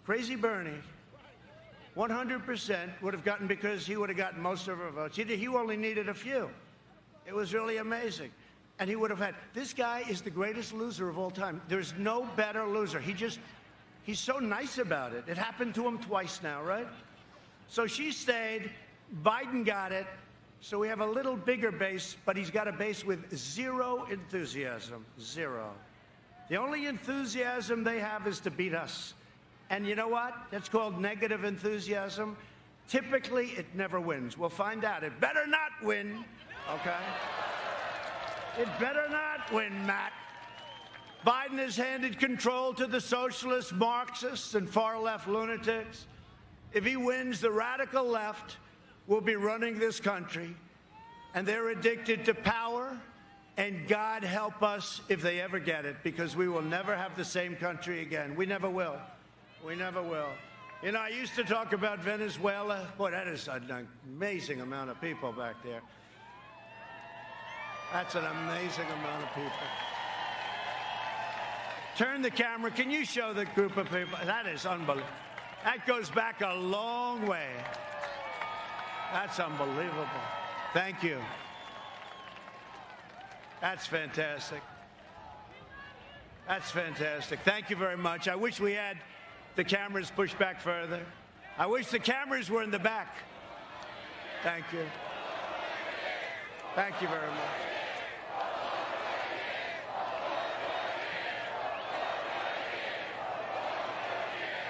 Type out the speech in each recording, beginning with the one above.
Crazy Bernie, 100% would have gotten, because he would have gotten most of our votes. He only needed a few. It was really amazing. And he would have had, this guy is the greatest loser of all time. There's no better loser. He's so nice about it. It happened to him twice now, right? So she stayed, Biden got it, so we have a little bigger base, but he's got a base with zero enthusiasm, zero. The only enthusiasm they have is to beat us. And you know what? That's called negative enthusiasm. Typically, it never wins. We'll find out. It better not win, okay? It better not win, Matt. Biden has handed control to the socialists, Marxists, and far-left lunatics. If he wins, the radical left will be running this country, and they're addicted to power, and God help us if they ever get it, because we will never have the same country again. We never will. We never will. You know, I used to talk about Venezuela. Boy, that is an amazing amount of people back there. That's an amazing amount of people. Turn the camera. Can you show the group of people? That is unbelievable. That goes back a long way. That's unbelievable. Thank you. That's fantastic. That's fantastic. Thank you very much. I wish we had the cameras pushed back further. I wish the cameras were in the back. Thank you. Thank you very much.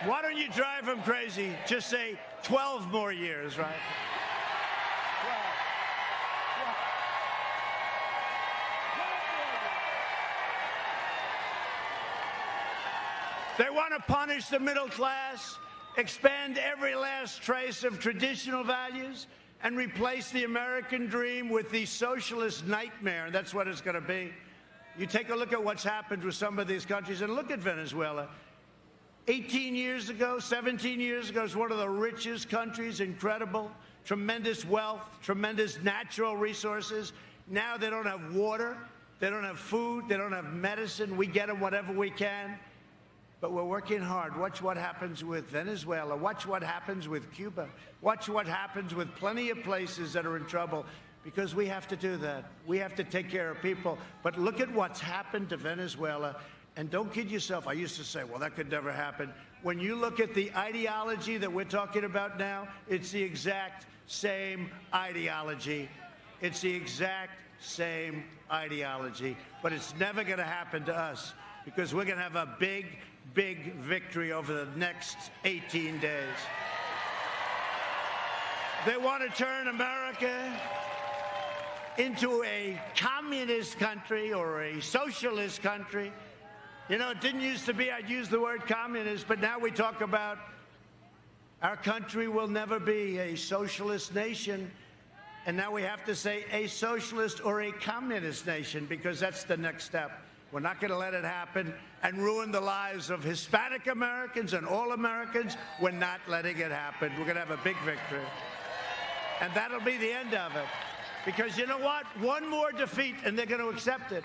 Why don't you drive them crazy? Just say 12 more years, right? 12. They want to punish the middle class, expand every last trace of traditional values, and replace the American dream with the socialist nightmare. That's what it's going to be. You take a look at what's happened with some of these countries, and look at Venezuela. 18 years ago, 17 years ago, it's one of the richest countries, incredible, tremendous wealth, tremendous natural resources. Now they don't have water, they don't have food, they don't have medicine. We get them whatever we can, but we're working hard. Watch what happens with Venezuela. Watch what happens with Cuba. Watch what happens with plenty of places that are in trouble, because we have to do that. We have to take care of people. But look at what's happened to Venezuela. And don't kid yourself. I used to say, well, that could never happen. When you look at the ideology that we're talking about now, it's the exact same ideology. It's the exact same ideology. But it's never going to happen to us, because we're going to have a big, big victory over the next 18 days. They want to turn America into a communist country or a socialist country. You know, it didn't used to be I'd use the word communist, but now we talk about our country will never be a socialist nation. And now we have to say a socialist or a communist nation, because that's the next step. We're not going to let it happen and ruin the lives of Hispanic Americans and all Americans. We're not letting it happen. We're going to have a big victory. And that'll be the end of it. Because you know what? One more defeat and they're going to accept it.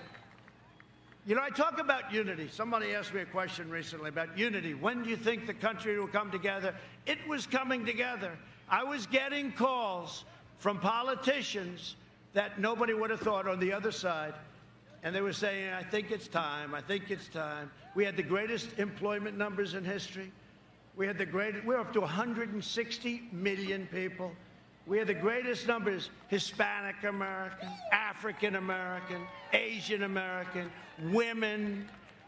You know, I talk about unity. Somebody asked me a question recently about unity. When do you think the country will come together? It was coming together. I was getting calls from politicians that nobody would have thought on the other side. And they were saying, I think it's time. I think it's time. We had the greatest employment numbers in history. We're up to 160 million people. We had the greatest numbers, Hispanic American, African American, Asian American, women.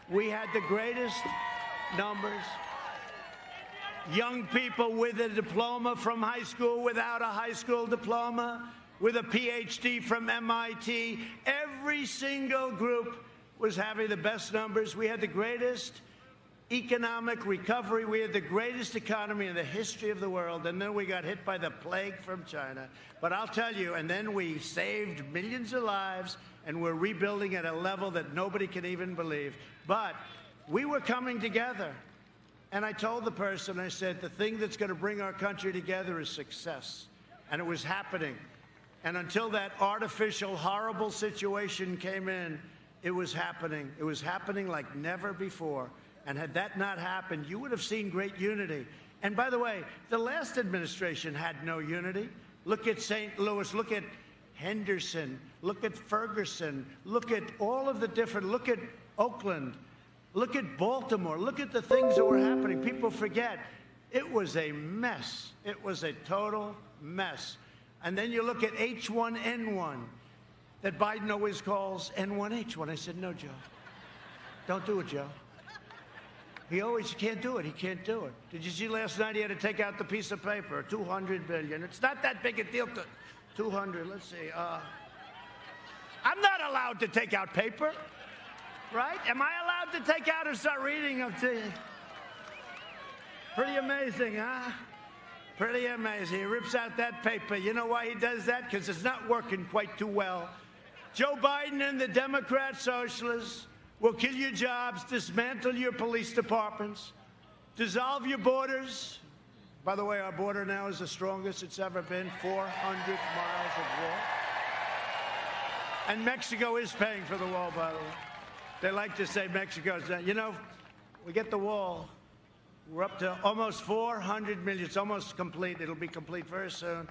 We had the greatest numbers. Young people with a diploma from high school, without a high school diploma, with a PhD from MIT. Every single group was having the best numbers. We had the greatest economic recovery. We had the greatest economy in the history of the world. And then we got hit by the plague from China. But I'll tell you, and then we saved millions of lives, and we're rebuilding at a level that nobody can even believe. But we were coming together. And I told the person, I said, the thing that's going to bring our country together is success. And it was happening. And until that artificial, horrible situation came in, it was happening. It was happening like never before. And had that not happened, you would have seen great unity. And by the way, the last administration had no unity. Look at St. Louis, look at Henderson, look at Ferguson, look at all of the different, look at Oakland, look at Baltimore, look at the things that were happening. People forget. It was a mess. It was a total mess. And then you look at H1N1 that Biden always calls N1H1. I said, no, Joe. Don't do it, Joe. He can't do it. He can't do it. Did you see last night he had to take out the piece of paper, 200 billion. It's not that big a deal to 200. Let's see. I'm not allowed to take out paper, right? Am I allowed to take out and start reading them to you? Pretty amazing, huh? Pretty amazing. He rips out that paper. You know why he does that? Because it's not working quite too well. Joe Biden and the Democrat socialists will kill your jobs, dismantle your police departments, dissolve your borders. By the way, our border now is the strongest it's ever been, 400 miles of wall. And Mexico is paying for the wall, by the way. They like to say Mexico's, you know, we get the wall. We're up to almost 400 million. It's almost complete. It'll be complete very soon.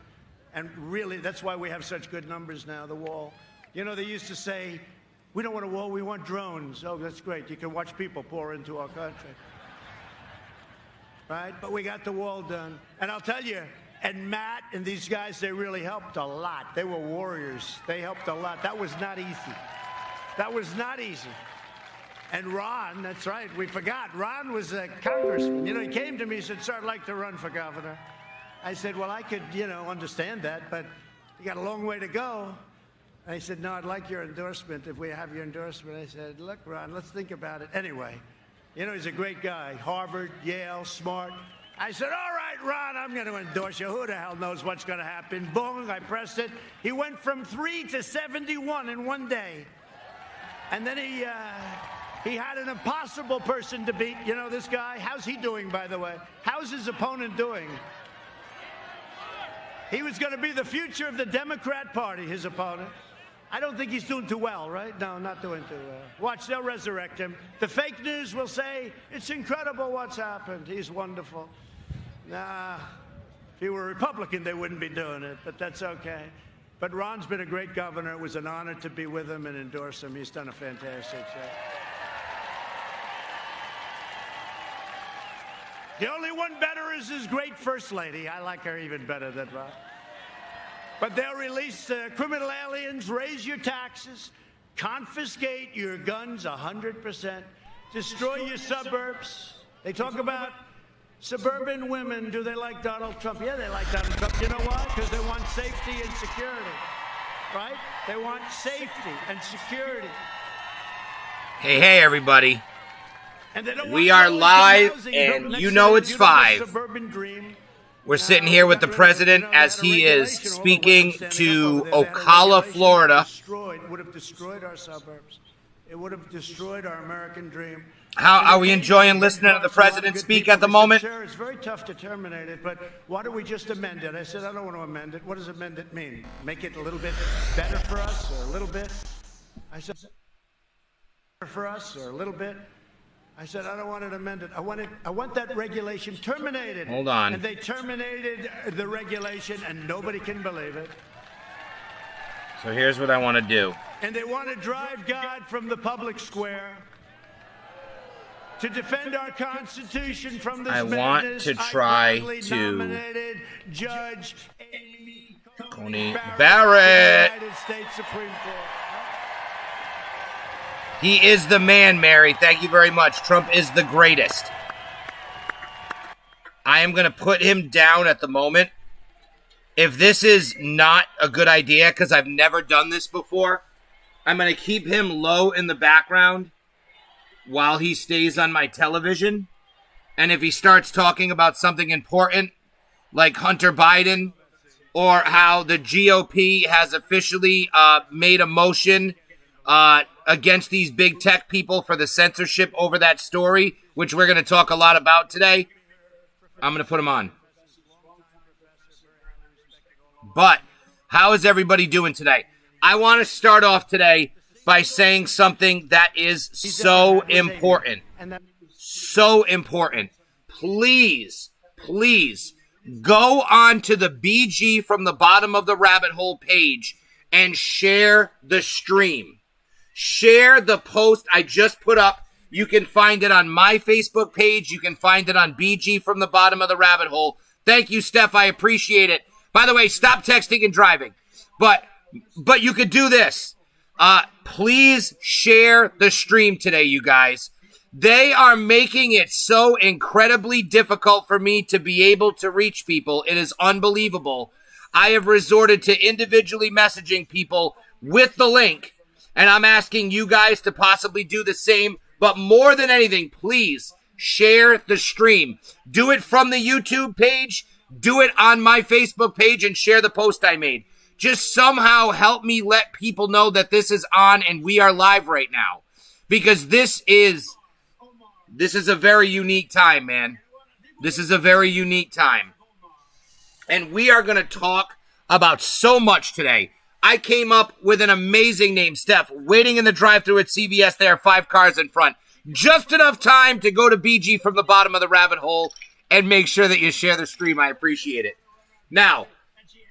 And really, that's why we have such good numbers now, the wall. You know, they used to say, we don't want a wall, we want drones. Oh, that's great. You can watch people pour into our country. Right? But we got the wall done. And I'll tell you, and Matt and these guys, they really helped a lot. They were warriors. They helped a lot. That was not easy. That was not easy. And Ron, that's right, we forgot. Ron was a congressman. You know, he came to me and said, sir, I'd like to run for governor. I said, well, I could, you know, understand that, but you got a long way to go. And he said, no, I'd like your endorsement if we have your endorsement. I said, look, Ron, let's think about it. Anyway, you know, he's a great guy. Harvard, Yale, smart. I said, all right, Ron, I'm going to endorse you. Who the hell knows what's going to happen? Boom, I pressed it. He went from 3 to 71 in one day. And then he had an impossible person to beat. You know, this guy, how's he doing, by the way? How's his opponent doing? He was going to be the future of the Democrat Party, his opponent. I don't think he's doing too well, right? No, not doing too well. Watch, they'll resurrect him. The fake news will say, it's incredible what's happened. He's wonderful. Nah, if he were a Republican, they wouldn't be doing it, but that's okay. But Ron's been a great governor. It was an honor to be with him and endorse him. He's done a fantastic job. The only one better is his great first lady. I like her even better than Ron. But they'll release criminal aliens, raise your taxes, confiscate your guns 100%, destroy your suburbs. They talk about suburban women. Do they like Donald Trump? Yeah, they like Donald Trump. You know why? Because they want safety and security, right? They want safety and security. Hey, everybody. We are live, and you know it's 5. We're sitting here with the president as he is speaking to Ocala, Florida. It would have destroyed our suburbs. It would have destroyed our American dream. How are we enjoying listening to the president speak at the moment? Sir, it's very tough to terminate it, but why don't we just amend it? I said, I don't want to amend it. What does amend it mean? Make it a little bit better for us, or a little bit? I said, better for us, or a little bit? I said, I don't want it amended. I want that regulation terminated. Hold on. And they terminated the regulation, and nobody can believe it. So here's what I want to do. And they want to drive God from the public square to defend our Constitution from this madness. I want to try to Judge Coney Barrett. United States Supreme Court. He is the man, Mary. Thank you very much. Trump is the greatest. I am going to put him down at the moment. If this is not a good idea, because I've never done this before, I'm going to keep him low in the background while he stays on my television. And if he starts talking about something important, like Hunter Biden, or how the GOP has officially made a motion against these big tech people for the censorship over that story, which we're going to talk a lot about today, I'm going to put him on. But how is everybody doing today? I want to start off today by saying something that is so important. so important. Please go on to the BG from the bottom of the rabbit hole page and share the stream. Share the post I just put up. You can find it on my Facebook page. You can find it on BG from the bottom of the rabbit hole. Thank you, Steph. I appreciate it. By the way, stop texting and driving. But you could do this. Please share the stream today, you guys. They are making it so incredibly difficult for me to be able to reach people. It is unbelievable. I have resorted to individually messaging people with the link, and I'm asking you guys to possibly do the same. But more than anything, please share the stream. Do it from the YouTube page. Do it on my Facebook page and share the post I made. Just somehow help me let people know that this is on and we are live right now. Because this is a very unique time, man. This is a very unique time. And we are going to talk about so much today. I came up with an amazing name, Steph. Waiting in the drive-thru at CVS, there are 5 cars in front. Just enough time to go to BG from the bottom of the rabbit hole and make sure that you share the stream. I appreciate it. Now,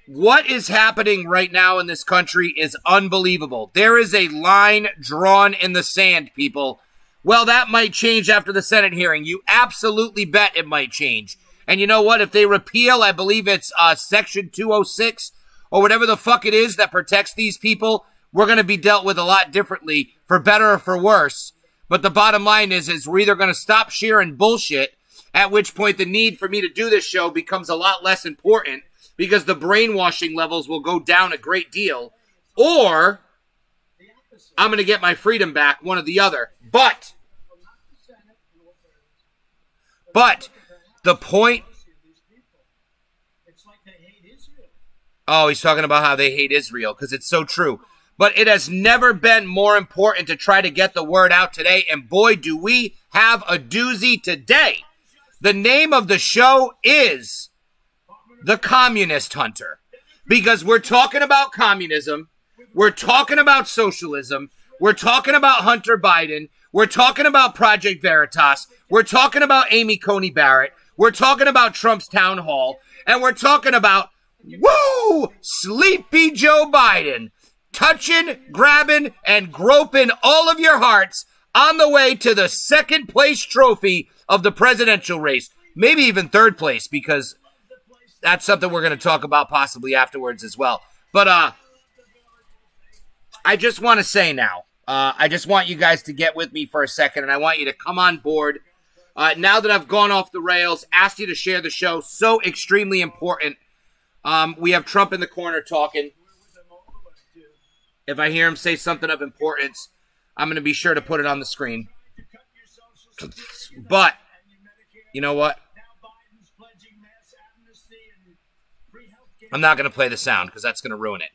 what is happening right now in this country is unbelievable. There is a line drawn in the sand, people. Well, that might change after the Senate hearing. You absolutely bet it might change. And you know what? If they repeal, I believe it's Section 206 or whatever the fuck it is that protects these people, we're going to be dealt with a lot differently, for better or for worse. But the bottom line is we're either going to stop sharing bullshit, at which point the need for me to do this show becomes a lot less important because the brainwashing levels will go down a great deal, or I'm going to get my freedom back, one or the other. But the point... Oh, he's talking about how they hate Israel, because it's so true. But it has never been more important to try to get the word out today, and boy, do we have a doozy today. The name of the show is The Communist Hunter, because we're talking about communism, we're talking about socialism, we're talking about Hunter Biden, we're talking about Project Veritas, we're talking about Amy Coney Barrett, we're talking about Trump's town hall, and we're talking about, woo, sleepy Joe Biden, touching, grabbing, and groping all of your hearts on the way to the second place trophy of the presidential race. Maybe even third place, because that's something we're going to talk about possibly afterwards as well. But I just want to say now, I just want you guys to get with me for a second, and I want you to come on board. Now that I've gone off the rails, asked you to share the show, so extremely important. We have Trump in the corner talking. If I hear him say something of importance, I'm going to be sure to put it on the screen. But, you know what? I'm not going to play the sound because that's going to ruin it.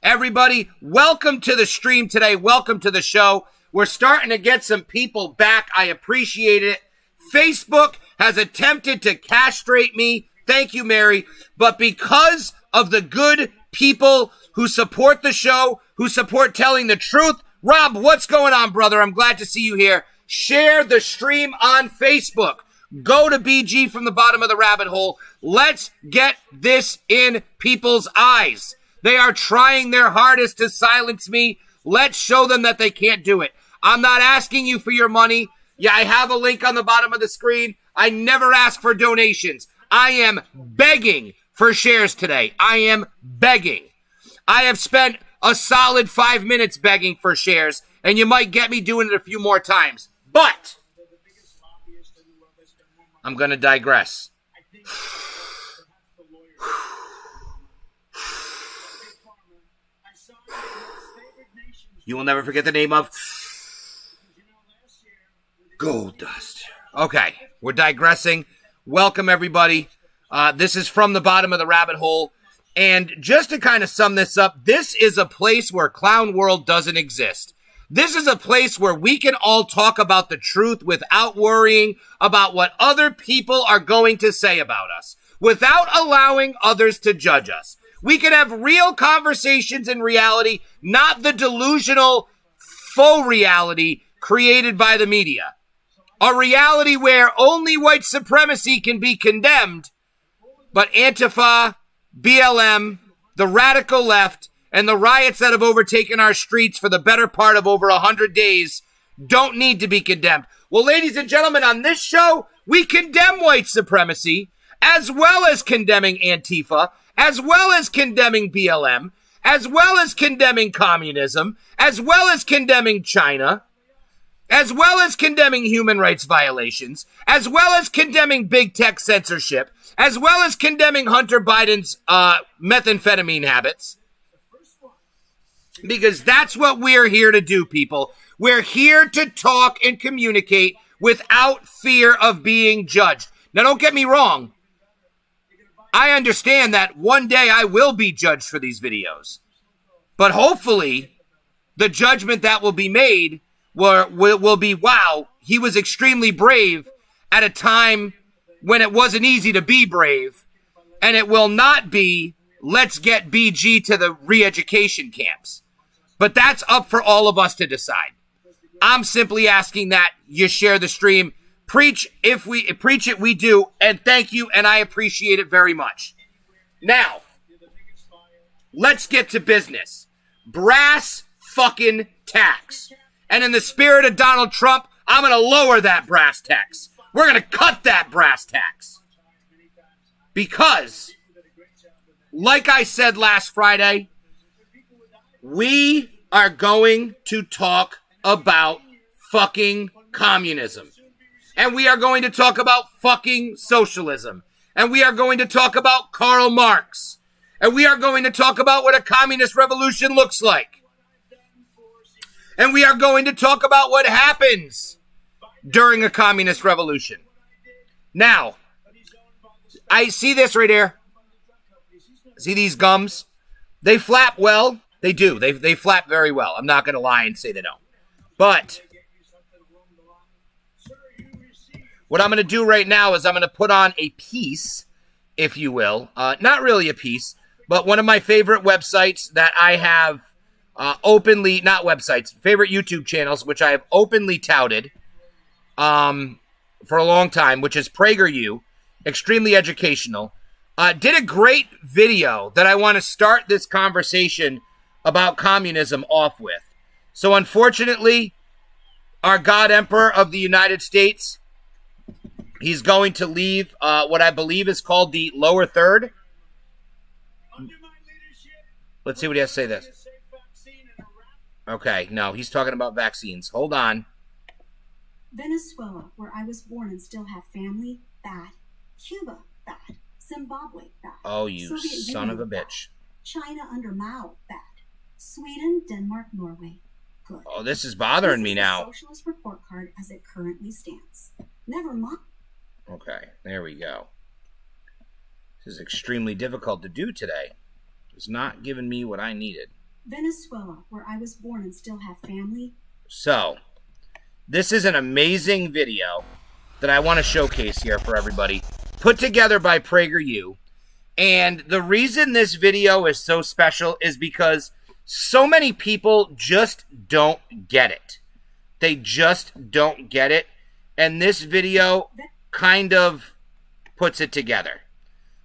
Everybody, welcome to the stream today. Welcome to the show. We're starting to get some people back. I appreciate it. Facebook has attempted to castrate me. Thank you, Mary. But because of the good people who support the show, who support telling the truth, Rob, what's going on, brother? I'm glad to see you here. Share the stream on Facebook. Go to BG from the bottom of the rabbit hole. Let's get this in people's eyes. They are trying their hardest to silence me. Let's show them that they can't do it. I'm not asking you for your money. Yeah, I have a link on the bottom of the screen. I never ask for donations. I am begging for shares today. I am begging. I have spent a solid 5 minutes begging for shares, and you might get me doing it a few more times. But I'm going to digress. You will never forget the name of Gold Dust. Okay, we're digressing. Welcome, everybody. This is From the Bottom of the Rabbit Hole. And just to kind of sum this up, this is a place where Clown World doesn't exist. This is a place where we can all talk about the truth without worrying about what other people are going to say about us, without allowing others to judge us. We can have real conversations in reality, not the delusional faux reality created by the media. A reality where only white supremacy can be condemned, but Antifa, BLM, the radical left, and the riots that have overtaken our streets for the better part of over 100 days don't need to be condemned. Well, ladies and gentlemen, on this show, we condemn white supremacy, as well as condemning Antifa, as well as condemning BLM, as well as condemning communism, as well as condemning China, as well as condemning human rights violations, as well as condemning big tech censorship, as well as condemning Hunter Biden's methamphetamine habits. Because that's what we're here to do, people. We're here to talk and communicate without fear of being judged. Now, don't get me wrong. I understand that one day I will be judged for these videos. But hopefully, the judgment that will be made will be, wow, he was extremely brave at a time when it wasn't easy to be brave. And it will not be, let's get BG to the re-education camps. But that's up for all of us to decide. I'm simply asking that you share the stream. Preach it, we do. And thank you, and I appreciate it very much. Now, let's get to business. Brass fucking tax. And in the spirit of Donald Trump, I'm going to lower that brass tax. We're going to cut that brass tax. Because, like I said last Friday, we are going to talk about fucking communism. And we are going to talk about fucking socialism. And we are going to talk about Karl Marx. And we are going to talk about what a communist revolution looks like. And we are going to talk about what happens during a communist revolution. Now, I see this right here. See these gums? They flap well. They do. They flap very well. I'm not going to lie and say they don't. But what I'm going to do right now is I'm going to put on a piece, if you will. Not really a piece, but one of my favorite websites that I have openly, not websites, favorite YouTube channels, which I have openly touted for a long time, which is PragerU, extremely educational. Did a great video that I want to start this conversation about communism off with. So unfortunately, our God Emperor of the United States, he's going to leave what I believe is called the lower third. Let's see what he has to say this. Okay, no, he's talking about vaccines. Hold on. Venezuela, where I was born and still have family, bad. Cuba, bad. Zimbabwe, bad. Oh, you Soviet son Union, of a bitch. Bad. China under Mao, bad. Sweden, Denmark, Norway, good. Oh, this is bothering me now. This is the socialist report card as it currently stands. Never mind. Okay, there we go. This is extremely difficult to do today. It's not giving me what I needed. Venezuela, where I was born and still have family. So, this is an amazing video that I want to showcase here for everybody, put together by PragerU. And the reason this video is so special is because so many people just don't get it. They just don't get it. And this video kind of puts it together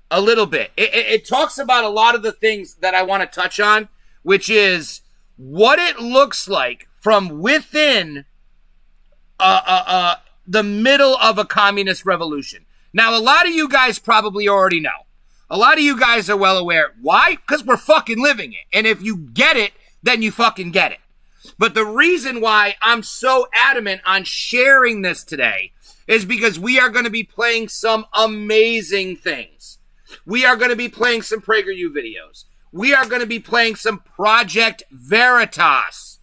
a little bit. It talks about a lot of the things that I want to touch on, which is what it looks like from within the middle of a communist revolution. Now, a lot of you guys probably already know. A lot of you guys are well aware. Why? Because we're fucking living it. And if you get it, then you fucking get it. But the reason why I'm so adamant on sharing this today is because we are going to be playing some amazing things. We are going to be playing some PragerU videos. We are going to be playing some Project Veritas.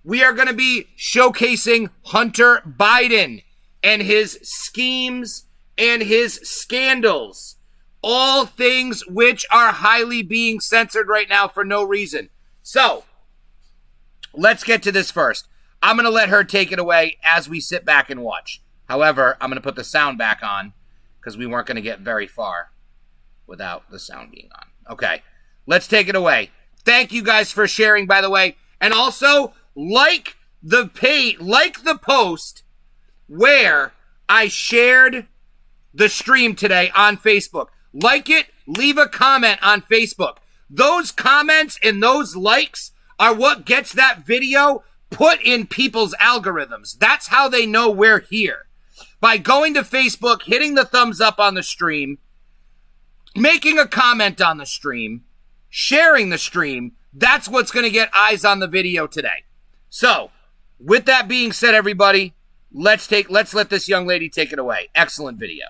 We are going to be showcasing Hunter Biden and his schemes and his scandals. All things which are highly being censored right now for no reason. So, let's get to this first. I'm going to let her take it away as we sit back and watch. However, I'm going to put the sound back on because we weren't going to get very far without the sound being on. Okay, let's take it away. Thank you guys for sharing, by the way. And also, like the post where I shared the stream today on Facebook. Like it, leave a comment on Facebook. Those comments and those likes are what gets that video put in people's algorithms. That's how they know we're here. By going to Facebook, hitting the thumbs up on the stream, making a comment on the stream, sharing the stream, that's what's going to get eyes on the video today. So, with that being said, everybody, let's let this young lady take it away. Excellent video.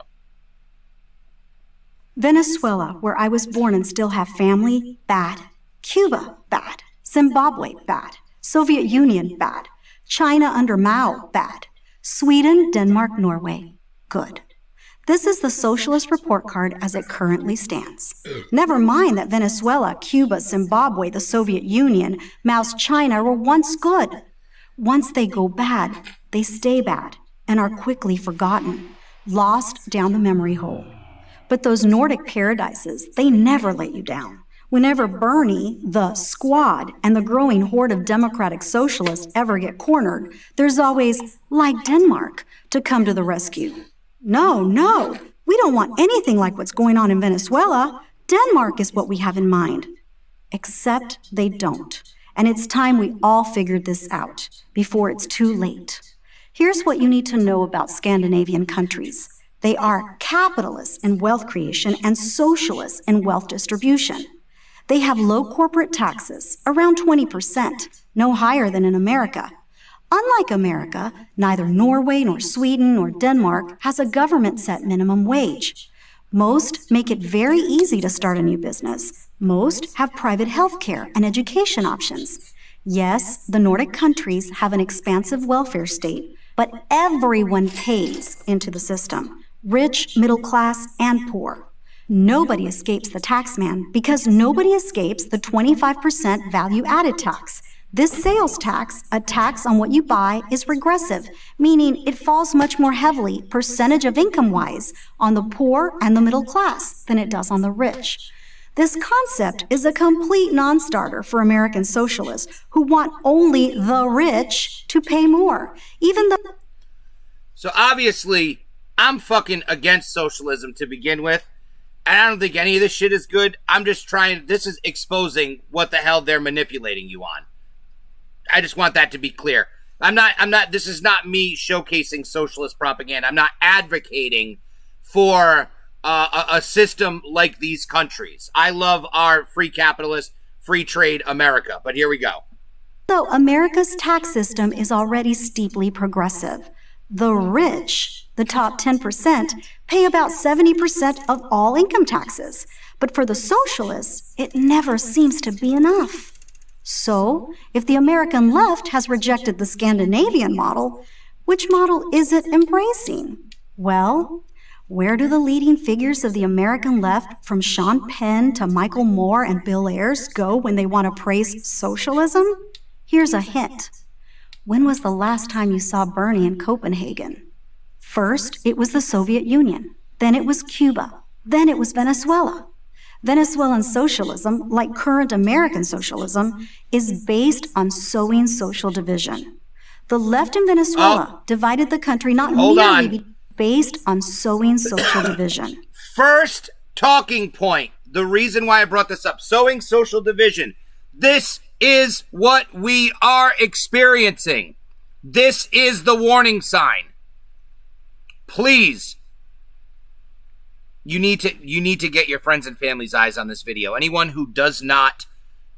Venezuela, where I was born and still have family, bad. Cuba, bad. Zimbabwe, bad. Soviet Union, bad. China under Mao, bad. Sweden, Denmark, Norway, good. This is the socialist report card as it currently stands. Never mind that Venezuela, Cuba, Zimbabwe, the Soviet Union, Mao's China were once good. Once they go bad, they stay bad and are quickly forgotten, lost down the memory hole. But those Nordic paradises, they never let you down. Whenever Bernie, the squad, and the growing horde of democratic socialists ever get cornered, there's always, like Denmark, to come to the rescue. No, we don't want anything like what's going on in Venezuela. Denmark is what we have in mind. Except they don't. And it's time we all figured this out before it's too late. Here's what you need to know about Scandinavian countries. They are capitalists in wealth creation and socialists in wealth distribution. They have low corporate taxes, around 20%, no higher than in America. Unlike America, neither Norway nor Sweden nor Denmark has a government-set minimum wage. Most make it very easy to start a new business. Most have private health care and education options. Yes, the Nordic countries have an expansive welfare state, but everyone pays into the system, rich, middle class, and poor. Nobody escapes the tax man because nobody escapes the 25% value-added tax. This sales tax, a tax on what you buy, is regressive, meaning it falls much more heavily, percentage of income-wise, on the poor and the middle class than it does on the rich. This concept is a complete non-starter for American socialists who want only the rich to pay more, even the... So obviously, I'm fucking against socialism to begin with. And I don't think any of this shit is good. I'm just trying, this is exposing what the hell they're manipulating you on. I just want that to be clear. This is not me showcasing socialist propaganda. I'm not advocating for a system like these countries. I love our free capitalist, free trade America, but here we go. So America's tax system is already steeply progressive. The rich, the top 10%, pay about 70% of all income taxes. But for the socialists, it never seems to be enough. So, if the American left has rejected the Scandinavian model, which model is it embracing? Well, where do the leading figures of the American left, from Sean Penn to Michael Moore and Bill Ayers, go when they want to praise socialism? Here's a hint. When was the last time you saw Bernie in Copenhagen? First, it was the Soviet Union. Then it was Cuba. Then it was Venezuela. Venezuelan socialism, like current American socialism, is based on sowing social division. The left in Venezuela divided the country not merely based on sowing social division. First talking point, the reason why I brought this up, sowing social division. This is what we are experiencing. This is the warning sign. Please, you need to get your friends and family's eyes on this video. Anyone who does not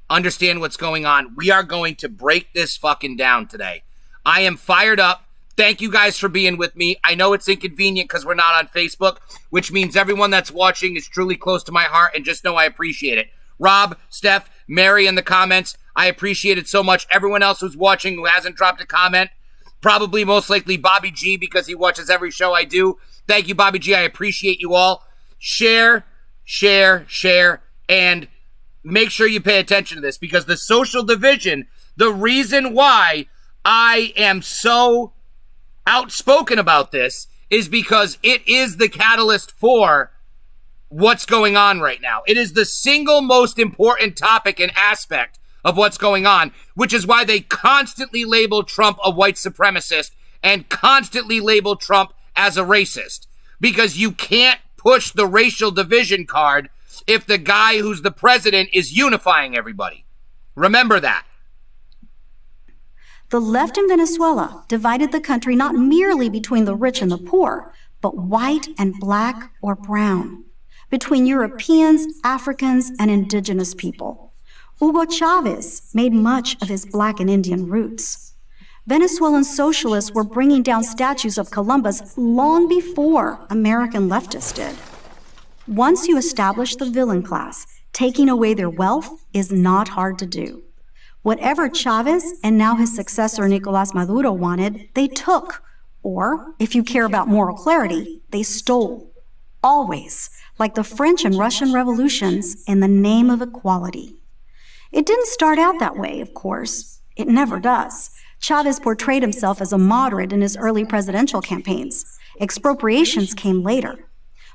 understand what's going on, we are going to break this fucking down today. I am fired up. Thank you guys for being with me. I know it's inconvenient because we're not on Facebook, which means everyone that's watching is truly close to my heart, and just know I appreciate it. Rob, Steph, Mary in the comments, I appreciate it so much. Everyone else who's watching who hasn't dropped a comment, probably most likely Bobby G because he watches every show I do. Thank you, Bobby G. I appreciate you all. Share, and make sure you pay attention to this, because the social division, the reason why I am so outspoken about this is because it is the catalyst for what's going on right now. It is the single most important topic and aspect of what's going on, which is why they constantly label Trump a white supremacist and constantly label Trump as a racist because you can't push the racial division card if the guy who's the president is unifying everybody. Remember that. The left in Venezuela divided the country not merely between the rich and the poor, but white and black or brown, between Europeans, Africans, and indigenous people. Hugo Chavez made much of his black and Indian roots. Venezuelan socialists were bringing down statues of Columbus long before American leftists did. Once you establish the villain class, taking away their wealth is not hard to do. Whatever Chavez and now his successor Nicolás Maduro wanted, they took. Or, if you care about moral clarity, they stole. Always, like the French and Russian revolutions, in the name of equality. It didn't start out that way, of course. It never does. Chavez portrayed himself as a moderate in his early presidential campaigns. Expropriations came later.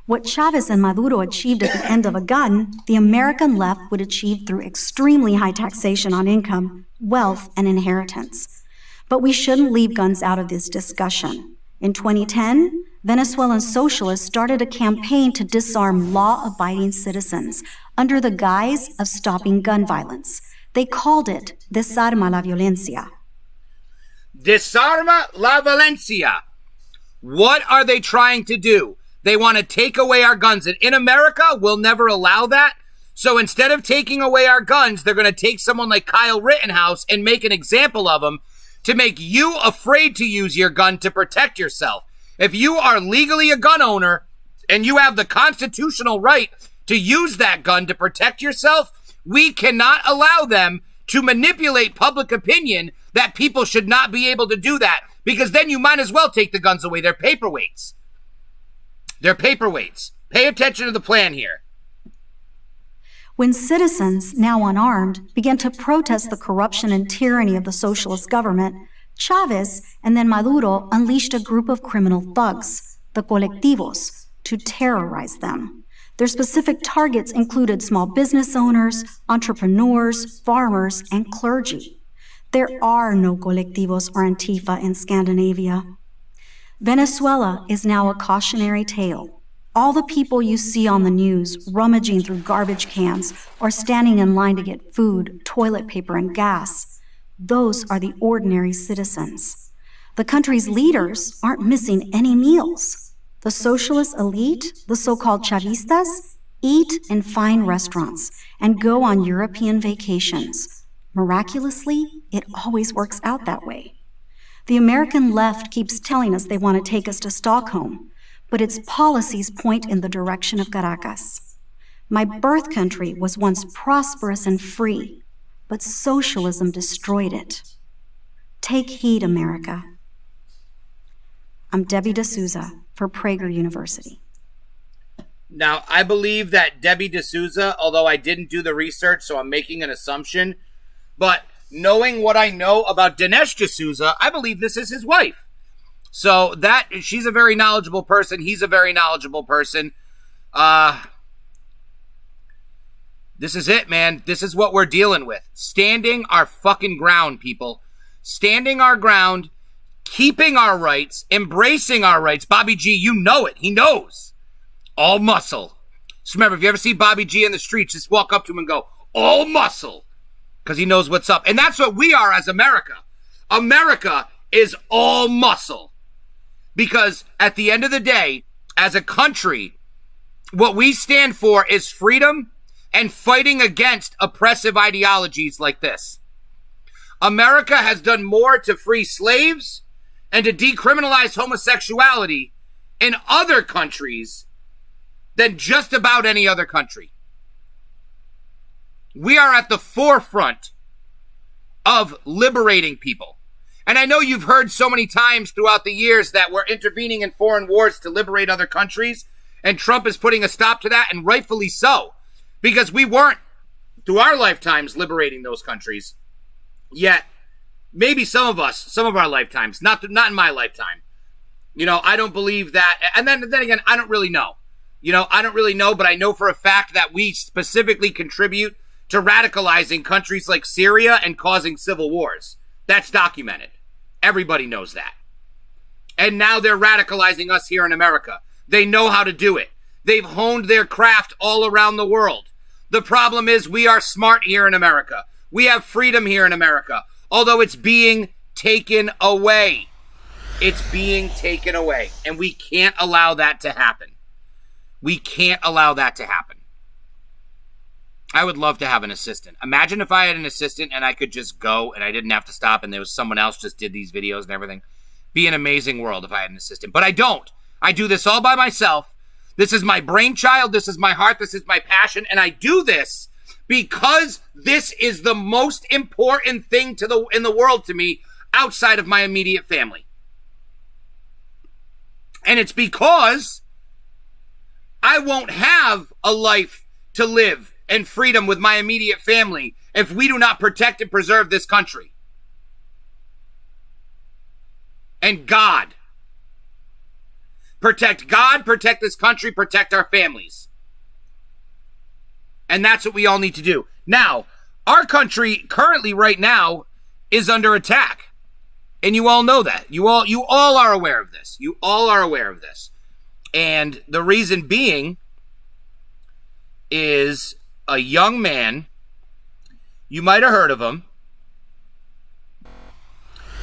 What Chavez and Maduro achieved at the end of a gun, the American left would achieve through extremely high taxation on income, wealth, and inheritance. But we shouldn't leave guns out of this discussion. In 2010, Venezuelan socialists started a campaign to disarm law-abiding citizens under the guise of stopping gun violence. They called it Desarma la Violencia. Desarma la Violencia. What are they trying to do? They want to take away our guns. And in America, we'll never allow that. So instead of taking away our guns, they're going to take someone like Kyle Rittenhouse and make an example of him to make you afraid to use your gun to protect yourself. If you are legally a gun owner and you have the constitutional right to use that gun to protect yourself, we cannot allow them to manipulate public opinion that people should not be able to do that, because then you might as well take the guns away. They're paperweights. They're paperweights. Pay attention to the plan here. When citizens, now unarmed, began to protest the corruption and tyranny of the socialist government, Chavez and then Maduro unleashed a group of criminal thugs, the colectivos, to terrorize them. Their specific targets included small business owners, entrepreneurs, farmers, and clergy. There are no colectivos or Antifa in Scandinavia. Venezuela is now a cautionary tale. All the people you see on the news rummaging through garbage cans or standing in line to get food, toilet paper, and gas, those are the ordinary citizens. The country's leaders aren't missing any meals. The socialist elite, the so-called Chavistas, eat in fine restaurants and go on European vacations. Miraculously, it always works out that way. The American left keeps telling us they want to take us to Stockholm, but its policies point in the direction of Caracas. My birth country was once prosperous and free, but socialism destroyed it. Take heed, America. I'm Debbie D'Souza for Prager University. Now, I believe that Debbie D'Souza, although I didn't do the research, so I'm making an assumption, but knowing what I know about Dinesh D'Souza, I believe this is his wife. So that she's a very knowledgeable person. He's a very knowledgeable person. This is it, man. This is what we're dealing with. Standing our fucking ground, people. Standing our ground, keeping our rights, embracing our rights. Bobby G, you know it. He knows. All muscle. So remember, if you ever see Bobby G in the streets, just walk up to him and go, all muscle. Because he knows what's up. And that's what we are as America. America is all muscle. Because at the end of the day, as a country, what we stand for is freedom and fighting against oppressive ideologies like this. America has done more to free slaves and to decriminalize homosexuality in other countries than just about any other country. We are at the forefront of liberating people. And I know you've heard so many times throughout the years that we're intervening in foreign wars to liberate other countries, and Trump is putting a stop to that, and rightfully so, because we weren't, through our lifetimes, liberating those countries. Yet, maybe some of our lifetimes, not in my lifetime. You know, I don't believe that. And then again, I don't really know. You know, I don't really know, but I know for a fact that we specifically contribute to radicalizing countries like Syria and causing civil wars. That's documented. Everybody knows that. And now they're radicalizing us here in America. They know how to do it. They've honed their craft all around the world. The problem is we are smart here in America. We have freedom here in America, although it's being taken away. It's being taken away, and we can't allow that to happen. We can't allow that to happen. I would love to have an assistant. Imagine if I had an assistant and I could just go and I didn't have to stop and there was someone else just did these videos and everything. Be an amazing world if I had an assistant. But I don't. I do this all by myself. This is my brainchild. This is my heart. This is my passion. And I do this because this is the most important thing in the world to me outside of my immediate family. And it's because I won't have a life to live and freedom with my immediate family if we do not protect and preserve this country. And God. Protect God, protect this country, protect our families. And that's what we all need to do. Now, our country currently right now is under attack. And you all know that. You all are aware of this. You all are aware of this. And the reason being is a young man, you might have heard of him.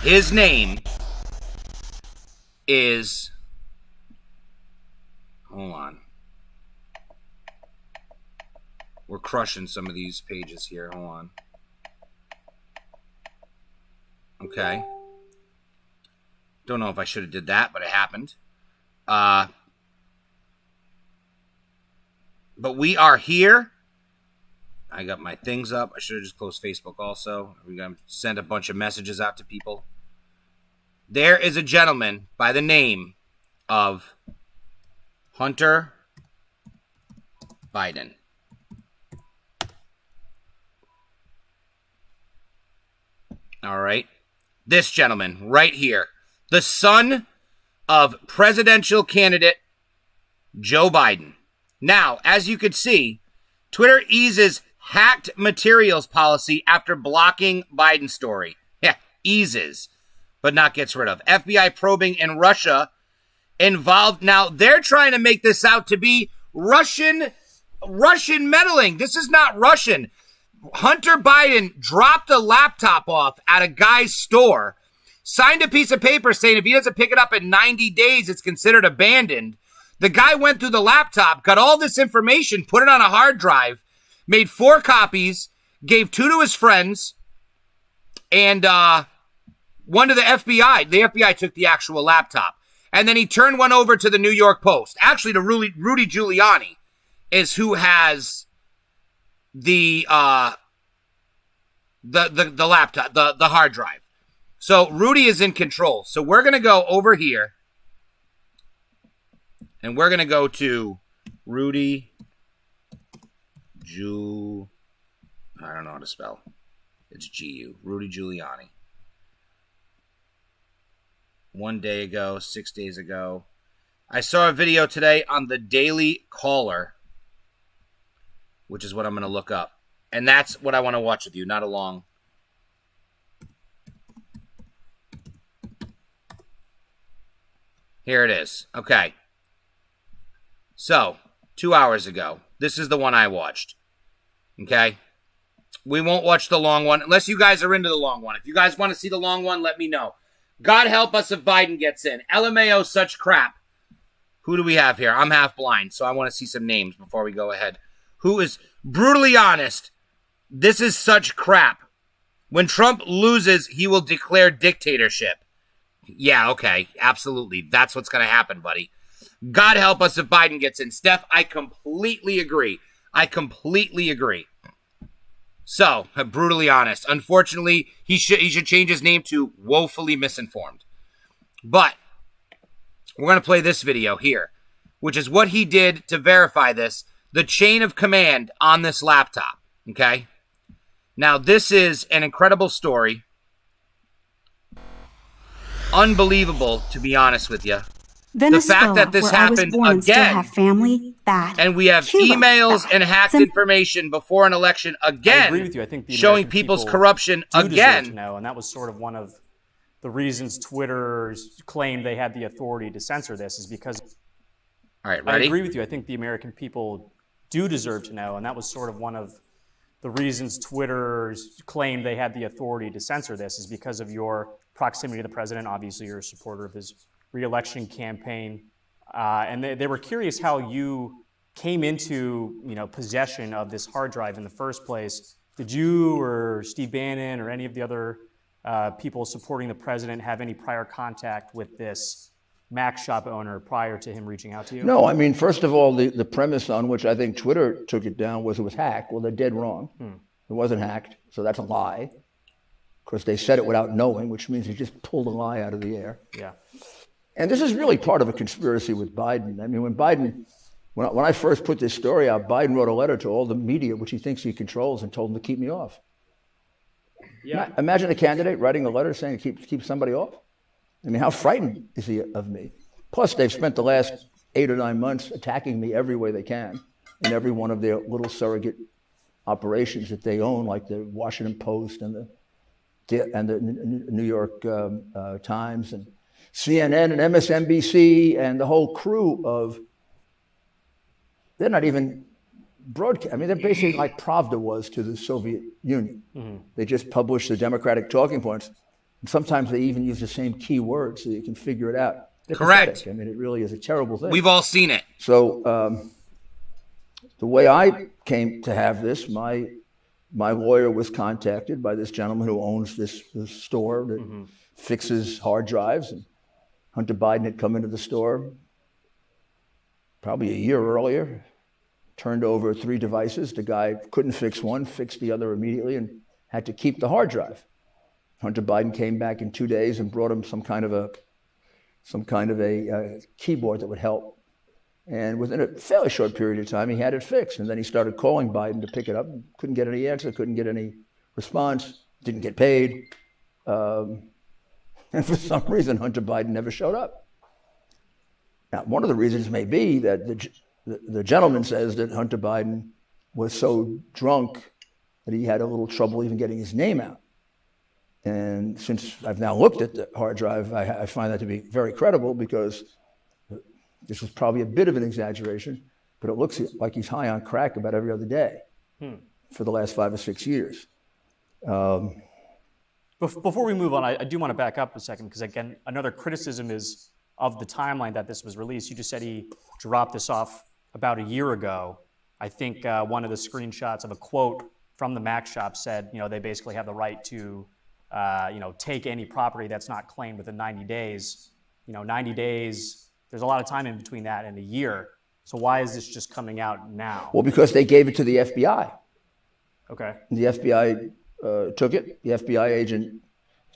His name is, hold on. We're crushing some of these pages here. Hold on. Okay. Don't know if I should have did that, but it happened. But we are here. I got my things up. I should have just closed Facebook also. We're going to send a bunch of messages out to people. There is a gentleman by the name of Hunter Biden. All right. This gentleman right here, the son of presidential candidate Joe Biden. Now, as you could see, Twitter eases hacked materials policy after blocking Biden story. Yeah, eases, but not gets rid of. FBI probing in Russia involved. Now, they're trying to make this out to be Russian meddling. This is not Russian. Hunter Biden dropped a laptop off at a guy's store, signed a piece of paper saying if he doesn't pick it up in 90 days, it's considered abandoned. The guy went through the laptop, got all this information, put it on a hard drive, made 4 copies, gave 2 to his friends, and 1 to the FBI. The FBI took the actual laptop. And then he turned 1 over to the New York Post. Actually, to Rudy Giuliani is who has the laptop, the hard drive. So Rudy is in control. So we're going to go over here. And we're going to go to Rudy I don't know how to spell. It's G-U. Rudy Giuliani. 1 day ago, 6 days ago. I saw a video today on the Daily Caller, which is what I'm going to look up. And that's what I want to watch with you, not a long. Here it is. Okay. So, 2 hours ago. This is the one I watched. Okay? We won't watch the long one unless you guys are into the long one. If you guys want to see the long one, let me know. God help us if Biden gets in. LMAO, such crap. Who do we have here? I'm half blind, so I want to see some names before we go ahead. Who is brutally honest? This is such crap. When Trump loses, he will declare dictatorship. Yeah, okay. Absolutely. That's what's going to happen, buddy. God help us if Biden gets in. Steph, I completely agree. So, brutally honest. Unfortunately, he should change his name to woefully misinformed. But we're going to play this video here, which is what he did to verify this, the chain of command on this laptop, okay? Now, this is an incredible story. Unbelievable, to be honest with you. Venezuela, the fact that this happened again, have family, bad. And we have Cuba, emails bad. and hacked information before an election again, I agree with you. I think the showing American people's people corruption do deserve again. to know, and that was sort of one of the reasons Twitter claimed they had the authority to censor this is because All right, ready? I agree with you. I think the American people do deserve to know, and that was sort of one of the reasons Twitter claimed they had the authority to censor this is because of your proximity to the president. Obviously, you're a supporter of his re-election campaign, and they were curious how you came into possession of this hard drive in the first place. Did you or Steve Bannon or any of the other people supporting the president have any prior contact with this Mac shop owner prior to him reaching out to you? No, I mean, first of all, the premise on which I think Twitter took it down was it was hacked. Well, they're dead wrong. It wasn't hacked, so that's a lie. Of course, they said it without knowing, which means they just pulled a lie out of the air. Yeah. And this is really part of a conspiracy with Biden. I mean, when I first put this story out, Biden wrote a letter to all the media, which he thinks he controls, and told them to keep me off. Yeah. Imagine a candidate writing a letter saying keep somebody off. I mean, how frightened is he of me? Plus, they've spent the last 8 or 9 months attacking me every way they can in every one of their little surrogate operations that they own, like the Washington Post and the New York Times and CNN and MSNBC and the whole crew of. They're not even broadcast. I mean, they're basically like Pravda was to the Soviet Union. Mm-hmm. They just publish the Democratic talking points. And sometimes they even use the same key words so you can figure it out. They're correct. Pathetic. I mean, it really is a terrible thing. We've all seen it. So the way I came to have this, my lawyer was contacted by this gentleman who owns this store that fixes hard drives. And Hunter Biden had come into the store probably a year earlier, turned over 3 devices. The guy couldn't fix one, fixed the other immediately, and had to keep the hard drive. Hunter Biden came back in 2 days and brought him some kind of a keyboard that would help. And within a fairly short period of time, he had it fixed. And then he started calling Biden to pick it up. Couldn't get any answer, couldn't get any response, didn't get paid. And for some reason, Hunter Biden never showed up. Now, one of the reasons may be that the gentleman says that Hunter Biden was so drunk that he had a little trouble even getting his name out. And since I've now looked at the hard drive, I find that to be very credible because this was probably a bit of an exaggeration, but it looks like he's high on crack about every other day for the last 5 or 6 years. Before we move on, I do want to back up a second because, again, another criticism is of the timeline that this was released. You just said he dropped this off about a year ago. I think one of the screenshots of a quote from the Mac shop said, they basically have the right to, take any property that's not claimed within 90 days. 90 days, there's a lot of time in between that and a year. So why is this just coming out now? Well, because they gave it to the FBI. Okay. The FBI took it. The FBI agent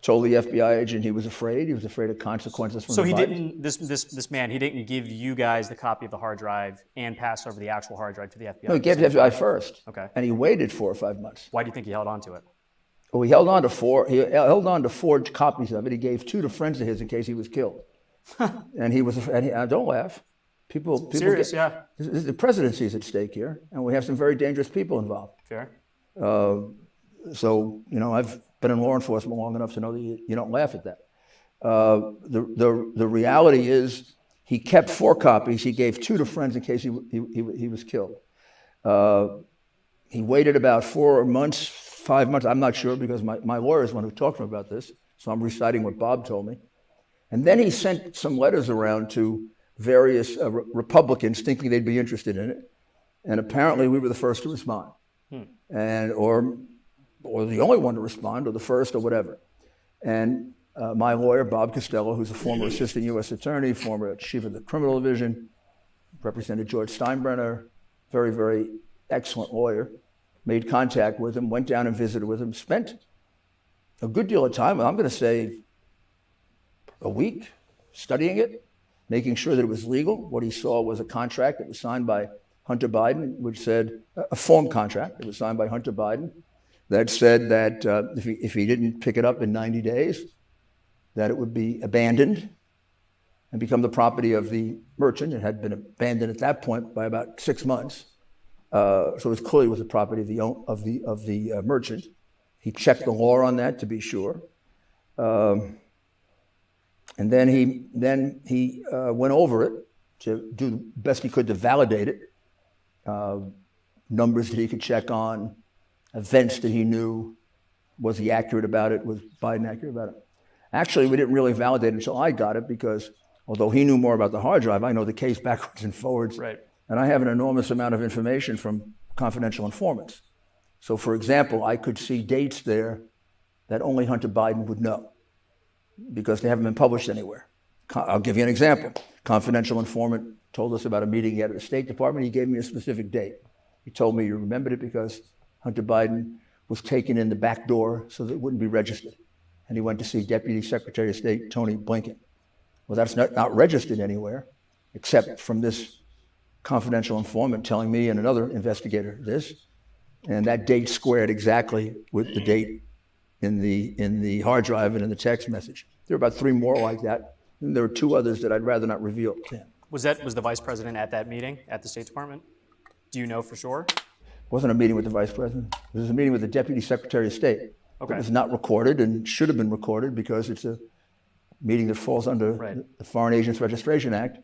told the FBI agent he was afraid. He was afraid of consequences from so the he Biden. didn't, this man, he didn't give you guys the copy of the hard drive and pass over the actual hard drive to the FBI? No, he gave it to the FBI first. Okay. And he waited 4 or 5 months. Why do you think he held on to it? Well, he held on to 4. He held on to 4 copies of it. He gave 2 to friends of his in case he was killed. And he was, don't laugh. People Serious, yeah. The presidency is at stake here, and we have some very dangerous people involved. Fair. So, I've been in law enforcement long enough to know that you don't laugh at that. The reality is he kept 4 copies. He gave 2 to friends in case he was killed. He waited about 4 months, 5 months. I'm not sure because my lawyer is the one who talked to him about this. So I'm reciting what Bob told me. And then he sent some letters around to various Republicans thinking they'd be interested in it. And apparently we were the first to respond. And or the only one to respond, or the first, or whatever. And my lawyer, Bob Costello, who's a former assistant U.S. attorney, former chief of the criminal division, represented George Steinbrenner, very, very excellent lawyer, made contact with him, went down and visited with him, spent a good deal of time, I'm going to say a week, studying it, making sure that it was legal. What he saw was a contract that was signed by Hunter Biden, which said, a form contract that was signed by Hunter Biden, that said that if he didn't pick it up in 90 days, that it would be abandoned and become the property of the merchant. It had been abandoned at that point by about 6 months. So it was clearly the property of the merchant. He checked the law on that to be sure. And then he went over it to do the best he could to validate it. Numbers that he could check on, events that he knew. Was he accurate about it? Was Biden accurate about it? Actually, we didn't really validate it until I got it because although he knew more about the hard drive, I know the case backwards and forwards. Right. And I have an enormous amount of information from confidential informants. So, for example, I could see dates there that only Hunter Biden would know because they haven't been published anywhere. I'll give you an example. Confidential informant told us about a meeting he had at the State Department. He gave me a specific date. He told me he remembered it because Hunter Biden was taken in the back door so that it wouldn't be registered. And he went to see Deputy Secretary of State Tony Blinken. Well, that's not registered anywhere except from this confidential informant telling me and another investigator this. And that date squared exactly with the date in the hard drive and in the text message. There are about 3 more like that. And there are 2 others that I'd rather not reveal to him. Was the vice president at that meeting at the State Department? Do you know for sure? It wasn't a meeting with the vice president. It was a meeting with the Deputy Secretary of State. Okay. It was not recorded and should have been recorded because it's a meeting that falls under the Foreign Agents Registration Act,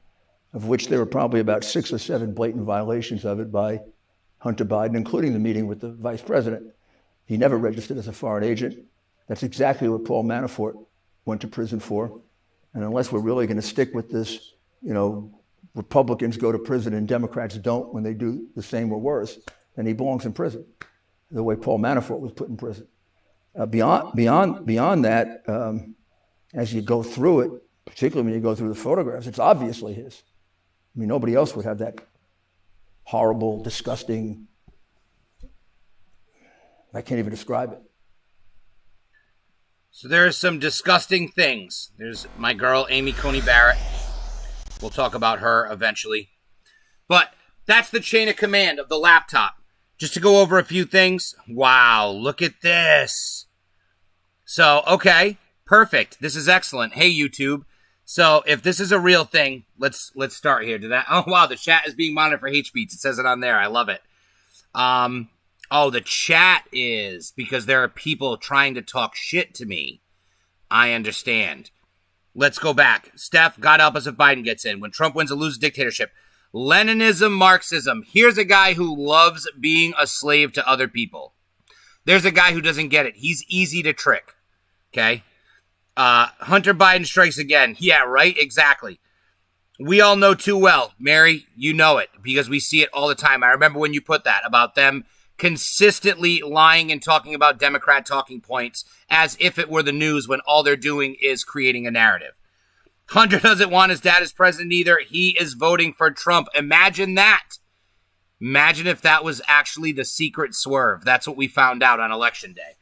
of which there were probably about 6 or 7 blatant violations of it by Hunter Biden, including the meeting with the vice president. He never registered as a foreign agent. That's exactly what Paul Manafort went to prison for. And unless we're really going to stick with this, Republicans go to prison and Democrats don't when they do the same or worse, then he belongs in prison, the way Paul Manafort was put in prison. Beyond that, as you go through it, particularly when you go through the photographs, it's obviously his. I mean, nobody else would have that horrible, disgusting, I can't even describe it. So there's some disgusting things. There's my girl, Amy Coney Barrett. We'll talk about her eventually. But that's the chain of command of the laptop. Just to go over a few things. Wow, look at this. So, okay, perfect. This is excellent. Hey, YouTube. So if this is a real thing, let's start here. Oh, wow, the chat is being monitored for hate speech. It says it on there. I love it. Oh, the chat is because there are people trying to talk shit to me. I understand. Let's go back. Steph, God help us if Biden gets in. When Trump wins, a lose dictatorship. Leninism, Marxism. Here's a guy who loves being a slave to other people. There's a guy who doesn't get it. He's easy to trick. Okay? Hunter Biden strikes again. Yeah, right? Exactly. We all know too well. Mary, you know it because we see it all the time. I remember when you put that about them consistently lying and talking about Democrat talking points as if it were the news when all they're doing is creating a narrative. Hunter doesn't want his dad as president either. He is voting for Trump. Imagine that. Imagine if that was actually the secret swerve. That's what we found out on Election Day.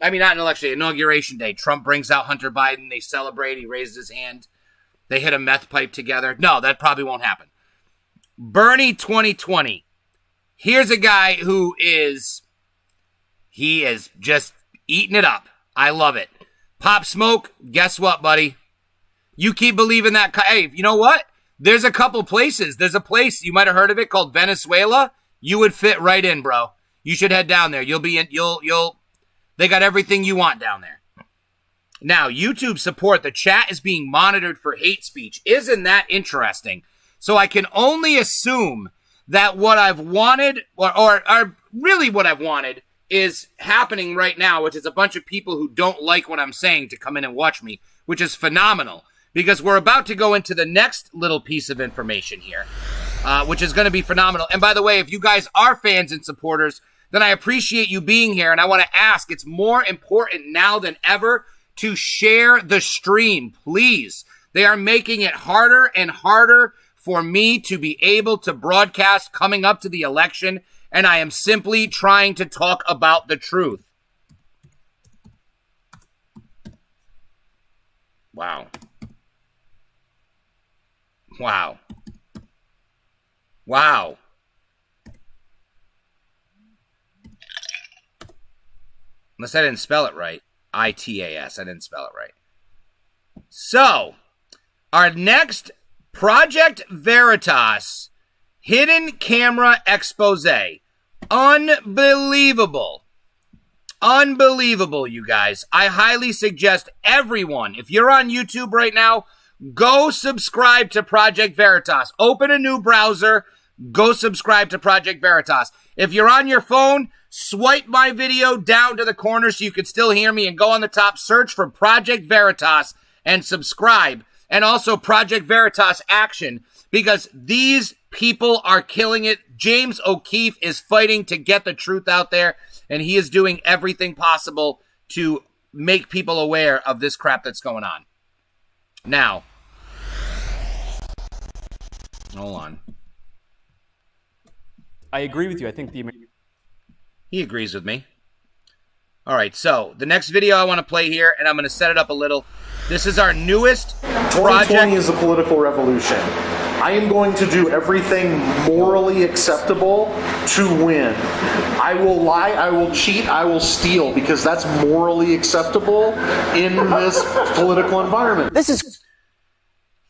I mean, not on Election Day, Inauguration Day. Trump brings out Hunter Biden. They celebrate. He raises his hand. They hit a meth pipe together. No, that probably won't happen. Bernie 2020. Here's a guy who is just eating it up. I love it. Pop Smoke, guess what, buddy? You keep believing that. Hey, you know what? There's a couple places. There's a place, you might have heard of it, called Venezuela. You would fit right in, bro. You should head down there. They got everything you want down there. Now, YouTube support, the chat is being monitored for hate speech. Isn't that interesting? So I can only assume that what I've wanted, or really what I've wanted, is happening right now, which is a bunch of people who don't like what I'm saying to come in and watch me, which is phenomenal, because we're about to go into the next little piece of information here, which is going to be phenomenal. And by the way, if you guys are fans and supporters, then I appreciate you being here, and I want to ask, it's more important now than ever to share the stream, please. They are making it harder and harder for me to be able to broadcast coming up to the election, and I am simply trying to talk about the truth. Wow. Wow. Wow. Unless I didn't spell it right. ITAS. I didn't spell it right. So, our next Project Veritas hidden camera expose. Unbelievable. unbelievable, you guys. I highly suggest everyone, if you're on YouTube right now, go subscribe to Project Veritas. Open a new browser, go subscribe to Project Veritas. If you're on your phone, swipe my video down to the corner so you can still hear me, and go on the top, search for Project Veritas and subscribe. And also Project Veritas Action, because these people are killing it. James O'Keefe is fighting to get the truth out there, and he is doing everything possible to make people aware of this crap that's going on. Now, hold on. I agree with you. I think He agrees with me. All right, so the next video I want to play here, and I'm going to set it up a little. This is our newest project. 2020 is a political revolution. I am going to do everything morally acceptable to win. I will lie, I will cheat, I will steal, because that's morally acceptable in this political environment. This is...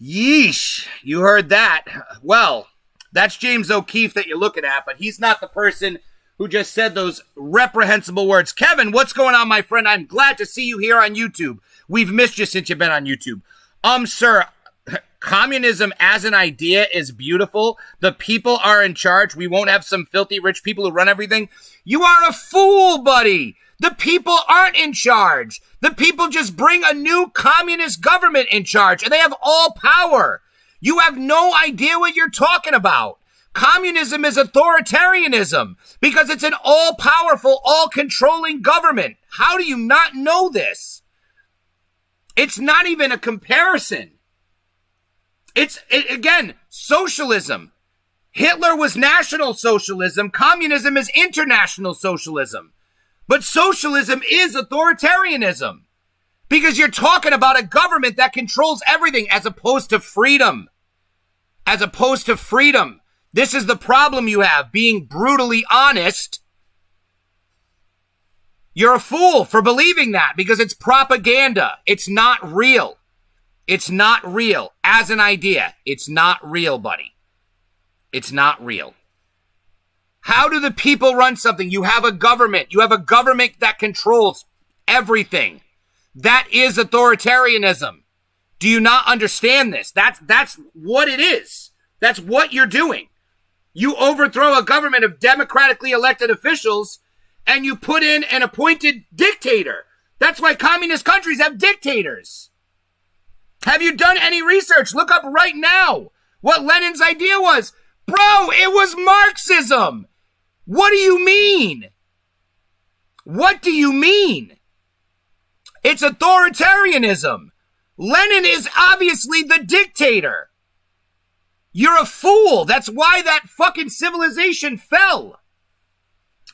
Yeesh, you heard that. Well, that's James O'Keefe that you're looking at, but he's not the person who just said those reprehensible words. Kevin, what's going on, my friend? I'm glad to see you here on YouTube. We've missed you since you've been on YouTube. Sir, communism as an idea is beautiful. The people are in charge. We won't have some filthy rich people who run everything. You are a fool, buddy. The people aren't in charge. The people just bring a new communist government in charge, and they have all power. You have no idea what you're talking about. Communism is authoritarianism because it's an all-powerful, all-controlling government. How do you not know this? It's not even a comparison. Again, socialism. Hitler was National Socialism. Communism is international socialism. But socialism is authoritarianism because you're talking about a government that controls everything as opposed to freedom. As opposed to freedom. This is the problem you have, being brutally honest. You're a fool for believing that because it's propaganda. It's not real. It's not real. As an idea, it's not real, buddy. It's not real. How do the people run something? You have a government. You have a government that controls everything. That is authoritarianism. Do you not understand this? That's what it is. That's what you're doing. You overthrow a government of democratically elected officials and you put in an appointed dictator. That's why communist countries have dictators. Have you done any research? Look up right now what Lenin's idea was. Bro, it was Marxism. What do you mean? What do you mean? It's authoritarianism. Lenin is obviously the dictator. You're a fool. That's why that fucking civilization fell.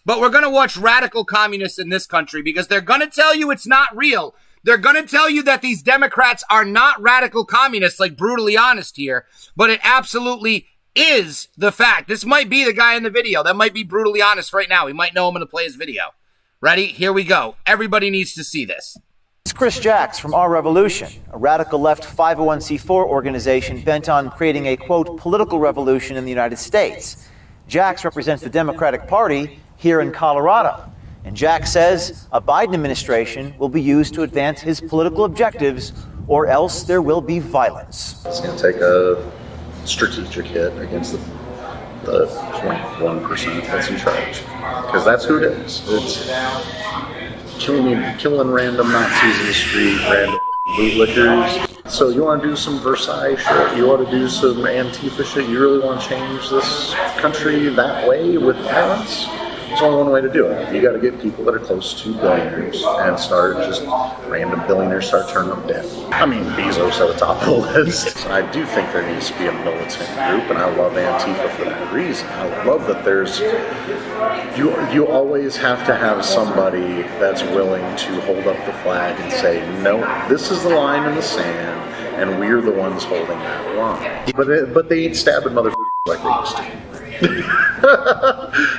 But we're going to watch radical communists in this country because they're going to tell you it's not real. They're going to tell you that these Democrats are not radical communists, like brutally honest here, but it absolutely is the fact. This might be the guy in the video that might be brutally honest right now. We might know I'm going to play his video. Ready? Here we go. Everybody needs to see this. It's Chris Jacks from Our Revolution, a radical left 501c4 organization bent on creating a, quote, political revolution in the United States. Jacks represents the Democratic Party here in Colorado. And Jacks says a Biden administration will be used to advance his political objectives, or else there will be violence. It's going to take a strategic hit against the 0.1% that's in charge, because that's who it is. It's killing random Nazis in the street, random bootlickers. So you want to do some Versailles shit? You want to do some Antifa shit? You really want to change this country that way with violence? There's only one way to do it. You got to get people that are close to billionaires and start just random billionaires start turning them dead. I mean, Bezos at the top of the list. I do think there needs to be a militant group, and I love Antifa for that reason. I love that there's you always have to have somebody that's willing to hold up the flag and say, no, this is the line in the sand, and we're the ones holding that line. But they ain't stabbing motherfuckers like they used to.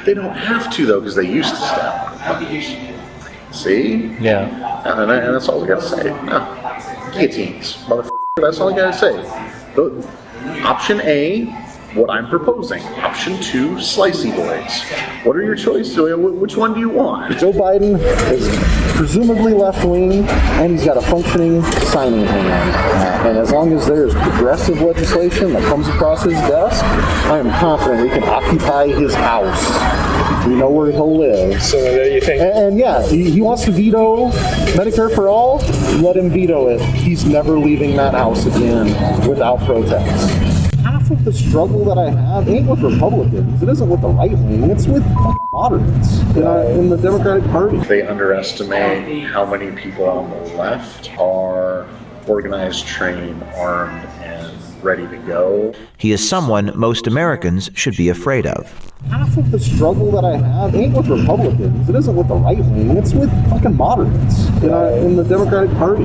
They don't have to, though, because they used to stab. See? Yeah. And that's all we got to say. No. Guillotines, motherfucker. That's all I got to say. Option A, what I'm proposing. Option 2, slicey boys. What are your choices? Which one do you want? Joe Biden is presumably left-wing, and he's got a functioning signing hand. And as long as there's progressive legislation that comes across his desk, I am confident we can occupy his house. We know where he'll live. So you think? And yeah, he wants to veto Medicare for all. Let him veto it. He's never leaving that house again without protest. Half of the struggle that I have ain't with Republicans. It isn't with the right wing. It's with moderates in the Democratic Party. They underestimate how many people on the left are organized, trained, armed, and ready to go. He is someone most Americans should be afraid of. Half of the struggle that I have ain't with Republicans. It isn't with the right wing. It's with fucking moderates in the Democratic Party.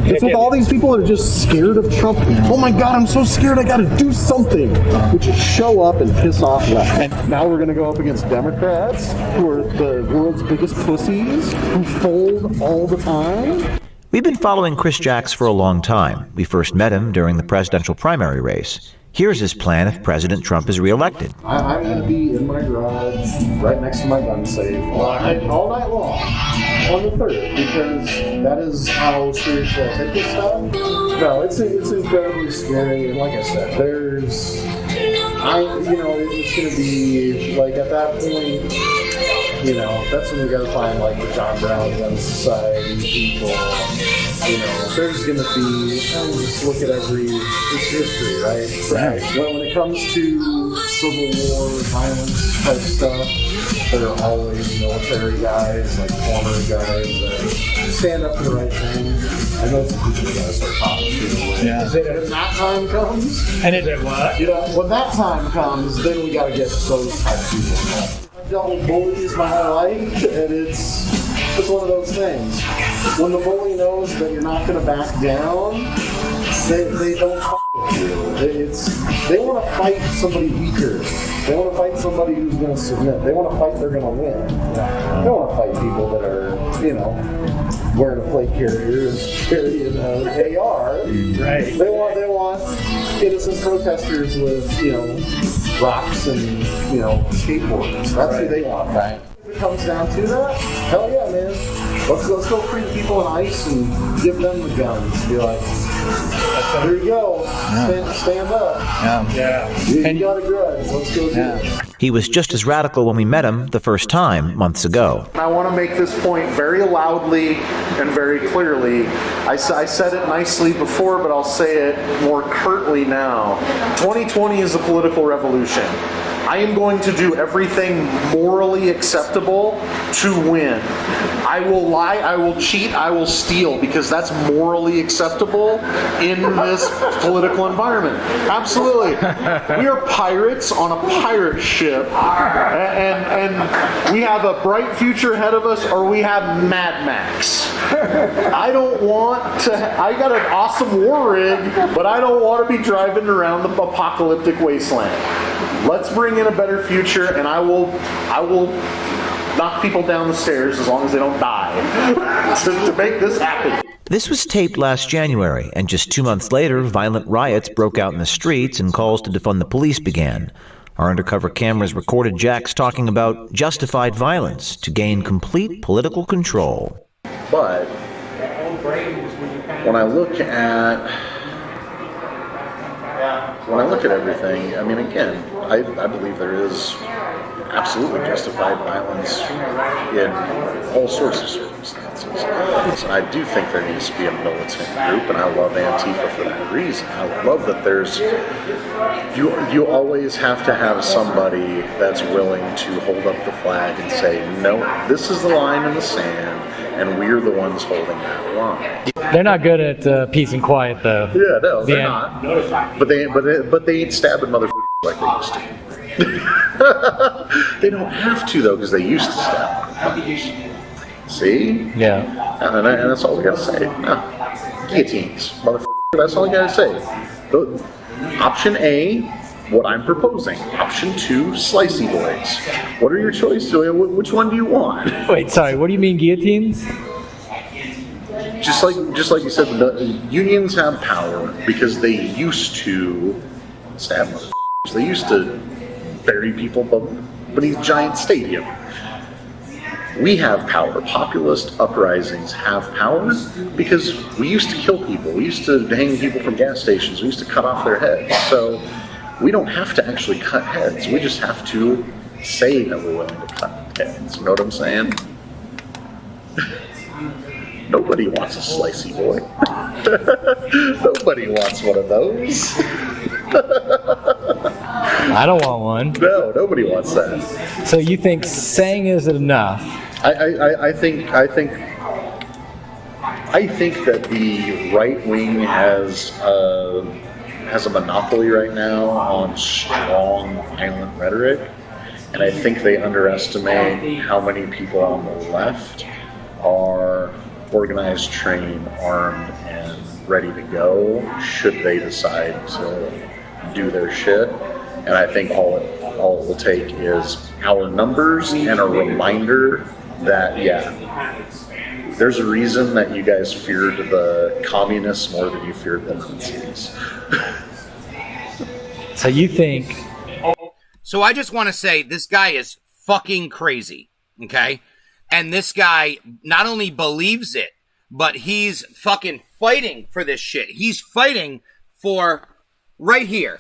It's with all these people that are just scared of Trump. Oh my God, I'm so scared. I got to do something. Which is show up and piss off left. And now we're going to go up against Democrats, who are the world's biggest pussies, who fold all the time. We've been following Chris Jacks for a long time. We first met him during the presidential primary race. Here's his plan if President Trump is reelected. I'm going to be in my garage right next to my gun safe all night long on the 3rd, because that is how spiritual I take this stuff. No, it's incredibly scary, and like I said, it's going to be, like, at that point, that's when we got to find, like, the John Brown Gun Society people. There's going to be, just look at it's history, right? Right. When it comes to Civil War, violence type stuff, there are always military guys, like former guys, that stand up for the right thing. I know some people got to start talking to. Yeah. When that time comes, And is it what? when that time comes, then we got to get those type of people involved. I've dealt with bullies my whole life, and it's one of those things. When the bully knows that you're not going to back down, they don't f*** with you. They want to fight somebody weaker. They want to fight somebody who's going to submit. They want to fight they're going to win. They don't want to fight people that are, wearing a plate carrier and carrying an AR. Right. They want innocent protesters with, rocks and, skateboards. That's who they want to fight. If it comes down to that, hell yeah, man. Let's go free the people in ICE and give them the guns. Be like, here you go. Stand up. Yeah. You got a grudge. Let's go do it. He was just as radical when we met him the first time months ago. I want to make this point very loudly and very clearly. I said it nicely before, but I'll say it more curtly now. 2020 is a political revolution. I am going to do everything morally acceptable to win. I will lie, I will cheat, I will steal, because that's morally acceptable in this political environment. Absolutely. We are pirates on a pirate ship, and we have a bright future ahead of us, or we have Mad Max. I don't want to, I got an awesome war rig, but I don't want to be driving around the apocalyptic wasteland. Let's bring in a better future, and I will knock people down the stairs as long as they don't die to make this happen. This was taped last January, and just 2 months later, violent riots broke out in the streets and calls to defund the police began. Our undercover cameras recorded Jacks talking about justified violence to gain complete political control. But when I look at everything, I mean, again, I believe there is absolutely justified violence in all sorts of circumstances. And I do think there needs to be a militant group, and I love Antifa for that reason. I love that there's, you always have to have somebody that's willing to hold up the flag and say, no, this is the line in the sand, and we're the ones holding that line. They're not good at peace and quiet, though. Yeah, no, they're not. But they ain't stabbing motherfuckers like they used to. They don't have to, though, because they used to stab. See? Yeah. And that's all we gotta say. No. Guillotines, motherfucker. That's all you gotta say. Option A, what I'm proposing. Option 2, slicey boys. What are your choices? Which one do you want? Wait, sorry. What do you mean guillotines? Just like you said, the unions have power because they used to stab motherfuckers. They used to bury people beneath giant stadium. We have power. Populist uprisings have power because we used to kill people. We used to hang people from gas stations. We used to cut off their heads. So we don't have to actually cut heads. We just have to say that we're willing to cut heads. You know what I'm saying? Nobody wants a slicey boy. Nobody wants one of those. I don't want one. No, nobody wants that. So you think saying isn't enough? I think that the right wing has a monopoly right now on strong, violent rhetoric, and I think they underestimate how many people on the left are organized, trained, armed, and ready to go should they decide to do their shit. And I think all it will take is our numbers and a reminder that, yeah, there's a reason that you guys feared the communists more than you feared the Nazis. So you think... So I just want to say this guy is fucking crazy, okay? And this guy not only believes it, but he's fucking fighting for this shit. He's fighting for right here,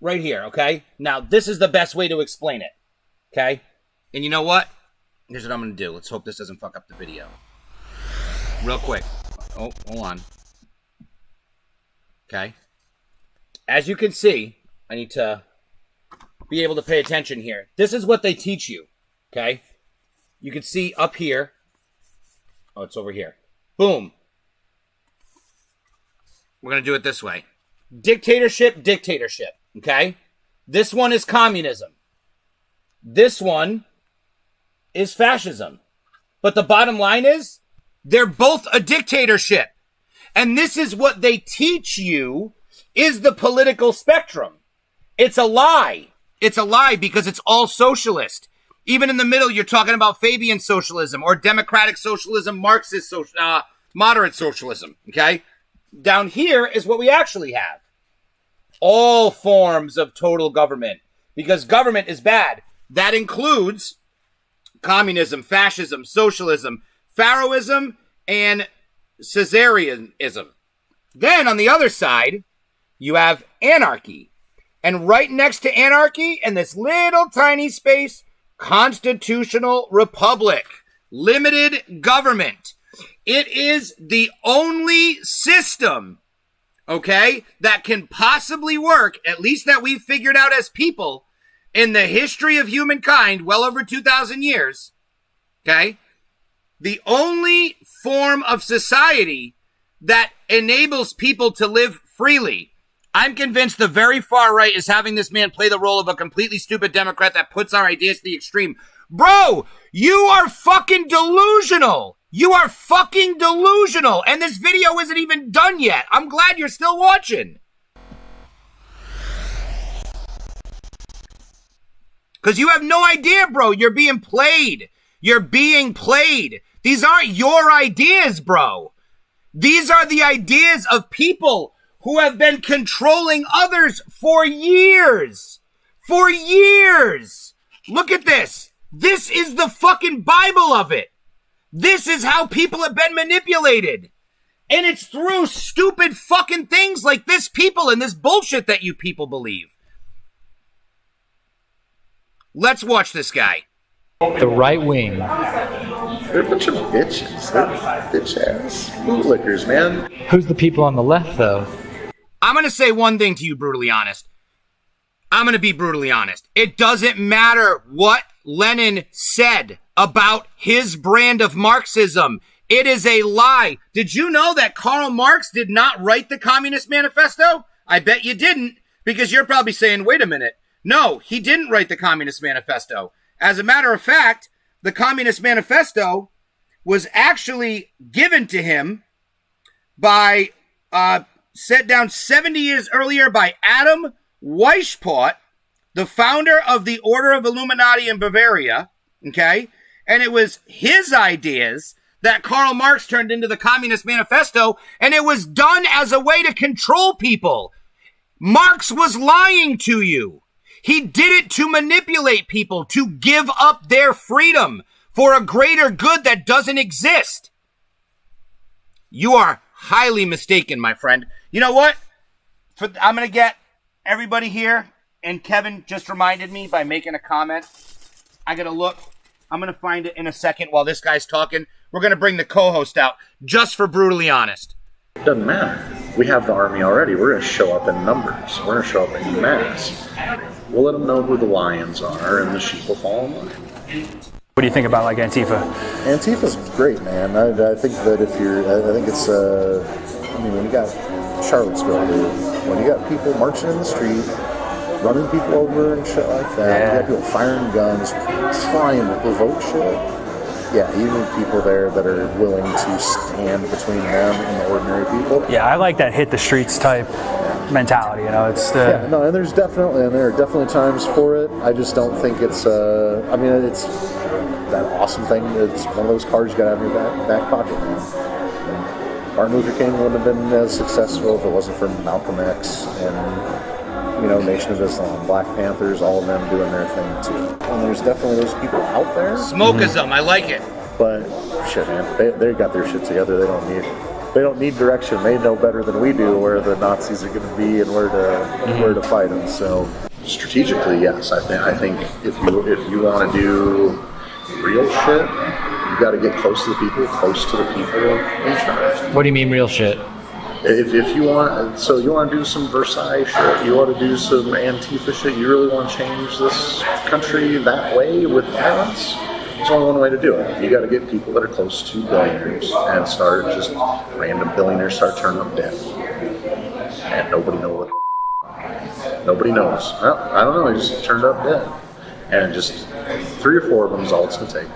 okay? Now, this is the best way to explain it, okay? And you know what? Here's what I'm going to do. Let's hope this doesn't fuck up the video. Real quick. Oh, hold on. Okay. As you can see, I need to be able to pay attention here. This is what they teach you, okay? You can see up here. Oh, it's over here. Boom. We're going to do it this way. Dictatorship, okay? This one is communism. This one is fascism. But the bottom line is, they're both a dictatorship. And this is what they teach you is the political spectrum. It's a lie. It's a lie because it's all socialist. Even in the middle, you're talking about Fabian socialism or democratic socialism, Marxist, moderate socialism, okay? Down here is what we actually have. All forms of total government, because government is bad. That includes communism, fascism, socialism, Pharaohism, and Caesarism. Then on the other side, you have anarchy. And right next to anarchy, in this little tiny space, constitutional republic, limited government. It is the only system, okay, that can possibly work, at least that we've figured out as people, in the history of humankind, well over 2,000 years, okay? The only form of society that enables people to live freely. I'm convinced the very far right is having this man play the role of a completely stupid Democrat that puts our ideas to the extreme. Bro, you are fucking delusional. You are fucking delusional. And this video isn't even done yet. I'm glad you're still watching. Because you have no idea, bro. You're being played. You're being played. These aren't your ideas, bro. These are the ideas of people who have been controlling others for years. For years. Look at this. This is the fucking Bible of it. This is how people have been manipulated. And it's through stupid fucking things like this people and this bullshit that you people believe. Let's watch this guy. The right wing. They're a bunch of bitches. They're bitch-ass bootlickers, man. Who's the people on the left, though? I'm going to say one thing to you, brutally honest. I'm going to be brutally honest. It doesn't matter what Lenin said about his brand of Marxism. It is a lie. Did you know that Karl Marx did not write the Communist Manifesto? I bet you didn't, because you're probably saying, wait a minute. No, he didn't write the Communist Manifesto. As a matter of fact, the Communist Manifesto was actually given to him by, set down 70 years earlier by Adam Weishaupt, the founder of the Order of Illuminati in Bavaria, okay? And it was his ideas that Karl Marx turned into the Communist Manifesto, and it was done as a way to control people. Marx was lying to you. He did it to manipulate people, to give up their freedom for a greater good that doesn't exist. You are highly mistaken, my friend. You know what? I'm going to get everybody here, and Kevin just reminded me by making a comment. I got to look. I'm going to find it in a second while this guy's talking. We're going to bring the co-host out just for brutally honest. Doesn't matter. We have the army already. We're going to show up in numbers. We're going to show up in mass. We'll let them know who the lions are, and the sheep will fall in line. What do you think about like Antifa? Antifa's great, man. I think that if you're, I think it's, when you got Charlottesville, dude, when you got people marching in the street, running people over and shit like that, you got people firing guns, trying to provoke shit. Yeah, you need people there that are willing to stand between them and the ordinary people. Yeah, I like that hit the streets type mentality. You know, it's the and there are definitely times for it. I just don't think it's it's that awesome thing. It's one of those cards you got to have in your back pocket, man. And Martin Luther King wouldn't have been as successful if it wasn't for Malcolm X and Nation of Islam, Black Panthers, all of them doing their thing too. And there's definitely those people out there. Smokeism, I like it. But shit, man, they got their shit together. They don't need direction. They know better than we do where the Nazis are going to be and where to fight them. So strategically, yes, I think if you want to do real shit, you got to get close to the people in charge. What do you mean real shit? If you want, so you want to do some Versailles shit, you want to do some Antifa shit, you really want to change this country that way with violence, there's only one way to do it. You got to get people that are close to billionaires and start just random billionaires start turning up dead. And nobody knows what. Nobody knows. Well, I don't know, they just turned up dead. And just 3 or 4 of them is all it's going to take.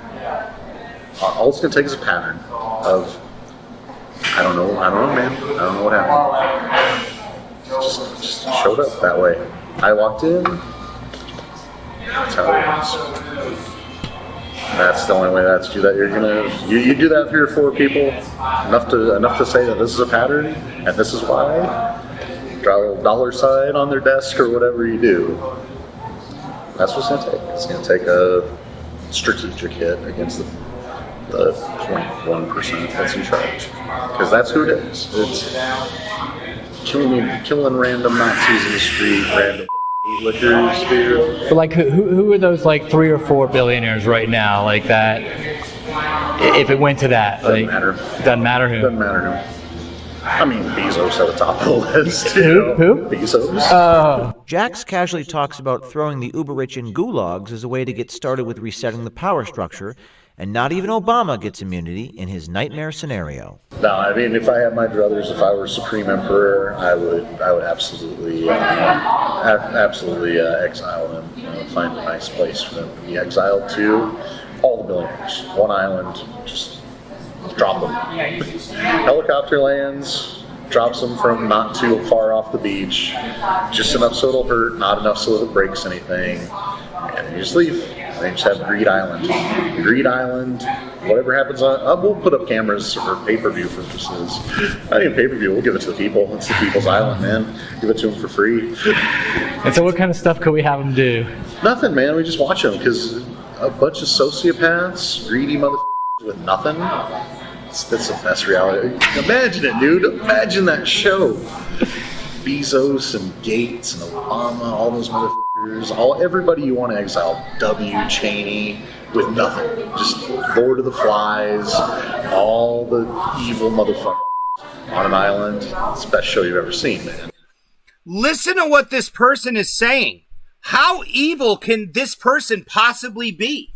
All it's going to take is a pattern of I don't know, man. I don't know what happened. Just showed up that way. I walked in. That's how it is. That's the only way that's do that. You're gonna you do that 3 or 4 people enough to say that this is a pattern and this is why. Draw a dollar sign on their desk or whatever you do. That's what's gonna take. It's gonna take a strategic hit against the 0.1% that's in charge, because that's who it is. It's killing random Nazis in the street, random liquors, dude. But like, who are those like 3 or 4 billionaires right now? Like that, if it went to that, doesn't matter. Doesn't matter who. Doesn't matter who. I mean, Bezos at the top of the list. Who? Bezos. Oh. Jax casually talks about throwing the uber-rich in gulags as a way to get started with resetting the power structure, and not even Obama gets immunity in his nightmare scenario. No, I mean, if I had my druthers, if I were Supreme Emperor, I would absolutely exile them. Find a nice place for them to be exiled to. All the billionaires, one island, just drop them. Helicopter lands, drops them from not too far off the beach, just enough so it'll hurt, not enough so it breaks anything, and you just leave. They just have Greed Island. Greed Island, whatever happens on, we'll put up cameras for pay-per-view purposes. Not even pay-per-view, we'll give it to the people. It's the people's island, man. Give it to them for free. And so what kind of stuff could we have them do? Nothing, man. We just watch them, because a bunch of sociopaths, greedy motherfuckers with nothing, that's the best reality. Imagine it, dude. Imagine that show. Bezos and Gates and Obama, all those motherfuckers, everybody you want to exile. W. Cheney with nothing. Just Lord of the Flies, all the evil motherfuckers on an island. It's the best show you've ever seen, man. Listen to what this person is saying. How evil can this person possibly be?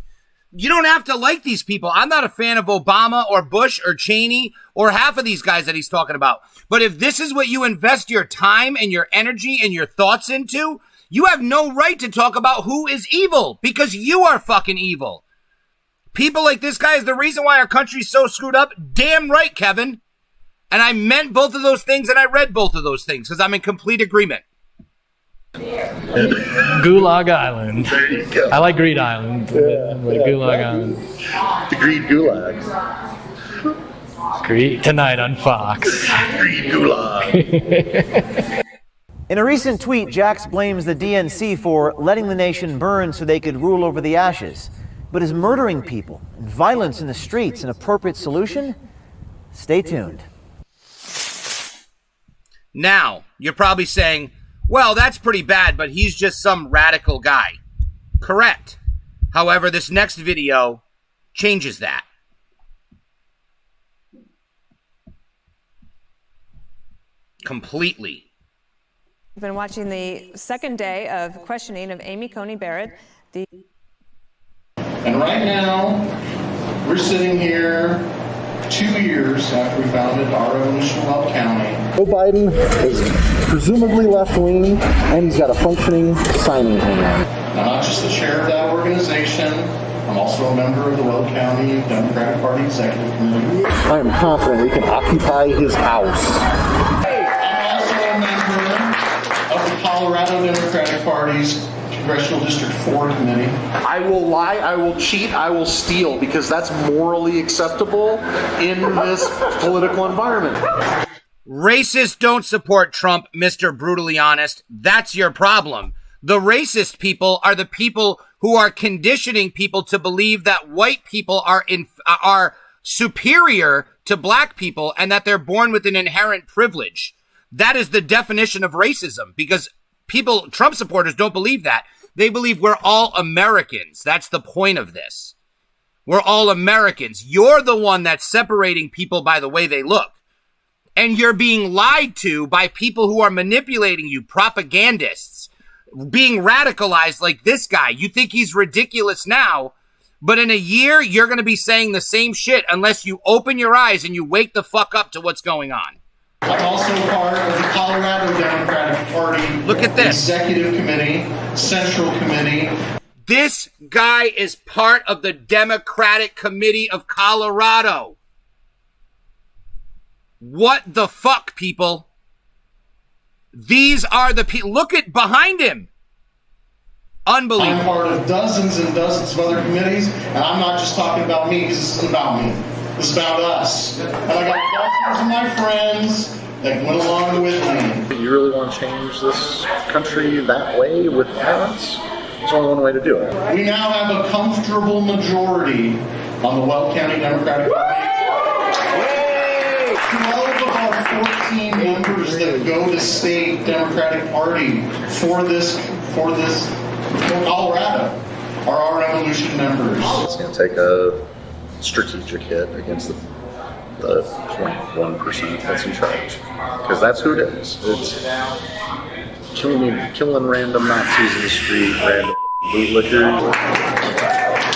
You don't have to like these people. I'm not a fan of Obama or Bush or Cheney or half of these guys that he's talking about. But if this is what you invest your time and your energy and your thoughts into, you have no right to talk about who is evil, because you are fucking evil. People like this guy is the reason why our country's so screwed up. Damn right, Kevin. And I meant both of those things and I read both of those things because I'm in complete agreement. Gulag Island. There you go. I like Greed Island. Gulag Island. The Greed Gulag. Greed tonight on Fox. Greed Gulag. In a recent tweet, Jax blames the DNC for letting the nation burn so they could rule over the ashes. But is murdering people and violence in the streets an appropriate solution? Stay tuned. Now, you're probably saying, well, that's pretty bad, but he's just some radical guy. Correct. However, this next video changes that. Completely. We've been watching the second day of questioning of Amy Coney Barrett. And right now, we're sitting here 2 years after we founded our revolution in Weld County. Joe Biden is presumably left-wing, and he's got a functioning signing hand. I'm not just the chair of that organization. I'm also a member of the Weld County Democratic Party Executive Committee. I am confident we can occupy his house. I'm also a member of the Colorado Democratic Party's Congressional District 4 Committee. I will lie, I will cheat, I will steal, because that's morally acceptable in this political environment. Racists don't support Trump, Mr. Brutally Honest. That's your problem. The racist people are the people who are conditioning people to believe that white people are superior to black people and that they're born with an inherent privilege. That is the definition of racism, because Trump supporters don't believe that. They believe we're all Americans. That's the point of this. We're all Americans. You're the one that's separating people by the way they look. And you're being lied to by people who are manipulating you, propagandists, being radicalized like this guy. You think he's ridiculous now, but in a year, you're going to be saying the same shit unless you open your eyes and you wake the fuck up to what's going on. I'm also part of the Colorado Democratic Party. Look at this. Executive Committee, Central Committee. This guy is part of the Democratic Committee of Colorado. What the fuck, people? These are the people. Look at behind him. Unbelievable. I'm part of dozens and dozens of other committees, and I'm not just talking about me because this isn't about me. It's about us. And I got dozens of my friends that went along with me. You really want to change this country that way with violence? There's only one way to do it. We now have a comfortable majority on the Weld County Democratic Party. 12 of our 14 members that go to state Democratic Party for Colorado are our revolution members. It's going to take a strategic hit against the 0.1% that's in charge, because that's who it is. It's killing random Nazis in the street, random bootlickers.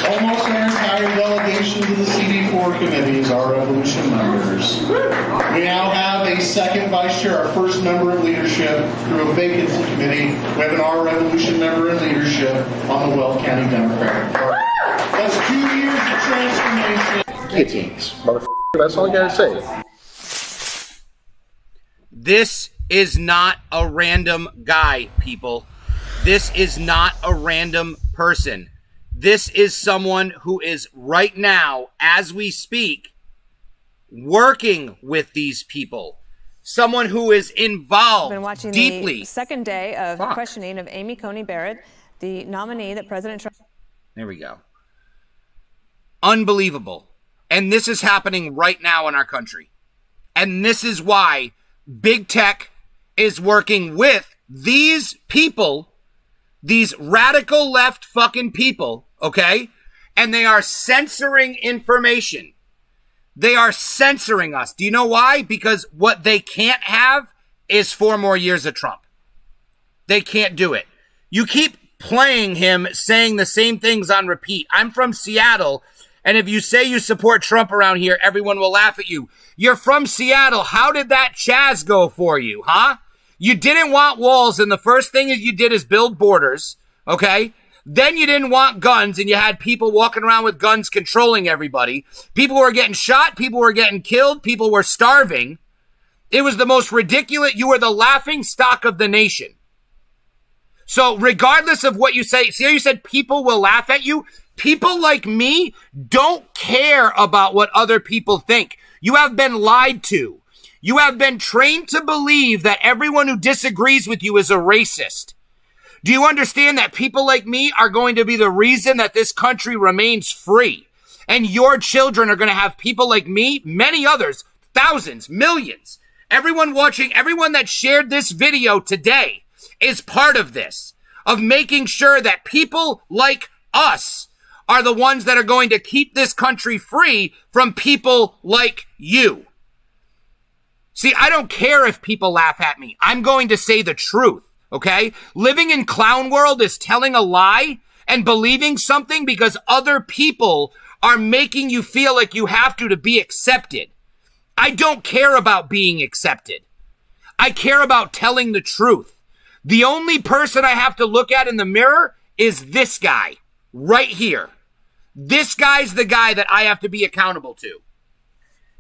Almost our entire delegation to the CD4 committee is our revolution members. We now have a second vice chair, our first member of leadership through a vacancy committee. We have an our revolution member in leadership on the Weld County Democratic Party. That's 2 years of transformation. Guillotines, motherfucker. That's all I gotta say. This is not a random guy, people. This is not a random person. This is someone who is right now, as we speak, working with these people. Someone who is involved Been watching deeply. The second day of questioning of Amy Coney Barrett, the nominee that President Trump. There we go. Unbelievable. And this is happening right now in our country. And this is why big tech is working with these people, these radical left fucking people, okay? And they are censoring information. They are censoring us. Do you know why? Because what they can't have is 4 more years of Trump. They can't do it. You keep playing him saying the same things on repeat. I'm from Seattle, and if you say you support Trump around here, everyone will laugh at you. You're from Seattle. How did that Chaz go for you, huh? You didn't want walls, and the first thing you did is build borders, okay? Then you didn't want guns, and you had people walking around with guns controlling everybody. People were getting shot. People were getting killed. People were starving. It was the most ridiculous. You were the laughing stock of the nation. So regardless of what you say, see how you said people will laugh at you? People like me don't care about what other people think. You have been lied to. You have been trained to believe that everyone who disagrees with you is a racist. Do you understand that people like me are going to be the reason that this country remains free? And your children are going to have people like me, many others, thousands, millions. Everyone watching, everyone that shared this video today is part of this, of making sure that people like us are the ones that are going to keep this country free from people like you. See, I don't care if people laugh at me. I'm going to say the truth, okay? Living in clown world is telling a lie and believing something because other people are making you feel like you have to be accepted. I don't care about being accepted. I care about telling the truth. The only person I have to look at in the mirror is this guy right here. This guy's the guy that I have to be accountable to.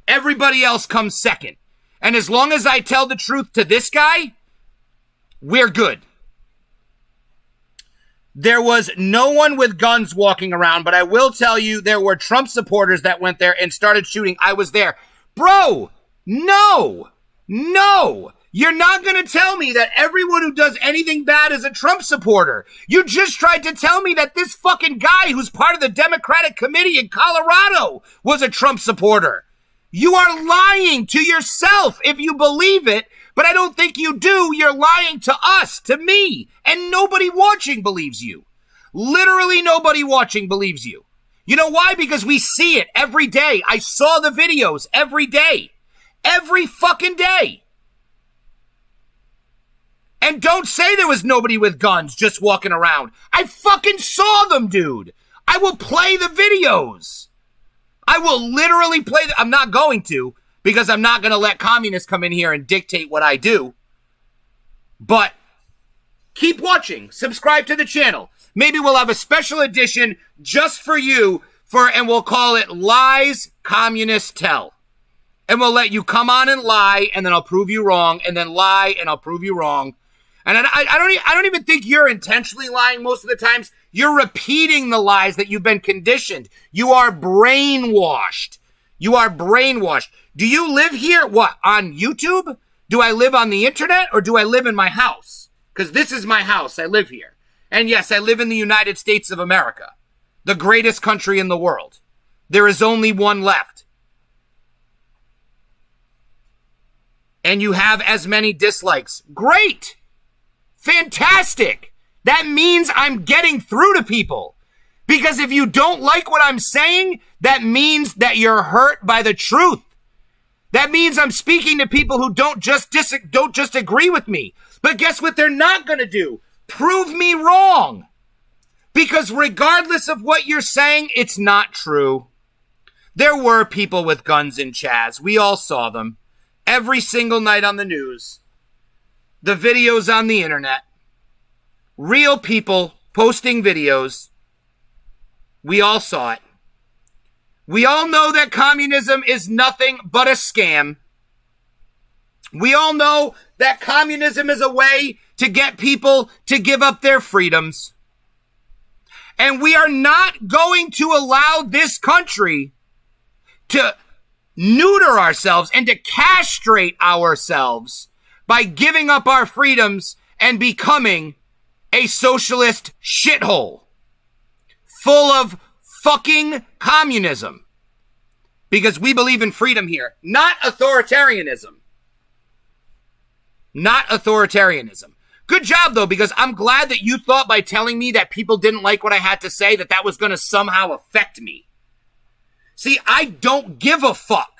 Everybody else comes second. And as long as I tell the truth to this guy, we're good. There was no one with guns walking around, but I will tell you there were Trump supporters that went there and started shooting. I was there. Bro, no. You're not going to tell me that everyone who does anything bad is a Trump supporter. You just tried to tell me that this fucking guy who's part of the Democratic Committee in Colorado was a Trump supporter. You are lying to yourself if you believe it, but I don't think you do. You're lying to us, to me, and nobody watching believes you. Literally nobody watching believes you. You know why? Because we see it every day. I saw the videos every day. Every fucking day. And don't say there was nobody with guns just walking around. I fucking saw them, dude. I will play the videos. I will literally play I'm not going to, because I'm not going to let communists come in here and dictate what I do. But keep watching. Subscribe to the channel. Maybe we'll have a special edition just for you, and we'll call it Lies Communists Tell. And we'll let you come on and lie, and then I'll prove you wrong, and then lie, and I'll prove you wrong. And I don't even think you're intentionally lying most of the times. You're repeating the lies that you've been conditioned. You are brainwashed. You are brainwashed. Do you live here, what, on YouTube? Do I live on the internet, or do I live in my house? Because this is my house. I live here. And yes, I live in the United States of America, the greatest country in the world. There is only one left. And you have as many dislikes. Great! Fantastic! That means I'm getting through to people. Because if you don't like what I'm saying, that means that you're hurt by the truth. That means I'm speaking to people who don't just agree with me. But guess what they're not going to do? Prove me wrong. Because regardless of what you're saying, it's not true. There were people with guns in Chaz. We all saw them. Every single night on the news. The videos on the internet. Real people posting videos. We all saw it. We all know that communism is nothing but a scam. We all know that communism is a way to get people to give up their freedoms. And we are not going to allow this country to neuter ourselves and to castrate ourselves by giving up our freedoms and becoming a socialist shithole full of fucking communism. Because we believe in freedom here, not authoritarianism. Not authoritarianism. Good job, though, because I'm glad that you thought by telling me that people didn't like what I had to say that was going to somehow affect me. See, I don't give a fuck.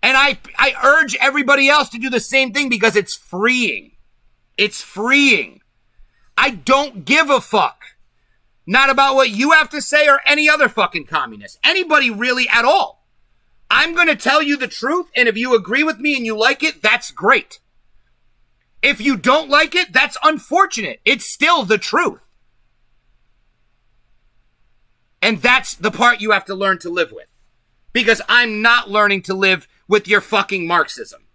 And I urge everybody else to do the same thing because it's freeing. It's freeing. I don't give a fuck. Not about what you have to say or any other fucking communist. Anybody really at all. I'm going to tell you the truth, and if you agree with me and you like it, that's great. If you don't like it, that's unfortunate. It's still the truth. And that's the part you have to learn to live with. Because I'm not learning to live with your fucking Marxism.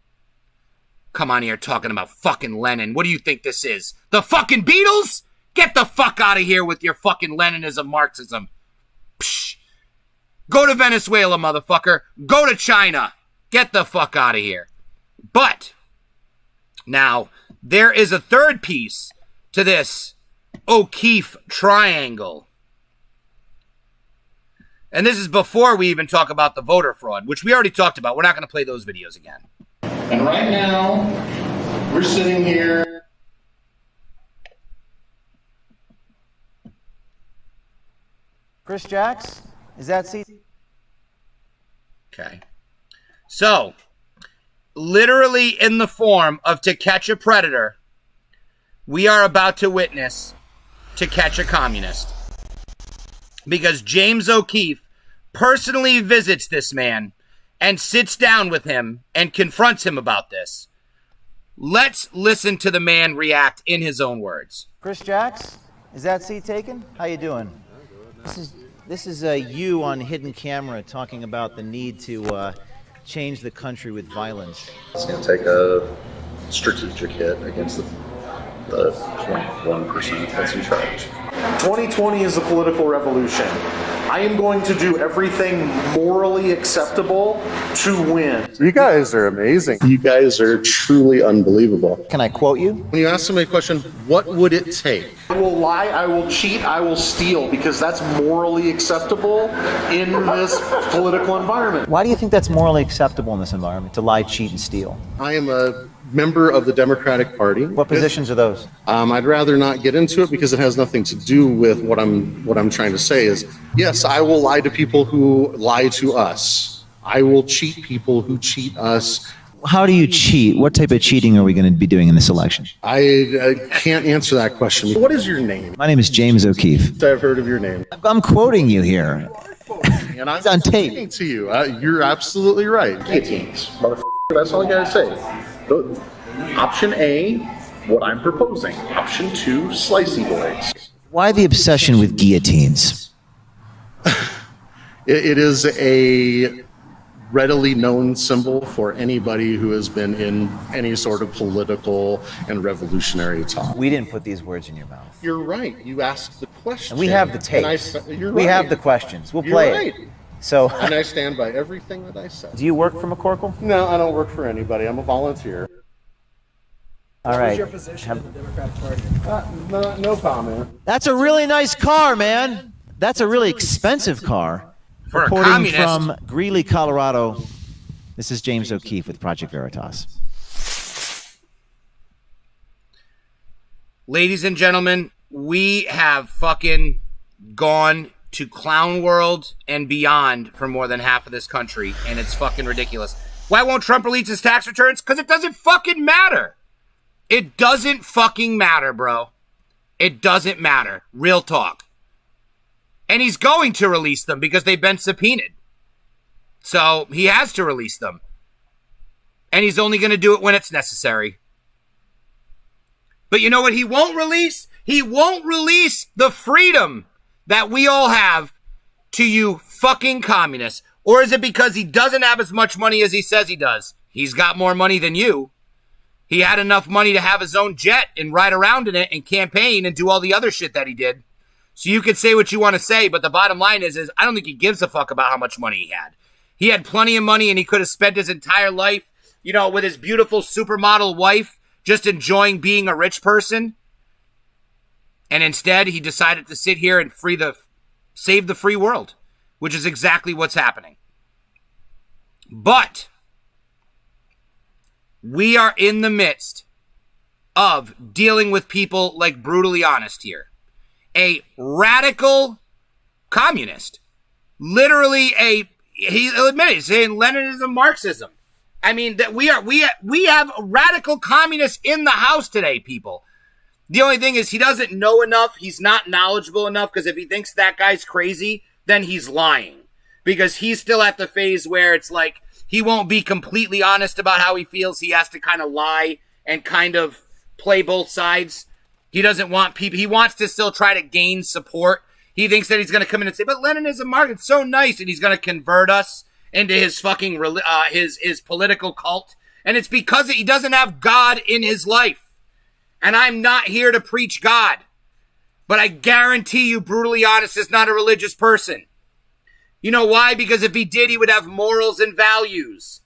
Come on here talking about fucking Lenin. What do you think this is? The fucking Beatles? Get the fuck out of here with your fucking Leninism, Marxism. Psh. Go to Venezuela, motherfucker. Go to China. Get the fuck out of here. But now there is a third piece to this O'Keefe triangle. And this is before we even talk about the voter fraud, which we already talked about. We're not going to play those videos again. And right now, we're sitting here. Chris Jacks, is that seat? Okay. So, literally in the form of To Catch a Predator, we are about to witness To Catch a Communist. Because James O'Keefe personally visits this man and sits down with him and confronts him about this. Let's listen to the man react in his own words. Chris Jacks, is that seat taken? How you doing? This is you on hidden camera talking about the need to change the country with violence. It's going to take a strategic hit against the 0.1% that's in charge. 2020 is a political revolution. I am going to do everything morally acceptable to win. You guys are amazing. You guys are truly unbelievable. Can I quote you? When you ask somebody a question, what would it take? I will lie, I will cheat, I will steal, because that's morally acceptable in this political environment. Why do you think that's morally acceptable in this environment, to lie, cheat, and steal? I am a member of the Democratic Party. What positions are those? I'd rather not get into it because it has nothing to do with what I'm trying to say is, yes, I will lie to people who lie to us. I will cheat people who cheat us. How do you cheat? What type of cheating are we going to be doing in this election? I can't answer that question. What is your name? My name is James O'Keefe. I've heard of your name. I'm quoting you here. And I'm It's on tape. listening to you. You're absolutely right. Guillotines. Motherfucker, that's all I gotta say. Option A, what I'm proposing. Option 2, slicey boys. Why the obsession with guillotines? It is a readily known symbol for anybody who has been in any sort of political and revolutionary talk. We didn't put these words in your mouth. You're right. You asked the question. And we have the tape. You're We right. have the questions. We'll You're play right. it. So, And I stand by everything that I said. do you work for McCorkle? No, I don't work for anybody. I'm a volunteer. All right. What's your position in the Democratic Party? No comment. That's a really nice car, man. That's a really expensive car. For a Reporting communist. from Greeley, Colorado, this is James O'Keefe with Project Veritas. Ladies and gentlemen, we have fucking gone to clown world and beyond for more than half of this country, and it's fucking ridiculous. Why won't Trump release his tax returns? Because it doesn't fucking matter. It doesn't fucking matter, bro. It doesn't matter. Real talk. And he's going to release them because they've been subpoenaed. So he has to release them. And he's only going to do it when it's necessary. But you know what he won't release? He won't release the freedom that we all have to you fucking communists. Or is it because he doesn't have as much money as he says he does? He's got more money than you. He had enough money to have his own jet and ride around in it and campaign and do all the other shit that he did. So you could say what you want to say, but the bottom line is I don't think he gives a fuck about how much money he had. He had plenty of money and he could have spent his entire life, with his beautiful supermodel wife, just enjoying being a rich person. And instead, he decided to sit here and save the free world, which is exactly what's happening. But we are in the midst of dealing with people like Brutally Honest here. A radical communist. Literally he'll admit it, he's saying Leninism, Marxism. I mean, that we have radical communists in the house today, people. The only thing is he doesn't know enough. He's not knowledgeable enough, because if he thinks that guy's crazy, then he's lying. Because he's still at the phase where it's like he won't be completely honest about how he feels. He has to kind of lie and kind of play both sides. He doesn't want people. He wants to still try to gain support. He thinks that he's going to come in and say, but Leninism, Marx, it's so nice. And he's going to convert us into his fucking, his political cult. And it's because he doesn't have God in his life. And I'm not here to preach God. But I guarantee you, Brutally Honest is not a religious person. You know why? Because if he did, he would have morals and values.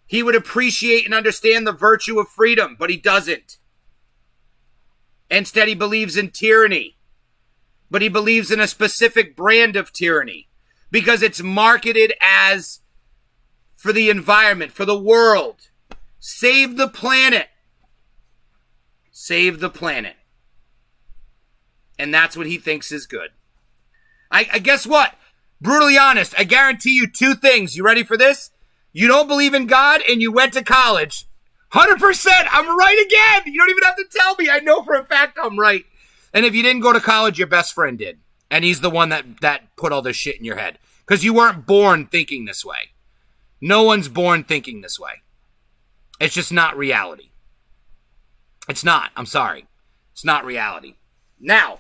He would appreciate and understand the virtue of freedom, but he doesn't. Instead, he believes in tyranny. But he believes in a specific brand of tyranny because it's marketed as for the environment, for the world. Save the planet. Save the planet. And that's what he thinks is good. I guess what? Brutally honest, I guarantee you two things. You ready for this? You don't believe in God and you went to college. 100%. I'm right again. You don't even have to tell me. I know for a fact I'm right. And if you didn't go to college, your best friend did. And he's the one that put all this shit in your head. Because you weren't born thinking this way. No one's born thinking this way. It's just not reality. It's not. I'm sorry. It's not reality. Now,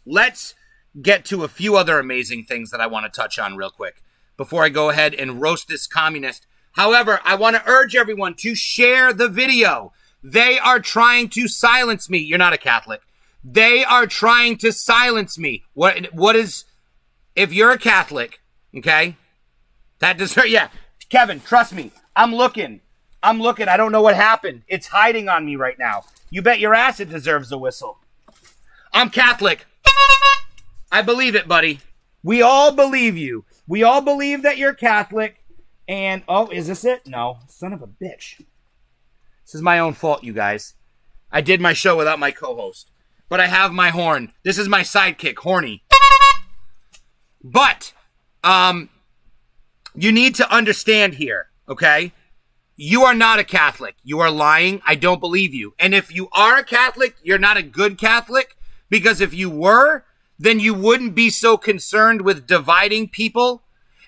let's get to a few other amazing things that I want to touch on real quick before I go ahead and roast this communist. However, I want to urge everyone to share the video. They are trying to silence me. You're not a Catholic. They are trying to silence me. What is, if you're a Catholic, okay, that deserves, yeah, Kevin, trust me, I'm looking. I don't know what happened. It's hiding on me right now. You bet your ass it deserves a whistle. I'm Catholic. I believe it, buddy. We all believe you. We all believe that you're Catholic. And, oh, is this it? No. Son of a bitch. This is my own fault, you guys. I did my show without my co-host. But I have my horn. This is my sidekick, Horny. But, you need to understand here, okay? You are not a Catholic. You are lying. I don't believe you. And if you are a Catholic, you're not a good Catholic. Because if you were, then you wouldn't be so concerned with dividing people.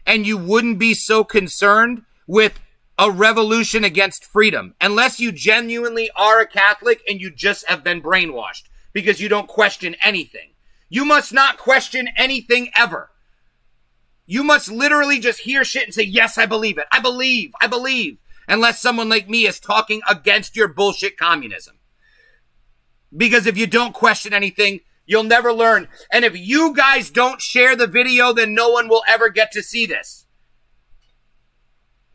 And you wouldn't be so concerned with a revolution against freedom. Unless you genuinely are a Catholic and you just have been brainwashed. Because you don't question anything. You must not question anything ever. You must literally just hear shit and say, yes, I believe it. I believe. Unless someone like me is talking against your bullshit communism. Because if you don't question anything, you'll never learn. And if you guys don't share the video, then no one will ever get to see this.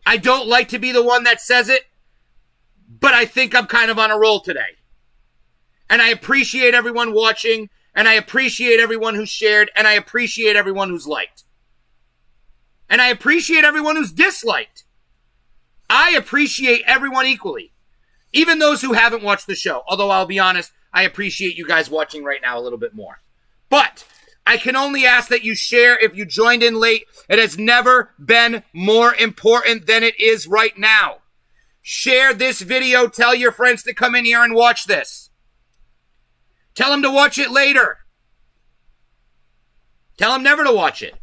I don't like to be the one that says it, but I think I'm kind of on a roll today. And I appreciate everyone watching, and I appreciate everyone who's shared, and I appreciate everyone who's liked. And I appreciate everyone who's disliked. I appreciate everyone equally. Even those who haven't watched the show. Although I'll be honest, I appreciate you guys watching right now a little bit more. But I can only ask that you share if you joined in late. It has never been more important than it is right now. Share this video. Tell your friends to come in here and watch this. Tell them to watch it later. Tell them never to watch it.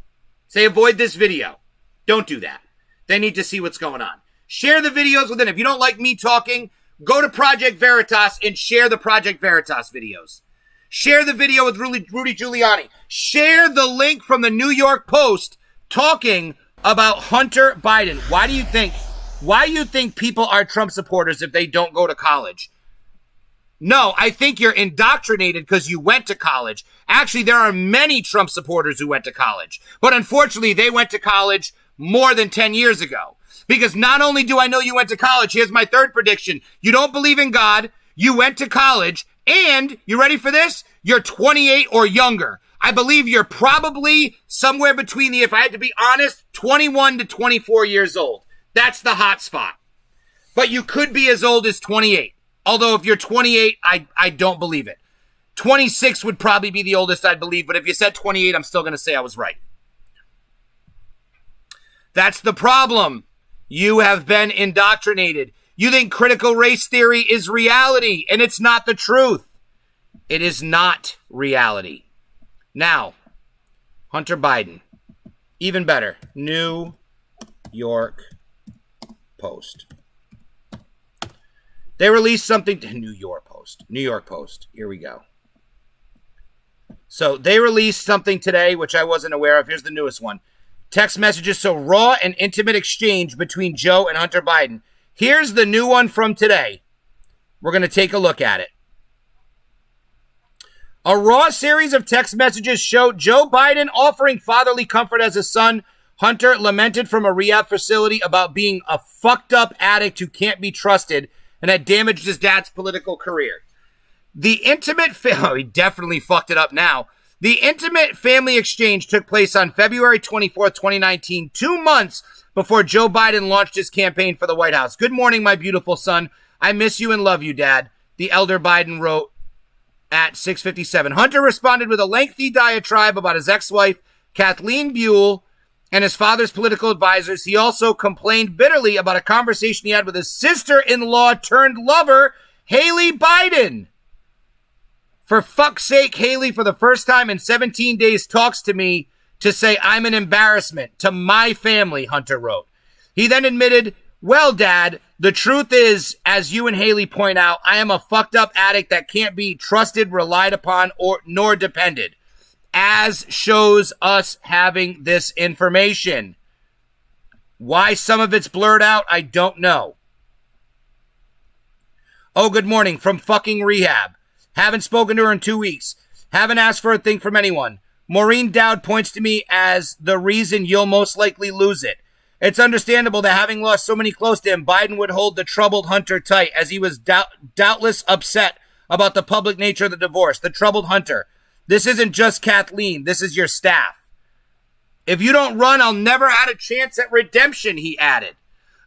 Say avoid this video. Don't do that. They need to see what's going on. Share the videos with them. If you don't like me talking, go to Project Veritas and share the Project Veritas videos. Share the video with Rudy Giuliani. Share the link from the New York Post talking about Hunter Biden. Why do you think people are Trump supporters if they don't go to college? No, I think you're indoctrinated because you went to college. Actually, there are many Trump supporters who went to college. But unfortunately, they went to college more than 10 years ago. Because not only do I know you went to college, here's my third prediction. You don't believe in God, you went to college, and, you ready for this? You're 28 or younger. I believe you're probably somewhere between if I had to be honest, 21 to 24 years old. That's the hot spot. But you could be as old as 28. Although if you're 28, I don't believe it. 26 would probably be the oldest I'd believe, but if you said 28, I'm still going to say I was right. That's the problem. You have been indoctrinated. You think critical race theory is reality, and it's not the truth. It is not reality. Now, Hunter Biden. Even better. New York Post. They released something to New York Post. Here we go. So they released something today, which I wasn't aware of. Here's the newest one. Text messages, so raw and intimate exchange between Joe and Hunter Biden. Here's the new one from today. We're going to take a look at it. A raw series of text messages showed Joe Biden offering fatherly comfort as his son Hunter lamented from a rehab facility about being a fucked up addict who can't be trusted and had damaged his dad's political career. The intimate he definitely fucked it up now. The intimate family exchange took place on February 24th, 2019, 2 months before Joe Biden launched his campaign for the White House. Good morning, my beautiful son. I miss you and love you, Dad. The elder Biden wrote at 6:57. Hunter responded with a lengthy diatribe about his ex-wife, Kathleen Buell, and his father's political advisors. He also complained bitterly about a conversation he had with his sister-in-law turned lover, Haley Biden. For fuck's sake, Haley, for the first time in 17 days, talks to me to say I'm an embarrassment to my family, Hunter wrote. He then admitted, well, Dad, the truth is, as you and Haley point out, I am a fucked up addict that can't be trusted, relied upon, nor depended. As shows us having this information. Why some of it's blurred out, I don't know. Oh, good morning from fucking rehab. Haven't spoken to her in 2 weeks. Haven't asked for a thing from anyone. Maureen Dowd points to me as the reason you'll most likely lose it. It's understandable that having lost so many close to him, Biden would hold the troubled Hunter tight, as he was doubtless upset about the public nature of the divorce. The troubled Hunter. This isn't just Kathleen. This is your staff. If you don't run, I'll never have a chance at redemption, he added.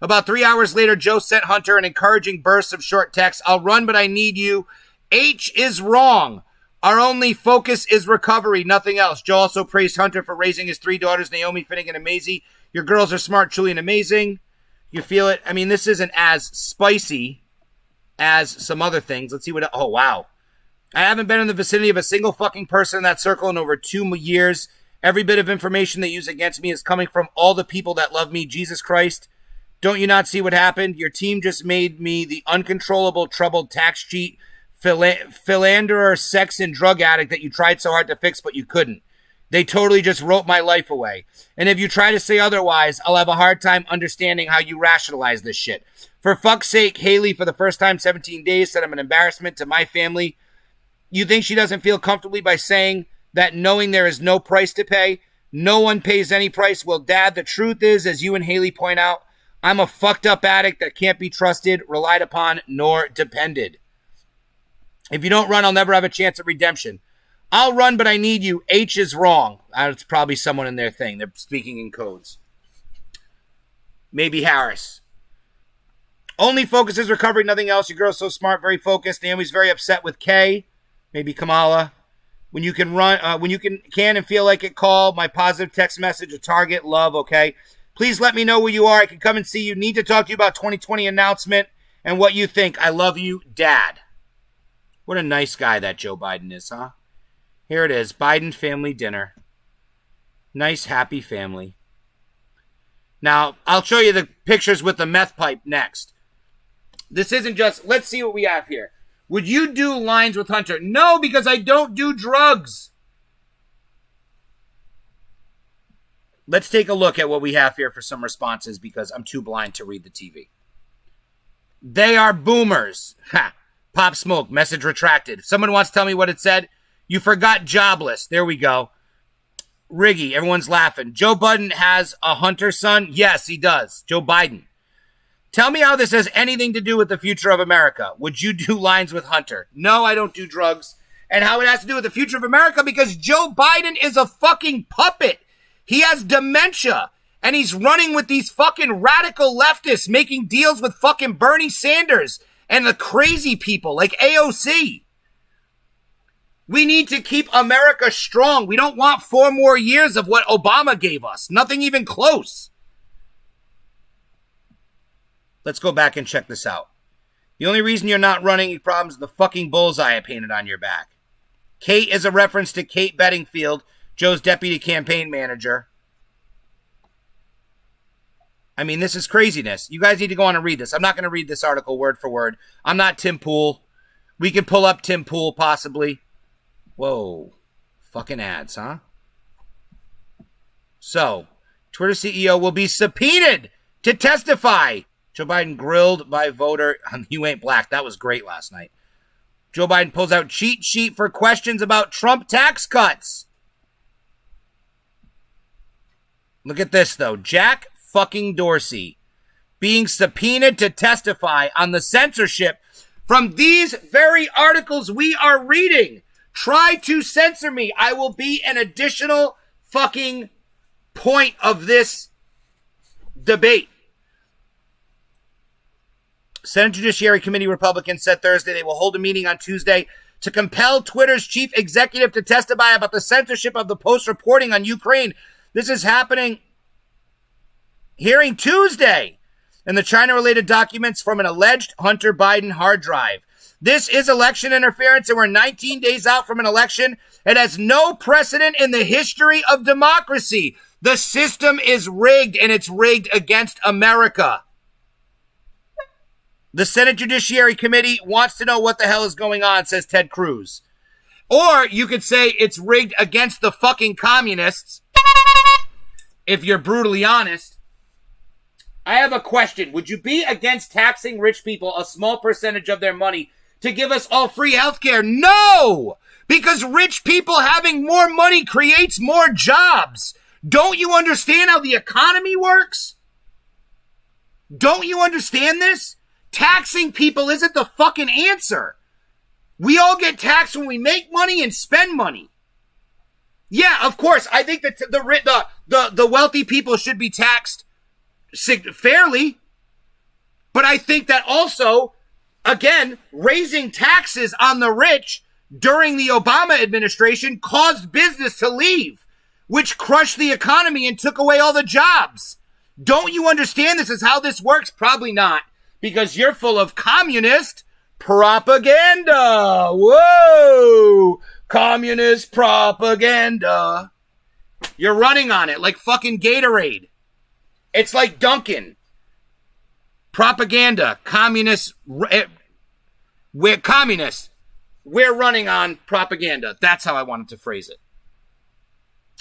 About 3 hours later, Joe sent Hunter an encouraging burst of short text. I'll run, but I need you. H is wrong. Our only focus is recovery, nothing else. Joe also praised Hunter for raising his 3 daughters, Naomi, Finnegan, and Maisie. Your girls are smart, truly, and amazing. You feel it? I mean, this isn't as spicy as some other things. Let's see what... Oh, wow. I haven't been in the vicinity of a single fucking person in that circle in over 2 years. Every bit of information they use against me is coming from all the people that love me. Jesus Christ. Don't you not see what happened? Your team just made me the uncontrollable, troubled tax cheat, philanderer, sex and drug addict that you tried so hard to fix, but you couldn't. They totally just wrote my life away. And if you try to say otherwise, I'll have a hard time understanding how you rationalize this shit. For fuck's sake, Haley, for the first time 17 days, said I'm an embarrassment to my family. You think she doesn't feel comfortably by saying that, knowing there is no price to pay? No one pays any price. Well, Dad, the truth is, as you and Haley point out, I'm a fucked up addict that can't be trusted, relied upon, nor depended. If you don't run, I'll never have a chance at redemption. I'll run, but I need you. H is wrong. It's probably someone in their thing. They're speaking in codes. Maybe Harris. Only focus is recovery, nothing else. Your girl's so smart, very focused. Naomi's very upset with Kay. Maybe Kamala. When you can run, when you can and feel like it, call. My positive text message, a target, love, okay? Please let me know where you are. I can come and see you. Need to talk to you about 2020 announcement and what you think. I love you, Dad. What a nice guy that Joe Biden is, huh? Here it is, Biden family dinner. Nice, happy family. Now, I'll show you the pictures with the meth pipe next. This isn't just, let's see what we have here. Would you do lines with Hunter? No, because I don't do drugs. Let's take a look at what we have here for some responses, because I'm too blind to read the TV. They are boomers. Ha! Pop smoke, message retracted. If someone wants to tell me what it said, you forgot jobless. There we go. Riggy, everyone's laughing. Joe Biden has a Hunter son? Yes, he does. Joe Biden. Tell me how this has anything to do with the future of America. Would you do lines with Hunter? No, I don't do drugs. And how it has to do with the future of America? Because Joe Biden is a fucking puppet. He has dementia. And he's running with these fucking radical leftists, making deals with fucking Bernie Sanders and the crazy people like AOC. We need to keep America strong. We don't want 4 more years of what Obama gave us. Nothing even close. Let's go back and check this out. The only reason you're not running your problems is the fucking bullseye I painted on your back. Kate is a reference to Kate Bedingfield, Joe's deputy campaign manager. I mean, this is craziness. You guys need to go on and read this. I'm not going to read this article word for word. I'm not Tim Pool. We can pull up Tim Pool, possibly. Whoa. Fucking ads, huh? So, Twitter CEO will be subpoenaed to testify. Joe Biden grilled by voter. You ain't black. That was great last night. Joe Biden pulls out cheat sheet for questions about Trump tax cuts. Look at this, though. Jack fucking Dorsey being subpoenaed to testify on the censorship from these very articles we are reading. Try to censor me. I will be an additional fucking point of this debate. Senate Judiciary Committee Republicans said Thursday they will hold a meeting on Tuesday to compel Twitter's chief executive to testify about the censorship of the Post reporting on Ukraine. This is happening hearing Tuesday, and the China-related documents from an alleged Hunter Biden hard drive. This is election interference, and we're 19 days out from an election. It has no precedent in the history of democracy. The system is rigged, and it's rigged against America. The Senate Judiciary Committee wants to know what the hell is going on, says Ted Cruz. Or you could say it's rigged against the fucking communists, if you're brutally honest. I have a question. Would you be against taxing rich people a small percentage of their money to give us all free health care? No! Because rich people having more money creates more jobs. Don't you understand how the economy works? Don't you understand this? Taxing people isn't the fucking answer. We all get taxed when we make money and spend money. Yeah, of course, I think that the wealthy people should be taxed fairly, but I think that also, again, raising taxes on the rich during the Obama administration caused business to leave, which crushed the economy and took away all the jobs. Don't you understand this is how this works? Probably not, because you're full of communist propaganda. Whoa! Communist propaganda. You're running on it like fucking Gatorade. It's like Duncan. Propaganda. Communists. We're communists. We're running on propaganda. That's how I wanted to phrase it.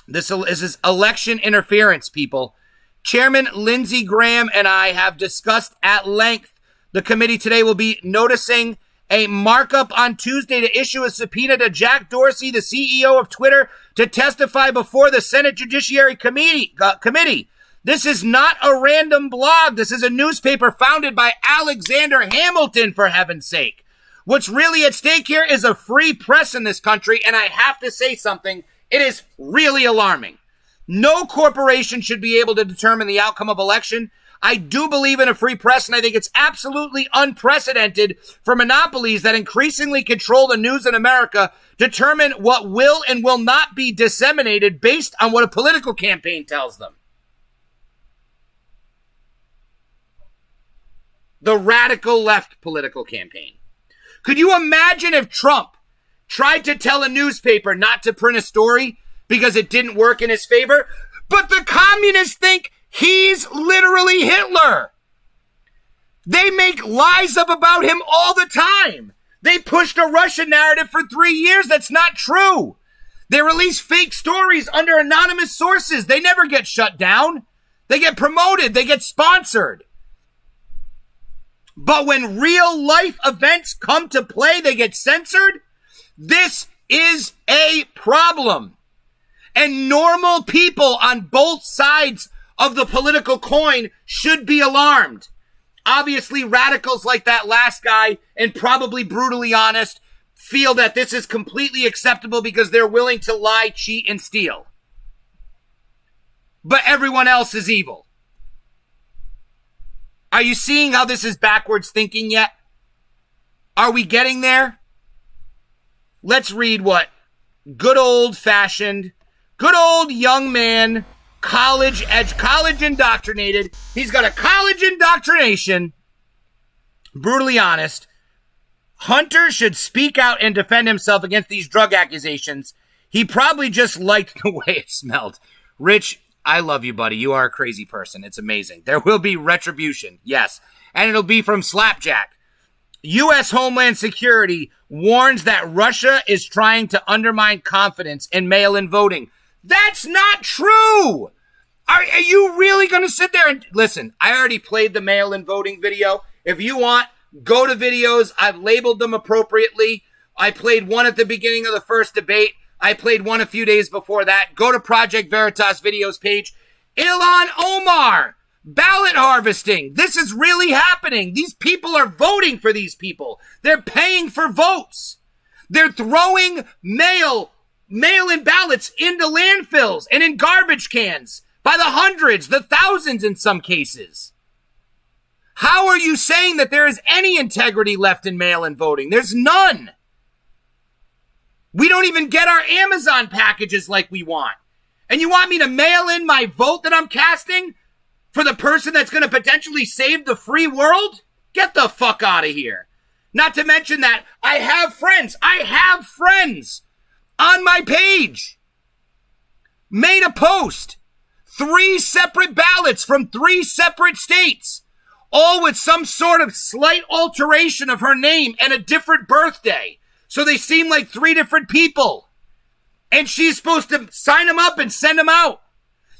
This is election interference, people. Chairman Lindsey Graham and I have discussed at length. The committee today will be noticing a markup on Tuesday to issue a subpoena to Jack Dorsey, the CEO of Twitter, to testify before the Senate Judiciary Committee. This is not a random blog. This is a newspaper founded by Alexander Hamilton, for heaven's sake. What's really at stake here is a free press in this country, and I have to say something. It is really alarming. No corporation should be able to determine the outcome of election. I do believe in a free press, and I think it's absolutely unprecedented for monopolies that increasingly control the news in America determine what will and will not be disseminated based on what a political campaign tells them. The radical left political campaign. Could you imagine if Trump tried to tell a newspaper not to print a story because it didn't work in his favor? But the communists think he's literally Hitler. They make lies up about him all the time. They pushed a Russian narrative for 3 years. That's not true. They release fake stories under anonymous sources. They never get shut down. They get promoted. They get sponsored. But when real life events come to play, they get censored. This is a problem. And normal people on both sides of the political coin should be alarmed. Obviously, radicals like that last guy, and probably brutally honest, feel that this is completely acceptable because they're willing to lie, cheat, and steal. But everyone else is evil. Are you seeing how this is backwards thinking yet? Are we getting there? Let's read what good old young man, college indoctrinated. He's got a college indoctrination. Brutally honest. Hunter should speak out and defend himself against these drug accusations. He probably just liked the way it smelled. Rich, I love you, buddy. You are a crazy person. It's amazing. There will be retribution, yes. And it'll be from Slapjack. U.S. Homeland Security warns that Russia is trying to undermine confidence in mail-in voting. That's not true! Are you really going to sit there and... Listen, I already played the mail-in voting video. If you want, go to videos. I've labeled them appropriately. I played one at the beginning of the first debate. I played one a few days before that. Go to Project Veritas videos page. Ilhan Omar, ballot harvesting. This is really happening. These people are voting for these people. They're paying for votes. They're throwing mail-in ballots into landfills and in garbage cans by the hundreds, the thousands in some cases. How are you saying that there is any integrity left in mail-in voting? There's none. We don't even get our Amazon packages like we want. And you want me to mail in my vote that I'm casting for the person that's going to potentially save the free world? Get the fuck out of here. Not to mention that I have friends on my page made a post. 3 separate ballots from 3 separate states, all with some sort of slight alteration of her name and a different birthday. So they seem like 3 different people. And she's supposed to sign them up and send them out.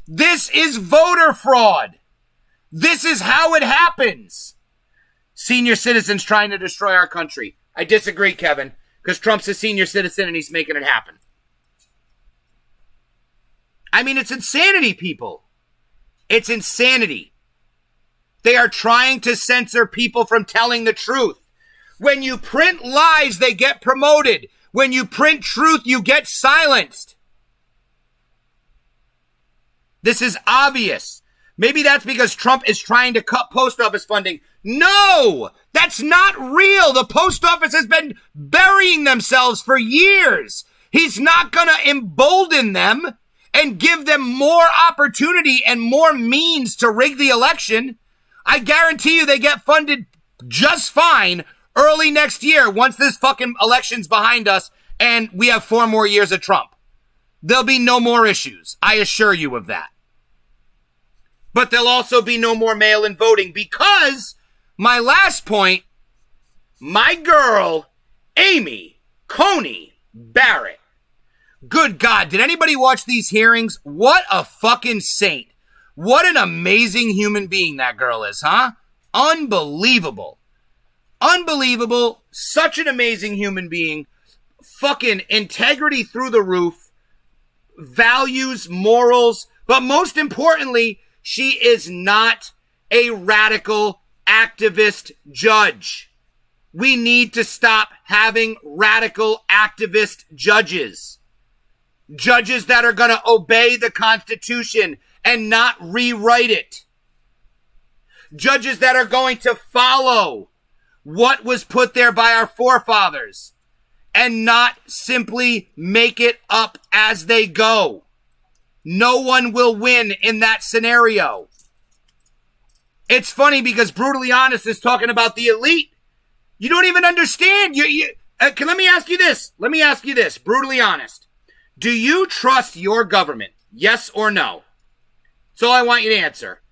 This is voter fraud. This is how it happens. Senior citizens trying to destroy our country. I disagree, Kevin, because Trump's a senior citizen and he's making it happen. I mean, it's insanity, people. It's insanity. They are trying to censor people from telling the truth. When you print lies, they get promoted. When you print truth, you get silenced. This is obvious. Maybe that's because Trump is trying to cut post office funding. No, that's not real. The post office has been burying themselves for years. He's not going to embolden them and give them more opportunity and more means to rig the election. I guarantee you they get funded just fine early next year once this fucking election's behind us and we have 4 more years of Trump. There'll be no more issues. I assure you of that. But there'll also be no more mail-in voting because my last point, my girl, Amy Coney Barrett. Good God, did anybody watch these hearings? What a fucking saint. What an amazing human being that girl is, huh? Unbelievable. Unbelievable. Such an amazing human being. Fucking integrity through the roof. Values, morals. But most importantly, she is not a radical activist judge. We need to stop having radical activist judges. Judges that are going to obey the Constitution and not rewrite it. Judges that are going to follow what was put there by our forefathers and not simply make it up as they go. No one will win in that scenario. It's funny because Brutally Honest is talking about the elite. You don't even understand. Let me ask you this. Brutally Honest. Do you trust your government? Yes or no? That's all I want you to answer.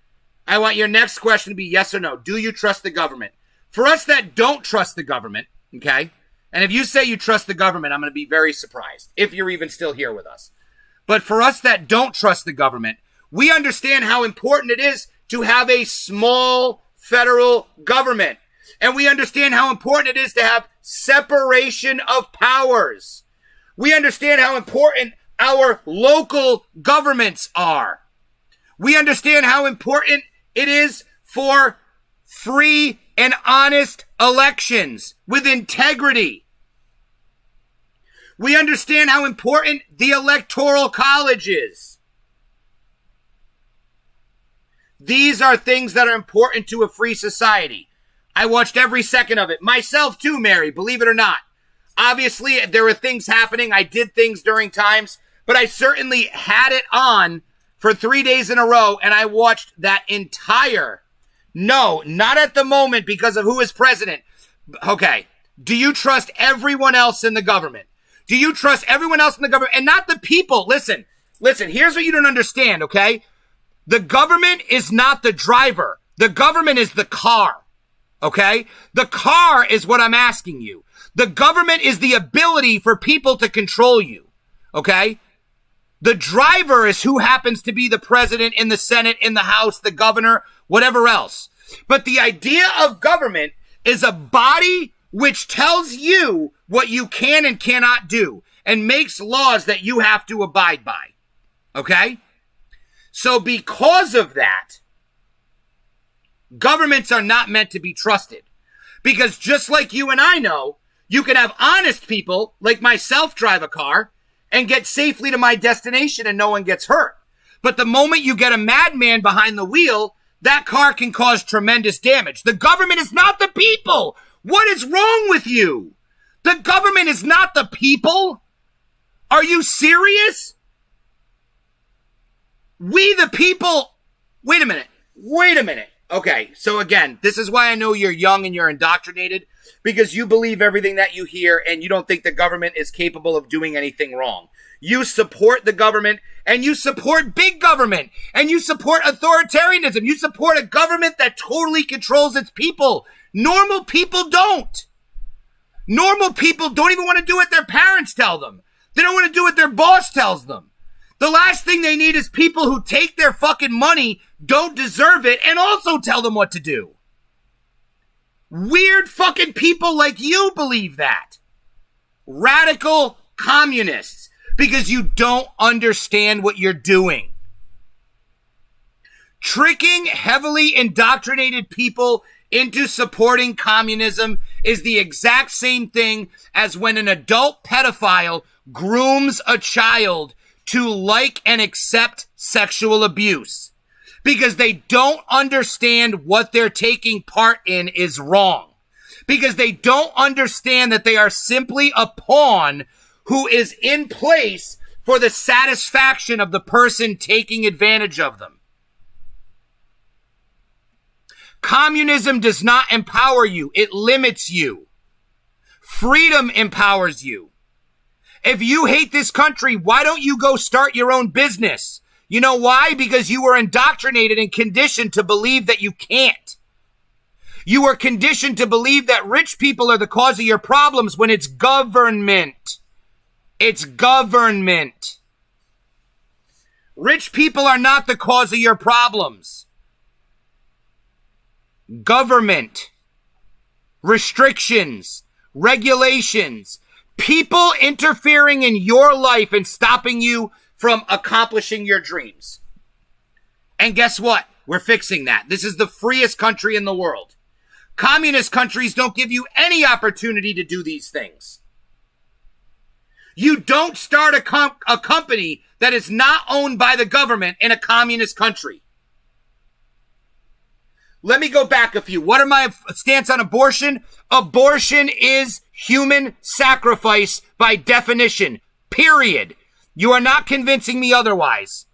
I want your next question to be yes or no. Do you trust the government? For us that don't trust the government, okay? And if you say you trust the government, I'm going to be very surprised if you're even still here with us. But for us that don't trust the government, we understand how important it is to have a small federal government. And we understand how important it is to have separation of powers. We understand how important our local governments are. We understand how important it is for free and honest elections with integrity. We understand how important the Electoral College is. These are things that are important to a free society. I watched every second of it. Myself too, Mary, believe it or not. Obviously, there were things happening. I did things during times, but I certainly had it on for 3 days in a row, and I watched that entire, no, not at the moment because of who is president. Okay, do you trust everyone else in the government? Do you trust everyone else in the government and not the people? Listen, here's what you don't understand, okay? The government is not the driver. The government is the car, okay? The car is what I'm asking you. The government is the ability for people to control you, okay? The driver is who happens to be the president in the Senate, in the House, the governor, whatever else. But the idea of government is a body which tells you what you can and cannot do and makes laws that you have to abide by, okay? So because of that, governments are not meant to be trusted. Because just like you and I know, you can have honest people like myself drive a car and get safely to my destination and no one gets hurt. But the moment you get a madman behind the wheel, that car can cause tremendous damage. The government is not the people. What is wrong with you? The government is not the people. Are you serious? We the people. Wait a minute. Okay, so again, this is why I know you're young and you're indoctrinated, because you believe everything that you hear and you don't think the government is capable of doing anything wrong. You support the government and you support big government and you support authoritarianism. You support a government that totally controls its people. Normal people don't. Normal people don't even want to do what their parents tell them. They don't want to do what their boss tells them. The last thing they need is people who take their fucking money, don't deserve it, and also tell them what to do. Weird fucking people like you believe that. Radical communists, because you don't understand what you're doing. Tricking heavily indoctrinated people into supporting communism is the exact same thing as when an adult pedophile grooms a child to like and accept sexual abuse, because they don't understand what they're taking part in is wrong, because they don't understand that they are simply a pawn who is in place for the satisfaction of the person taking advantage of them. Communism does not empower you. It limits you. Freedom empowers you. If you hate this country, why don't you go start your own business? You know why? Because you were indoctrinated and conditioned to believe that you can't. You were conditioned to believe that rich people are the cause of your problems when it's government. It's government. Rich people are not the cause of your problems. Government. Restrictions. Regulations. People interfering in your life and stopping you from accomplishing your dreams. And guess what? We're fixing that. This is the freest country in the world. Communist countries don't give you any opportunity to do these things. You don't start a company that is not owned by the government in a communist country. Let me go back a few. What are my stance on abortion? Abortion is human sacrifice by definition. Period. You are not convincing me otherwise.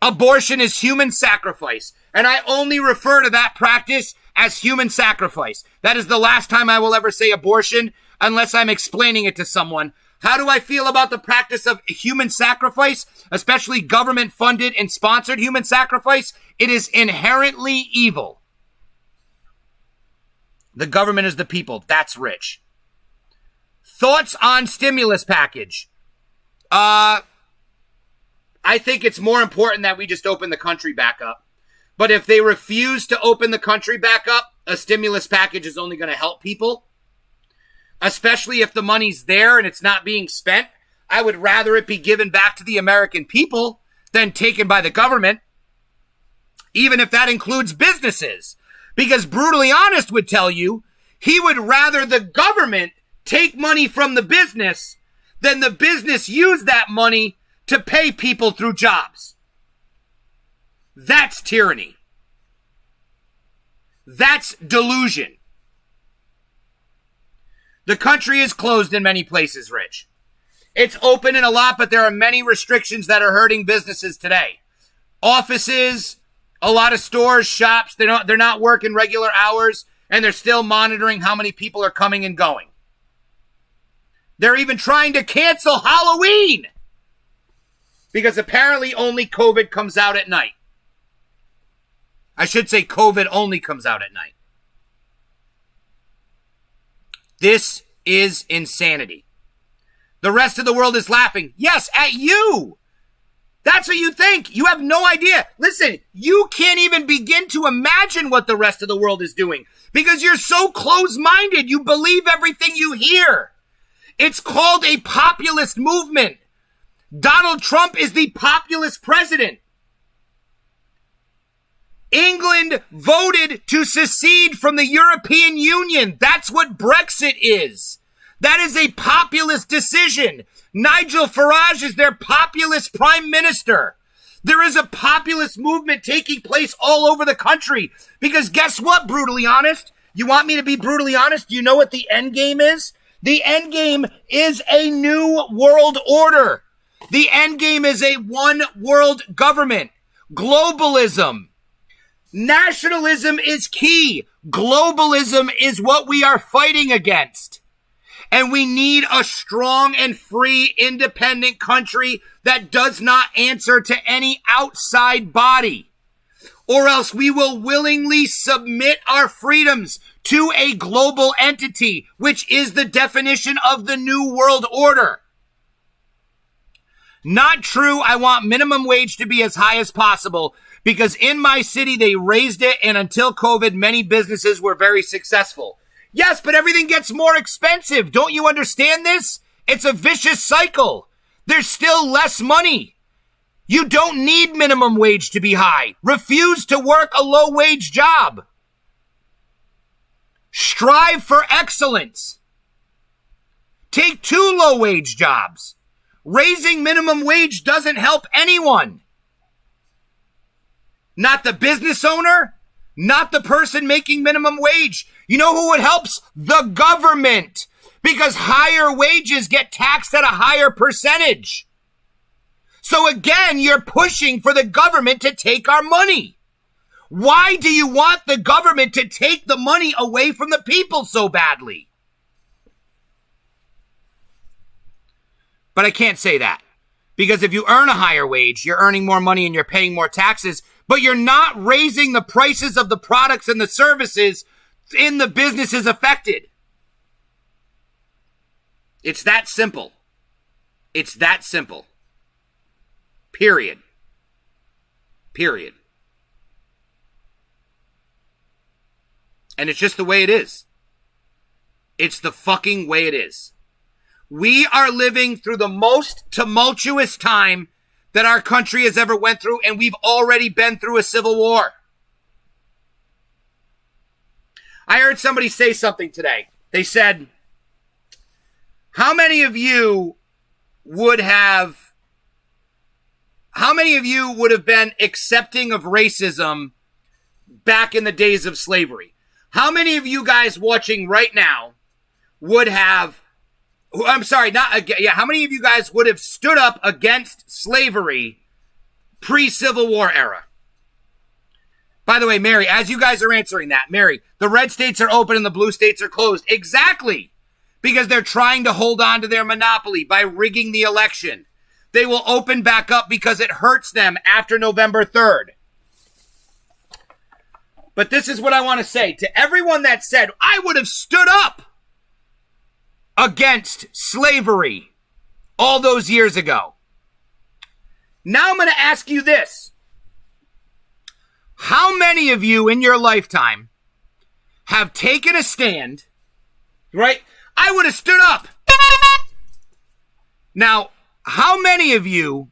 Abortion is human sacrifice. And I only refer to that practice as human sacrifice. That is the last time I will ever say abortion unless I'm explaining it to someone. How do I feel about the practice of human sacrifice, especially government-funded and sponsored human sacrifice? It is inherently evil. The government is the people. That's rich. Thoughts on stimulus package? I think it's more important that we just open the country back up. But if they refuse to open the country back up, a stimulus package is only going to help people. Especially if the money's there and it's not being spent. I would rather it be given back to the American people than taken by the government. Even if that includes businesses. Because Brutally Honest would tell you, he would rather the government take money from the business than the business use that money to pay people through jobs. That's tyranny. That's delusion. The country is closed in many places, Rich. It's open in a lot, but there are many restrictions that are hurting businesses today. Offices, a lot of stores, shops, they're not working regular hours, and they're still monitoring how many people are coming and going. They're even trying to cancel Halloween because apparently only COVID comes out at night. I should say COVID only comes out at night. This is insanity. The rest of the world is laughing. Yes, at you. That's what you think. You have no idea. Listen, you can't even begin to imagine what the rest of the world is doing because you're so close-minded. You believe everything you hear. It's called a populist movement. Donald Trump is the populist president. Ireland voted to secede from the European Union. That's what Brexit is. That is a populist decision. Nigel Farage is their populist prime minister. There is a populist movement taking place all over the country. Because guess what, brutally honest? You want me to be brutally honest? Do you know what the end game is? The end game is a new world order. The end game is a one world government. Globalism. Nationalism is key. Globalism is what we are fighting against. And we need a strong and free, independent country that does not answer to any outside body. Or else we will willingly submit our freedoms to a global entity, which is the definition of the New World Order. Not true. I want minimum wage to be as high as possible because in my city, they raised it. And until COVID, many businesses were very successful. Yes, but everything gets more expensive. Don't you understand this? It's a vicious cycle. There's still less money. You don't need minimum wage to be high. Refuse to work a low wage job. Strive for excellence. Take 2 low wage jobs. Raising minimum wage doesn't help anyone. Not the business owner, not the person making minimum wage. You know who it helps? The government. Because higher wages get taxed at a higher percentage. So again, you're pushing for the government to take our money. Why do you want the government to take the money away from the people so badly? But I can't say that. Because if you earn a higher wage, you're earning more money and you're paying more taxes, but you're not raising the prices of the products and the services in the businesses affected. It's that simple. It's that simple. Period. Period. And it's just the way it is. It's the fucking way it is. We are living through the most tumultuous time that our country has ever went through, and we've already been through a civil war. I heard somebody say something today. They said, how many of you would have been accepting of racism back in the days of slavery? How many of you guys watching right now would have, how many of you guys would have stood up against slavery pre-Civil War era? By the way, Mary, as you guys are answering that, Mary, the red states are open and the blue states are closed. Exactly. Because they're trying to hold on to their monopoly by rigging the election. They will open back up because it hurts them after November 3rd. But this is what I want to say to everyone that said, I would have stood up against slavery all those years ago. Now I'm going to ask you this. How many of you in your lifetime have taken a stand, right? I would have stood up. Now, how many of you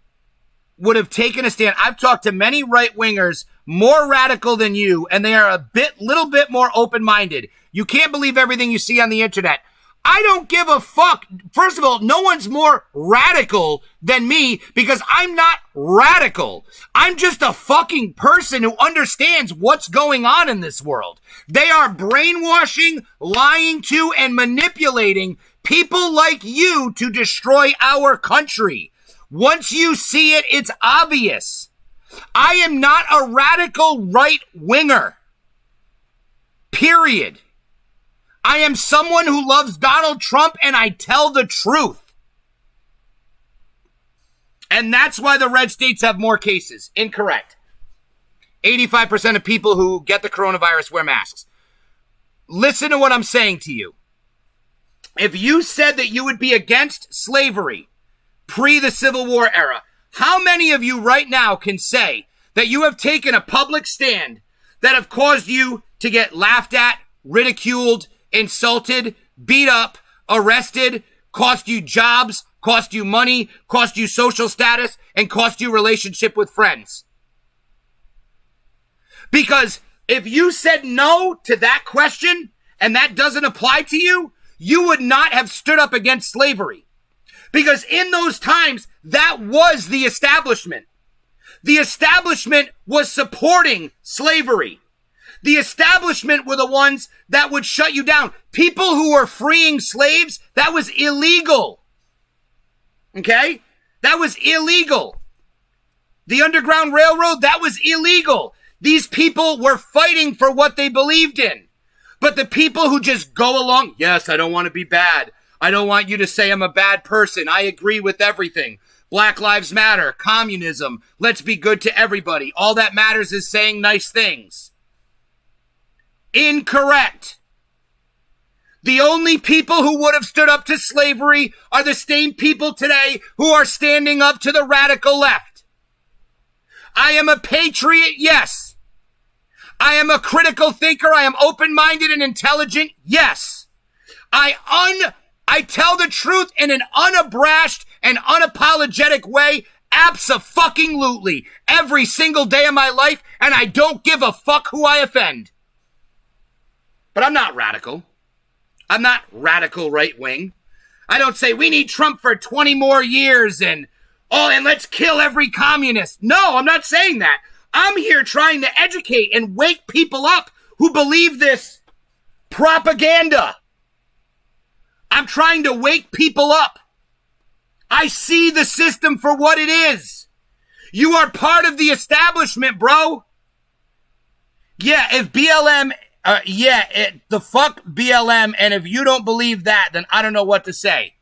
would have taken a stand? I've talked to many right-wingers more radical than you, and they are little bit more open-minded. You can't believe everything you see on the internet. I don't give a fuck. First of all, no one's more radical than me because I'm not radical. I'm just a fucking person who understands what's going on in this world. They are brainwashing, lying to, and manipulating people like you to destroy our country. Once you see it, it's obvious. I am not a radical right-winger. Period. I am someone who loves Donald Trump and I tell the truth. And that's why the red states have more cases. Incorrect. 85% of people who get the coronavirus wear masks. Listen to what I'm saying to you. If you said that you would be against slavery pre the Civil War era, how many of you right now can say that you have taken a public stand that have caused you to get laughed at, ridiculed, insulted, beat up, arrested, cost you jobs, cost you money, cost you social status, and cost you relationship with friends? Because If you said no to that question and that doesn't apply to you, you would not have stood up against slavery. Because in those times, that was the establishment. The establishment was supporting slavery. The establishment were the ones that would shut you down. People who were freeing slaves, that was illegal. Okay? That was illegal. The Underground Railroad, that was illegal. These people were fighting for what they believed in. But the people who just go along, yes, I don't want to be bad. I don't want you to say I'm a bad person. I agree with everything. Black Lives Matter, communism, let's be good to everybody. All that matters is saying nice things. Incorrect. The only people who would have stood up to slavery are the same people today who are standing up to the radical left. I am a patriot, yes. I am a critical thinker. I am open-minded and intelligent, yes. I tell the truth in an unabashed and unapologetic way, abso-fucking-lutely, every single day of my life, and I don't give a fuck who I offend. But I'm not radical. I'm not radical right-wing. I don't say we need Trump for 20 more years and let's kill every communist. No, I'm not saying that. I'm here trying to educate and wake people up who believe this propaganda. I'm trying to wake people up. I see the system for what it is. You are part of the establishment, bro. Yeah, if BLM, the fuck BLM, and if you don't believe that, then I don't know what to say.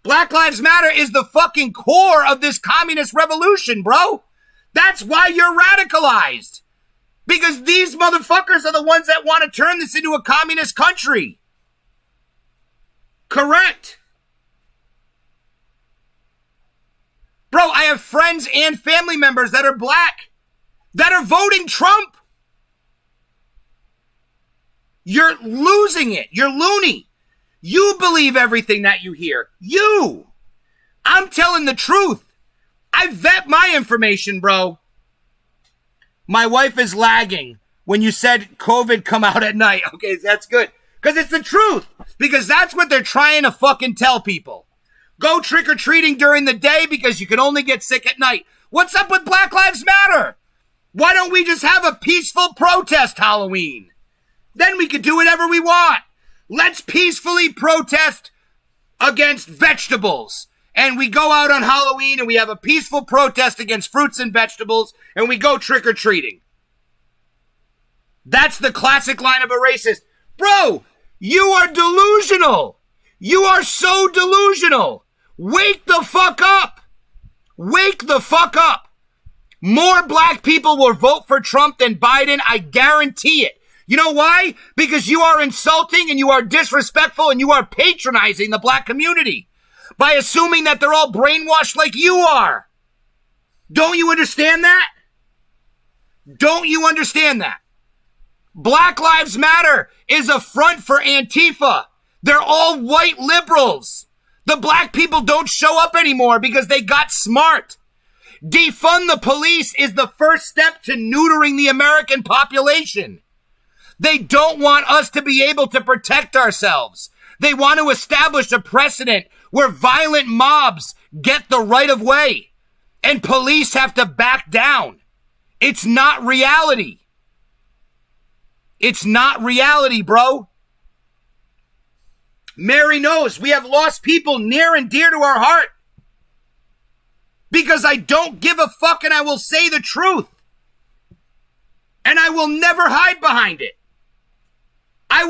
Black Lives Matter is the fucking core of this communist revolution, bro. That's why you're radicalized. Because these motherfuckers are the ones that want to turn this into a communist country. Correct. Bro, I have friends and family members that are black that are voting Trump. You're losing it. You're loony. You believe everything that you hear. You. I'm telling the truth. I vet my information, bro. My wife is lagging when you said COVID come out at night. Okay, that's good. Because it's the truth. Because that's what they're trying to fucking tell people. Go trick-or-treating during the day because you can only get sick at night. What's up with Black Lives Matter? Why don't we just have a peaceful protest Halloween? Then we could do whatever we want. Let's peacefully protest against vegetables. And we go out on Halloween and we have a peaceful protest against fruits and vegetables and we go trick-or-treating. That's the classic line of a racist. Bro, you are delusional. You are so delusional. Wake the fuck up. Wake the fuck up. More black people will vote for Trump than Biden. I guarantee it. You know why? Because you are insulting and you are disrespectful and you are patronizing the black community by assuming that they're all brainwashed like you are. Don't you understand that? Don't you understand that? Black Lives Matter is a front for Antifa. They're all white liberals. The black people don't show up anymore because they got smart. Defund the police is the first step to neutering the American population. They don't want us to be able to protect ourselves. They want to establish a precedent where violent mobs get the right of way and police have to back down. It's not reality. It's not reality, bro. Mary knows we have lost people near and dear to our heart because I don't give a fuck and I will say the truth. And I will never hide behind it. I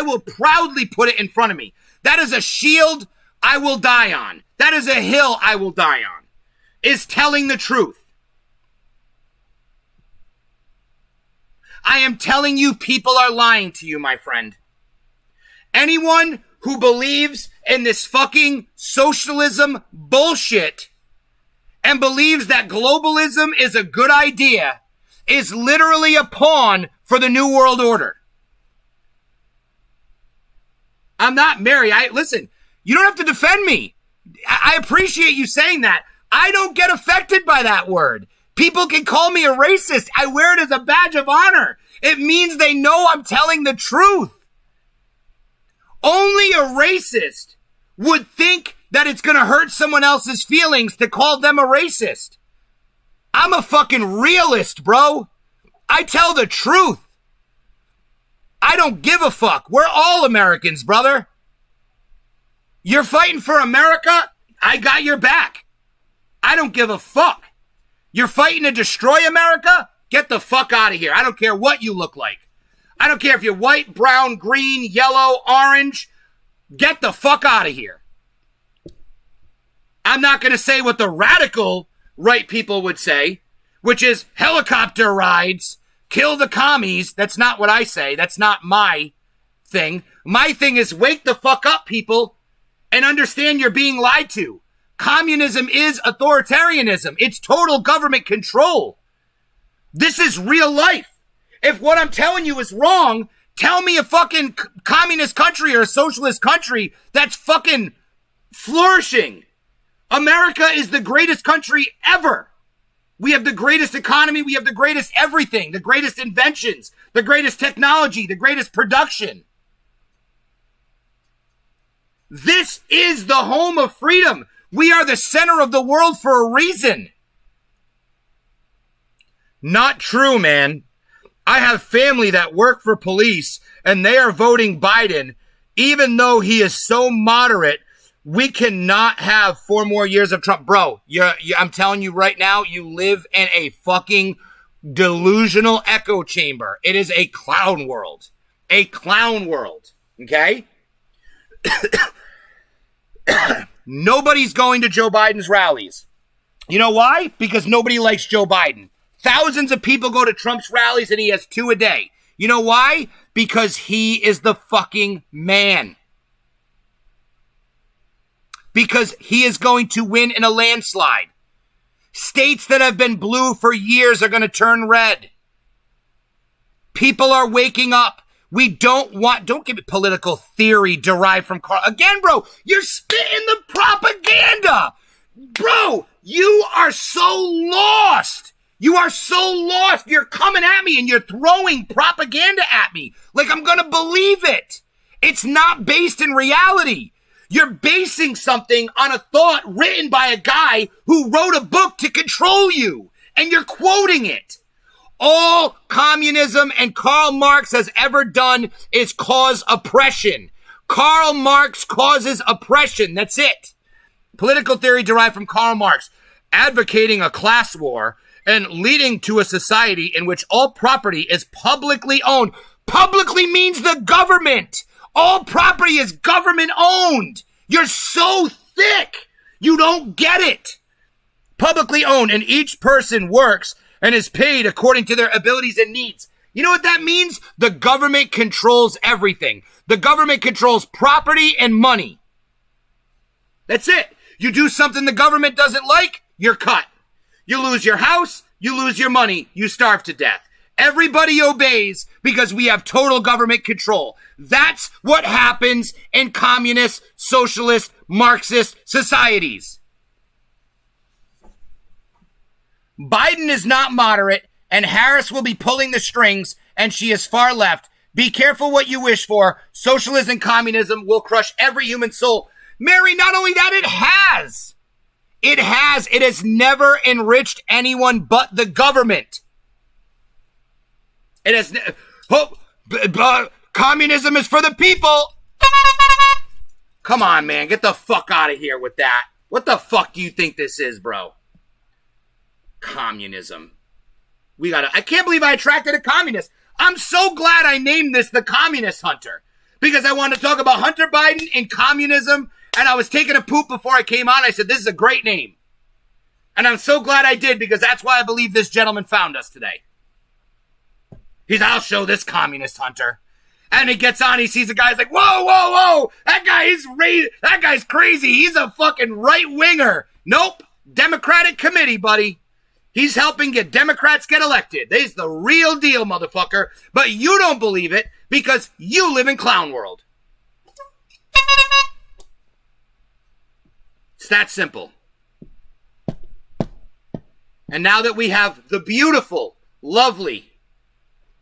will proudly put it in front of me. That is a shield I will die on. That is a hill I will die on. Is telling the truth. I am telling you, people are lying to you, my friend. Anyone who believes in this fucking socialism bullshit and believes that globalism is a good idea is literally a pawn for the New World Order. I'm not Mary. Listen, you don't have to defend me. I appreciate you saying that. I don't get affected by that word. People can call me a racist. I wear it as a badge of honor. It means they know I'm telling the truth. Only a racist would think that it's going to hurt someone else's feelings to call them a racist. I'm a fucking realist, bro. I tell the truth. I don't give a fuck. We're all Americans, brother. You're fighting for America? I got your back. I don't give a fuck. You're fighting to destroy America? Get the fuck out of here. I don't care what you look like. I don't care if you're white, brown, green, yellow, orange. Get the fuck out of here. I'm not going to say what the radical right people would say, which is helicopter rides, kill the commies. That's not what I say. That's not my thing. My thing is wake the fuck up, people, and understand you're being lied to. Communism is authoritarianism. It's total government control. This is real life. If what I'm telling you is wrong, tell me a fucking communist country or a socialist country that's fucking flourishing. America is the greatest country ever. We have the greatest economy. We have the greatest everything, the greatest inventions, the greatest technology, the greatest production. This is the home of freedom. We are the center of the world for a reason. Not true, man. I have family that work for police and they are voting Biden, even though he is so moderate. We cannot have 4 more years of Trump. Bro, I'm telling you right now, you live in a fucking delusional echo chamber. It is a clown world. A clown world. Okay? Nobody's going to Joe Biden's rallies. You know why? Because nobody likes Joe Biden. Thousands of people go to Trump's rallies and he has 2 a day. You know why? Because he is the fucking man. Because he is going to win in a landslide. States that have been blue for years are going to turn red. People are waking up. Don't give me political theory derived from Carl. Again, bro, you're spitting the propaganda. Bro, you are so lost. You are so lost. You're coming at me and you're throwing propaganda at me like I'm going to believe it. It's not based in reality. You're basing something on a thought written by a guy who wrote a book to control you, and you're quoting it. All communism and Karl Marx has ever done is cause oppression. Karl Marx causes oppression. That's it. Political theory derived from Karl Marx, advocating a class war and leading to a society in which all property is publicly owned. Publicly means the government. All property is government owned. You're so thick. You don't get it. Publicly owned, and each person works and is paid according to their abilities and needs. You know what that means? The government controls everything. The government controls property and money. That's it. You do something the government doesn't like, you're cut. You lose your house, you lose your money, you starve to death. Everybody obeys because we have total government control. That's what happens in communist, socialist, Marxist societies. Biden is not moderate, and Harris will be pulling the strings, and she is far left. Be careful what you wish for. Socialism and communism will crush every human soul. Mary, not only that, it has. It has. It has never enriched anyone but the government. It has. Communism is for the people. Come on, man. Get the fuck out of here with that. What the fuck do you think this is, bro? Communism. I can't believe I attracted a communist. I'm so glad I named this the Communist Hunter. Because I wanted to talk about Hunter Biden and communism. And I was taking a poop before I came on. I said, this is a great name. And I'm so glad I did, because that's why I believe this gentleman found us today. I'll show this Communist Hunter. And he gets on, he sees the guy, he's like, whoa, whoa, whoa, that guy's crazy. He's a fucking right-winger. Nope. Democratic committee, buddy. He's helping Democrats get elected. He's the real deal, motherfucker. But you don't believe it because you live in clown world. It's that simple. And now that we have the beautiful, lovely,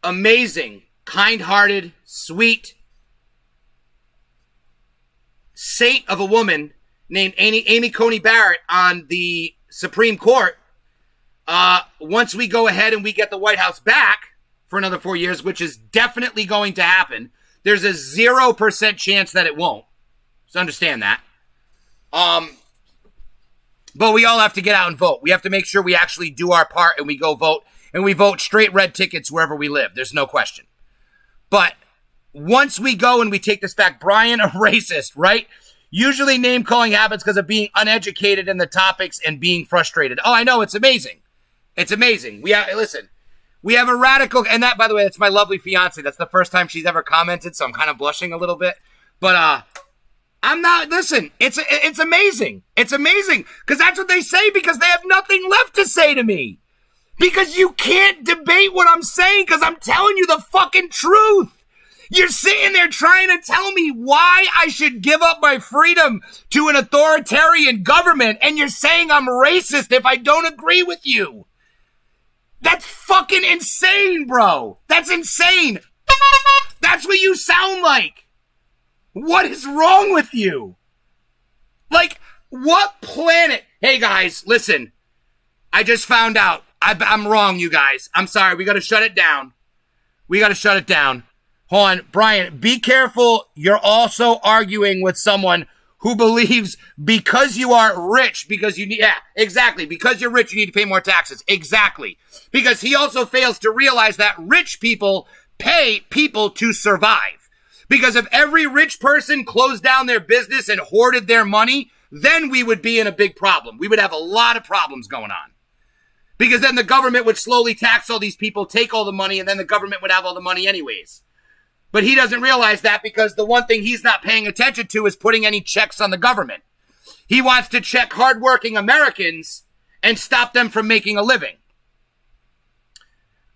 amazing, kind-hearted, sweet saint of a woman named Amy Coney Barrett on the Supreme Court, once we go ahead and we get the White House back for another 4 years, which is definitely going to happen, there's a 0% chance that it won't. So understand that. But we all have to get out and vote. We have to make sure we actually do our part and we go vote. And we vote straight red tickets wherever we live. There's no question. But once we go and we take this back, Brian, a racist, right? Usually name calling happens because of being uneducated in the topics and being frustrated. Oh, I know. It's amazing. It's amazing. We have a radical, and that, by the way, that's my lovely fiance. That's the first time she's ever commented, so I'm kind of blushing a little bit. But, I'm not, listen, it's amazing. It's amazing because that's what they say because they have nothing left to say to me. Because you can't debate what I'm saying because I'm telling you the fucking truth. You're sitting there trying to tell me why I should give up my freedom to an authoritarian government and you're saying I'm racist if I don't agree with you. That's fucking insane, bro. That's insane. That's what you sound like. What is wrong with you? Like, what planet? Hey, guys, listen. I just found out. I'm wrong, you guys. I'm sorry. We got to shut it down. Hold on. Brian, be careful. You're also arguing with someone who believes because you are rich, because you need, yeah, exactly. Because you're rich, you need to pay more taxes. Exactly. Because he also fails to realize that rich people pay people to survive. Because if every rich person closed down their business and hoarded their money, then we would be in a big problem. We would have a lot of problems going on. Because then the government would slowly tax all these people, take all the money, and then the government would have all the money anyways. But he doesn't realize that because the one thing he's not paying attention to is putting any checks on the government. He wants to check hardworking Americans and stop them from making a living.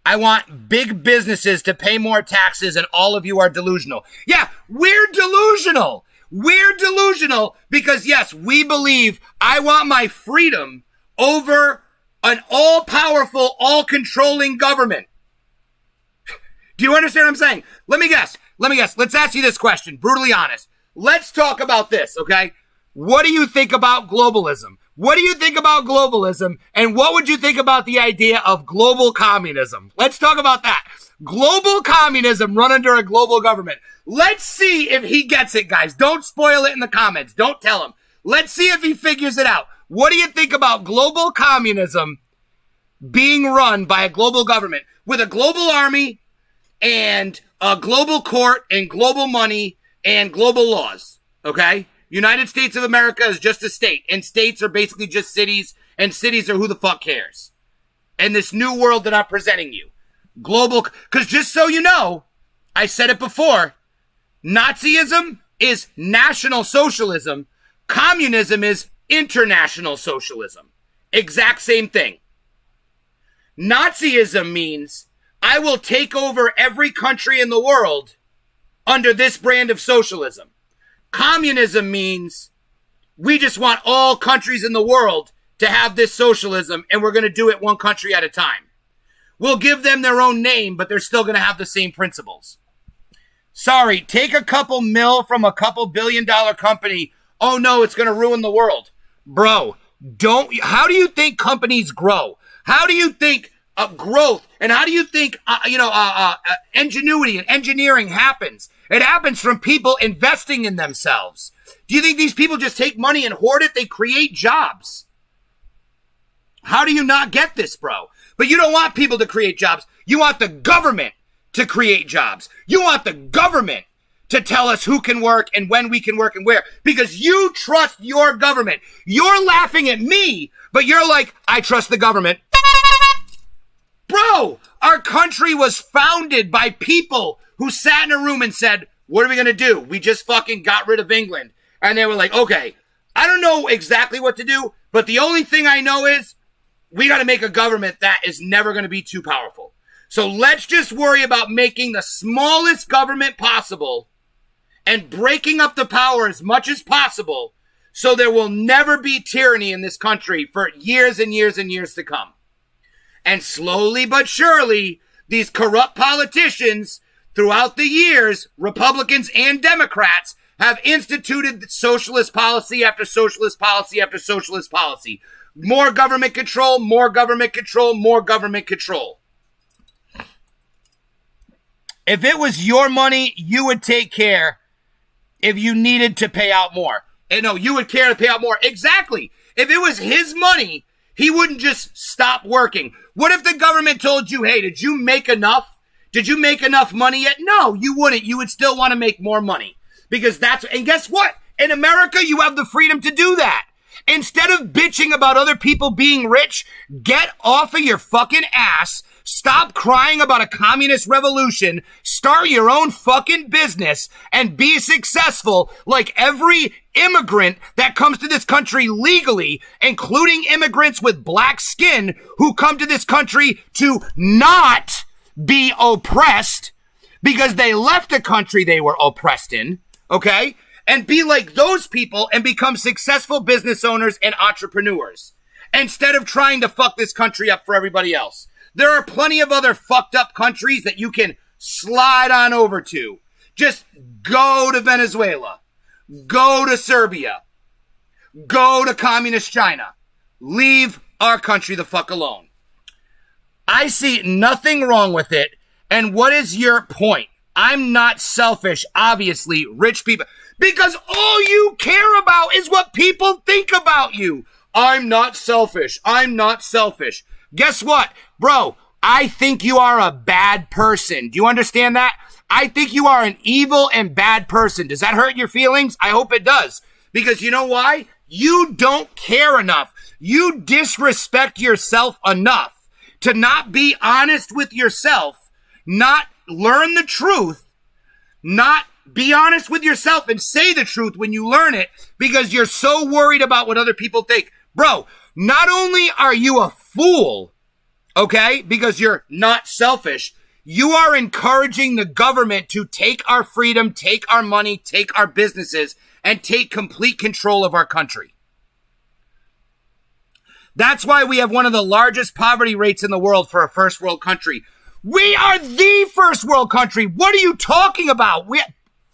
I want big businesses to pay more taxes and all of you are delusional. Yeah, we're delusional. We're delusional because, yes, we believe I want my freedom over an all-powerful, all-controlling government. Do you understand what I'm saying? Let me guess. Let's ask you this question, brutally honest. Let's talk about this, okay? What do you think about globalism? And what would you think about the idea of global communism? Let's talk about that. Global communism run under a global government. Let's see if he gets it, guys. Don't spoil it in the comments. Don't tell him. Let's see if he figures it out. What do you think about global communism being run by a global government with a global army and a global court and global money and global laws? Okay? United States of America is just a state, and states are basically just cities, and cities are who the fuck cares. And this new world that I'm presenting you. Global, because just so you know, I said it before, Nazism is National Socialism, communism is international socialism. Exact same thing. Nazism means I will take over every country in the world under this brand of socialism. Communism means we just want all countries in the world to have this socialism and we're going to do it one country at a time. We'll give them their own name, but they're still going to have the same principles. Sorry, take a couple mil from a couple $1 billion company. Oh no, it's going to ruin the world. Bro, how do you think companies grow? How do you think growth and how do you think, ingenuity and engineering happens? It happens from people investing in themselves. Do you think these people just take money and hoard it? They create jobs. How do you not get this, bro? But you don't want people to create jobs. You want the government to create jobs. You want the government to tell us who can work and when we can work and where. Because you trust your government. You're laughing at me, but you're like, I trust the government. Bro, our country was founded by people who sat in a room and said, what are we going to do? We just fucking got rid of England. And they were like, okay, I don't know exactly what to do, but the only thing I know is we got to make a government that is never going to be too powerful. So let's just worry about making the smallest government possible and breaking up the power as much as possible so there will never be tyranny in this country for years and years and years to come. And slowly but surely, these corrupt politicians throughout the years, Republicans and Democrats, have instituted socialist policy after socialist policy after socialist policy. More government control, more government control, more government control. If it was your money, you would take care if you needed to pay out more. And no, you would care to pay out more. Exactly. If it was his money, he wouldn't just stop working. What if the government told you, hey, did you make enough? Did you make enough money yet? No, you wouldn't. You would still want to make more money. Because and guess what? In America, you have the freedom to do that. Instead of bitching about other people being rich, get off of your fucking ass. Stop crying about a communist revolution. Start your own fucking business and be successful like every immigrant that comes to this country legally, including immigrants with black skin who come to this country to not be oppressed because they left a country they were oppressed in, okay? And be like those people and become successful business owners and entrepreneurs instead of trying to fuck this country up for everybody else. There are plenty of other fucked up countries that you can slide on over to. Just go to Venezuela. Go to Serbia. Go to communist China. Leave our country the fuck alone. I see nothing wrong with it. And what is your point? I'm not selfish, obviously, rich people. Because all you care about is what people think about you. I'm not selfish. I'm not selfish. Guess what? Bro, I think you are a bad person. Do you understand that? I think you are an evil and bad person. Does that hurt your feelings? I hope it does. Because you know why? You don't care enough. You disrespect yourself enough to not be honest with yourself, not learn the truth, not be honest with yourself and say the truth when you learn it because you're so worried about what other people think. Bro, not only are you a fool, okay, because you're not selfish, you are encouraging the government to take our freedom, take our money, take our businesses, and take complete control of our country. That's why we have one of the largest poverty rates in the world for a first world country. We are the first world country. What are you talking about?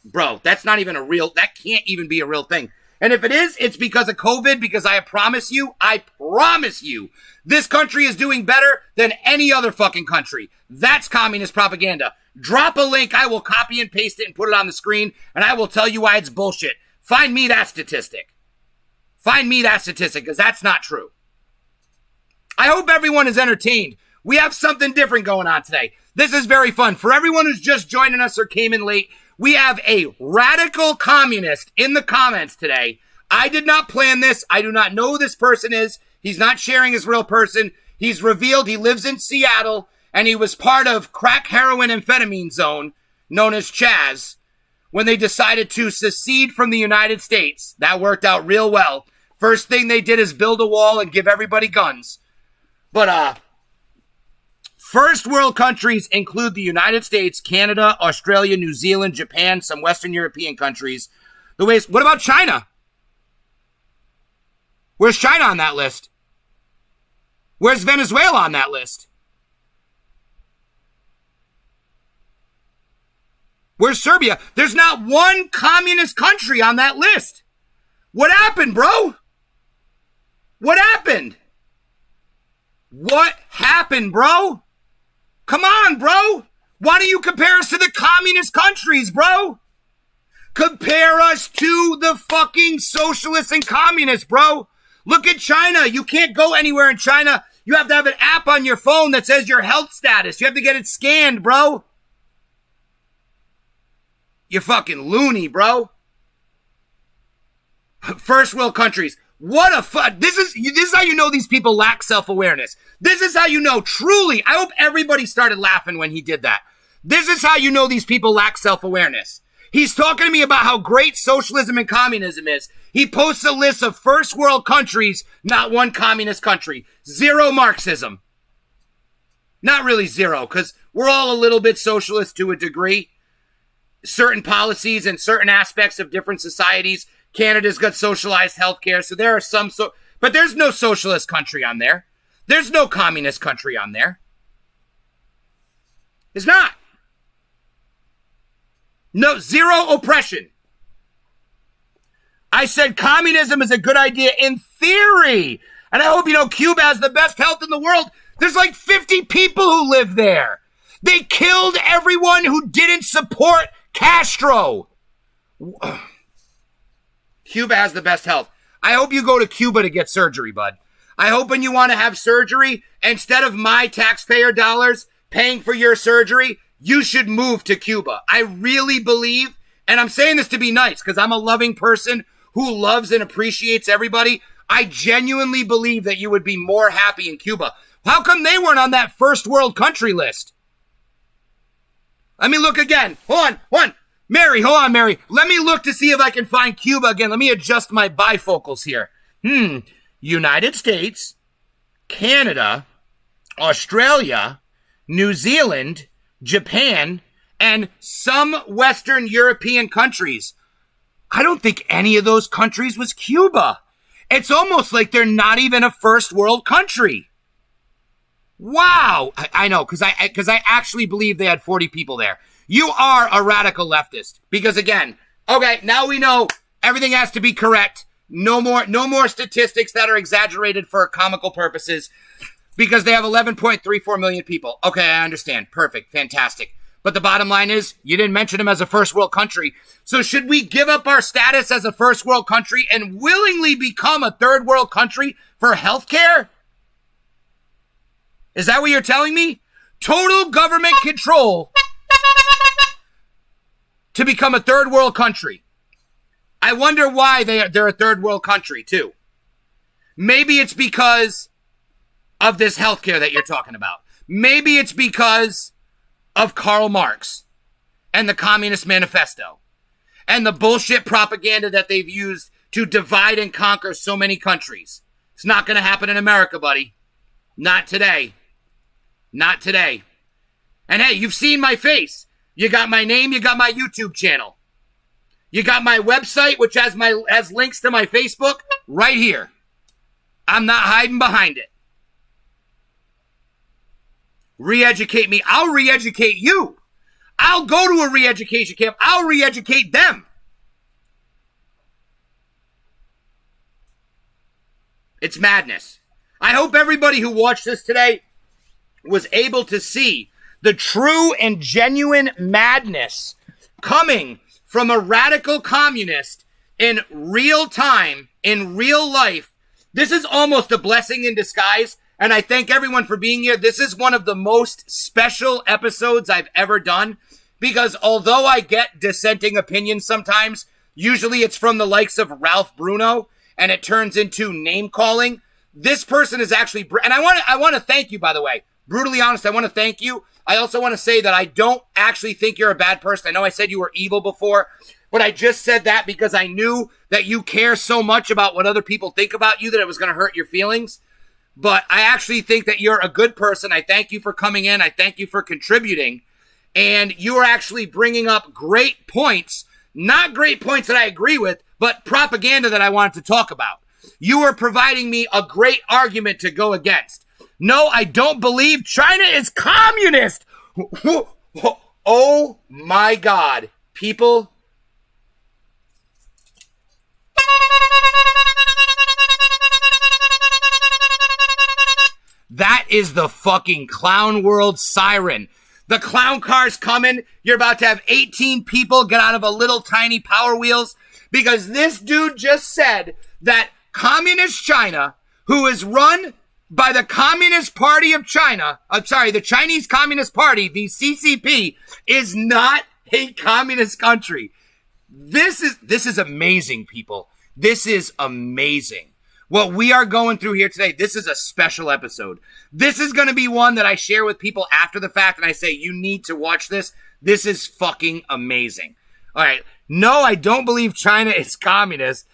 Bro, that's not even that can't even be a real thing. And if it is, it's because of COVID, because I promise you, this country is doing better than any other fucking country. That's communist propaganda. Drop a link, I will copy and paste it and put it on the screen, and I will tell you why it's bullshit. Find me that statistic. Find me that statistic, because that's not true. I hope everyone is entertained. We have something different going on today. This is very fun. For everyone who's just joining us or came in late, we have a radical communist in the comments today. I did not plan this. I do not know who this person is. He's not sharing his real person. He's revealed he lives in Seattle, and he was part of crack, heroin, amphetamine zone, known as Chaz, when they decided to secede from the United States. That worked out real well. First thing they did is build a wall and give everybody guns. But, first world countries include the United States, Canada, Australia, New Zealand, Japan, some Western European countries. What about China? Where's China on that list? Where's Venezuela on that list? Where's Serbia? There's not one communist country on that list. What happened, bro? What happened? What happened, bro? Come on, bro. Why don't you compare us to the communist countries, bro? Compare us to the fucking socialists and communists, bro. Look at China. You can't go anywhere in China. You have to have an app on your phone that says your health status. You have to get it scanned, bro. You're fucking loony, bro. First world countries. What a fuck. This is how you know these people lack self-awareness. This is how you know, truly. I hope everybody started laughing when he did that. This is how you know these people lack self-awareness. He's talking to me about how great socialism and communism is. He posts a list of first world countries, not one communist country. Zero Marxism. Not really zero, because we're all a little bit socialist to a degree. Certain policies and certain aspects of different societies. Canada's got socialized healthcare, so there are some, but there's no socialist country on there. There's no communist country on there. It's not. No, zero oppression. I said communism is a good idea in theory. And I hope you know Cuba has the best health in the world. There's like 50 people who live there. They killed everyone who didn't support Castro. Cuba has the best health. I hope you go to Cuba to get surgery, bud. I hope when you want to have surgery, instead of my taxpayer dollars paying for your surgery, you should move to Cuba. I really believe, and I'm saying this to be nice because I'm a loving person who loves and appreciates everybody. I genuinely believe that you would be more happy in Cuba. How come they weren't on that first world country list? Let me look again. Hold on. Mary, hold on, Mary. Let me look to see if I can find Cuba again. Let me adjust my bifocals here. United States, Canada, Australia, New Zealand, Japan, and some Western European countries. I don't think any of those countries was Cuba. It's almost like they're not even a first world country. Wow. I know, because I actually believe they had 40 people there. You are a radical leftist. Because again, okay, now we know everything has to be correct. No more statistics that are exaggerated for comical purposes because they have 11.34 million people. Okay, I understand. Perfect. Fantastic. But the bottom line is you didn't mention them as a first world country. So should we give up our status as a first world country and willingly become a third world country for healthcare? Is that what you're telling me? Total government control to become a third world country. I wonder why they're a third world country too. Maybe it's because of this healthcare that you're talking about. Maybe it's because of Karl Marx and the Communist Manifesto and the bullshit propaganda that they've used to divide and conquer so many countries. It's not going to happen in America, buddy. Not today. Not today. And hey, you've seen my face. You got my name, you got my YouTube channel. You got my website, which has links to my Facebook right here. I'm not hiding behind it. Re-educate me. I'll re-educate you. I'll go to a re-education camp. I'll re-educate them. It's madness. I hope everybody who watched this today was able to see the true and genuine madness coming from a radical communist in real time, in real life. This is almost a blessing in disguise, and I thank everyone for being here. This is one of the most special episodes I've ever done, because although I get dissenting opinions sometimes, usually it's from the likes of Ralph Bruno, and it turns into name-calling. This person is actually, and I want to thank you, by the way. Brutally honest, I want to thank you. I also want to say that I don't actually think you're a bad person. I know I said you were evil before, but I just said that because I knew that you care so much about what other people think about you that it was going to hurt your feelings. But I actually think that you're a good person. I thank you for coming in. I thank you for contributing. And you are actually bringing up great points, not great points that I agree with, but propaganda that I wanted to talk about. You are providing me a great argument to go against. No, I don't believe China is communist. Oh my God. People. That is the fucking clown world siren. The clown car's coming. You're about to have 18 people get out of a little tiny Power Wheels because this dude just said that communist China, who is run by the Communist Party of China, the Chinese Communist Party, the CCP, is not a communist country. This is amazing, people. This is amazing. What we are going through here today, this is a special episode. This is going to be one that I share with people after the fact, and I say, you need to watch this. This is fucking amazing. All right. No, I don't believe China is communist.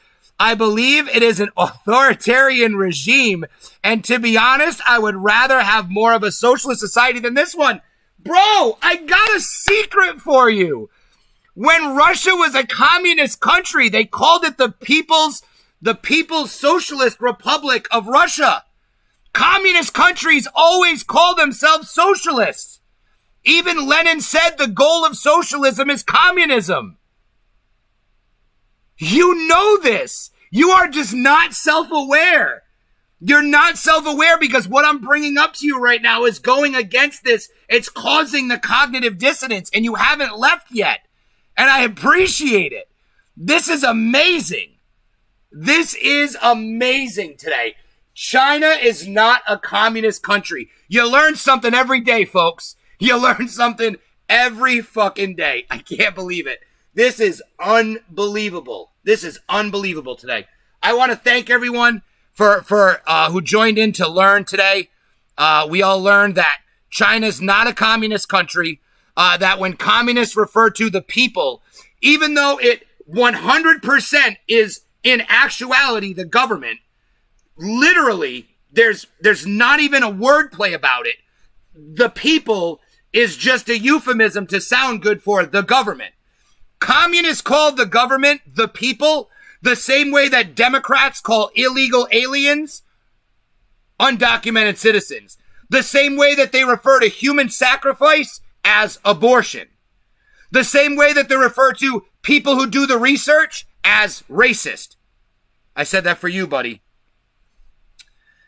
I believe it is an authoritarian regime. And to be honest, I would rather have more of a socialist society than this one. Bro, I got a secret for you. When Russia was a communist country, they called it the People's Socialist Republic of Russia. Communist countries always call themselves socialists. Even Lenin said the goal of socialism is communism. You know this. You are just not self-aware. You're not self-aware because what I'm bringing up to you right now is going against this. It's causing the cognitive dissonance, and you haven't left yet. And I appreciate it. This is amazing. This is amazing today. China is not a communist country. You learn something every day, folks. You learn something every fucking day. I can't believe it. This is unbelievable. This is unbelievable today. I want to thank everyone for who joined in to learn today. We all learned that China is not a communist country, that when communists refer to the people, even though it 100% is in actuality the government, literally, there's not even a wordplay about it. The people is just a euphemism to sound good for the government. Communists call the government the people the same way that Democrats call illegal aliens undocumented citizens. The same way that they refer to human sacrifice as abortion. The same way that they refer to people who do the research as racist. I said that for you, buddy.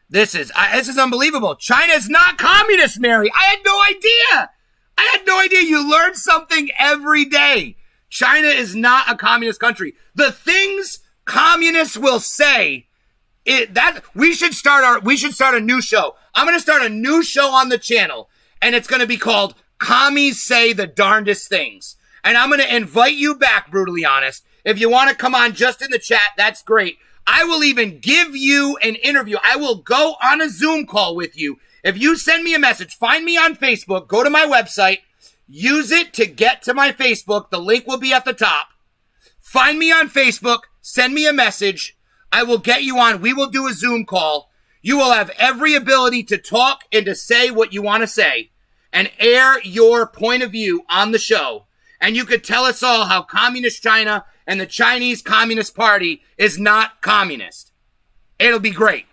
This is unbelievable. China is not communist, Mary. I had no idea. You learn something every day. China is not a communist country. The things communists will say, we should start a new show. I'm going to start a new show on the channel, and it's going to be called Commies Say the Darndest Things. And I'm going to invite you back, Brutally Honest. If you want to come on just in the chat, that's great. I will even give you an interview. I will go on a Zoom call with you. If you send me a message, find me on Facebook, go to my website, use it to get to my Facebook. The link will be at the top. Find me on Facebook, send me a message. I will get you on. We will do a Zoom call. You will have every ability to talk and to say what you want to say and air your point of view on the show. And you could tell us all how communist China and the Chinese Communist Party is not communist. It'll be great.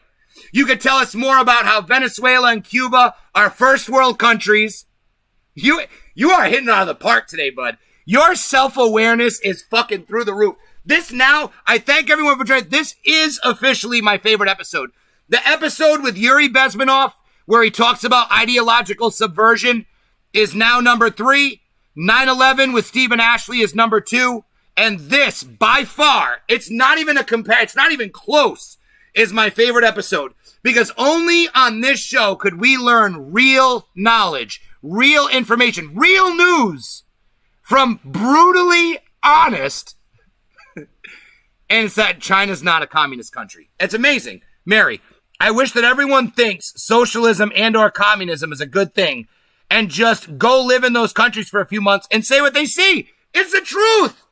You could tell us more about how Venezuela and Cuba are first world countries. You are hitting it out of the park today, bud. Your self-awareness is fucking through the roof. I thank everyone for joining. This is officially my favorite episode. The episode with Yuri Bezmenov, where he talks about ideological subversion, is now number 3. 9/11 with Stephen Ashley is number 2. And this, by far, it's not even close, is my favorite episode. Because only on this show could we learn real knowledge, real information, real news from Brutally Honest. And it's that China's not a communist country. It's amazing. Mary, I wish that everyone thinks socialism and or communism is a good thing and just go live in those countries for a few months and say what they see. It's the truth.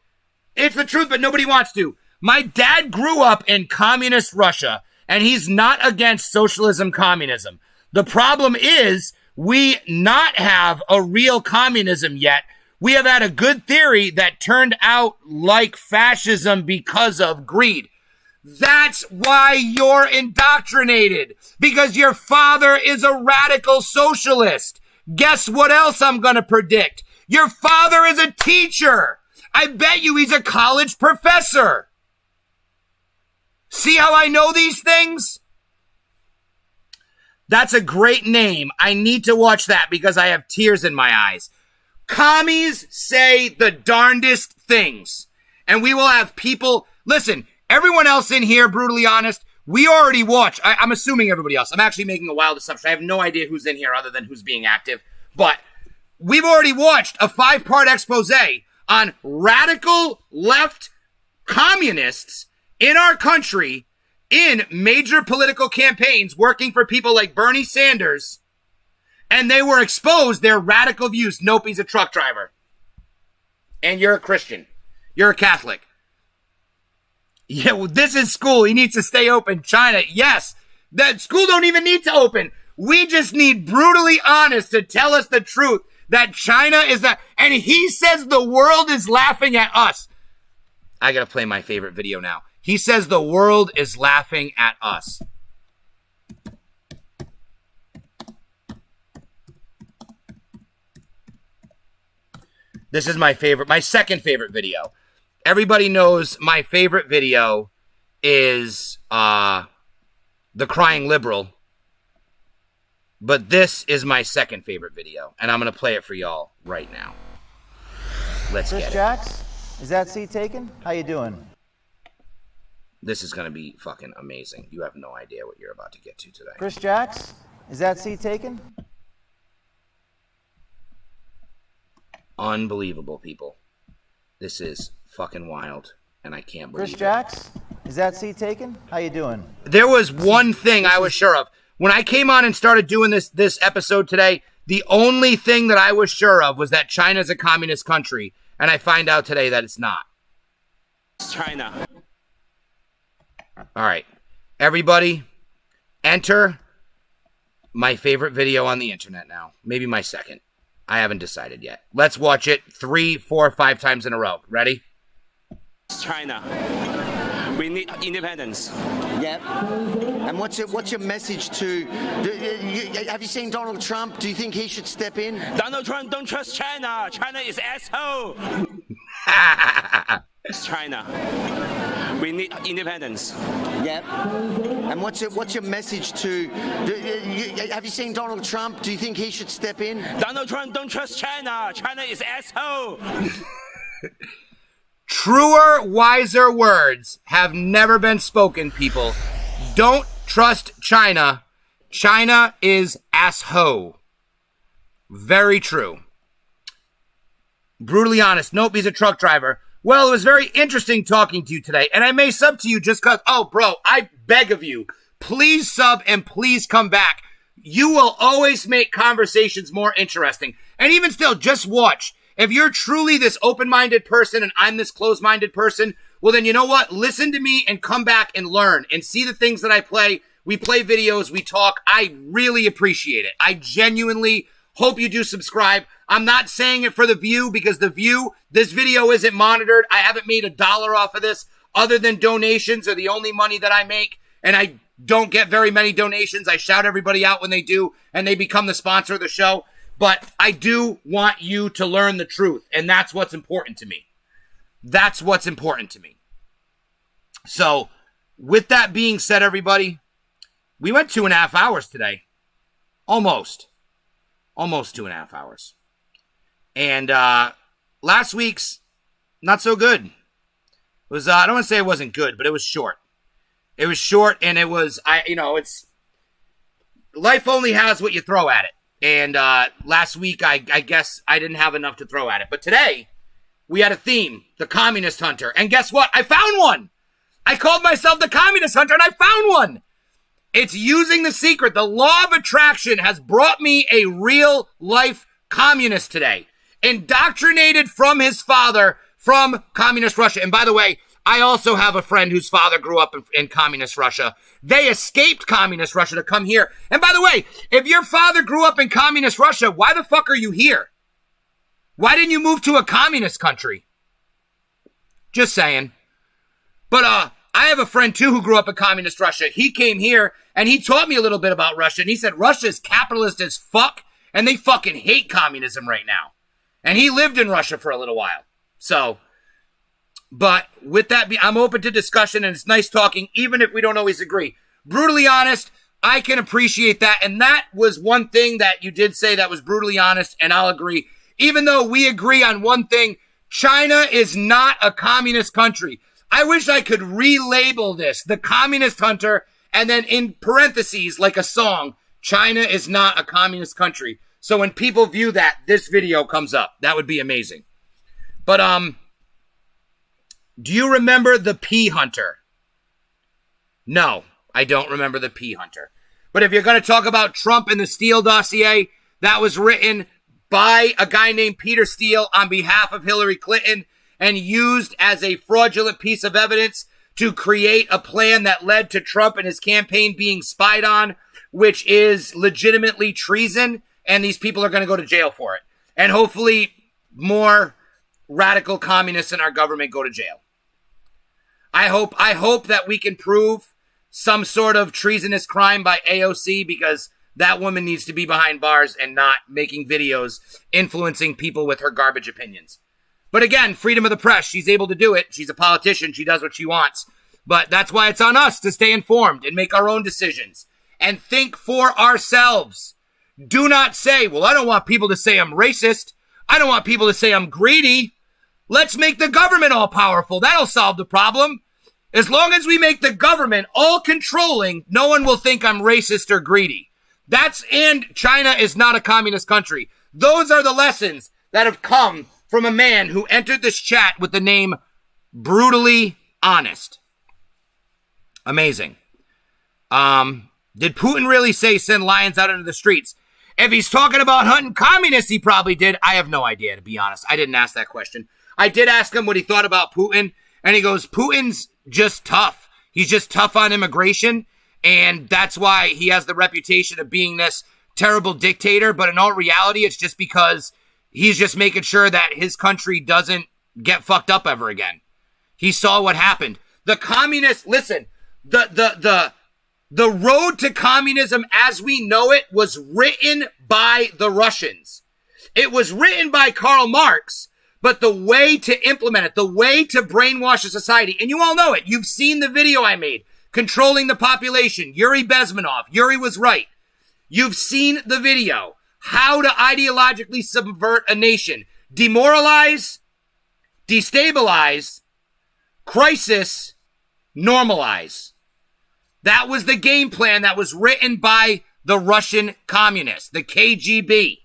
It's the truth, but nobody wants to. My dad grew up in communist Russia, and he's not against socialism, communism. The problem is we not have a real communism yet. We have had a good theory that turned out like fascism because of greed. That's why you're indoctrinated, because your father is a radical socialist. Guess what else I'm going to predict? Your father is a teacher. I bet you he's a college professor. See how I know these things? That's a great name. I need to watch that because I have tears in my eyes. Commies say the darndest things. And we will have people... Listen, everyone else in here, Brutally Honest, we already watched. I'm assuming everybody else. I'm actually making a wild assumption. I have no idea who's in here other than who's being active. But we've already watched a 5-part expose on radical left communists in our country in major political campaigns working for people like Bernie Sanders, and they were exposed their radical views. Nope, he's a truck driver. And you're a Christian. You're a Catholic. Yeah, well, this is school. He needs to stay open. China, yes. That school don't even need to open. We just need Brutally Honest to tell us the truth that China is not. And he says the world is laughing at us. I gotta play my favorite video now. He says the world is laughing at us. This is my second favorite video. Everybody knows my favorite video is The Crying Liberal. But this is my second favorite video, and I'm going to play it for y'all right now. Let's get it. Chris Jacks, is that seat taken? How you doing? This is going to be fucking amazing. You have no idea what you're about to get to today. Chris Jacks, is that seat taken? Unbelievable, people. This is fucking wild, and I can't believe Chris it. Jacks, is that seat taken? How you doing? There was one thing I was sure of. When I came on and started doing this episode today, the only thing that I was sure of was that China's a communist country, and I find out today that it's not. China. All right. Everybody, enter my favorite video on the internet now. Maybe my second. I haven't decided yet. Let's watch it 3, 4, 5 times in a row. Ready? China. We need independence. Yep. And what's your message to? Have you seen Donald Trump? Do you think he should step in? Donald Trump don't trust China. China is asshole. China. We need independence. Yep. And what's your message to? Have you seen Donald Trump? Do you think he should step in? Donald Trump don't trust China. China is asshole. Truer, wiser words have never been spoken, people. Don't trust China. China is asshole. Very true. Brutally honest. Nope, he's a truck driver. Well, it was very interesting talking to you today, and I may sub to you just because, oh, bro, I beg of you, please sub and please come back. You will always make conversations more interesting. And even still, just watch. If you're truly this open-minded person and I'm this closed-minded person, well, then you know what? Listen to me and come back and learn and see the things that I play. We play videos, we talk. I really appreciate it. I genuinely hope you do subscribe. I'm not saying it for the view because this video isn't monitored. I haven't made $1 off of this other than donations are the only money that I make. And I don't get very many donations. I shout everybody out when they do and they become the sponsor of the show. But I do want you to learn the truth, and that's what's important to me. That's what's important to me. So, with that being said, everybody, we went 2.5 hours today. Almost 2.5 hours. And last week's not so good. It was I don't want to say it wasn't good, but it was short. It was short, and it was it's life only has what you throw at it. And last week, I guess I didn't have enough to throw at it. But today, we had a theme, the Communist Hunter. And guess what? I found one. I called myself the Communist Hunter, and I found one. It's using the secret. The law of attraction has brought me a real-life communist today. Indoctrinated from his father from communist Russia. And by the way, I also have a friend whose father grew up in communist Russia. They escaped communist Russia to come here. And by the way, if your father grew up in communist Russia, why the fuck are you here? Why didn't you move to a communist country? Just saying. But I have a friend too who grew up in communist Russia. He came here and he taught me a little bit about Russia. And he said Russia is capitalist as fuck and they fucking hate communism right now. And he lived in Russia for a little while. So... But with that, I'm open to discussion, and it's nice talking, even if we don't always agree. Brutally honest, I can appreciate that, and that was one thing that you did say that was brutally honest, and I'll agree. Even though we agree on one thing, China is not a communist country. I wish I could relabel this, the Communist Hunter, and then in parentheses, like a song, China is not a communist country. So when people view that, this video comes up. That would be amazing. But, do you remember the Pea Hunter? No, I don't remember the Pea Hunter. But if you're going to talk about Trump and the Steele dossier, that was written by a guy named Peter Steele on behalf of Hillary Clinton and used as a fraudulent piece of evidence to create a plan that led to Trump and his campaign being spied on, which is legitimately treason, and these people are going to go to jail for it. And hopefully more radical communists in our government go to jail. I hope that we can prove some sort of treasonous crime by AOC because that woman needs to be behind bars and not making videos influencing people with her garbage opinions. But again, freedom of the press. She's able to do it. She's a politician. She does what she wants. But that's why it's on us to stay informed and make our own decisions and think for ourselves. Do not say, well, I don't want people to say I'm racist. I don't want people to say I'm greedy. Let's make the government all powerful. That'll solve the problem. As long as we make the government all controlling, no one will think I'm racist or greedy. And China is not a communist country. Those are the lessons that have come from a man who entered this chat with the name Brutally Honest. Amazing. Did Putin really say send lions out into the streets? If he's talking about hunting communists, he probably did. I have no idea, to be honest. I didn't ask that question. I did ask him what he thought about Putin, and he goes, Putin's just tough. He's just tough on immigration, and that's why he has the reputation of being this terrible dictator. But in all reality, it's just because he's just making sure that his country doesn't get fucked up ever again. He saw what happened. The communists, listen, the road to communism as we know it was written by the Russians. It was written by Karl Marx, but the way to implement it, the way to brainwash a society, and you all know it. You've seen the video I made, Controlling the Population, Yuri Bezmenov. Yuri was right. You've seen the video, how to ideologically subvert a nation. Demoralize, destabilize, crisis, normalize. That was the game plan that was written by the Russian communists, the KGB.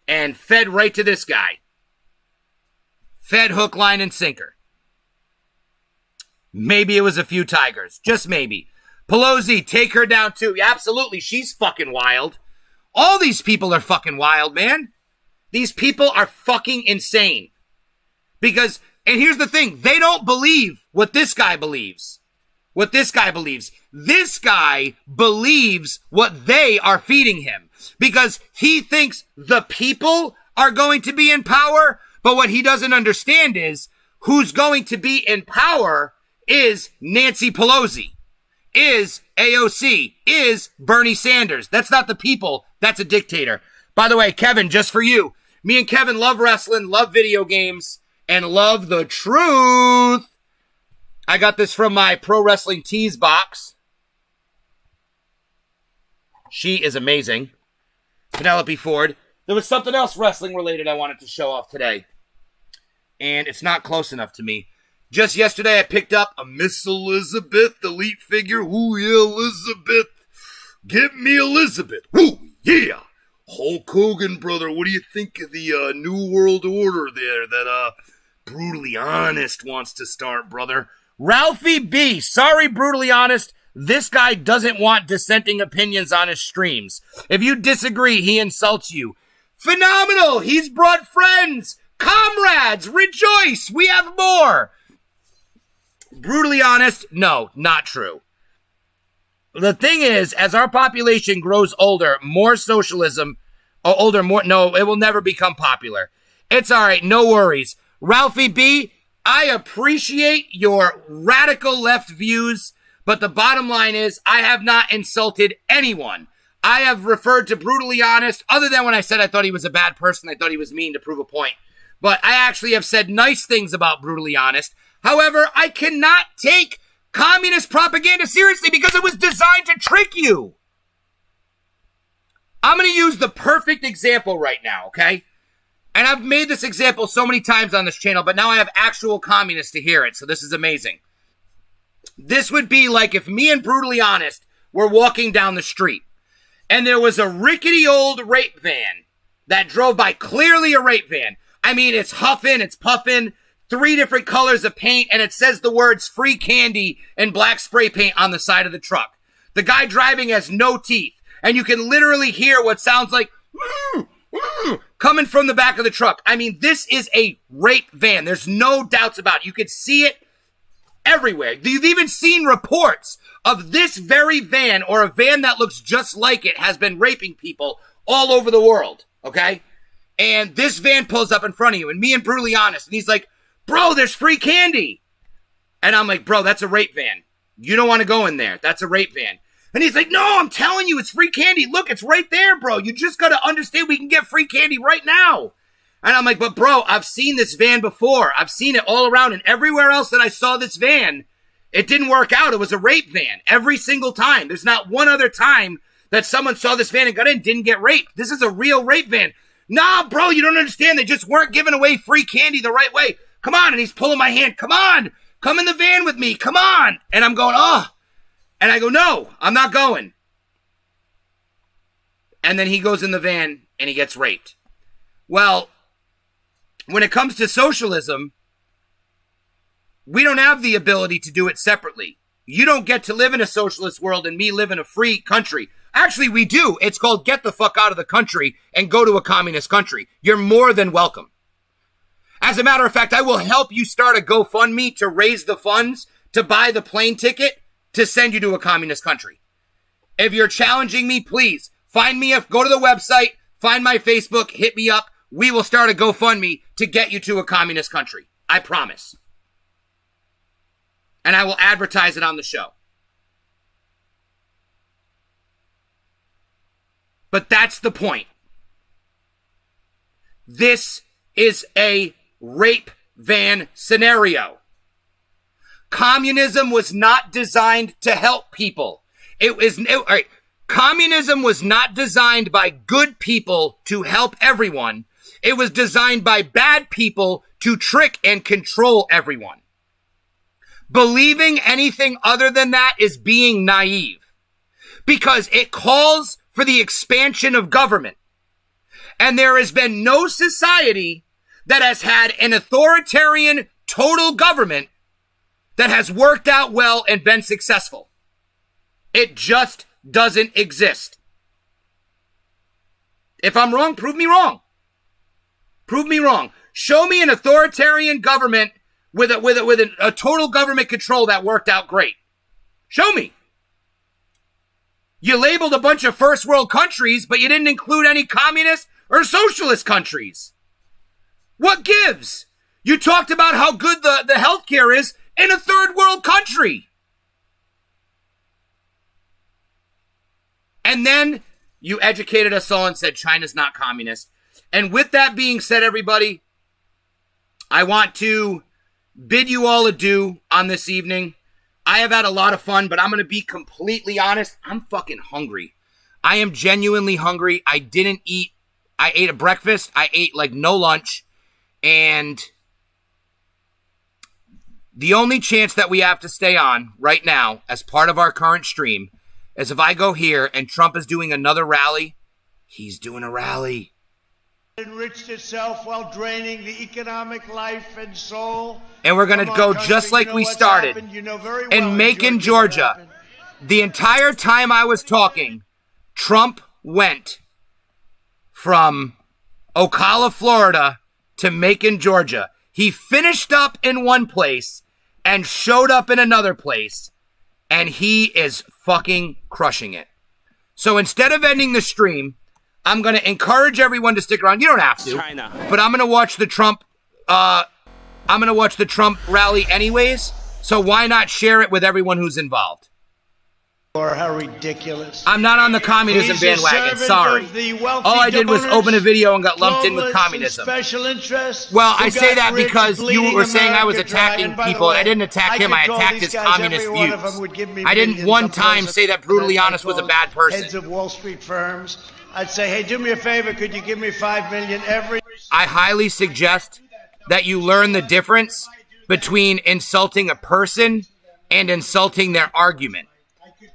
And fed right to this guy. Fed hook, line, and sinker. Maybe it was a few tigers. Just maybe. Pelosi, take her down too. Yeah, absolutely. She's fucking wild. All these people are fucking wild, man. These people are fucking insane. Because, and here's the thing, they don't believe what this guy believes. What this guy believes. This guy believes what they are feeding him. Because he thinks the people are going to be in power, but what he doesn't understand is who's going to be in power is Nancy Pelosi, is AOC, is Bernie Sanders. That's not the people, that's a dictator. By the way, Kevin, just for you, me and Kevin love wrestling, love video games, and love the truth. I got this from my Pro Wrestling Tees box. She is amazing. Penelope Ford. There was something else wrestling related I wanted to show off today. And it's not close enough to me. Just yesterday I picked up a Miss Elizabeth Elite figure. Ooh, yeah, Elizabeth. Get me Elizabeth. Ooh, yeah. Hulk Hogan, brother. What do you think of the New World Order there that Brutally Honest wants to start, brother? Ralphie B. Sorry, Brutally Honest. This guy doesn't want dissenting opinions on his streams. If you disagree, he insults you. Phenomenal! He's brought friends! Comrades! Rejoice! We have more! Brutally Honest, no, not true. The thing is, as our population grows older, more socialism, no, it will never become popular. It's alright, no worries. Ralphie B., I appreciate your radical left views, but the bottom line is I have not insulted anyone. I have referred to Brutally Honest, other than when I said I thought he was a bad person, I thought he was mean to prove a point. But I actually have said nice things about Brutally Honest. However, I cannot take communist propaganda seriously because it was designed to trick you. I'm going to use the perfect example right now, okay? And I've made this example so many times on this channel, but now I have actual communists to hear it, so this is amazing. This would be like if me and Brutally Honest were walking down the street, and there was a rickety old rape van that drove by, clearly a rape van. I mean, it's huffing, it's puffing, 3 different colors of paint, and it says the words free candy in black spray paint on the side of the truck. The guy driving has no teeth, and you can literally hear what sounds like coming from the back of the truck. I mean, this is a rape van. There's no doubts about it. You can see it everywhere. You've even seen reports of this very van or a van that looks just like it has been raping people all over the world, okay? And this van pulls up in front of you, and me and Brutally Honest, and he's like, bro, there's free candy. And I'm like, bro, that's a rape van. You don't want to go in there. That's a rape van. And he's like, no, I'm telling you, it's free candy. Look, it's right there, bro. You just got to understand we can get free candy right now. And I'm like, but bro, I've seen this van before. I've seen it all around, and everywhere else that I saw this van, it didn't work out. It was a rape van every single time. There's not one other time that someone saw this van and got in, didn't get raped. This is a real rape van. Nah, bro, you don't understand. They just weren't giving away free candy the right way. Come on. And he's pulling my hand. Come on. Come in the van with me. Come on. And I'm going, oh. And I go, no, I'm not going. And then he goes in the van and he gets raped. Well, when it comes to socialism, we don't have the ability to do it separately. You don't get to live in a socialist world and me live in a free country. Actually, we do. It's called get the fuck out of the country and go to a communist country. You're more than welcome. As a matter of fact, I will help you start a GoFundMe to raise the funds to buy the plane ticket to send you to a communist country. If you're challenging me, please find me. Go to the website, find my Facebook, hit me up. We will start a GoFundMe to get you to a communist country. I promise. And I will advertise it on the show. But that's the point. This is a rape van scenario. Communism was not designed to help people. Communism was not designed by good people to help everyone. It was designed by bad people to trick and control everyone. Believing anything other than that is being naive, because it calls for the expansion of government. And there has been no society that has had an authoritarian total government that has worked out well and been successful. It just doesn't exist. If I'm wrong, prove me wrong. Prove me wrong. Show me an authoritarian government with a total government control that worked out great. Show me. You labeled a bunch of first world countries, but you didn't include any communist or socialist countries. What gives? You talked about how good the healthcare is in a third world country. And then you educated us all and said China's not communist. And with that being said, everybody, I want to bid you all adieu on this evening. I have had a lot of fun, but I'm going to be completely honest. I'm fucking hungry. I am genuinely hungry. I didn't eat. I ate a breakfast. I ate like no lunch. And the only chance that we have to stay on right now as part of our current stream is if I go here and Trump is doing another rally. He's doing a rally. Enriched itself while draining the economic life and soul. And we're going to go just like we started in Macon, Georgia. The entire time I was talking, Trump went from Ocala, Florida to Macon, Georgia. He finished up in one place and showed up in another place, and he is fucking crushing it. So instead of ending the stream, I'm going to encourage everyone to stick around. You don't have to, China. But I'm going to watch the Trump. I'm going to watch the Trump rally anyways. So why not share it with everyone who's involved? Or how ridiculous! I'm not on the communism bandwagon. Sorry. All I did was open a video and got lumped in with communism. Special interests. Well, I say that because you were saying I was attacking people, and I didn't attack him. I attacked his communist views. I didn't one time say that Brutally Honest was a bad person. Heads of Wall Street firms. I'd say, hey, do me a favor. Could you give me $5 million every? I highly suggest that you learn the difference between insulting a person and insulting their argument.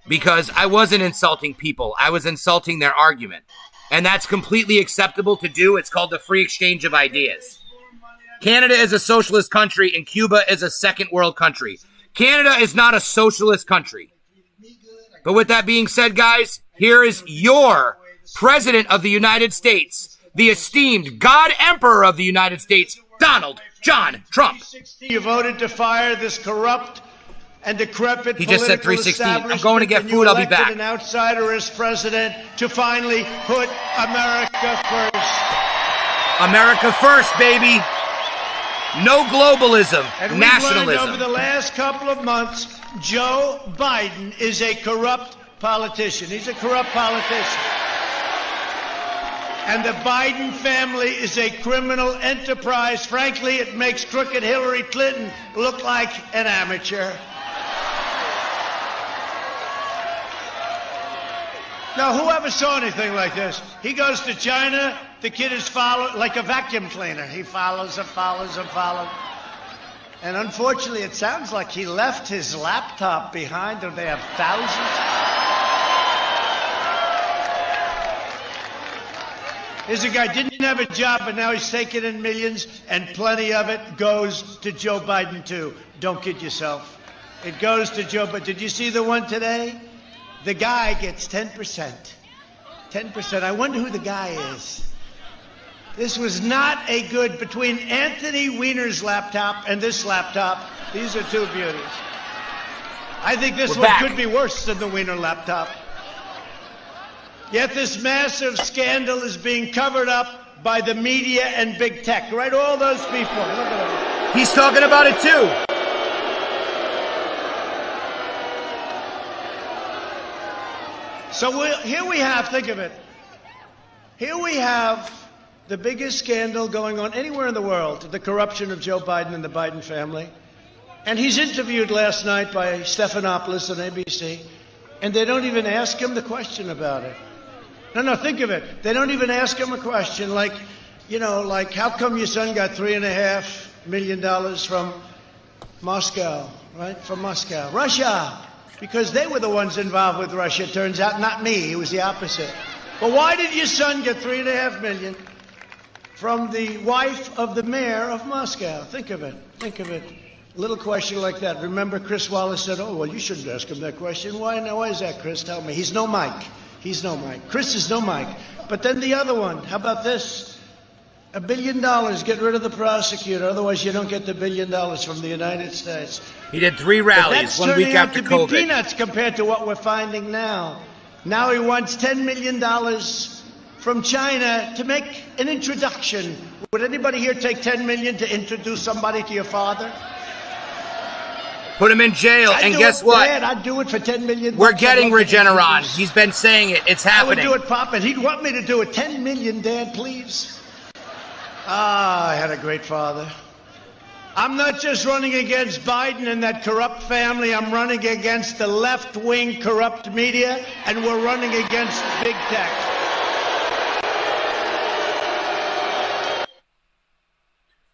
Because I wasn't insulting people. I was insulting their argument. And that's completely acceptable to do. It's called the free exchange of ideas. Canada is a socialist country and Cuba is a second world country. Canada is not a socialist country. But with that being said, guys, here is your President of the United States, the esteemed God Emperor of the United States, Donald John Trump. You voted to fire this corrupt and decrepit he just said 316. I'm going to get food. I'll be back. An outsider as president to finally put America first. America first, baby. No globalism, and nationalism. Learned over the last couple of months, Joe Biden is a corrupt politician. He's a corrupt politician. And the Biden family is a criminal enterprise. Frankly, it makes crooked Hillary Clinton look like an amateur. Now, whoever saw anything like this? He goes to China, the kid is followed like a vacuum cleaner. He follows and follows and follows. And unfortunately, it sounds like he left his laptop behind, and they have thousands. Here's a guy, didn't have a job, but now he's taking in millions, and plenty of it goes to Joe Biden, too. Don't kid yourself. It goes to Joe, but did you see the one today? The guy gets 10%. 10%. I wonder who the guy is. This was not a good, between Anthony Weiner's laptop and this laptop, these are two beauties. I think this one could be worse than the Weiner laptop. Yet this massive scandal is being covered up by the media and big tech, right? All those people. Look at them. He's talking about it too. So here we have, think of it. Here we have the biggest scandal going on anywhere in the world, the corruption of Joe Biden and the Biden family. And he's interviewed last night by Stephanopoulos on ABC, and they don't even ask him the question about it. No, think of it. They don't even ask him a question like, you know, like, how come your son got $3.5 million from Moscow, right? From Moscow. Russia. Because they were the ones involved with Russia. Turns out not me. It was the opposite. But why did your son get $3.5 million from the wife of the mayor of Moscow? Think of it. Think of it. A little question like that. Remember Chris Wallace said, oh, well, you shouldn't ask him that question. Why is that, Chris? Tell me. He's no Mike. He's no Mike. Chris is no Mike. But then the other one, how about this? $1 billion, get rid of the prosecutor. Otherwise, you don't get the $1 billion from the United States. He did 3 rallies 1 week after COVID. That's turning out to be peanuts compared to what we're finding now. Now he wants $10 million from China to make an introduction. Would anybody here take $10 million to introduce somebody to your father? Put him in jail, and guess what? Dad, I'd do it for $10 million. We're getting Regeneron. He's been saying it. It's happening. I would do it, Pop, and he'd want me to do it. $10 million, Dad, please. Ah, I had a great father. I'm not just running against Biden and that corrupt family. I'm running against the left-wing corrupt media, and we're running against big tech.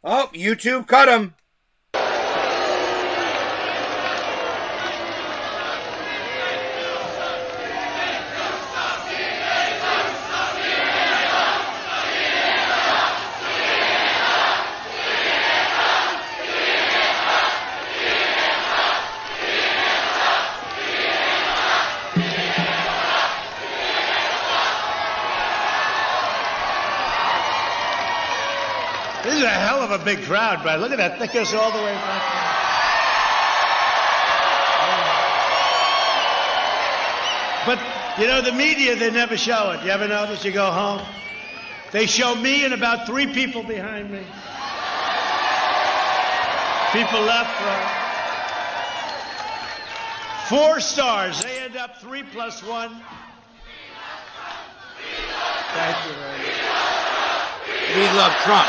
Oh, YouTube cut him. This is a hell of a big crowd, Brad. Look at that. That goes all the way back there. But, you know, the media, they never show it. You ever notice? You go home, they show me and about 3 people behind me. People left, right. 4 stars. They end up 3 + 1. Thank you very much. We love Trump.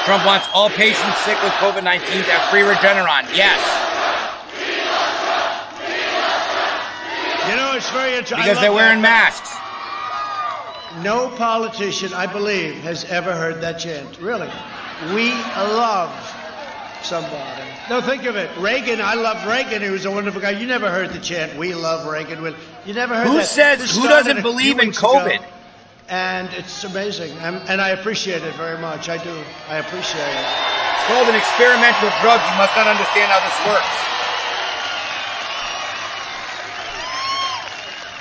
Trump wants all patients sick with COVID-19 to have free Regeneron. Yes. You know, it's very interesting. Because they're wearing masks. No politician, I believe, has ever heard that chant. Really. We love somebody. No, think of it. Reagan, I love Reagan. He was a wonderful guy. You never heard the chant, we love Reagan. You never heard that. Who doesn't believe in COVID? Ago. And it's amazing, and I appreciate it very much. I do. I appreciate it. It's called an experimental drug. You must not understand how this works.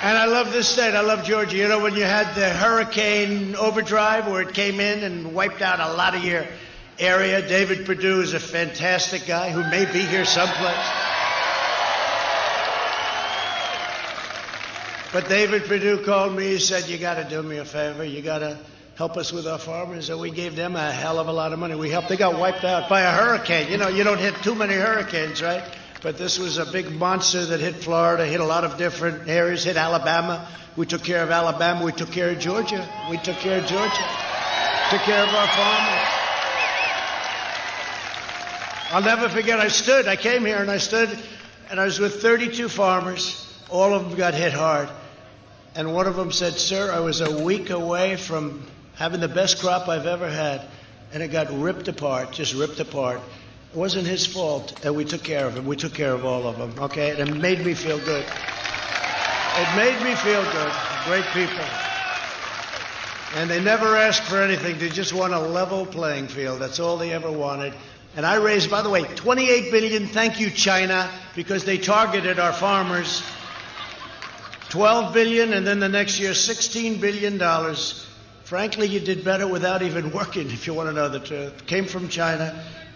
And I love this state. I love Georgia. You know, when you had the hurricane overdrive where it came in and wiped out a lot of your area, David Perdue is a fantastic guy who may be here someplace. But David Perdue called me. He said, you got to do me a favor. You got to help us with our farmers. And we gave them a hell of a lot of money. We helped. They got wiped out by a hurricane. You know, you don't hit too many hurricanes, right? But this was a big monster that hit Florida, hit a lot of different areas, hit Alabama. We took care of Alabama. We took care of Georgia. We took care of Georgia. Took care of our farmers. I'll never forget, I came here and I stood, and I was with 32 farmers. All of them got hit hard. And one of them said, "Sir, I was a week away from having the best crop I've ever had, and it got ripped apart, just ripped apart. It wasn't his fault, and we took care of him. We took care of all of them, okay? And it made me feel good. It made me feel good. Great people. And they never asked for anything. They just want a level playing field. That's all they ever wanted. And I raised, by the way, $28 billion. Thank you, China, because they targeted our farmers. $12 billion, and then the next year, $16 billion. Frankly, you did better without even working, if you want to know the truth. Came from China,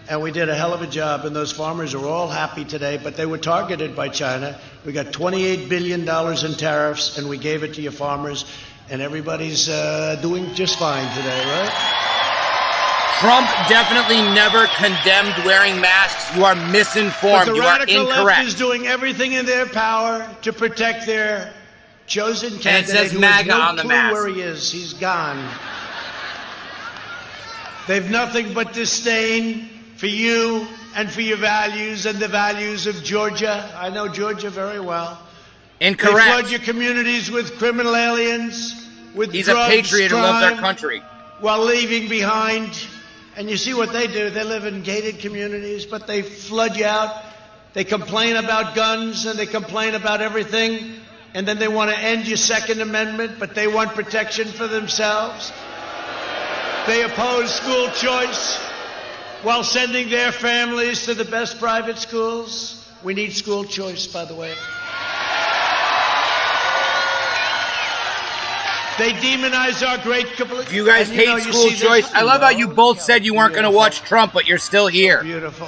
and we did a hell of a job, and those farmers are all happy today, but they were targeted by China. We got $28 billion in tariffs, and we gave it to your farmers, and everybody's doing just fine today, right? Trump definitely never condemned wearing masks. You are misinformed. But the you are radical incorrect. left is doing everything in their power to protect their chosen candidate. And it says who MAGA has no on the clue mask. where he is. He's gone. They've nothing but disdain for you and for your values and the values of Georgia. I know Georgia very well. Incorrect. They flood your communities with criminal aliens, with He's drugs, a patriot who loves our crime, country. while leaving behind. And you see what they do. They live in gated communities, but they flood you out. They complain about guns and they complain about everything. And then they want to end your Second Amendment, but they want protection for themselves. They oppose school choice while sending their families to the best private schools. We need school choice, by the way. They demonize our great... You guys hate school choice? I love how you both said you weren't going to watch Trump, but you're still here. Beautiful.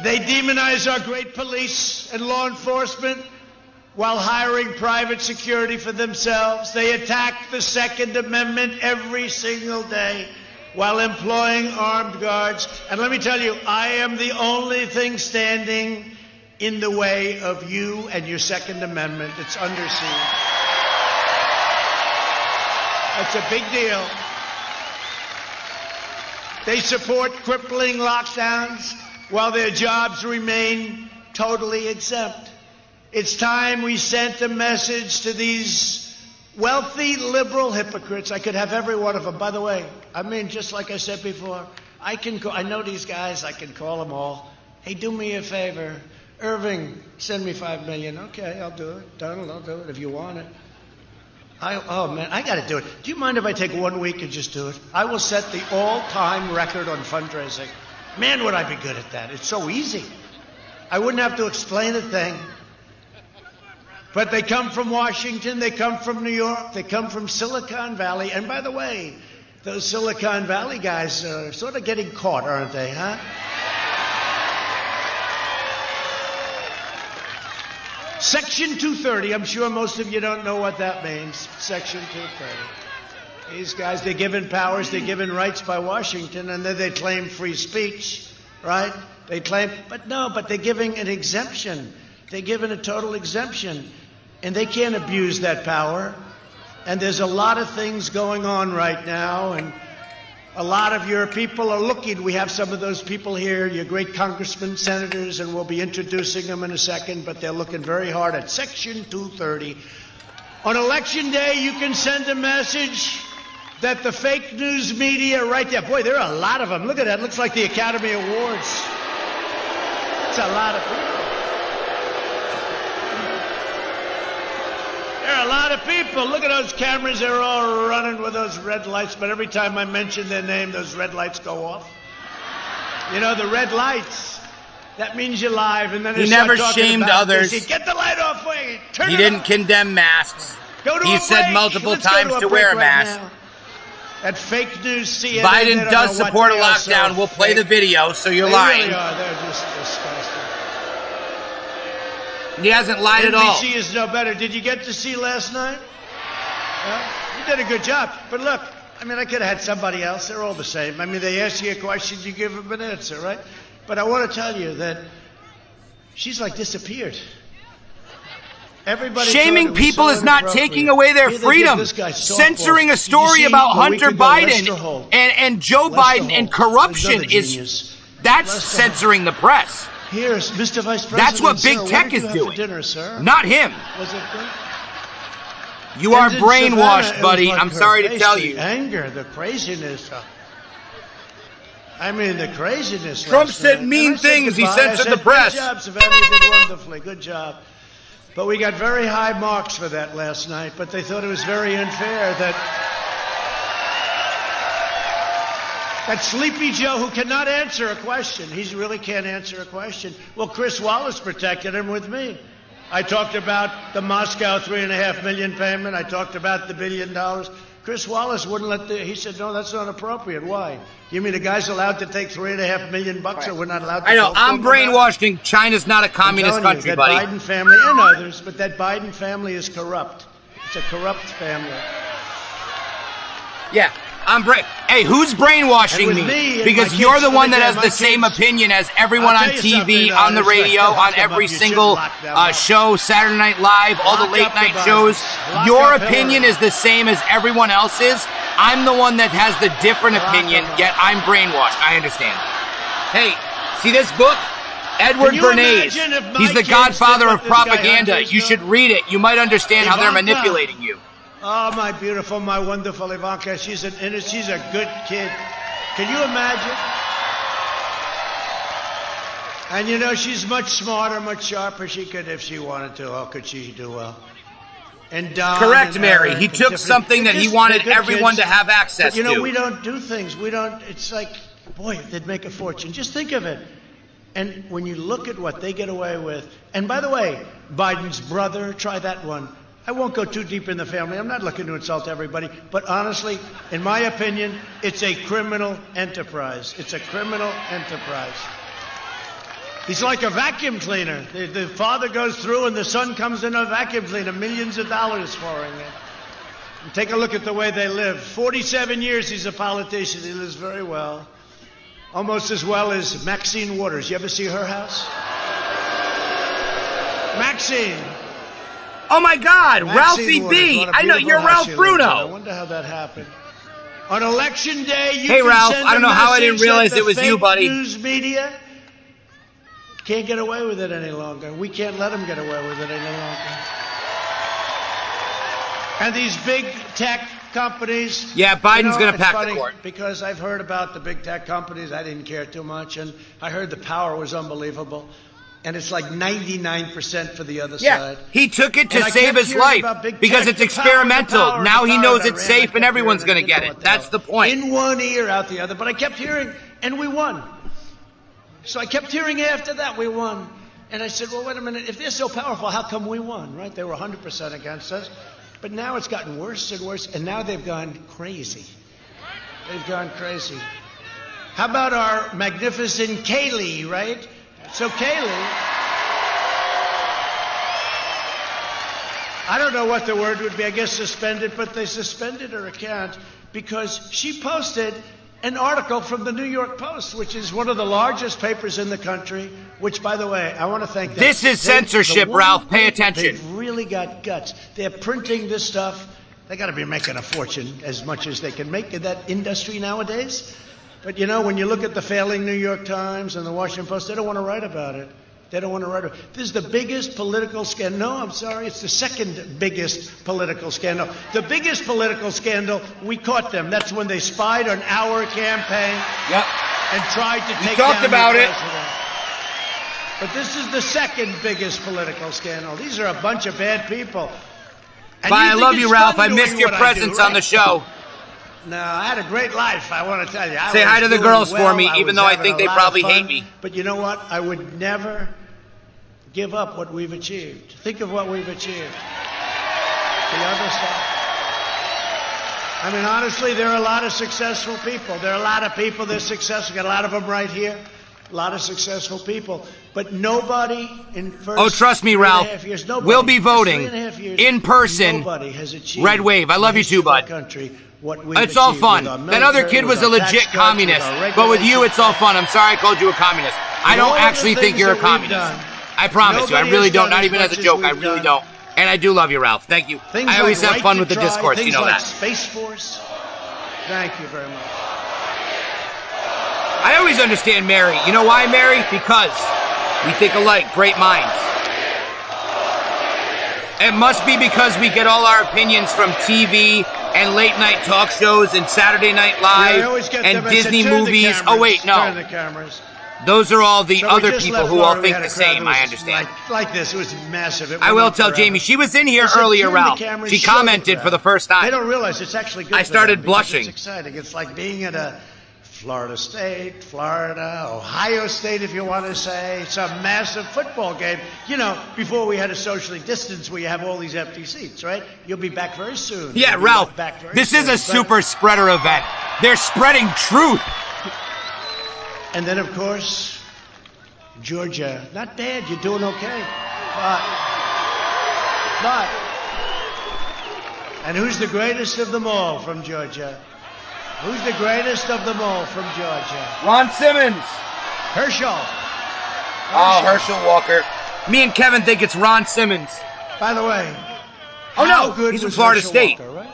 They demonize our great police and law enforcement while hiring private security for themselves. They attack the Second Amendment every single day while employing armed guards. And let me tell you, I am the only thing standing in the way of you and your Second Amendment. It's under siege. That's a big deal. They support crippling lockdowns while their jobs remain totally exempt. It's time we sent a message to these wealthy liberal hypocrites. I could have every one of them. By the way, I mean, just like I said before, I know these guys. I can call them all. Hey, do me a favor. Irving, send me $5 million. Okay, I'll do it. Donald, I'll do it if you want it. Oh, man, I got to do it. Do you mind if I take 1 week and just do it? I will set the all-time record on fundraising. Man, would I be good at that. It's so easy. I wouldn't have to explain a thing. But they come from Washington. They come from New York. They come from Silicon Valley. And by the way, those Silicon Valley guys are sort of getting caught, aren't they, huh? Section 230, I'm sure most of you don't know what that means. Section 230. These guys, they're given powers, they're given rights by Washington, and then they claim free speech, right? They claim, but they're giving an exemption. They're given a total exemption, and they can't abuse that power. And there's a lot of things going on right now, and a lot of your people are looking. We have some of those people here, your great congressmen, senators, and we'll be introducing them in a second, but they're looking very hard at Section 230. On Election Day, you can send a message that the fake news media right there, boy, there are a lot of them. Look at that. It looks like the Academy Awards. It's a lot of people. There are a lot of people. Look at those cameras. They're all running with those red lights. But every time I mention their name, those red lights go off. You know, the red lights, that means you're live. And then he never shamed others. Get the light off. Wait. He didn't condemn masks. He said multiple times to wear a mask. That fake news CNN. Biden does support a lockdown. We'll play the video, so you're lying. Really are. They're just disgusting. He hasn't lied at all. NBC is no better. Did you get to see last night? You did a good job. But look, I mean, I could have had somebody else. They're all the same. I mean, they ask you a question, you give them an answer, right? But I want to tell you that she's like disappeared. Everybody Shaming people is not taking away their freedom. Censoring a story about Hunter Biden and Joe Biden and corruption that's censoring the press. Here's Mr. Vice President. That's what big tech is doing. Dinner, sir? Not him. Was it good? You are brainwashed, buddy. I'm sorry to tell you. The anger, the craziness. I mean, the craziness. Trump said mean things. He censored the press. Good job, Savannah. You did wonderfully. Good job. But we got very high marks for that last night. But they thought it was very unfair that Sleepy Joe, who cannot answer a question, he really can't answer a question. Well, Chris Wallace protected him with me. I talked about the Moscow $3.5 million payment. I talked about the $1 billion. Chris Wallace wouldn't he said, no, that's not appropriate. Why? You mean the guy's allowed to take $3.5 million or we're not allowed to? I know, I'm brainwashed and China's not a communist country, buddy. That Biden family and others, but that Biden family is corrupt. It's a corrupt family. Yeah. Hey, who's brainwashing me? Because you're the one that has the same opinion as everyone on TV, on the radio, on every single show, Saturday Night Live, all the late night shows. Your opinion is the same as everyone else's. I'm the one that has the different opinion, yet I'm brainwashed. I understand. Hey, see this book? Edward Bernays. He's the godfather of propaganda. You should read it. You might understand how they're manipulating you. Oh, my beautiful, my wonderful Ivanka. She's a good kid. Can you imagine? And you know, she's much smarter, much sharper. She could, if she wanted to. How could she do well? And Don. Correct, Mary. He took something that he wanted everyone to have access to. You know, we don't do things. It's like, boy, they'd make a fortune. Just think of it. And when you look at what they get away with, and by the way, Biden's brother, try that one. I won't go too deep in the family. I'm not looking to insult everybody. But honestly, in my opinion, it's a criminal enterprise. It's a criminal enterprise. He's like a vacuum cleaner. The father goes through and the son comes in a vacuum cleaner, millions of dollars for him. And take a look at the way they live. 47 years he's a politician. He lives very well. Almost as well as Maxine Waters. You ever see her house? Maxine. Oh my God, Ralphie B. I know, you're Ralph Bruno. I wonder how that happened. On election day, hey Ralph, I don't know how I didn't realize it was you, buddy. News media can't get away with it any longer. We can't let them get away with it any longer. And these big tech companies. Yeah, Biden's going to pack the court. Because I've heard about the big tech companies. I didn't care too much. And I heard the power was unbelievable. And it's like 99% for the other side. He took it to save his life because it's experimental. Now he knows it's safe and everyone's going to get it. That's the point. In one ear, out the other. But I kept hearing, and we won. So I kept hearing after that we won. And I said, well, wait a minute. If they're so powerful, how come we won, right? They were 100% against us. But now it's gotten worse and worse. And now they've gone crazy. They've gone crazy. How about our magnificent Kaylee, right? So Kaylee, I don't know what the word would be. I guess suspended, but they suspended her account because she posted an article from the New York Post, which is one of the largest papers in the country, which, by the way, I want to thank them. This is censorship, Ralph. Pay attention. They've really got guts. They're printing this stuff. They got to be making a fortune as much as they can make in that industry nowadays. But, you know, when you look at the failing New York Times and the Washington Post, they don't want to write about it. They don't want to write about it. This is the biggest political scandal. No, I'm sorry. It's the second biggest political scandal. The biggest political scandal, we caught them. That's when they spied on our campaign and tried to take down the president. But this is the second biggest political scandal. These are a bunch of bad people. Bye, I love you, Ralph. I missed your presence on the show. No, I had a great life, I want to tell you. Say hi to the girls for me, even though I think they probably hate me. But you know what? I would never give up what we've achieved. Think of what we've achieved. The other stuff. I mean, honestly, there are a lot of successful people. There are a lot of people that are successful. Got a lot of them right here. a lot of successful people, but nobody in first. Oh, trust me, Ralph. 3.5 years, nobody, we'll be voting 3.5 years, in person. Nobody has achieved Red Wave. I love you too, bud. Country, what we've it's all achieved fun. with our That other military, kid was with a our legit tax cuts, communist, with our but with you, regulations. it's all fun. I'm sorry I called you a communist. I All don't of the actually think things you're a that we've communist. done, I promise you. I nobody really has don't. done Not as even as much a as joke. I we've really done. don't. And I do love you, Ralph. Thank you. Things I always like have fun Right with the to Try, discourse. You things know like that. Space Force. Thank you very much. I always understand Mary. You know why, Mary? Because we think alike, great minds. It must be because we get all our opinions from TV and late night talk shows and Saturday Night Live and Disney movies. Oh wait, Turn the no. cameras. All the So we other just people left who all Florida. We think had the a crowd same. that was I understand. Like this, it was massive. It I went will on tell forever. Jamie. She was in here They said, earlier, "Turn the Ralph. cameras, She show the commented for crowd." the first time. They don't realize it's actually good. I for started them because blushing. It's exciting. It's like being at a Florida State, Florida, Ohio State, if you want to say. It's a massive football game. You know, before we had a socially distanced, we have all these empty seats, right? You'll be back very soon. Yeah, You'll be Ralph. back very This is soon. a super spreader event. They're spreading truth. And then, of course, Georgia. Not bad. You're doing okay. But. And who's the greatest of them all from Georgia? Who's the greatest of them all from Georgia? Ron Simmons. Herschel. Oh, Herschel Walker. Me and Kevin think it's Ron Simmons. By the way. Oh, how no. good He's from was Florida Herschel State. Walker, right?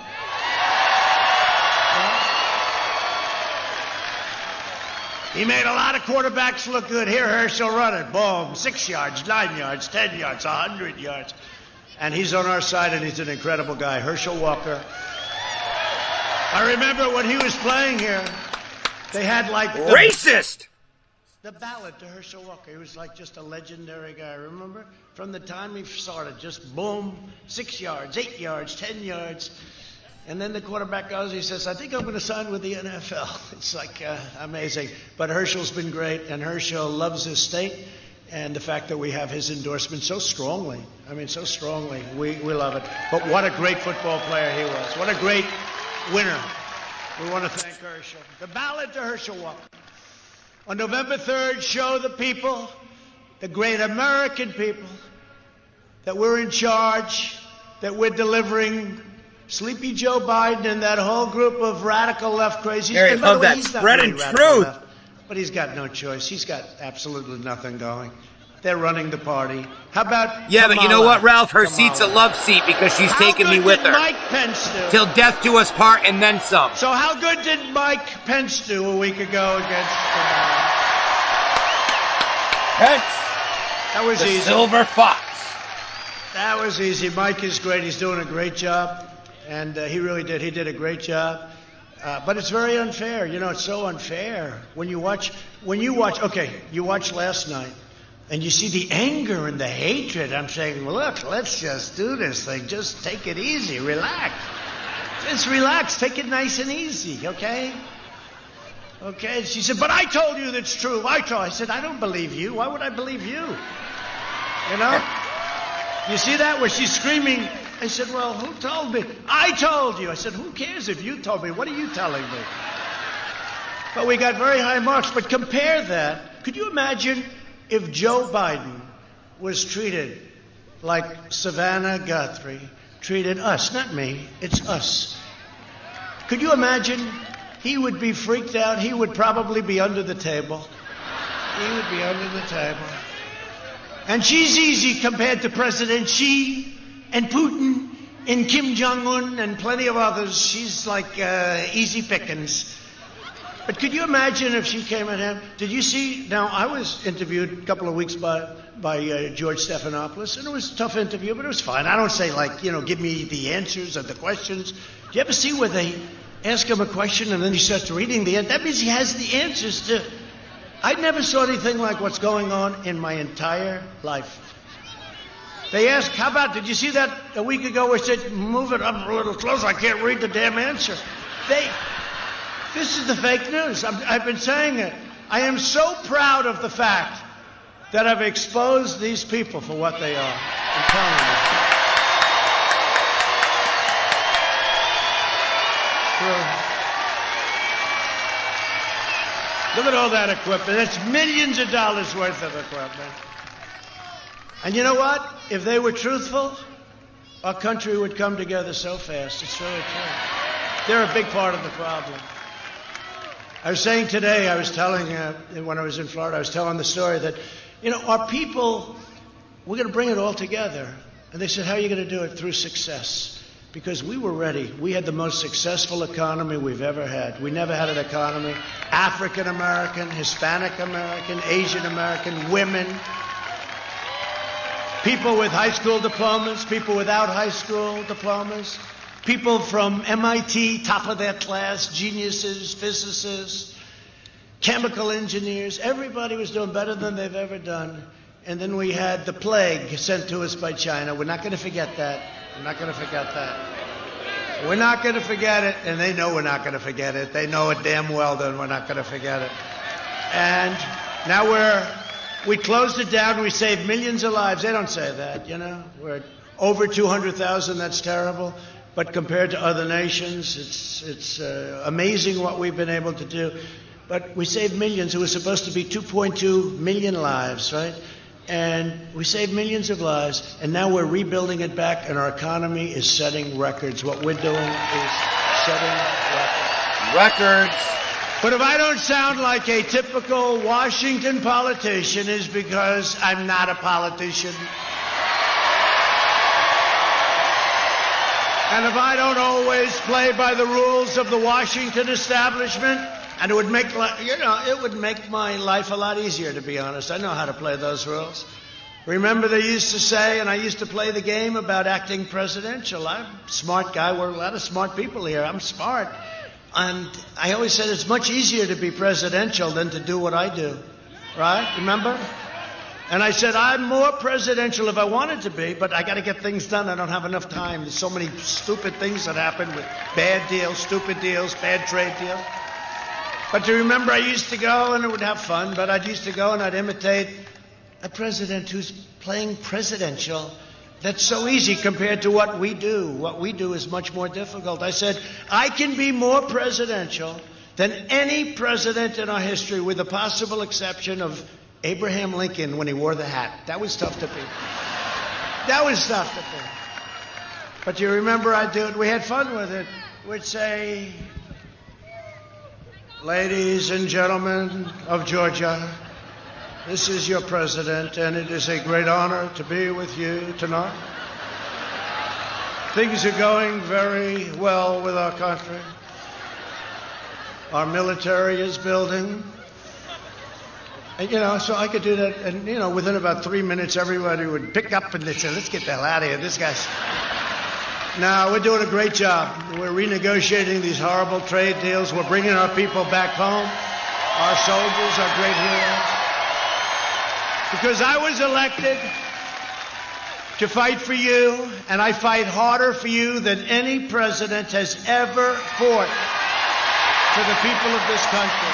He made a lot of quarterbacks look good. Here, Herschel running. Boom. 6 yards, 9 yards, 10 yards, 100 yards. And he's on our side, and he's an incredible guy. Herschel Walker. I remember when he was playing here, they had like... Racist! The ballad to Herschel Walker. He was like just a legendary guy, remember? From the time he started, just boom, 6 yards, 8 yards, 10 yards. And then the quarterback goes, he says, I think I'm going to sign with the NFL. It's like amazing. But Herschel's been great, and Herschel loves his state. And the fact that we have his endorsement so strongly, I mean, so strongly, we love it. But what a great football player he was. What a great winner. We want to thank Herschel. The ballad to Herschel Walker. On November 3rd, show the people, the great American people, that we're in charge, that we're delivering. Sleepy Joe Biden and that whole group of radical left crazies. Gary, And by the love way, that he's not spreading really radical truth. left, but he's got no choice. He's got absolutely nothing going. They're running the party. How about Yeah, but you know Kamala? what, Ralph? Her Kamala. seat's a love seat because she's How taking me good with did her. Mike Pence do? Till death do us part and then some. So how good did Mike Pence do a week ago against Kamala? Pence. That was The easy. Silver Fox. That was easy. Mike is great. He's doing a great job. And he really did. He did a great job. But it's very unfair. You know, it's so unfair. When you watch, okay, you watched last night, and you see the anger and the hatred. I'm saying, well, look, let's just do this thing. Just take it easy. Relax. Just relax. Take it nice and easy, okay? Okay? She said, but I told you that's true. I said, I don't believe you. Why would I believe you? You know? You see that? Where she's screaming. I said, well, who told me? I told you. I said, who cares if you told me? What are you telling me? But we got very high marks. But compare that. Could you imagine if Joe Biden was treated like Savannah Guthrie treated us? Not me. It's us. Could you imagine? He would be freaked out. He would probably be under the table. He would be under the table. And she's easy compared to President Xi and Putin and Kim Jong-un and plenty of others. She's like easy pickings. But could you imagine if she came at him? Did you see? Now, I was interviewed a couple of weeks by George Stephanopoulos, and it was a tough interview, but it was fine. I don't say, like, you know, give me the answers of the questions. Do you ever see where they ask him a question and then he starts reading the answer? That means he has the answers to. I never saw anything like what's going on in my entire life. They asked, how about, did you see that a week ago where it said, move it up a little closer, I can't read the damn answer. This is the fake news. I've been saying it. I am so proud of the fact that I've exposed these people for what they are. I'm telling you. Look at all that equipment. That's millions of dollars worth of equipment. And you know what? If they were truthful, our country would come together so fast. It's really true. They're a big part of the problem. I was saying today, I was telling, when I was in Florida, I was telling the story that, our people, we're going to bring it all together. And they said, how are you going to do it? Through success. Because we were ready. We had the most successful economy we've ever had. We never had an economy. African American, Hispanic American, Asian American, women, people with high school diplomas, people without high school diplomas, people from MIT, top of their class, geniuses, physicists, chemical engineers. Everybody was doing better than they've ever done. And then we had the plague sent to us by China. We're not going to forget that. We're not going to forget that. We're not going to forget it, and they know we're not going to forget it. They know it damn well that we're not going to forget it. And now we closed it down. We saved millions of lives. They don't say that, We're at over 200,000. That's terrible. But compared to other nations, it's amazing what we've been able to do. But we saved millions. It was supposed to be 2.2 million lives, right? And we saved millions of lives, and now we're rebuilding it back, and our economy is setting records. What we're doing is setting records. But if I don't sound like a typical Washington politician, it's because I'm not a politician. And if I don't always play by the rules of the Washington establishment, and it would make my life a lot easier, to be honest. I know how to play those rules. Remember they used to say, and I used to play the game about acting presidential. I'm a smart guy. We're a lot of smart people here. I'm smart. And I always said it's much easier to be presidential than to do what I do. Right? Remember? And I said, I'm more presidential if I wanted to be, but I got to get things done. I don't have enough time. There's so many stupid things that happen with bad deals, stupid deals, bad trade deals. But do you remember I used to go, and it would have fun, but I'd used to go and I'd imitate a president who's playing presidential. That's so easy compared to what we do. What we do is much more difficult. I said, I can be more presidential than any president in our history, with the possible exception of Abraham Lincoln when he wore the hat. That was tough to beat. That was tough to beat. But you remember I'd do it. We had fun with it. We'd say, ladies and gentlemen of Georgia, this is your president, and it is a great honor to be with you tonight. Things are going very well with our country. Our military is building. And, so I could do that, and, within about 3 minutes, everybody would pick up and they'd say, let's get the hell out of here. This guy's... Now, we're doing a great job. We're renegotiating these horrible trade deals. We're bringing our people back home. Our soldiers are great heroes. Because I was elected to fight for you, and I fight harder for you than any president has ever fought for the people of this country.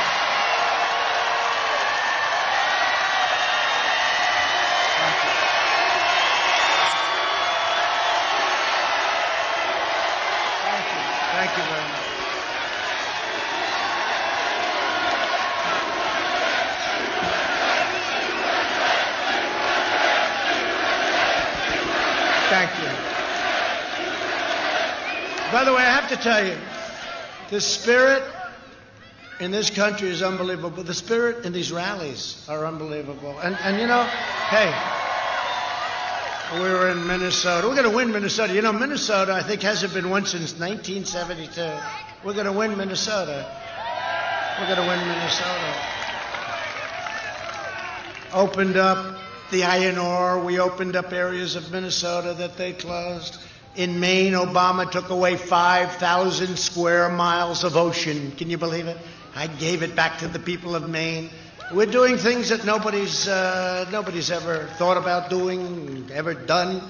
Thank you very much. Thank you. By the way, I have to tell you, the spirit in this country is unbelievable. The spirit in these rallies are unbelievable. And hey, we were in Minnesota. We're going to win Minnesota. Minnesota, I think, hasn't been won since 1972. We're going to win Minnesota. We're going to win Minnesota. Opened up the iron ore. We opened up areas of Minnesota that they closed. In Maine, Obama took away 5,000 square miles of ocean. Can you believe it? I gave it back to the people of Maine. We're doing things that nobody's ever thought about doing, ever done.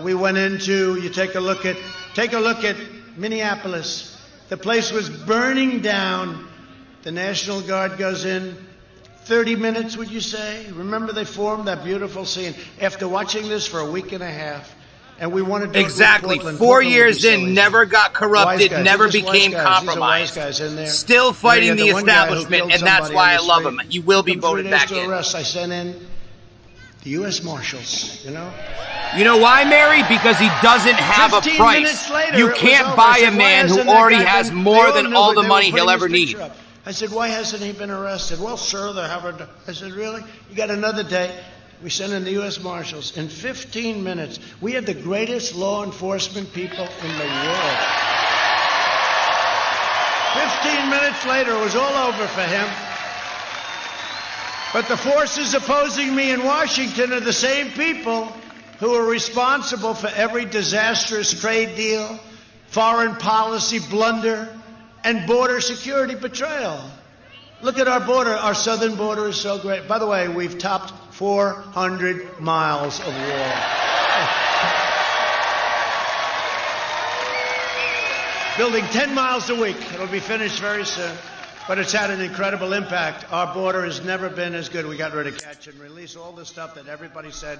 We went into, you take a look at Minneapolis. The place was burning down. The National Guard goes in. 30 minutes, would you say? Remember they formed that beautiful scene. After watching this for a week and a half, And we want to do exactly. it with Portland. 4 Portland years in, never got corrupted, never became compromised. Still fighting the establishment, and that's why I love him. He will be voted back in. I sent in the U.S. Marshals, you know? You know why, Mary? Because he doesn't have a price. You can't buy a man who already has more than all the money he'll ever need. I said, why hasn't he been arrested? Well, sir, they haven't. I said, really? You got another day? We sent in the U.S. Marshals. In 15 minutes, we have the greatest law enforcement people in the world. 15 minutes later, it was all over for him. But the forces opposing me in Washington are the same people who are responsible for every disastrous trade deal, foreign policy blunder, and border security betrayal. Look at our border. Our southern border is so great. By the way, we've topped 400 miles of wall. Building 10 miles a week. It'll be finished very soon. But it's had an incredible impact. Our border has never been as good. We got rid of catch and release, all the stuff that everybody said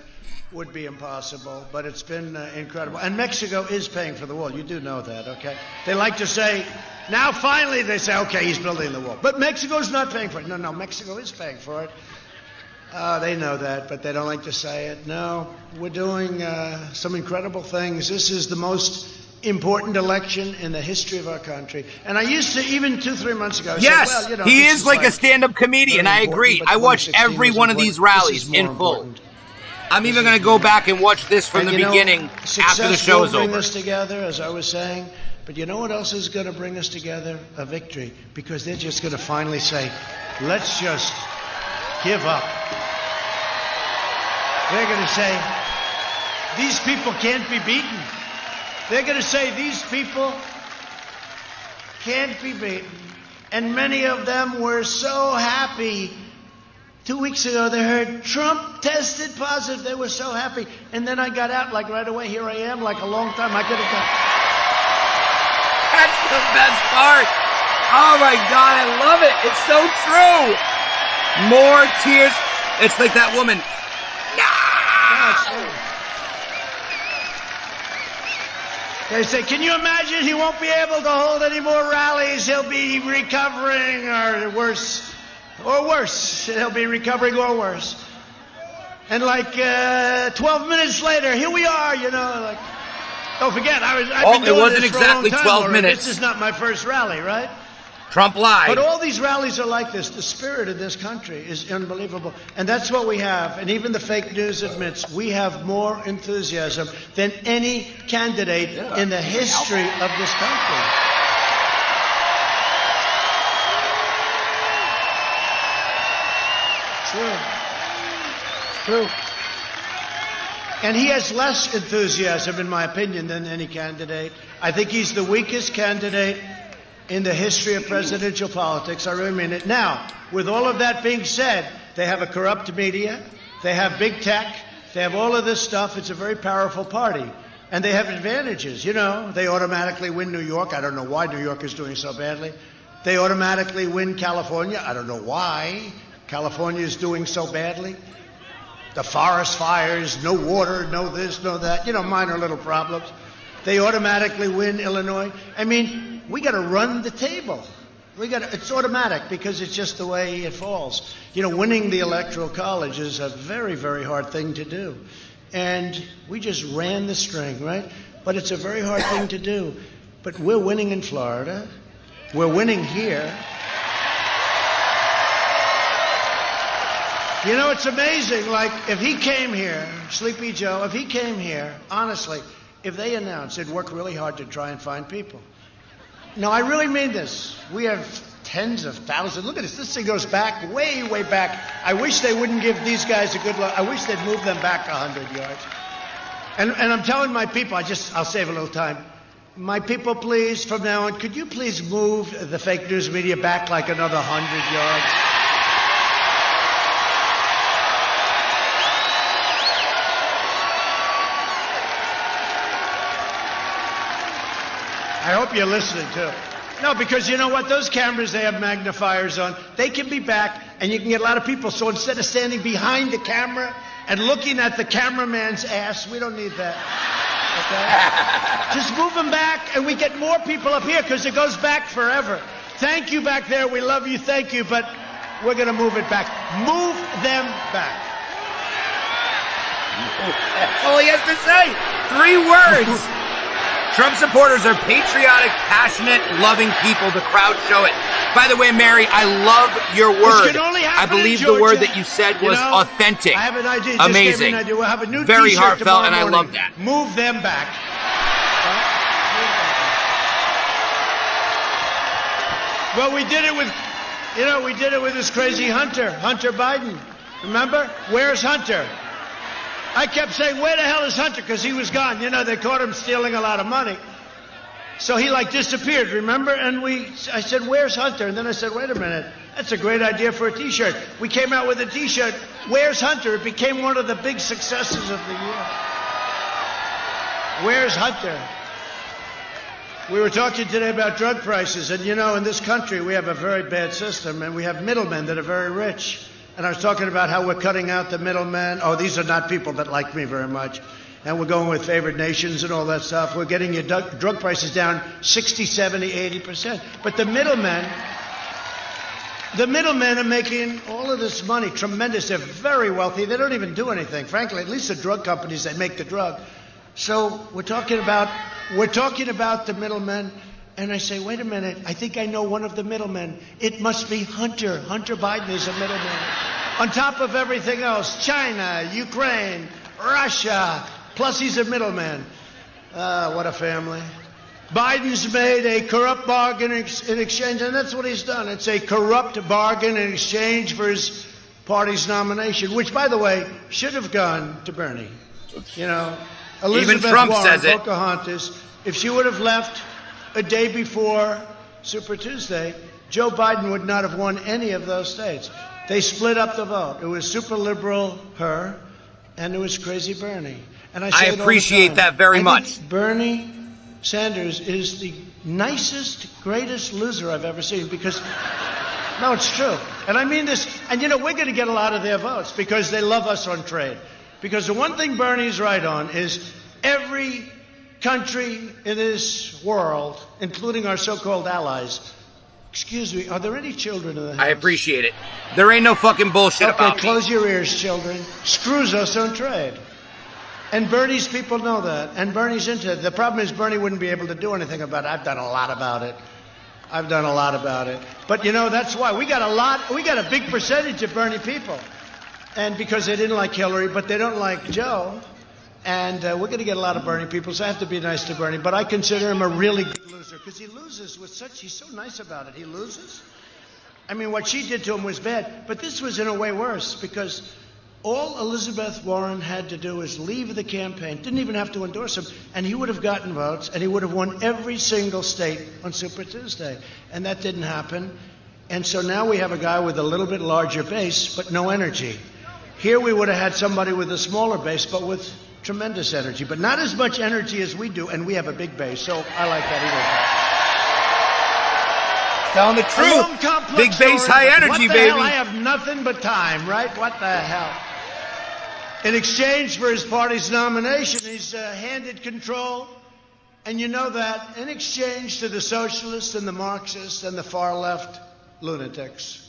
would be impossible. But it's been incredible. And Mexico is paying for the wall. You do know that, okay? They like to say, now finally they say, okay, he's building the wall. But Mexico's not paying for it. No, Mexico is paying for it. They know that, but they don't like to say it. No, we're doing some incredible things. This is the most important election in the history of our country. And I used to, even 2-3 months ago, yes, say, well, you know, he is like a stand-up comedian. I agree. I watched every one of these rallies in full. I'm even going to go back and watch this from the beginning after the show's over. Bring us together, as I was saying. But you know what else is going to bring us together? A victory. Because they're just going to finally say, let's just give up. They're going to say, these people can't be beaten. They're going to say these people can't be beaten. And many of them were so happy. 2 weeks ago, they heard Trump tested positive. They were so happy. And then I got out, like right away, here I am, like a long time. I could have done. That's the best part. Oh my God, I love it. It's so true. More tears. It's like that woman. No! They say, can you imagine he won't be able to hold any more rallies? He'll be recovering or worse. Or worse. He'll be recovering or worse. And like 12 minutes later, here we are, you know. Like, don't forget, I've been doing it wasn't this exactly for a long time 12 already. minutes. This is not my first rally, right? Trump lied. But all these rallies are like this. The spirit of this country is unbelievable. And that's what we have. And even the fake news admits we have more enthusiasm than any candidate in the history of this country. True. It's true. And he has less enthusiasm, in my opinion, than any candidate. I think he's the weakest candidate in the history of presidential politics. I really mean it. Now, with all of that being said, they have a corrupt media, they have big tech, they have all of this stuff. It's a very powerful party. And they have advantages. You know, they automatically win New York. I don't know why New York is doing so badly. They automatically win California. I don't know why California is doing so badly. The forest fires, no water, no this, no that. You know, minor little problems. They automatically win Illinois. I mean, we got to run the table. It's automatic because it's just the way it falls. You know, winning the Electoral College is a very, very hard thing to do. And we just ran the string, right? But it's a very hard thing to do. But we're winning in Florida. We're winning here. You know, it's amazing. Like, if he came here, Sleepy Joe, if he came here, honestly, if they announced, they'd work really hard to try and find people. No, I really mean this. We have tens of thousands. Look at this. This thing goes back, way, way back. I wish they wouldn't give these guys a good look. I wish they'd move them back 100 yards. And I'm telling my people, I'll save a little time. My people, please, from now on, could you please move the fake news media back like another 100 yards? I hope you're listening, too. No, because you know what? Those cameras, they have magnifiers on. They can be back, and you can get a lot of people. So instead of standing behind the camera and looking at the cameraman's ass, we don't need that. Okay? Just move them back, and we get more people up here because it goes back forever. Thank you back there. We love you. Thank you. But we're going to move it back. Move them back. That's all he has to say. 3 words. Trump supporters are patriotic, passionate, loving people. The crowd show it. By the way, Mary, I love your word. I believe the word that you said was authentic. I have an idea. Amazing. Just we'll have a new very t-shirt heartfelt, and I morning. love that. Move them back. Well, we did it with this crazy Hunter Biden. Remember? Where's Hunter? I kept saying, where the hell is Hunter? Because he was gone. They caught him stealing a lot of money. So he disappeared, remember? And I said, where's Hunter? And then I said, wait a minute, that's a great idea for a t-shirt. We came out with a t-shirt, where's Hunter? It became one of the big successes of the year. Where's Hunter? We were talking today about drug prices, and in this country we have a very bad system, and we have middlemen that are very rich. And I was talking about how we're cutting out the middlemen. Oh, these are not people that like me very much. And we're going with favored nations and all that stuff. We're getting your drug prices down 60, 70, 80%. But the middlemen are making all of this money, tremendous. They're very wealthy. They don't even do anything. Frankly, at least the drug companies, they make the drug. So we're talking about the middlemen. And I say, wait a minute, I think I know one of the middlemen. It must be Hunter. Hunter Biden is a middleman. On top of everything else, China, Ukraine, Russia, plus he's a middleman. What a family. Biden's made a corrupt bargain in exchange, and that's what he's done. It's a corrupt bargain in exchange for his party's nomination, which, by the way, should have gone to Bernie. Elizabeth Even Trump Warren, says it. Pocahontas, if she would have left a day before Super Tuesday, Joe Biden would not have won any of those states. They split up the vote. It was super liberal, her, and it was crazy Bernie. And I appreciate that very much. Bernie Sanders is the nicest, greatest loser I've ever seen because, no, it's true. And I mean this, and we're going to get a lot of their votes because they love us on trade. Because the one thing Bernie's right on is every country in this world, including our so-called allies. Excuse me, are there any children in the house? I appreciate it. There ain't no fucking bullshit about me. Close your ears, children. Screws us on trade. And Bernie's people know that. And Bernie's into it. The problem is Bernie wouldn't be able to do anything about it. I've done a lot about it. But that's why. We got a big percentage of Bernie people. And because they didn't like Hillary, but they don't like Joe. And we're going to get a lot of Bernie people, so I have to be nice to Bernie. But I consider him a really good loser because he loses with he's so nice about it. He loses. I mean, what she did to him was bad. But this was in a way worse because all Elizabeth Warren had to do was leave the campaign, didn't even have to endorse him, and he would have gotten votes, and he would have won every single state on Super Tuesday. And that didn't happen. And so now we have a guy with a little bit larger base, but no energy. Here we would have had somebody with a smaller base, but with tremendous energy, but not as much energy as we do, and we have a big base, so I like that either. Telling the truth. Big base, high energy, baby. I have nothing but time, right? What the hell? In exchange for his party's nomination, he's handed control, and you know that, in exchange to the socialists and the Marxists and the far left lunatics.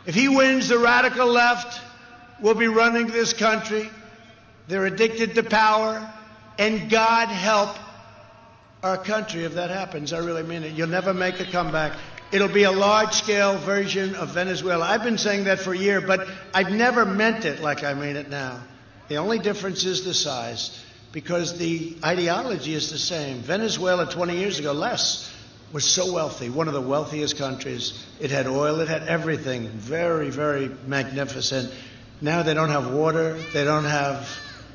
If he wins, the radical left will be running this country. They're addicted to power, and God help our country if that happens. I really mean it. You'll never make a comeback. It'll be a large-scale version of Venezuela. I've been saying that for a year, but I've never meant it like I mean it now. The only difference is the size, because the ideology is the same. Venezuela 20 years ago, was so wealthy, one of the wealthiest countries. It had oil, it had everything, very, very magnificent. Now they don't have water, they don't have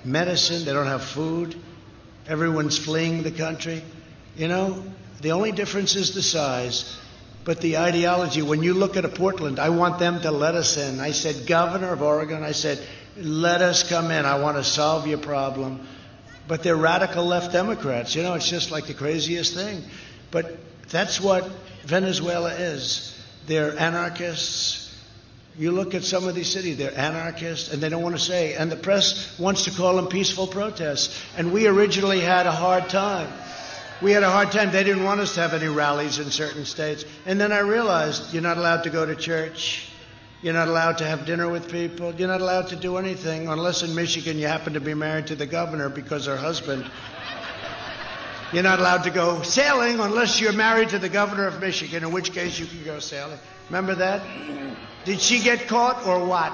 medicine, they don't have food. Everyone's fleeing the country. The only difference is the size. But the ideology, when you look at a Portland, I want them to let us in. I said, Governor of Oregon, I said, let us come in. I want to solve your problem. But they're radical left Democrats. It's just like the craziest thing. But that's what Venezuela is. They're anarchists. You look at some of these cities, they're anarchists, and they don't want to say. And the press wants to call them peaceful protests. And we originally had a hard time. We had a hard time. They didn't want us to have any rallies in certain states. And then I realized you're not allowed to go to church. You're not allowed to have dinner with people. You're not allowed to do anything unless in Michigan you happen to be married to the governor because her husband. You're not allowed to go sailing unless you're married to the governor of Michigan, in which case you can go sailing. Remember that? Did she get caught or what?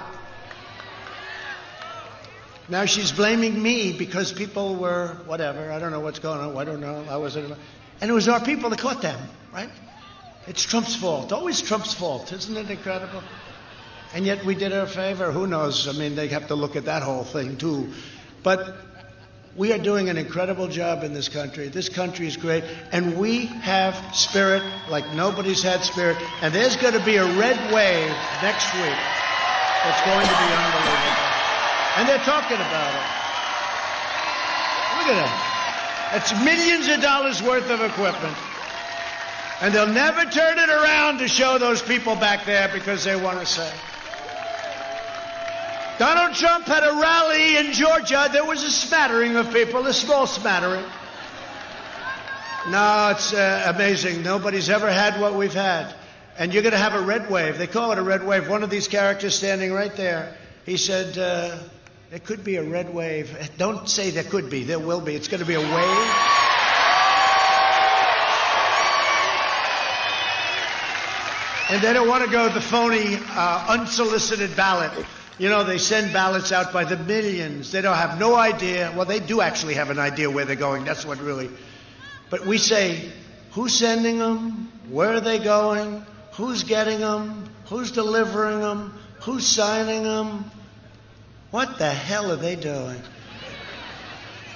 Now she's blaming me because people were whatever. I don't know what's going on. I don't know. I wasn't. And it was our people that caught them, right? It's Trump's fault. Always Trump's fault. Isn't it incredible? And yet we did her a favor. Who knows? I mean, they have to look at that whole thing too. But we are doing an incredible job in this country. This country is great. And we have spirit like nobody's had spirit. And there's going to be a red wave next week that's going to be unbelievable. And they're talking about it. Look at them. It's millions of dollars worth of equipment. And they'll never turn it around to show those people back there because they want to say. Donald Trump had a rally in Georgia. There was a smattering of people, a small smattering. No, it's amazing. Nobody's ever had what we've had. And you're going to have a red wave. They call it a red wave. One of these characters standing right there, he said, there could be a red wave. Don't say there could be. There will be. It's going to be a wave. And they don't want to go the phony, unsolicited ballot. You know, they send ballots out by the millions. They don't have no idea. Well, they do actually have an idea where they're going. That's what really. But we say, who's sending them? Where are they going? Who's getting them? Who's delivering them? Who's signing them? What the hell are they doing?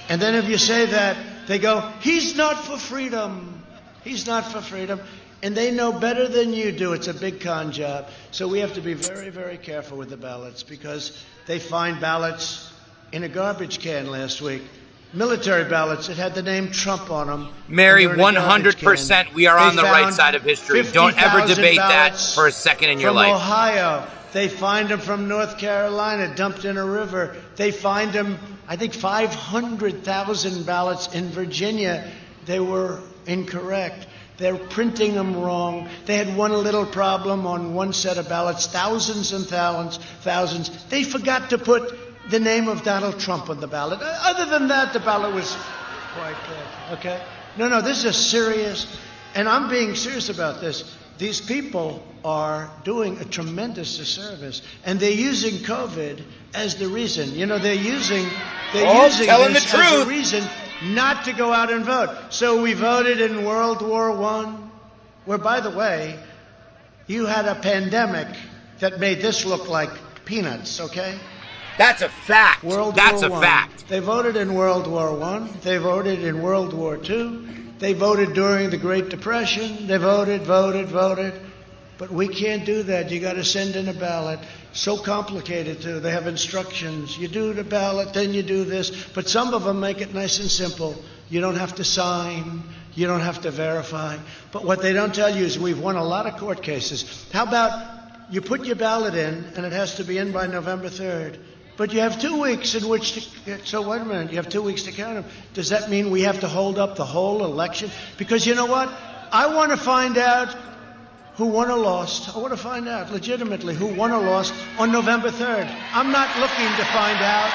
And then if you say that, they go, he's not for freedom. He's not for freedom. And they know better than you do. It's a big con job. So we have to be very, very careful with the ballots because they find ballots in a garbage can last week. Military ballots, it had the name Trump on them. Mary, 100% we are on the right side of history. Don't ever debate that for a second in your life. From Ohio, they find them from North Carolina, dumped in a river. They find them, I think, 500,000 ballots in Virginia. They were incorrect. They're printing them wrong. They had one little problem on one set of ballots, thousands and thousands. They forgot to put the name of Donald Trump on the ballot. Other than that, the ballot was quite good, okay? No, this is serious, and I'm being serious about this. These people are doing a tremendous disservice, and they're using COVID as the reason. You know, they're using this as a reason not to go out and vote. So we voted in World War I, where, by the way, you had a pandemic that made this look like peanuts, okay? That's a fact. That's a fact. They voted in World War I. They voted in World War II. They voted during the Great Depression. They voted. But we can't do that. You got to send in a ballot. So complicated, too. They have instructions. You do the ballot, then you do this. But some of them make it nice and simple. You don't have to sign. You don't have to verify. But what they don't tell you is we've won a lot of court cases. How about you put your ballot in, and it has to be in by November 3rd. But you have 2 weeks in which to, so wait a minute, you have 2 weeks to count them. Does that mean we have to hold up the whole election? Because you know what? I want to find out who won or lost. I want to find out legitimately who won or lost on November 3rd. I'm not looking to find out.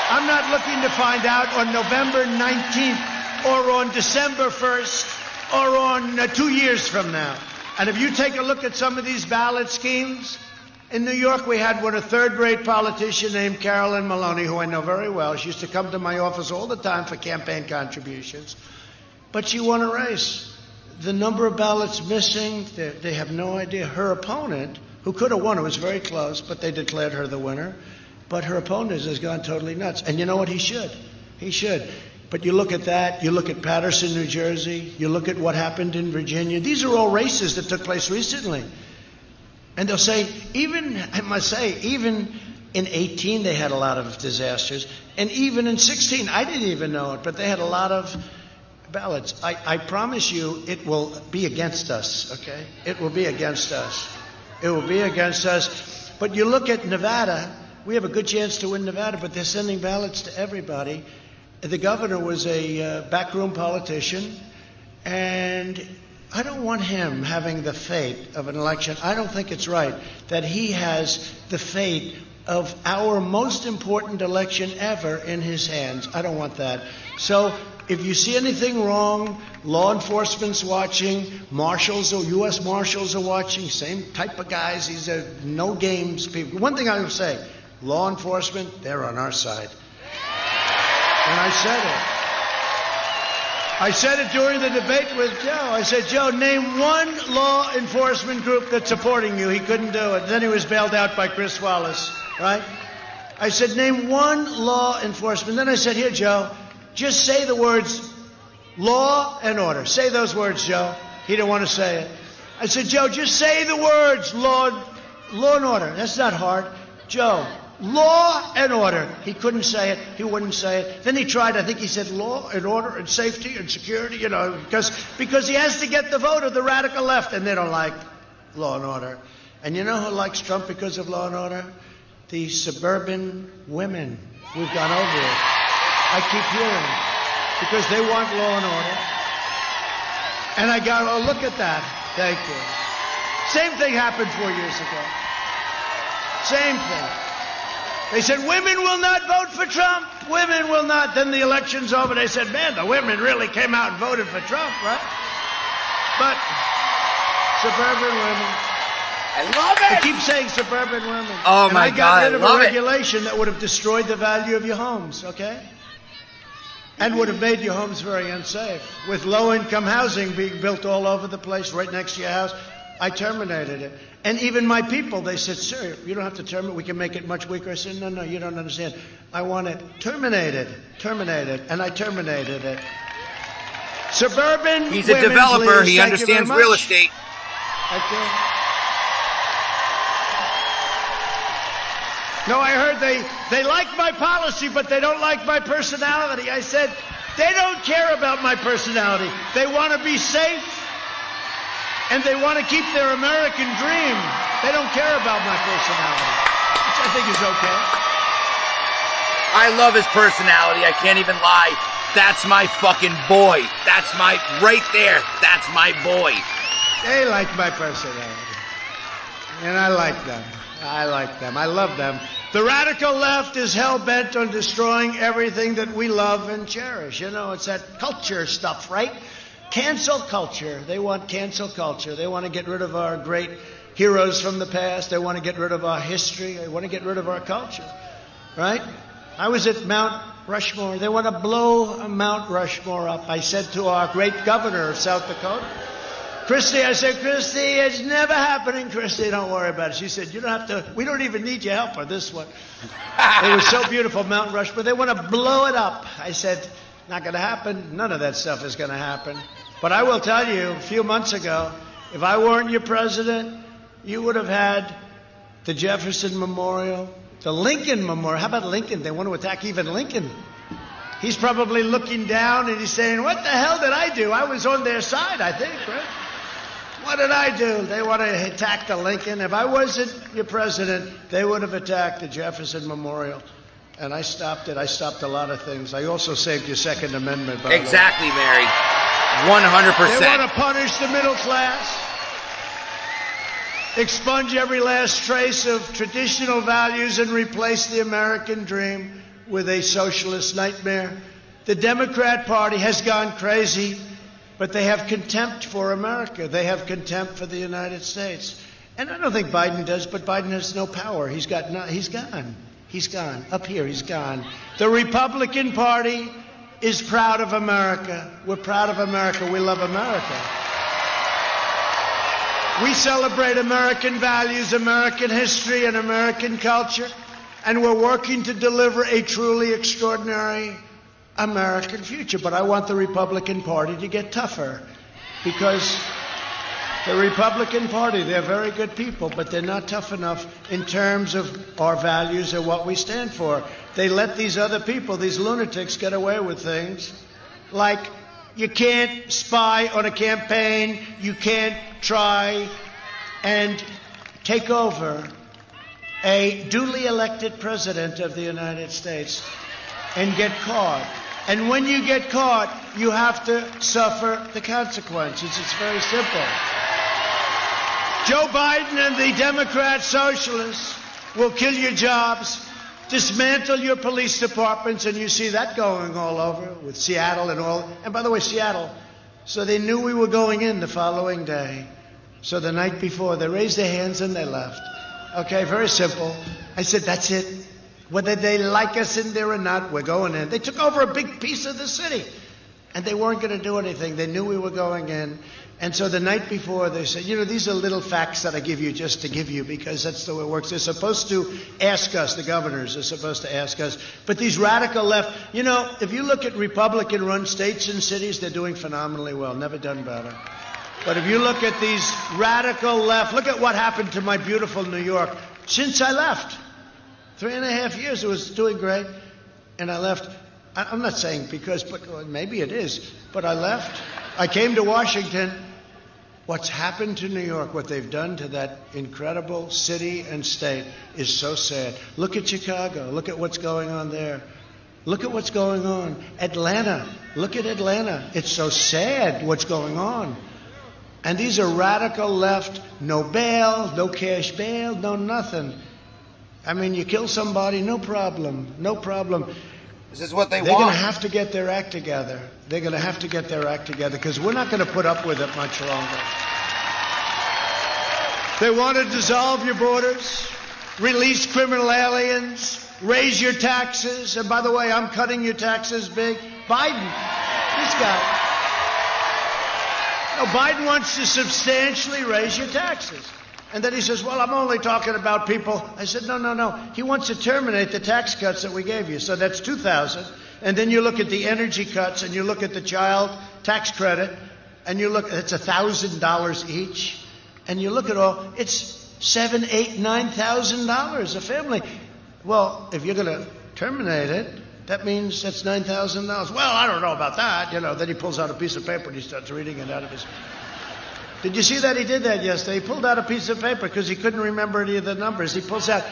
I'm not looking to find out on November 19th or on December 1st or on 2 years from now. And if you take a look at some of these ballot schemes, in New York, we had a third-rate politician named Carolyn Maloney, who I know very well. She used to come to my office all the time for campaign contributions. But she won a race. The number of ballots missing, they have no idea. Her opponent, who could have won, it was very close, but they declared her the winner. But her opponent has gone totally nuts. And you know what? He should. He should. But you look at that, you look at Paterson, New Jersey, you look at what happened in Virginia. These are all races that took place recently. And they'll say, I must say, even in 18 they had a lot of disasters. And even in 16, I didn't even know it, but they had a lot of ballots. I promise you it will be against us, okay? It will be against us. It will be against us. But you look at Nevada, we have a good chance to win Nevada, but they're sending ballots to everybody. The governor was a backroom politician, and I don't want him having the fate of an election. I don't think it's right that he has the fate of our most important election ever in his hands. I don't want that. So if you see anything wrong, law enforcement's watching, marshals or U.S. marshals are watching, same type of guys. These are no games people. One thing I will say, law enforcement, they're on our side. And I said it. I said it during the debate with Joe. I said, Joe, name one law enforcement group that's supporting you. He couldn't do it. Then he was bailed out by Chris Wallace, right? I said, name one law enforcement. Then I said, here, Joe, just say the words law and order. Say those words, Joe. He didn't want to say it. I said, Joe, just say the words law and order. That's not hard. Joe, law and order. He couldn't say it. He wouldn't say it. Then he tried. I think he said law and order and safety and security, you know, because he has to get the vote of the radical left, and they don't like law and order. And you know who likes Trump because of law and order? The suburban women. We've gone over it. I keep hearing because they want law and order. And I go, oh, look at that. Thank you. Same thing happened 4 years ago. Same thing. They said, women will not vote for Trump. Women will not. Then the election's over. They said, man, the women really came out and voted for Trump, right? But suburban women. I love it. I keep saying suburban women. Oh, my God, I got rid of I love a it. regulation that would have destroyed the value of your homes, okay? And would have made your homes very unsafe. With low-income housing being built all over the place, right next to your house, I terminated it. And even my people, they said, sir, you don't have to terminate. We can make it much weaker. I said, no, you don't understand. I want it terminated. And I terminated it. Suburban He's a women, developer. please. He Thank you very understands much. real estate. Thank you. No, I heard they like my policy, but they don't like my personality. I said, they don't care about my personality. They want to be safe, and they want to keep their American dream. They don't care about my personality, which I think is okay. I love his personality. I can't even lie. That's my fucking boy. That's my, right there. That's my boy. They like my personality, and I like them. I like them. I love them. The radical left is hell-bent on destroying everything that we love and cherish. You know, it's that culture stuff, right? Cancel culture. They want cancel culture. They want to get rid of our great heroes from the past. They want to get rid of our history. They want to get rid of our culture, right? I was at Mount Rushmore. They want to blow Mount Rushmore up. I said to our great governor of South Dakota, Christy, I said, Christy, it's never happening. Christy, don't worry about it. She said, you don't have to, we don't even need your help on this one. It was so beautiful, Mount Rushmore. They want to blow it up. I said, not going to happen. None of that stuff is going to happen. But I will tell you, a few months ago, if I weren't your president, you would have had the Jefferson Memorial, the Lincoln Memorial. How about Lincoln? They want to attack even Lincoln. He's probably looking down and he's saying, what the hell did I do? I was on their side, I think, right? What did I do? They want to attack the Lincoln. If I wasn't your president, they would have attacked the Jefferson Memorial. And I stopped it. I stopped a lot of things. I also saved your Second Amendment. By Exactly, Mary. 100%. They want to punish the middle class, expunge every last trace of traditional values, and replace the American dream with a socialist nightmare. The Democrat Party has gone crazy, but they have contempt for America. They have contempt for the United States. And I don't think Biden does, but Biden has no power. He's gone. He's gone. Up here, he's gone. The Republican Party is proud of America. We're proud of America. We love America. We celebrate American values, American history, and American culture. And we're working to deliver a truly extraordinary American future. But I want the Republican Party to get tougher, because the Republican Party, they're very good people, but they're not tough enough in terms of our values and what we stand for. They let these other people, these lunatics, get away with things like you can't spy on a campaign, you can't try and take over a duly elected president of the United States and get caught. And when you get caught, you have to suffer the consequences. It's very simple. Joe Biden and the Democrat socialists will kill your jobs, dismantle your police departments, and you see that going all over with Seattle and all. And by the way, Seattle, so they knew we were going in the following day. So the night before, they raised their hands and they left. Okay, very simple. I said, that's it. Whether they like us in there or not, we're going in. They took over a big piece of the city, and they weren't going to do anything. They knew we were going in. And so the night before, they said, you know, these are little facts that I give you just to give you because that's the way it works. They're supposed to ask us, the governors are supposed to ask us. But these radical left, you know, if you look at Republican-run states and cities, they're doing phenomenally well, never done better. But if you look at these radical left, look at what happened to my beautiful New York since I left. 3.5 years, it was doing great, and I left. I'm not saying because, but maybe it is, but I left. I came to Washington. What's happened to New York, what they've done to that incredible city and state is so sad. Look at Chicago. Look at what's going on there. Look at what's going on. Atlanta. Look at Atlanta. It's so sad what's going on. And these are radical left, no bail, no cash bail, no nothing. I mean, you kill somebody, no problem, no problem. This is what they They're want. going to have to get their act together. They're going to have to get their act together because we're not going to put up with it much longer. They want to dissolve your borders, release criminal aliens, raise your taxes. And by the way, I'm cutting your taxes big. Biden, this guy. No, Biden wants to substantially raise your taxes. And then he says, well, I'm only talking about people. I said, no. He wants to terminate the tax cuts that we gave you. So that's $2,000. And then you look at the energy cuts and you look at the child tax credit and you look, it's $1,000 each. And you look at all, it's $7,000, $8,000, $9,000 a family. Well, if you're going to terminate it, that means that's $9,000. Well, I don't know about that. You know, then he pulls out a piece of paper and he starts reading it out of his... Did you see that? He did that yesterday. He pulled out a piece of paper because he couldn't remember any of the numbers. He pulls out.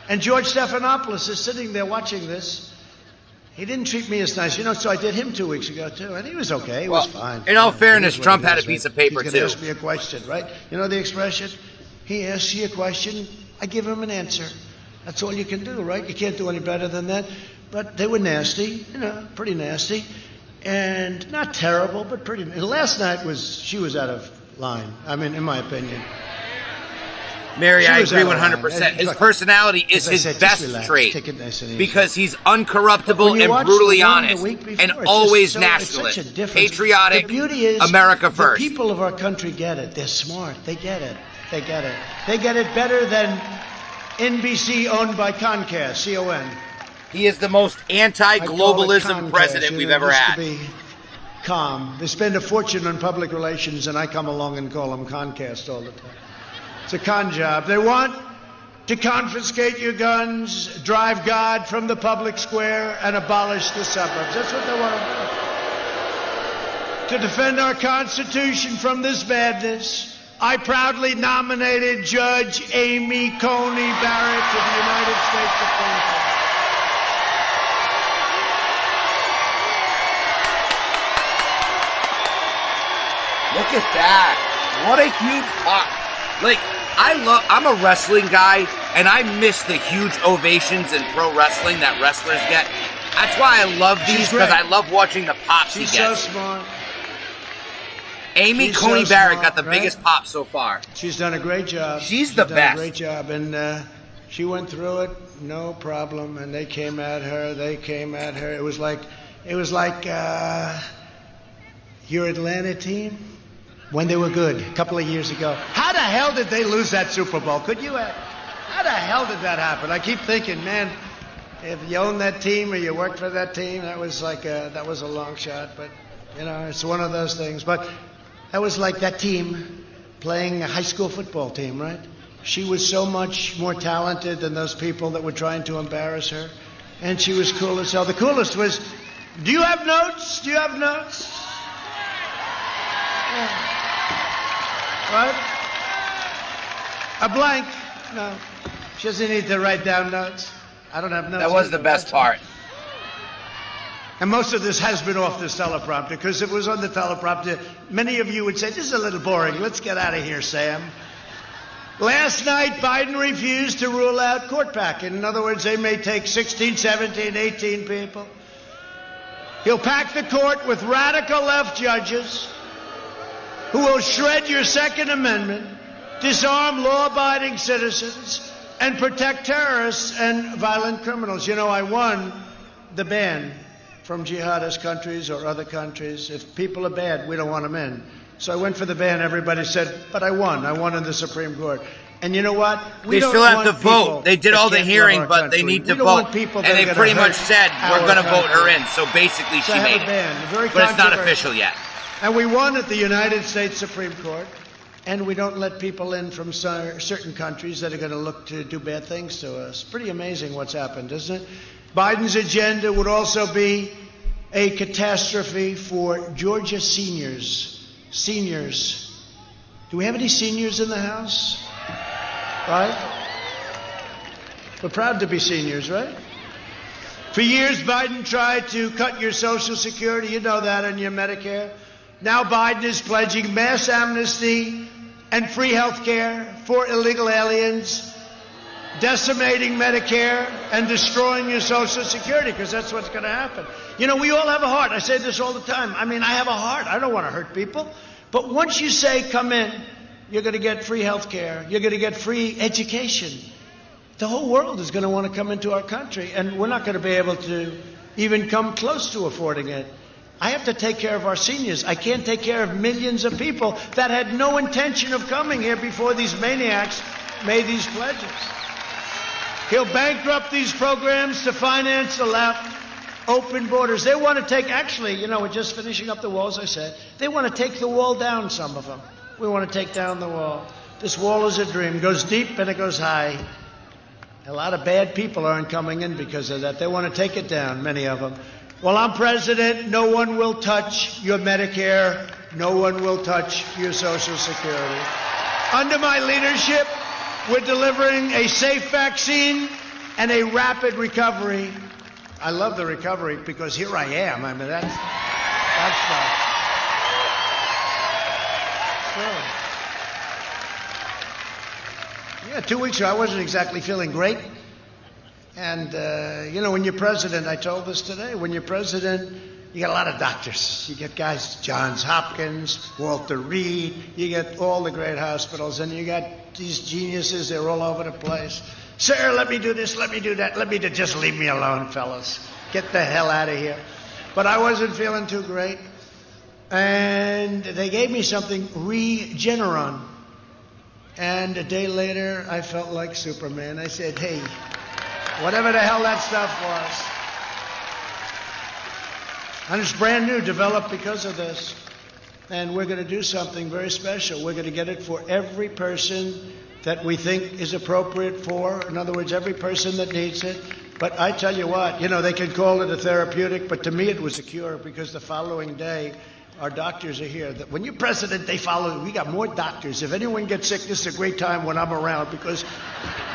And George Stephanopoulos is sitting there watching this. He didn't treat me as nice. You know, so I did him 2 weeks ago, too. And he was okay. He was fine. In all fairness, Trump had a piece of paper, too. He's going to ask me a question, right? You know the expression? He asks you a question, I give him an answer. That's all you can do, right? You can't do any better than that. But they were nasty, you know, pretty nasty. And not terrible, but pretty... And last night she was out of line. I mean, in my opinion. Mary, I agree 100%. His personality is his best trait because he's uncorruptible and brutally honest and always nationalist, patriotic, America first. The people of our country get it. They're smart. They get it. They get it. They get it better than NBC owned by Comcast, C-O-N. He is the most anti-globalism president we've ever had. To be calm. They spend a fortune on public relations, and I come along and call them Comcast all the time. It's a con job. They want to confiscate your guns, drive God from the public square, and abolish the suburbs. That's what they want to do. To defend our Constitution from this madness, I proudly nominated Judge Amy Coney Barrett to the United States Supreme Court. Look at that. What a huge pop. Like, I'm a wrestling guy, and I miss the huge ovations in pro wrestling that wrestlers get. That's why I love these, because I love watching the pops he gets. She's so smart. Amy Coney Barrett got the biggest pop so far. She's done a great job. She's the best. Great job, and she went through it, no problem. And they came at her. It was like your Atlanta team when they were good a couple of years ago. How the hell did they lose that Super Bowl? Could you? How the hell did that happen? I keep thinking, man, if you own that team or you worked for that team, that was a long shot. But you know, it's one of those things. But that was like that team playing a high school football team, right? She was so much more talented than those people that were trying to embarrass her. And she was cool as hell. The coolest was, do you have notes? Do you have notes? Yeah. Right? A blank. No. She doesn't need to write down notes. I don't have notes. That was the best part. And most of this has been off this teleprompter, because if it was on the teleprompter, many of you would say, this is a little boring. Let's get out of here, Sam. Last night, Biden refused to rule out court packing. In other words, they may take 16, 17, 18 people. He'll pack the court with radical left judges who will shred your Second Amendment, disarm law-abiding citizens, and protect terrorists and violent criminals. You know, I won the ban from jihadist countries or other countries. If people are bad, we don't want them in. So I went for the ban. Everybody said, but I won. I won in the Supreme Court. And you know what? They still have to vote. They did all the hearing, but they need to vote. And they pretty much said, we're going to vote her in. So basically, she made it. But it's not official yet. And we won at the United States Supreme Court. And we don't let people in from certain countries that are going to look to do bad things to us. Pretty amazing what's happened, isn't it? Biden's agenda would also be a catastrophe for Georgia seniors. Seniors. Do we have any seniors in the House? Right? We're proud to be seniors, right? For years, Biden tried to cut your Social Security. You know that, and your Medicare. Now Biden is pledging mass amnesty and free health care for illegal aliens, decimating Medicare and destroying your Social Security, because that's what's going to happen. You know, we all have a heart. I say this all the time. I mean, I have a heart. I don't want to hurt people. But once you say, come in, you're going to get free health care. You're going to get free education. The whole world is going to want to come into our country, and we're not going to be able to even come close to affording it. I have to take care of our seniors. I can't take care of millions of people that had no intention of coming here before these maniacs made these pledges. He'll bankrupt these programs to finance the left. Open borders. They want to take, actually, you know, we're just finishing up the wall, as I said. They want to take the wall down, some of them. We want to take down the wall. This wall is a dream. It goes deep and it goes high. A lot of bad people aren't coming in because of that. They want to take it down, many of them. While I'm president, no one will touch your Medicare. No one will touch your Social Security. Under my leadership, we're delivering a safe vaccine and a rapid recovery. I love the recovery because here I am. I mean, that's yeah, 2 weeks ago, I wasn't exactly feeling great. And, you know, when you're president, I told this today, when you're president, you get a lot of doctors. You get guys, Johns Hopkins, Walter Reed, you get all the great hospitals, and you got these geniuses, they're all over the place. Sir, let me do this, let me do that, just leave me alone, fellas. Get the hell out of here. But I wasn't feeling too great. And they gave me something, Regeneron. And a day later, I felt like Superman. I said, hey, whatever the hell that stuff was. And it's brand new, developed because of this. And we're going to do something very special. We're going to get it for every person that we think is appropriate for. In other words, every person that needs it. But I tell you what, you know, they can call it a therapeutic, but to me it was a cure, because the following day, our doctors are here. When you're president, they follow. We got more doctors. If anyone gets sick, this is a great time when I'm around, because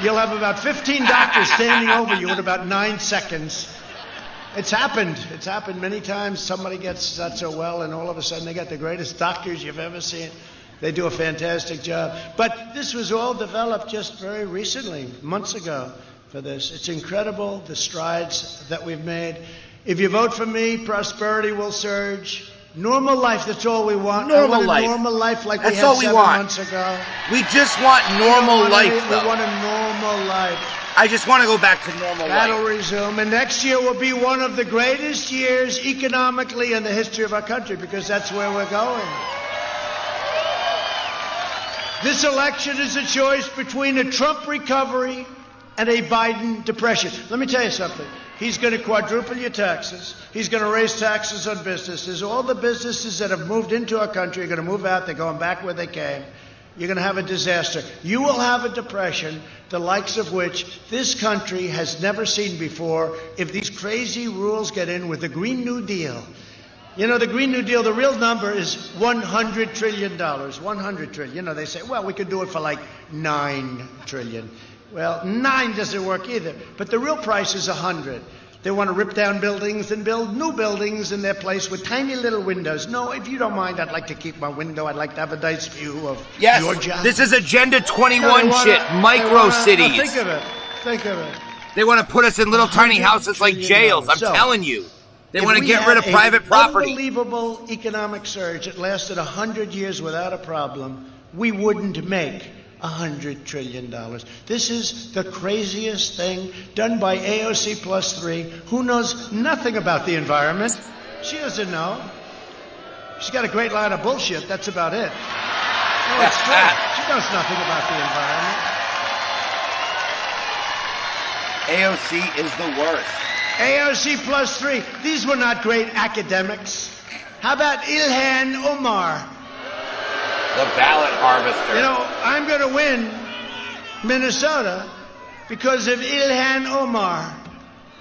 you'll have about 15 doctors standing over you in about 9 seconds. It's happened. It's happened many times. Somebody gets not so well, and all of a sudden they got the greatest doctors you've ever seen. They do a fantastic job. But this was all developed just very recently, months ago, for this. It's incredible, the strides that we've made. If you vote for me, prosperity will surge. Normal life, that's all we want. Normal life. Normal life like that's we had all we 7 want. months ago. We just want normal life, though. We want a normal life. I just want to go back to normal life. That'll resume. And next year will be one of the greatest years economically in the history of our country, because that's where we're going. This election is a choice between a Trump recovery and a Biden depression. Let me tell you something. He's going to quadruple your taxes. He's going to raise taxes on businesses. All the businesses that have moved into our country are going to move out. They're going back where they came. You're going to have a disaster. You will have a depression, the likes of which this country has never seen before, if these crazy rules get in with the Green New Deal. You know, the Green New Deal, the real number is $100 trillion. 100 trillion. You know, they say, well, we could do it for like 9 trillion. Well, 9 doesn't work either. But the real price is 100. They want to rip down buildings and build new buildings in their place with tiny little windows. No, if you don't mind, I'd like to keep my window. I'd like to have a nice view of Georgia. This is Agenda 21 shit. Micro cities. Think of it. Think of it. They want to put us in little tiny houses like jails. I'm telling you. They want to get rid of private property. Unbelievable economic surge that lasted 100 years without a problem. We wouldn't make $100 trillion. This is the craziest thing done by AOC plus 3, who knows nothing about the environment. She doesn't know. She's got a great line of bullshit. That's about it. No, it's true. She knows nothing about the environment. AOC is the worst. AOC plus 3. These were not great academics. How about Ilhan Omar? The ballot harvester. You know, I'm going to win Minnesota because of Ilhan Omar.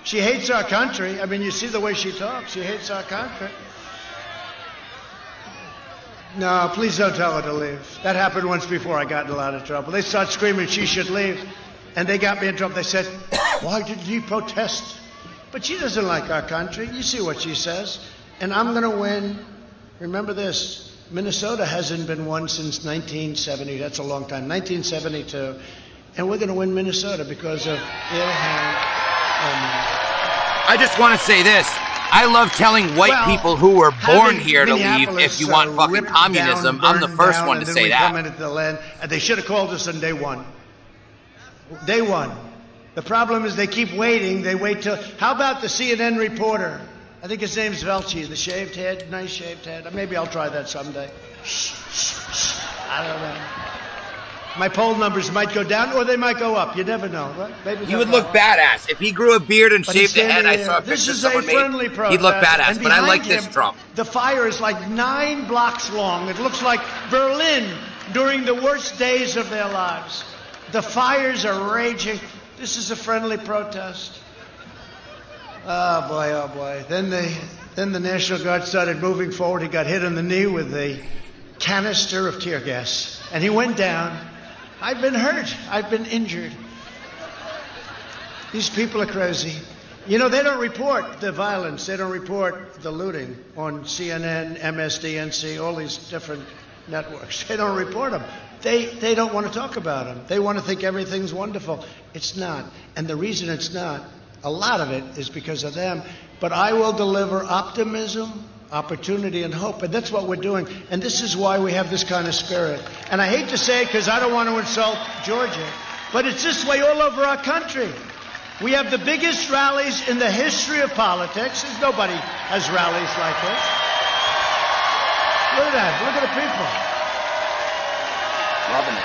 She hates our country. I mean, you see the way she talks. She hates our country. No, please don't tell her to leave. That happened once before. I got in a lot of trouble. They started screaming she should leave, and they got me in trouble. They said, why did he protest? But she doesn't like our country. You see what she says. And I'm going to win. Remember this. Minnesota hasn't been won since 1970. That's a long time. 1972. And we're going to win Minnesota because of Ilhan Omar. I just want to say this. I love telling white people who were born here to leave if you want fucking communism. I'm the first one to say that. Come into the land, and they should have called us on day one. Day one. The problem is they keep waiting. They wait till... How about the CNN reporter? I think his name's Velchi, the shaved head, nice shaved head. Maybe I'll try that someday. I don't know. My poll numbers might go down or they might go up. You never know. Right? Maybe he would look badass. If he grew a beard and shaved a head, I saw a picture someone made, he'd look badass. But I like this Trump. The fire is like 9 blocks long. It looks like Berlin during the worst days of their lives. The fires are raging. This is a friendly protest. Oh boy, oh boy. Then the National Guard started moving forward. He got hit on the knee with a canister of tear gas. And he went down. I've been hurt. I've been injured. These people are crazy. You know, they don't report the violence. They don't report the looting on CNN, MSDNC, all these different networks. They don't report them. They don't want to talk about them. They want to think everything's wonderful. It's not. And the reason it's not, a lot of it is because of them. But I will deliver optimism, opportunity, and hope. And that's what we're doing. And this is why we have this kind of spirit. And I hate to say it because I don't want to insult Georgia, but it's this way all over our country. We have the biggest rallies in the history of politics. Nobody has rallies like this. Look at that. Look at the people. Loving it.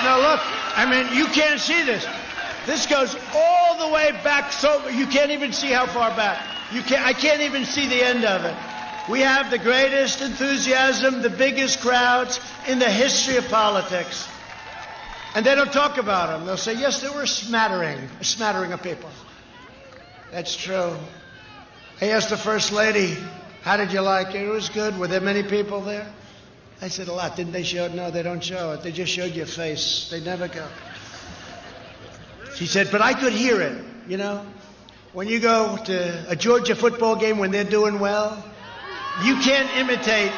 Now look, I mean, you can't see this. This goes all the way back, so you can't even see how far back. I can't even see the end of it. We have the greatest enthusiasm, the biggest crowds in the history of politics. And they don't talk about them. They'll say, yes, there were a smattering of people. That's true. I asked the First Lady, how did you like it? It was good. Were there many people there? I said, a lot. Didn't they show it? No, they don't show it. They just showed your face. They never go. She said, but I could hear it, you know. When you go to a Georgia football game when they're doing well, you can't imitate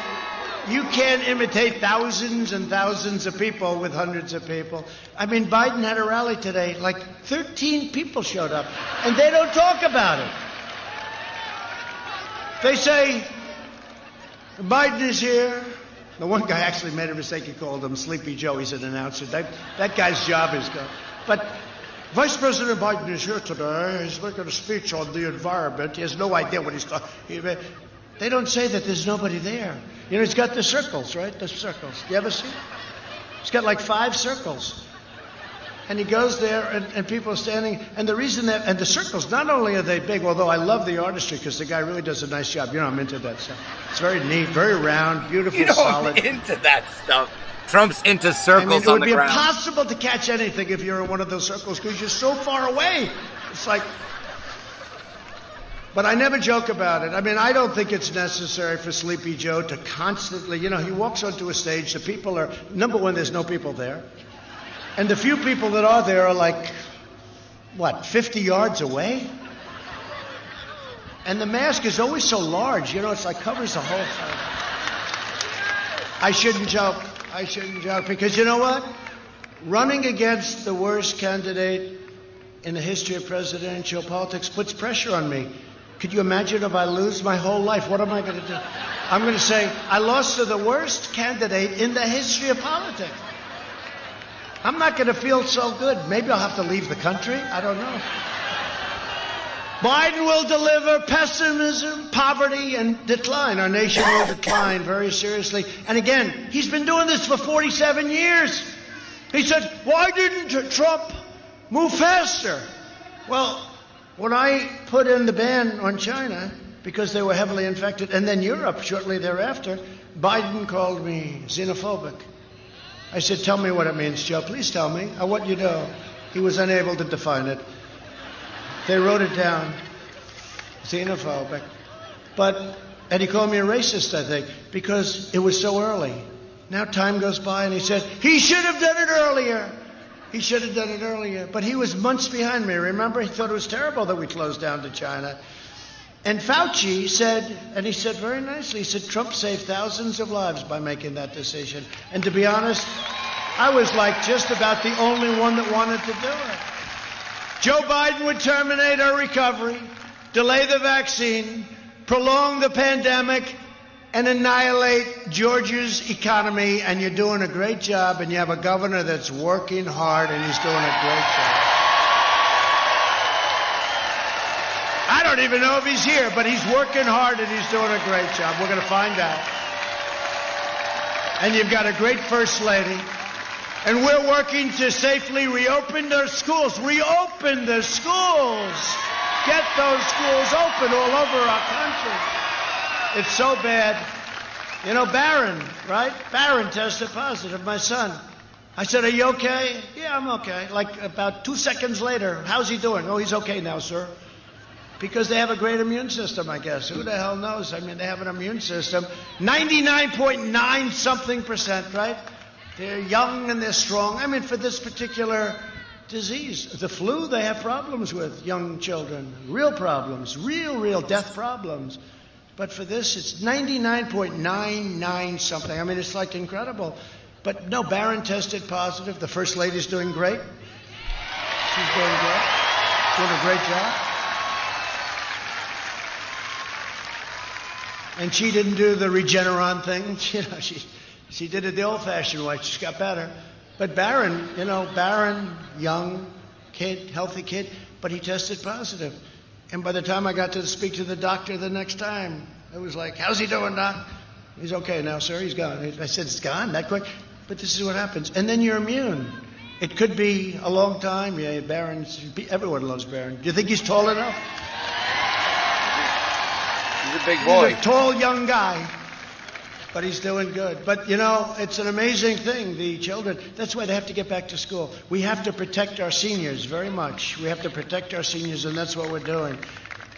thousands and thousands of people with hundreds of people. I mean, Biden had a rally today. Like 13 people showed up, and they don't talk about it. They say, Biden is here. The one guy actually made a mistake. He called him Sleepy Joe. He's an announcer. That guy's job is gone. But Vice President Biden is here today. He's making a speech on the environment. He has no idea what he's talking. They don't say that there's nobody there. You know, he's got the circles, right? The circles. You ever see it? He's got like 5 circles. And he goes there, and people are standing. And the reason that, and the circles, not only are they big, although I love the artistry because the guy really does a nice job. You know, I'm into that stuff. It's very neat, very round, beautiful, solid. I'm into that stuff. Trump's into circles on the ground. It would be impossible to catch anything if you're in one of those circles because you're so far away. It's like, But I never joke about it. I mean, I don't think it's necessary for Sleepy Joe to constantly, he walks onto a stage, the people are, number one, there's no people there. And the few people that are there are like, 50 yards away? And the mask is always so large, it's like covers the whole thing. I shouldn't joke. Because you know what? Running against the worst candidate in the history of presidential politics puts pressure on me. Could you imagine if I lose my whole life? What am I going to do? I'm going to say, I lost to the worst candidate in the history of politics. I'm not going to feel so good. Maybe I'll have to leave the country. I don't know. Biden will deliver pessimism, poverty, and decline. Our nation will decline very seriously. And again, he's been doing this for 47 years. He said, why didn't Trump move faster? Well, when I put in the ban on China, because they were heavily infected, and then Europe shortly thereafter, Biden called me xenophobic. I said, tell me what it means, Joe. Please tell me. I want you to know. He was unable to define it. They wrote it down, xenophobic. And he called me a racist, I think, because it was so early. Now time goes by, and he said, he should have done it earlier. He should have done it earlier. But he was months behind me, remember? He thought it was terrible that we closed down to China. And Fauci said, and he said very nicely, he said, Trump saved thousands of lives by making that decision. And to be honest, I was like just about the only one that wanted to do it. Joe Biden would terminate our recovery, delay the vaccine, prolong the pandemic, and annihilate Georgia's economy. And you're doing a great job, and you have a governor that's working hard, and he's doing a great job. I don't even know if he's here, but he's working hard, and he's doing a great job. We're going to find out. And you've got a great first lady. And we're working to safely reopen the schools. Reopen the schools. Get those schools open all over our country. It's so bad. Barron, right? Barron tested positive, my son. I said, are you okay? Yeah, I'm okay. Like about 2 seconds later, how's he doing? Oh, he's okay now, sir. Because they have a great immune system, I guess. Who the hell knows? I mean, they have an immune system. 99.9 something percent, right? They're young and they're strong. I mean, for this particular disease, the flu, they have problems with young children. Real problems. Real death problems. But for this, it's 99.99 something. I mean, it's like incredible. But no, Barron tested positive. The First Lady's doing great. She's doing great. Doing a great job. And she didn't do the Regeneron thing. She did it the old-fashioned way. She got better. But Barron, Barron, young kid, healthy kid, but he tested positive. And by the time I got to speak to the doctor the next time, it was like, how's he doing, Doc? He's okay now, sir. He's gone. I said, it's gone that quick? But this is what happens. And then you're immune. It could be a long time. Yeah, Barron, everyone loves Barron. Do you think he's tall enough? He's a big boy. He's a tall, young guy. But he's doing good. But, it's an amazing thing, the children. That's why they have to get back to school. We have to protect our seniors very much. We have to protect our seniors, and that's what we're doing.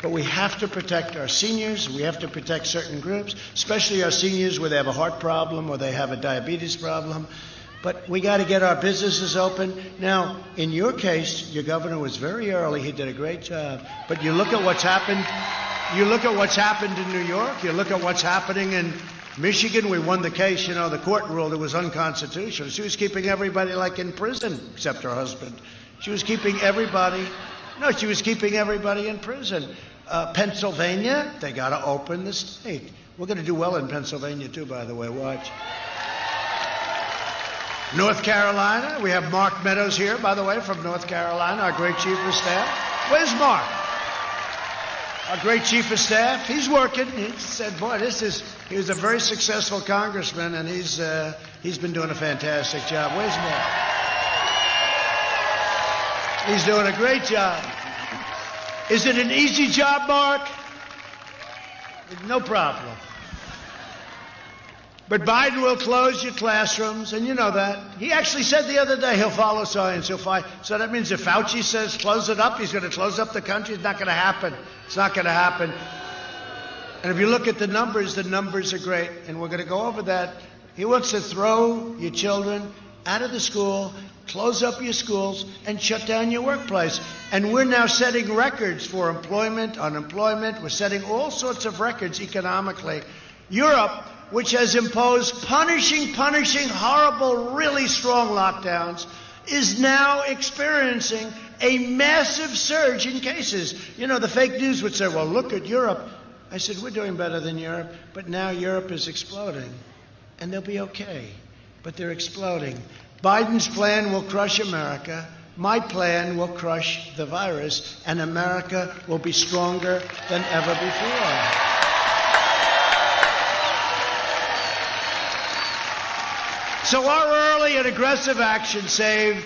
But we have to protect our seniors. We have to protect certain groups, especially our seniors where they have a heart problem or they have a diabetes problem. But we got to get our businesses open. Now, in your case, your governor was very early. He did a great job. But you look at what's happened. You look at what's happened in New York. You look at what's happening in Michigan. We won the case. The court ruled it was unconstitutional. She was keeping everybody like in prison, except her husband. She was keeping everybody. No, she was keeping everybody in prison. Pennsylvania, they got to open the state. We're going to do well in Pennsylvania, too, by the way. Watch. North Carolina, we have Mark Meadows here, by the way, from North Carolina, our great chief of staff. Where's Mark? Our great chief of staff. He's working. He said, boy, he was a very successful congressman, and he's been doing a fantastic job. Where's Mark? He's doing a great job. Is it an easy job, Mark? No problem. But Biden will close your classrooms, and you know that. He actually said the other day he'll follow science. So that means if Fauci says close it up, he's going to close up the country. It's not going to happen. It's not going to happen. And if you look at the numbers are great, and we're going to go over that. He wants to throw your children out of the school, close up your schools, and shut down your workplace. And we're now setting records for employment, unemployment. We're setting all sorts of records economically. Europe, which has imposed punishing, horrible, really strong lockdowns, is now experiencing a massive surge in cases. You know, the fake news would say, well, look at Europe. I said, we're doing better than Europe, but now Europe is exploding. And they'll be okay, but they're exploding. Biden's plan will crush America. My plan will crush the virus, and America will be stronger than ever before. So our early and aggressive action saved,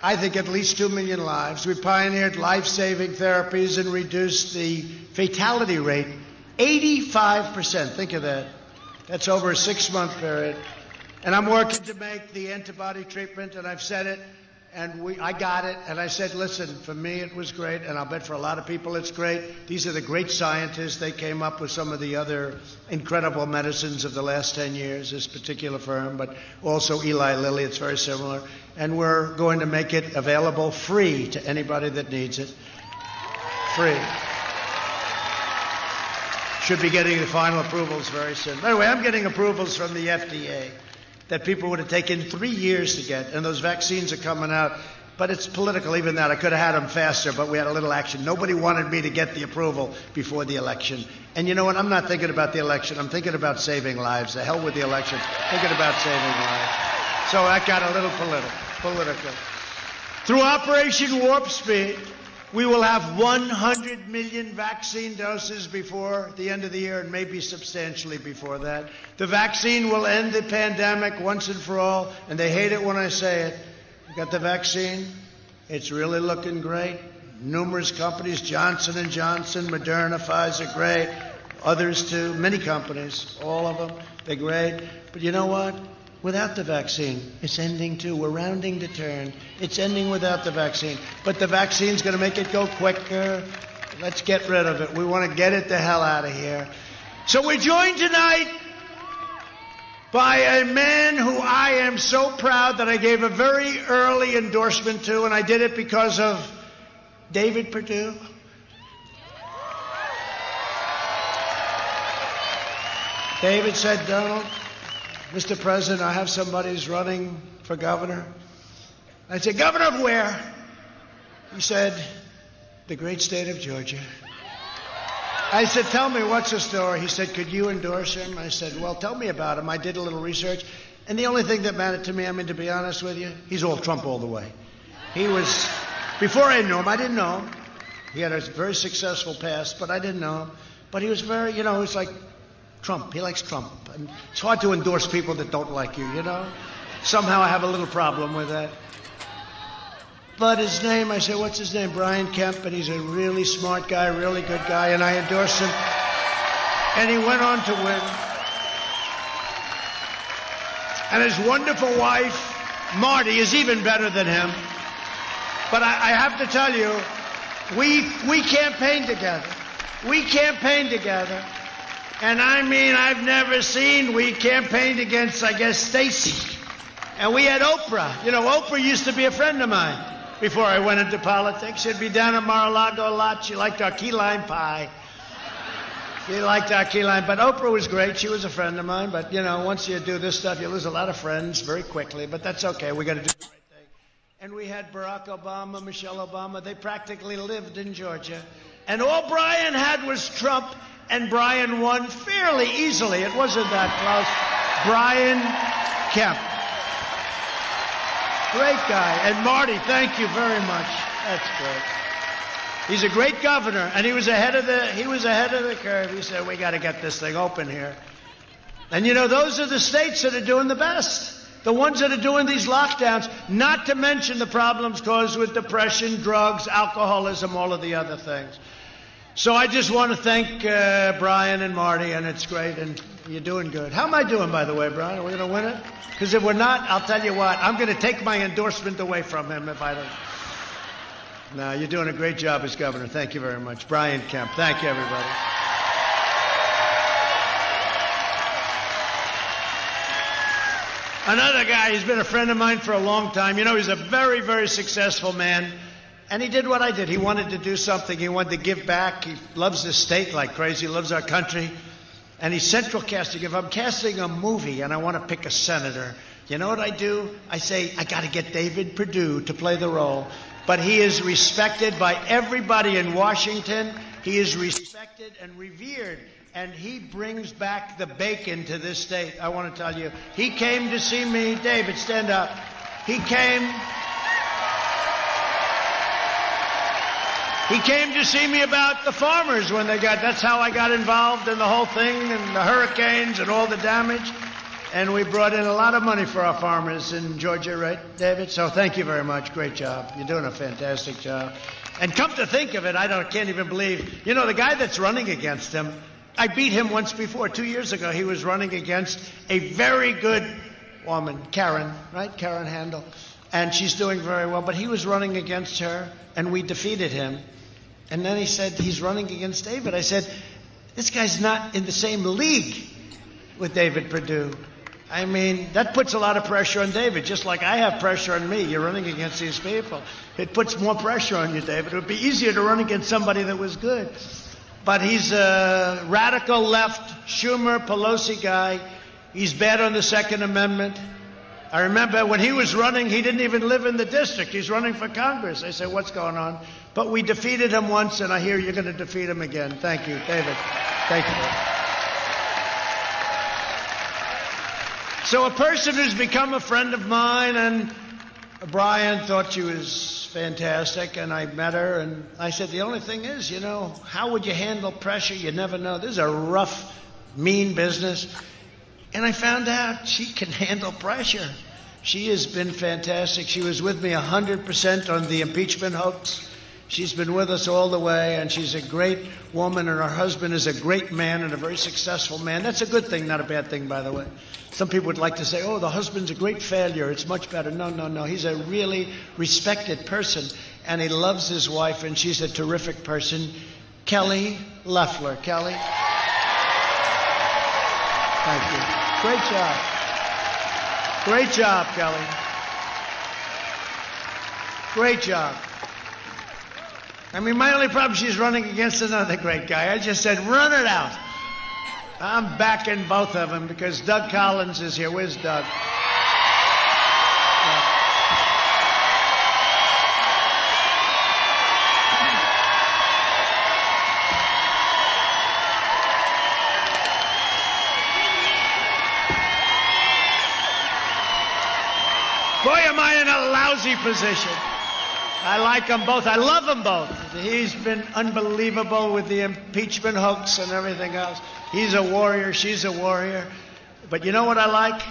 I think, at least 2 million lives. We pioneered life-saving therapies and reduced the fatality rate 85%. Think of that. That's over a 6-month period. And I'm working to make the antibody treatment, and I've said it, and I got it, and I said, listen, for me it was great, and I'll bet for a lot of people it's great. These are the great scientists. They came up with some of the other incredible medicines of the last 10 years, this particular firm, but also Eli Lilly, it's very similar. And we're going to make it available free to anybody that needs it. Free. Should be getting the final approvals very soon. By the way, I'm getting approvals from the FDA that people would have taken 3 years to get, and those vaccines are coming out. But it's political, even that. I could have had them faster, but we had a little action. Nobody wanted me to get the approval before the election. And you know what? I'm not thinking about the election. I'm thinking about saving lives. The hell with the election. Thinking about saving lives. So that got a little political. Through Operation Warp Speed, we will have 100 million vaccine doses before the end of the year, and maybe substantially before that. The vaccine will end the pandemic once and for all, and they hate it when I say it. You got the vaccine? It's really looking great. Numerous companies, Johnson & Johnson, Moderna, Pfizer, great. Others too, many companies, all of them, they're great. But you know what? Without the vaccine, it's ending too. We're rounding the turn. It's ending without the vaccine. But the vaccine's going to make it go quicker. Let's get rid of it. We want to get it the hell out of here. So we're joined tonight by a man who I am so proud that I gave a very early endorsement to, and I did it because of David Perdue. David said, Donald, Mr. President, I have somebody who's running for governor. I said, governor of where? He said, the great state of Georgia. I said, tell me, what's the story? He said, could you endorse him? I said, well, tell me about him. I did a little research. And the only thing that mattered to me, I mean, to be honest with you, he's all Trump all the way. He was, before I knew him, I didn't know him. He had a very successful past, but I didn't know him. But he was very, you know, it's like Trump. He likes Trump. And it's hard to endorse people that don't like you, you know? Somehow I have a little problem with that. But his name, I said, what's his name? Brian Kemp, and he's a really smart guy, really good guy, and I endorsed him. And he went on to win. And his wonderful wife, Marty, is even better than him. But I have to tell you, we campaigned together. We campaigned together. And I mean, I've never seen, we campaigned against, I guess, Stacey. And we had Oprah. You know, Oprah used to be a friend of mine before I went into politics. She'd be down at Mar-a-Lago a lot. She liked our key lime pie. She liked our key lime. But Oprah was great. She was a friend of mine. But, you know, once you do this stuff, you lose a lot of friends very quickly. But that's okay. We got to do the right thing. And we had Barack Obama, Michelle Obama. They practically lived in Georgia. And all Brian had was Trump. And Brian won fairly easily. It wasn't that close. Brian Kemp. Great guy. And Marty, thank you very much. That's great. He's a great governor, and he was ahead of the curve. He said, we got to get this thing open here. And you know, those are the states that are doing the best. The ones that are doing these lockdowns, not to mention the problems caused with depression, drugs, alcoholism, all of the other things. So I just want to thank Brian and Marty, and it's great. And You're doing good. How am I doing, by the way, Brian? Are we going to win it? Because if we're not, I'll tell you what, I'm going to take my endorsement away from him if I don't. No, you're doing a great job as governor. Thank you very much. Brian Kemp. Thank you, everybody. Another guy, he's been a friend of mine for a long time. You know, he's a very, very successful man. And he did what I did. He wanted to do something. He wanted to give back. He loves this state like crazy. He loves our country. And he's central casting. If I'm casting a movie and I want to pick a senator, you know what I do? I say, I got to get David Perdue to play the role. But he is respected by everybody in Washington. He is respected and revered. And he brings back the bacon to this state. I want to tell you, he came to see me. David, stand up. He came to see me about the farmers when that's how I got involved in the whole thing and the hurricanes and all the damage. And we brought in a lot of money for our farmers in Georgia, right, David? So thank you very much. Great job. You're doing a fantastic job. And come to think of it, can't even believe, you know, the guy that's running against him, I beat him once before. 2 years ago, he was running against a very good woman, Karen, right? Karen Handel. And she's doing very well. But he was running against her, and we defeated him. And then he said, he's running against David. I said, this guy's not in the same league with David Perdue. I mean, that puts a lot of pressure on David, just like I have pressure on me. You're running against these people. It puts more pressure on you, David. It would be easier to run against somebody that was good. But he's a radical left, Schumer, Pelosi guy. He's bad on the Second Amendment. I remember when he was running, he didn't even live in the district. He's running for Congress. I said, what's going on? But we defeated him once, and I hear you're going to defeat him again. Thank you, David. Thank you. So a person who's become a friend of mine, and Brian thought she was fantastic, and I met her, and I said, the only thing is, you know, how would you handle pressure? You never know. This is a rough, mean business. And I found out she can handle pressure. She has been fantastic. She was with me 100% on the impeachment hoax. She's been with us all the way, and she's a great woman, and her husband is a great man and a very successful man. That's a good thing, not a bad thing, by the way. Some people would like to say, oh, the husband's a great failure. It's much better. No, no, no. He's a really respected person, and he loves his wife, and she's a terrific person. Kelly Loeffler. Kelly? Thank you. Great job. Great job, Kelly. Great job. I mean, my only problem, she's running against another great guy. I just said, run it out. I'm backing both of them because Doug Collins is here. Where's Doug? Boy, am I in a lousy position. I like them both. I love them both. He's been unbelievable with the impeachment hoax and everything else. He's a warrior. She's a warrior. But you know what I like?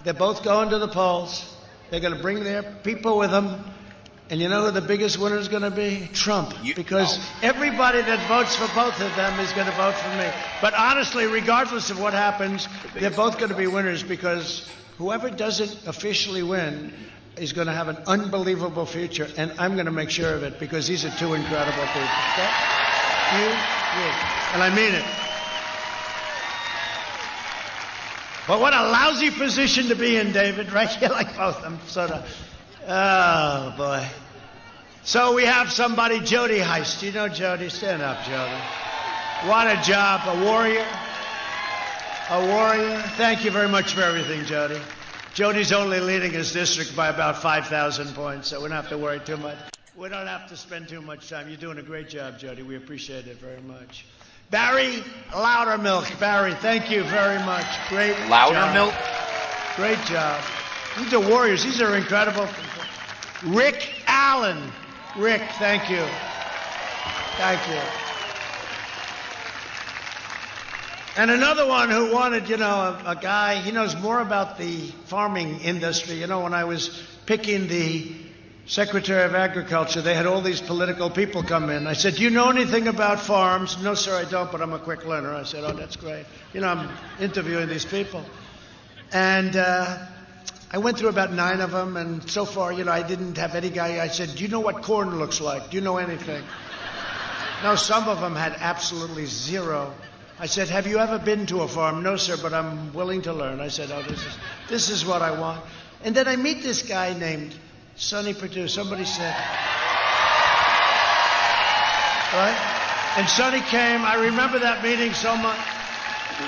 They're both going to the polls. They're going to bring their people with them. And you know who the biggest winner is going to be? Trump. Because everybody that votes for both of them is going to vote for me. But honestly, regardless of what happens, they're both going to be winners because whoever doesn't officially win is going to have an unbelievable future, and I'm going to make sure of it because these are two incredible people. Okay? You. And I mean it. But what a lousy position to be in, David, right here like both. I'm sort of, oh, boy. So we have somebody, Jody Heist. You know Jody? Stand up, Jody. What a job. A warrior. A warrior. Thank you very much for everything, Jody. Jody's only leading his district by about 5,000 points, so we don't have to worry too much. We don't have to spend too much time. You're doing a great job, Jody. We appreciate it very much. Barry Loudermilk. Barry, thank you very much. Great Loudermilk? Great job. These are warriors. These are incredible people. Rick Allen. Rick, thank you. Thank you. And another one who wanted, you know, a guy, he knows more about the farming industry. You know, when I was picking the Secretary of Agriculture, they had all these political people come in. I said, do you know anything about farms? No, sir, I don't, but I'm a quick learner. I said, oh, that's great. You know, I'm interviewing these people. And I went through about 9 of them, and so far, you know, I didn't have any guy. I said, do you know what corn looks like? Do you know anything? No, some of them had absolutely zero. I said, have you ever been to a farm? No, sir, but I'm willing to learn. I said, oh, this is what I want. And then I meet this guy named Sonny Perdue. Somebody said, right? And Sonny came. I remember that meeting so much.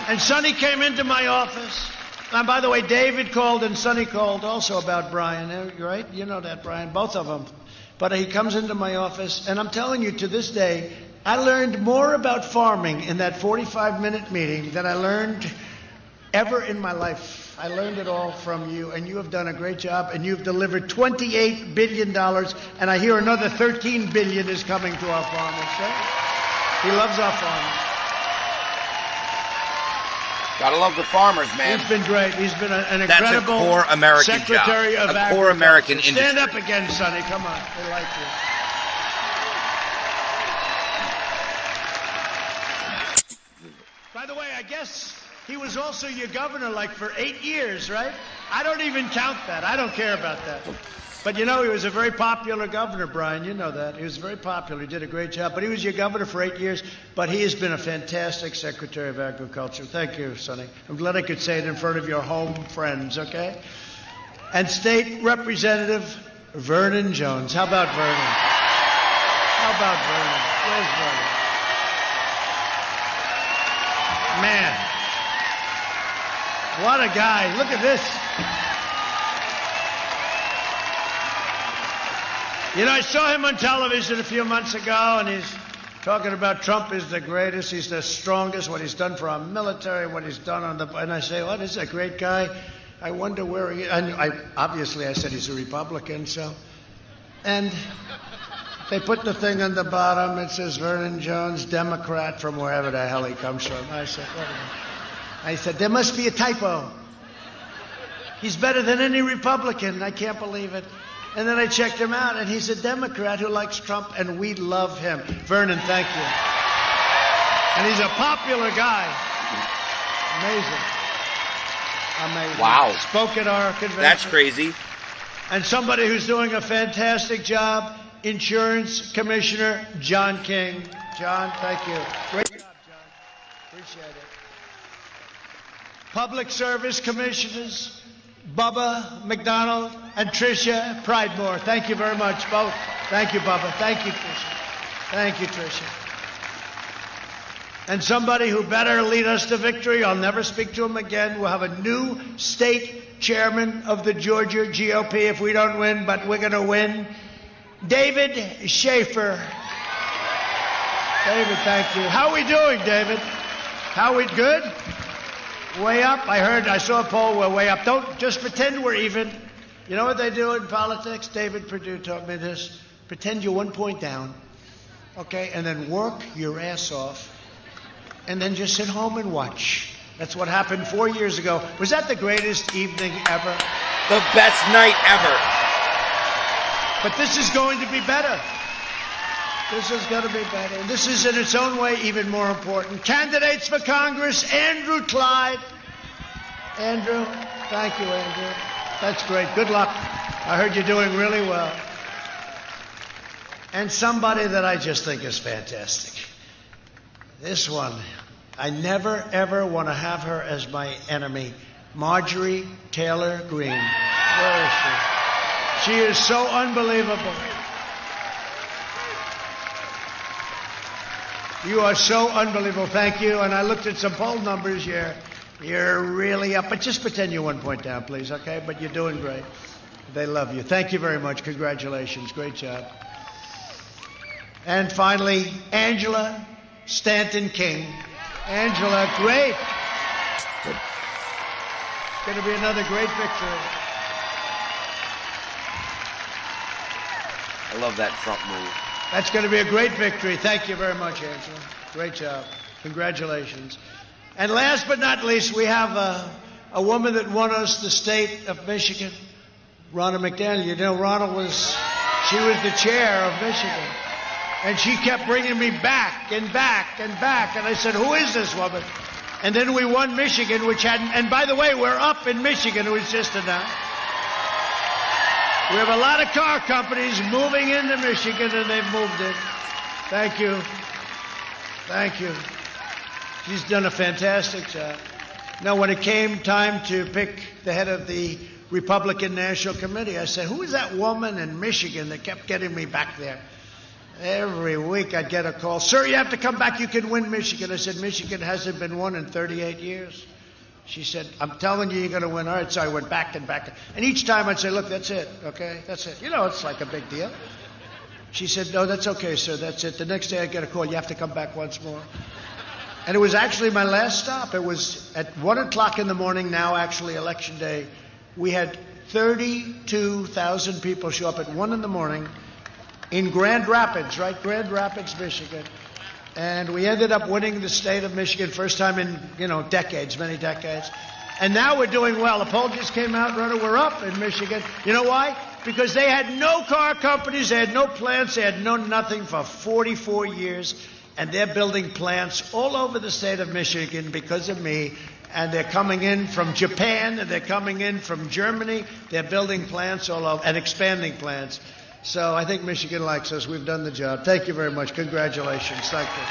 And Sonny came into my office. And by the way, David called and Sonny called also about Brian, right? You know that, Brian, both of them. But he comes into my office, and I'm telling you, to this day, I learned more about farming in that 45-minute meeting than I learned ever in my life. I learned it all from you, and you have done a great job, and you've delivered $28 billion, and I hear another $13 billion is coming to our farmers. Right? He loves our farmers. Gotta love the farmers, man. He's been great. He's been an incredible That's a core American Secretary job. of A core American industry. Stand up again, Sonny. Come on. They like you. By the way, I guess he was also your governor like for 8 years, right? I don't even count that. I don't care about that. But you know, he was a very popular governor, Brian. You know that. He was very popular. He did a great job. But he was your governor for 8 years. But he has been a fantastic Secretary of Agriculture. Thank you, Sonny. I'm glad I could say it in front of your home friends, okay? And State Representative Vernon Jones. How about Vernon? How about Vernon? Where's Vernon? Man. What a guy. Look at this. You know, I saw him on television a few months ago, and he's talking about Trump is the greatest, he's the strongest, what he's done for our military, what he's done on the... And I say, oh, this is a great guy. I wonder where he... And obviously, I said he's a Republican, so... And they put the thing on the bottom. It says Vernon Jones, Democrat, from wherever the hell he comes from. I said, I said, there must be a typo. He's better than any Republican. I can't believe it. And then I checked him out, and he's a Democrat who likes Trump, and we love him. Vernon, thank you. And he's a popular guy. Amazing. Amazing. Wow. Spoke at our convention. That's crazy. And somebody who's doing a fantastic job, Insurance Commissioner John King. John, thank you. Great job, John. Appreciate it. Public Service Commissioners, Bubba McDonald and Tricia Pridemore. Thank you very much, both. Thank you, Bubba. Thank you, Tricia. Thank you, Tricia. And somebody who better lead us to victory, I'll never speak to him again. We'll have a new state chairman of the Georgia GOP if we don't win, but we're going to win. David Schaefer. David, thank you. How are we doing, David? How are we good? Way up. I saw a poll, we're way up. Don't just pretend we're even. You know what they do in politics? David Perdue taught me this. Pretend you're 1 point down, okay, and then work your ass off, and then just sit home and watch. That's what happened 4 years ago. Was that the greatest evening ever? The best night ever. But this is going to be better. This is going to be better. And this is in its own way even more important. Candidates for Congress, Andrew Clyde. Andrew, thank you, Andrew. That's great. Good luck. I heard you're doing really well. And somebody that I just think is fantastic. This one, I never, ever want to have her as my enemy. Marjorie Taylor Greene. Where is she? She is so unbelievable. You are so unbelievable. Thank you. And I looked at some poll numbers. You're really up. But just pretend you're 1 point down, please, okay? But you're doing great. They love you. Thank you very much. Congratulations. Great job. And finally, Angela Stanton King. Angela, great. It's going to be another great victory. I love that Trump move. That's going to be a great victory. Thank you very much, Angela. Great job. Congratulations. And last but not least, we have a woman that won us the state of Michigan, Ronna McDaniel. You know, Ronna was She was the chair of Michigan. And she kept bringing me back and back and back. And I said, who is this woman? And then we won Michigan, which hadn't, and by the way, we're up in Michigan, it was just announced. We have a lot of car companies moving into Michigan, and they've moved it. Thank you. Thank you. She's done a fantastic job. Now, when it came time to pick the head of the Republican National Committee, I said, who is that woman in Michigan that kept getting me back there? Every week I'd get a call. Sir, you have to come back. You can win Michigan. I said, Michigan hasn't been won in 38 years. She said, I'm telling you, you're going to win. All right, so I went back and back. And each time I'd say, look, that's it, okay? That's it. You know, it's like a big deal. She said, no, that's okay, sir, that's it. The next day I'd get a call. You have to come back once more. And it was actually my last stop. It was at 1 o'clock in the morning, now actually Election Day. We had 32,000 people show up at 1 in the morning in Grand Rapids, right? Grand Rapids, Michigan. And we ended up winning the state of Michigan, first time in, decades, many decades. And now we're doing well. The poll just came out, we're up in Michigan. You know why? Because they had no car companies, they had no plants, they had no nothing for 44 years. And they're building plants all over the state of Michigan because of me. And they're coming in from Japan, and they're coming in from Germany. They're building plants all over and expanding plants. So I think Michigan likes us. We've done the job. Thank you very much. Congratulations. Thank you.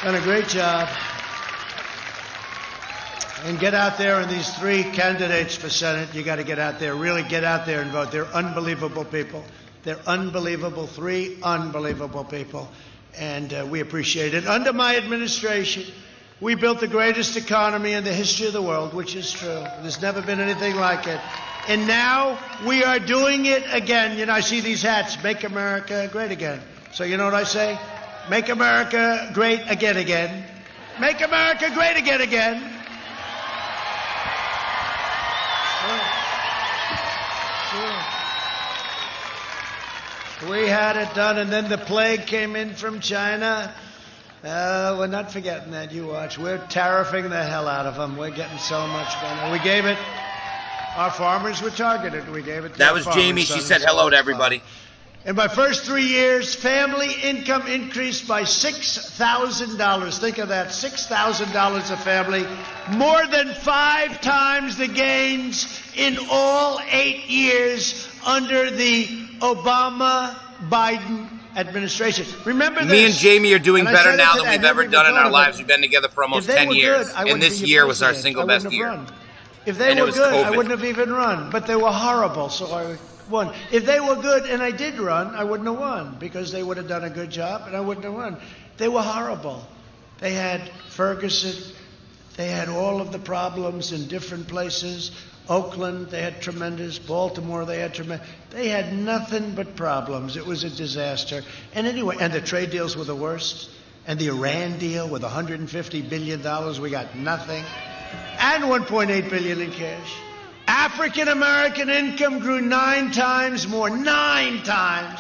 Done a great job. And get out there, and these three candidates for Senate, you got to get out there, really get out there and vote. They're unbelievable people. They're unbelievable, three unbelievable people. And we appreciate it. Under my administration, we built the greatest economy in the history of the world, which is true. There's never been anything like it. And now we are doing it again. I see these hats, Make America Great Again. So you know what I say? Make America great again, again. Make America great again, again. Sure. We had it done, and then the plague came in from China. We're not forgetting that. You watch. We're tariffing the hell out of them. We're getting so much done. We gave it. Our farmers were targeted. We gave it to That was Jamie. She said hello to everybody. In my first 3 years, family income increased by $6,000. Think of that, $6,000 a family. More than 5 times the gains in all 8 years under the Obama-Biden administration. Remember this. Me and Jamie are doing better now than we've ever done in our lives. We've been together for almost 10 years. And this year was our single best year. If they were good, I wouldn't have even run. But they were horrible, so I won. If they were good and I did run, I wouldn't have won because they would have done a good job and I wouldn't have won. They were horrible. They had Ferguson. They had all of the problems in different places. Oakland, they had tremendous. Baltimore, they had tremendous. They had nothing but problems. It was a disaster. And anyway, and the trade deals were the worst. And the Iran deal with $150 billion, we got nothing. And $1.8 billion in cash. African American income grew 9 times more, 9 times,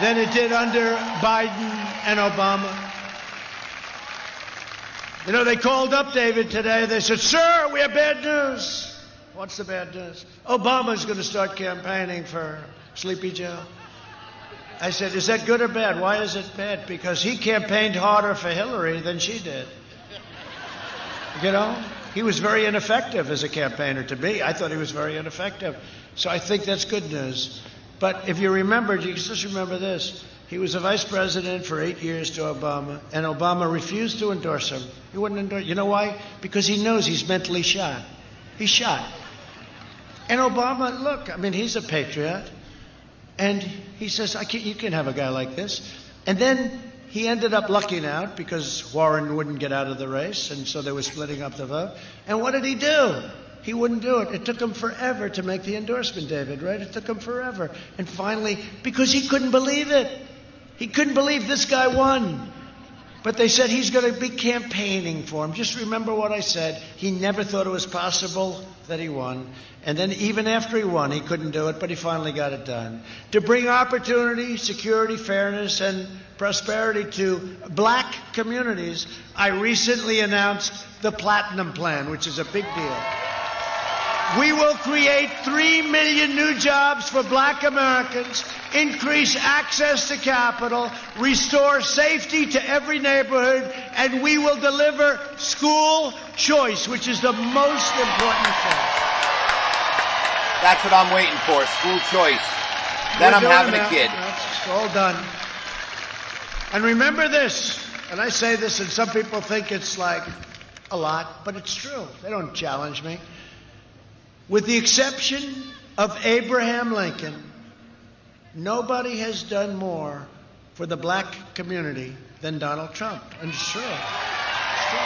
than it did under Biden and Obama. They called up David today. They said, sir, we have bad news. What's the bad news? Obama's going to start campaigning for Sleepy Joe. I said, is that good or bad? Why is it bad? Because he campaigned harder for Hillary than she did. He was very ineffective as a campaigner to me. I thought he was very ineffective. So I think that's good news. But if you remember, you just remember this. He was a vice president for 8 years to Obama, and Obama refused to endorse him. He wouldn't endorse. You know why? Because he knows he's mentally shot. He's shot. And Obama, look, he's a patriot. And he says, you can't have a guy like this. And then he ended up lucking out because Warren wouldn't get out of the race, and so they were splitting up the vote. And what did he do? He wouldn't do it. It took him forever to make the endorsement, David, right? It took him forever. And finally, because he couldn't believe it. He couldn't believe this guy won. But they said he's going to be campaigning for him. Just remember what I said. He never thought it was possible that he won. And then even after he won, he couldn't do it, but he finally got it done. To bring opportunity, security, fairness, and prosperity to black communities, I recently announced the Platinum Plan, which is a big deal. We will create 3 million new jobs for black Americans, increase access to capital, restore safety to every neighborhood, and we will deliver school choice, which is the most important thing. That's what I'm waiting for, school choice. Then I'm having a kid. That's all done. And remember this, and I say this and some people think it's like a lot, but it's true. They don't challenge me. With the exception of Abraham Lincoln, nobody has done more for the black community than Donald Trump. And it's true. It's true.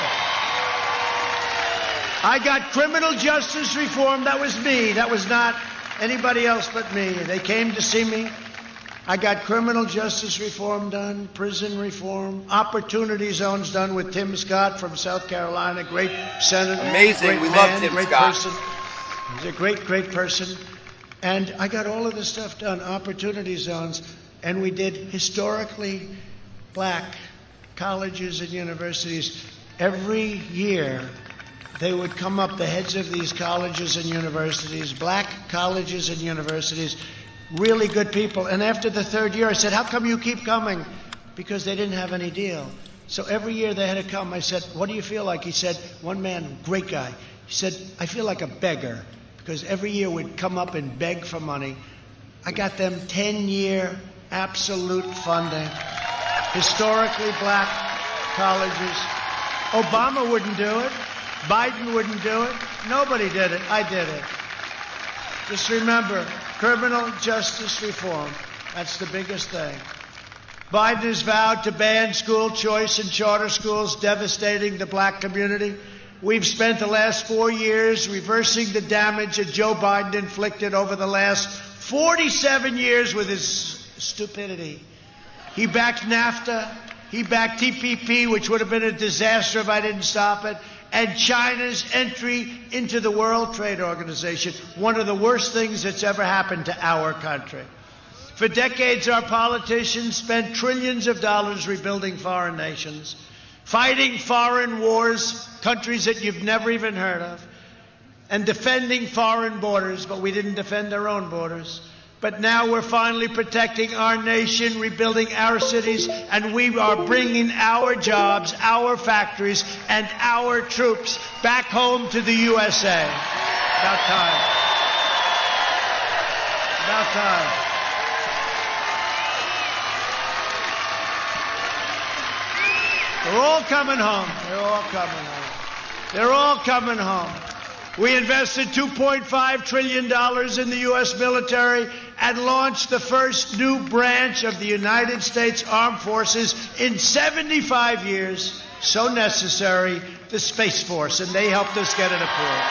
I got criminal justice reform. That was me. That was not anybody else but me. They came to see me. I got criminal justice reform done, prison reform, opportunity zones done with Tim Scott from South Carolina, great senator. Amazing. Great We man, love Tim great Scott. Person. He's a great, great person. And I got all of this stuff done, opportunity zones, and we did historically black colleges and universities. Every year, they would come up, the heads of these colleges and universities, black colleges and universities, really good people. And after the third year, I said, how come you keep coming? Because they didn't have any deal. So every year they had to come. I said, what do you feel like? He said, one man, great guy. He said, I feel like a beggar. Because every year we'd come up and beg for money. I got them 10-year absolute funding. Historically black colleges. Obama wouldn't do it. Biden wouldn't do it. Nobody did it. I did it. Just remember, criminal justice reform. That's the biggest thing. Biden has vowed to ban school choice in charter schools, devastating the black community. We've spent the last 4 years reversing the damage that Joe Biden inflicted over the last 47 years with his stupidity. He backed NAFTA. He backed TPP, which would have been a disaster if I didn't stop it. And China's entry into the World Trade Organization, one of the worst things that's ever happened to our country. For decades, our politicians spent trillions of dollars rebuilding foreign nations, fighting foreign wars, countries that you've never even heard of, and defending foreign borders, but we didn't defend our own borders. But now we're finally protecting our nation, rebuilding our cities, and we are bringing our jobs, our factories, and our troops back home to the USA. About time. About time. They're all coming home. They're all coming home. They're all coming home. We invested $2.5 trillion in the U.S. military and launched the first new branch of the United States Armed Forces in 75 years. So necessary, the Space Force, and they helped us get it approved.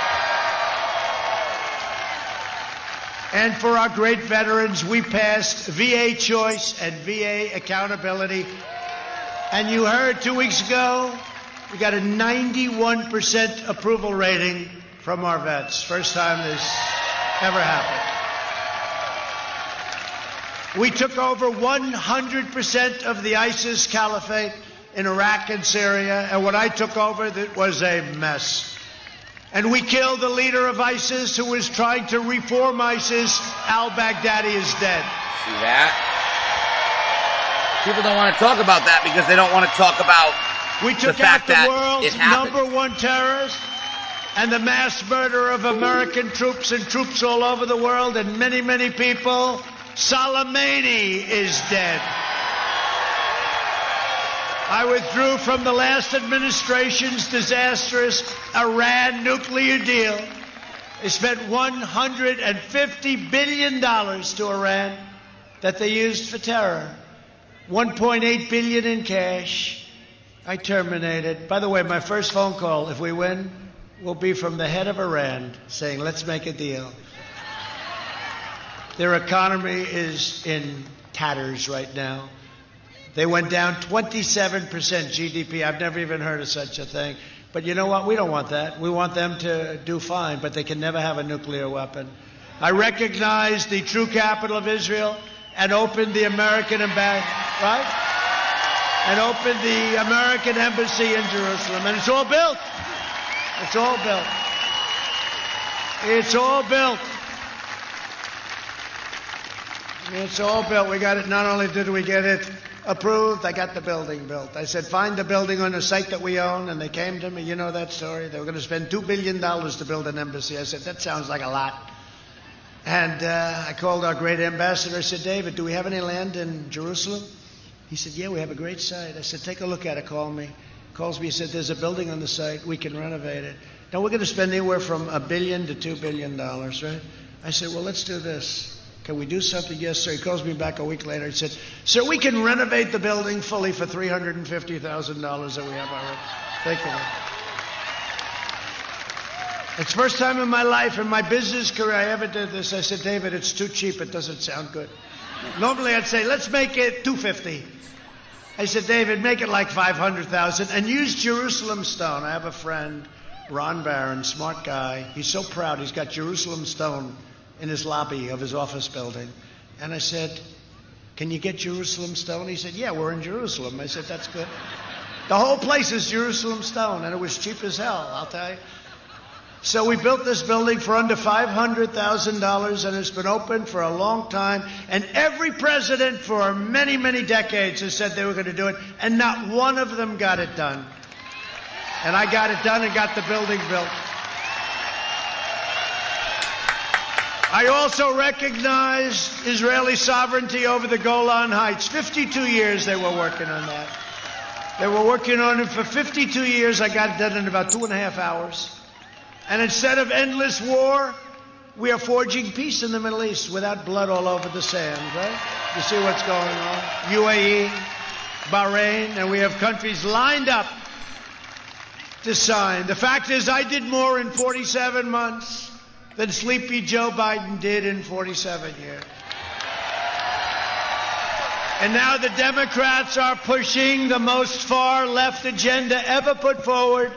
And for our great veterans, we passed VA choice and VA accountability. And you heard 2 weeks ago, we got a 91% approval rating from our vets. First time this ever happened. We took over 100% of the ISIS caliphate in Iraq and Syria, and when I took over, it was a mess. And we killed the leader of ISIS who was trying to reform ISIS. Al-Baghdadi is dead. See that? People don't want to talk about that because they don't want to talk about we took the fact out the that world's it happened. #1 terrorist and the mass murder of American troops and troops all over the world and many, many people. Soleimani is dead. I withdrew from the last administration's disastrous Iran nuclear deal. They spent $150 billion to Iran that they used for terror. $1.8 billion in cash. I terminated. By the way, my first phone call, if we win, will be from the head of Iran saying, let's make a deal. Their economy is in tatters right now. They went down 27% GDP. I've never even heard of such a thing. But you know what? We don't want that. We want them to do fine, but they can never have a nuclear weapon. I recognize the true capital of Israel and opened the American embassy, right? And opened the American embassy in Jerusalem. And it's all built. It's all built. It's all built. It's all built. We got it. Not only did we get it approved, I got the building built. I said, find the building on the site that we own, and they came to me. You know that story? They were going to spend $2 billion to build an embassy. I said, that sounds like a lot. And I called our great ambassador. I said, David, do we have any land in Jerusalem? He said, yeah, we have a great site. I said, take a look at it. Call me. Calls me. He said, there's a building on the site. We can renovate it. Now, we're going to spend anywhere from $1 billion to $2 billion, right? I said, well, let's do this. Can we do something? Yes, sir. He calls me back a week later. He said, sir, we can renovate the building fully for $350,000 that we have already. Thank you. It's the first time in my life, in my business career, I ever did this. I said, David, it's too cheap. It doesn't sound good. Normally, I'd say, let's make it $250,000. I said, David, make it like $500,000 and use Jerusalem stone. I have a friend, Ron Barron, smart guy. He's so proud. He's got Jerusalem stone in his lobby of his office building. And I said, can you get Jerusalem stone? He said, yeah, we're in Jerusalem. I said, that's good. The whole place is Jerusalem stone, and it was cheap as hell, I'll tell you. So we built this building for under $500,000, and it's been open for a long time. And every president for many, many decades has said they were going to do it, and not one of them got it done. And I got it done and got the building built. I also recognized Israeli sovereignty over the Golan Heights. 52 years they were working on that. They were working on it for 52 years. I got it done in about 2.5 hours. And instead of endless war, we are forging peace in the Middle East without blood all over the sand, right? You see what's going on? UAE, Bahrain, and we have countries lined up to sign. The fact is, I did more in 47 months than sleepy Joe Biden did in 47 years. And now the Democrats are pushing the most far-left agenda ever put forward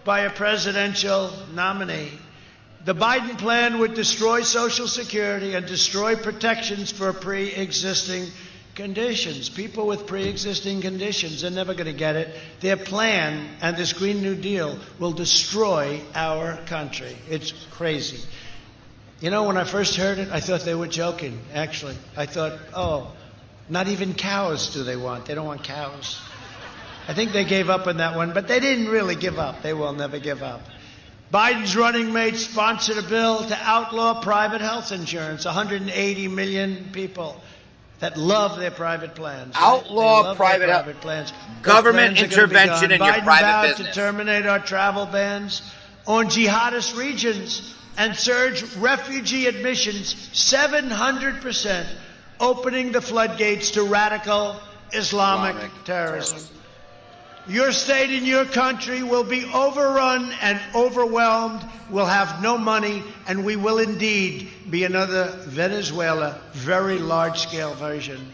by a presidential nominee. The Biden plan would destroy Social Security and destroy protections for pre-existing conditions. People with pre-existing conditions are never going to get it. Their plan and this Green New Deal will destroy our country. It's crazy. You know, when I first heard it, I thought they were joking, actually. I thought, oh, not even cows do they want. They don't want cows. I think they gave up on that one, but they didn't really give up. They will never give up. Biden's running mate sponsored a bill to outlaw private health insurance. 180 million people that love their private plans. Outlaw private health plans. Government intervention in your Biden private vowed business. to terminate our travel bans on jihadist regions and surge refugee admissions 700%, opening the floodgates to radical Islamic terrorism. Your state and your country will be overrun and overwhelmed. We'll have no money, and we will indeed be another Venezuela, very large-scale version.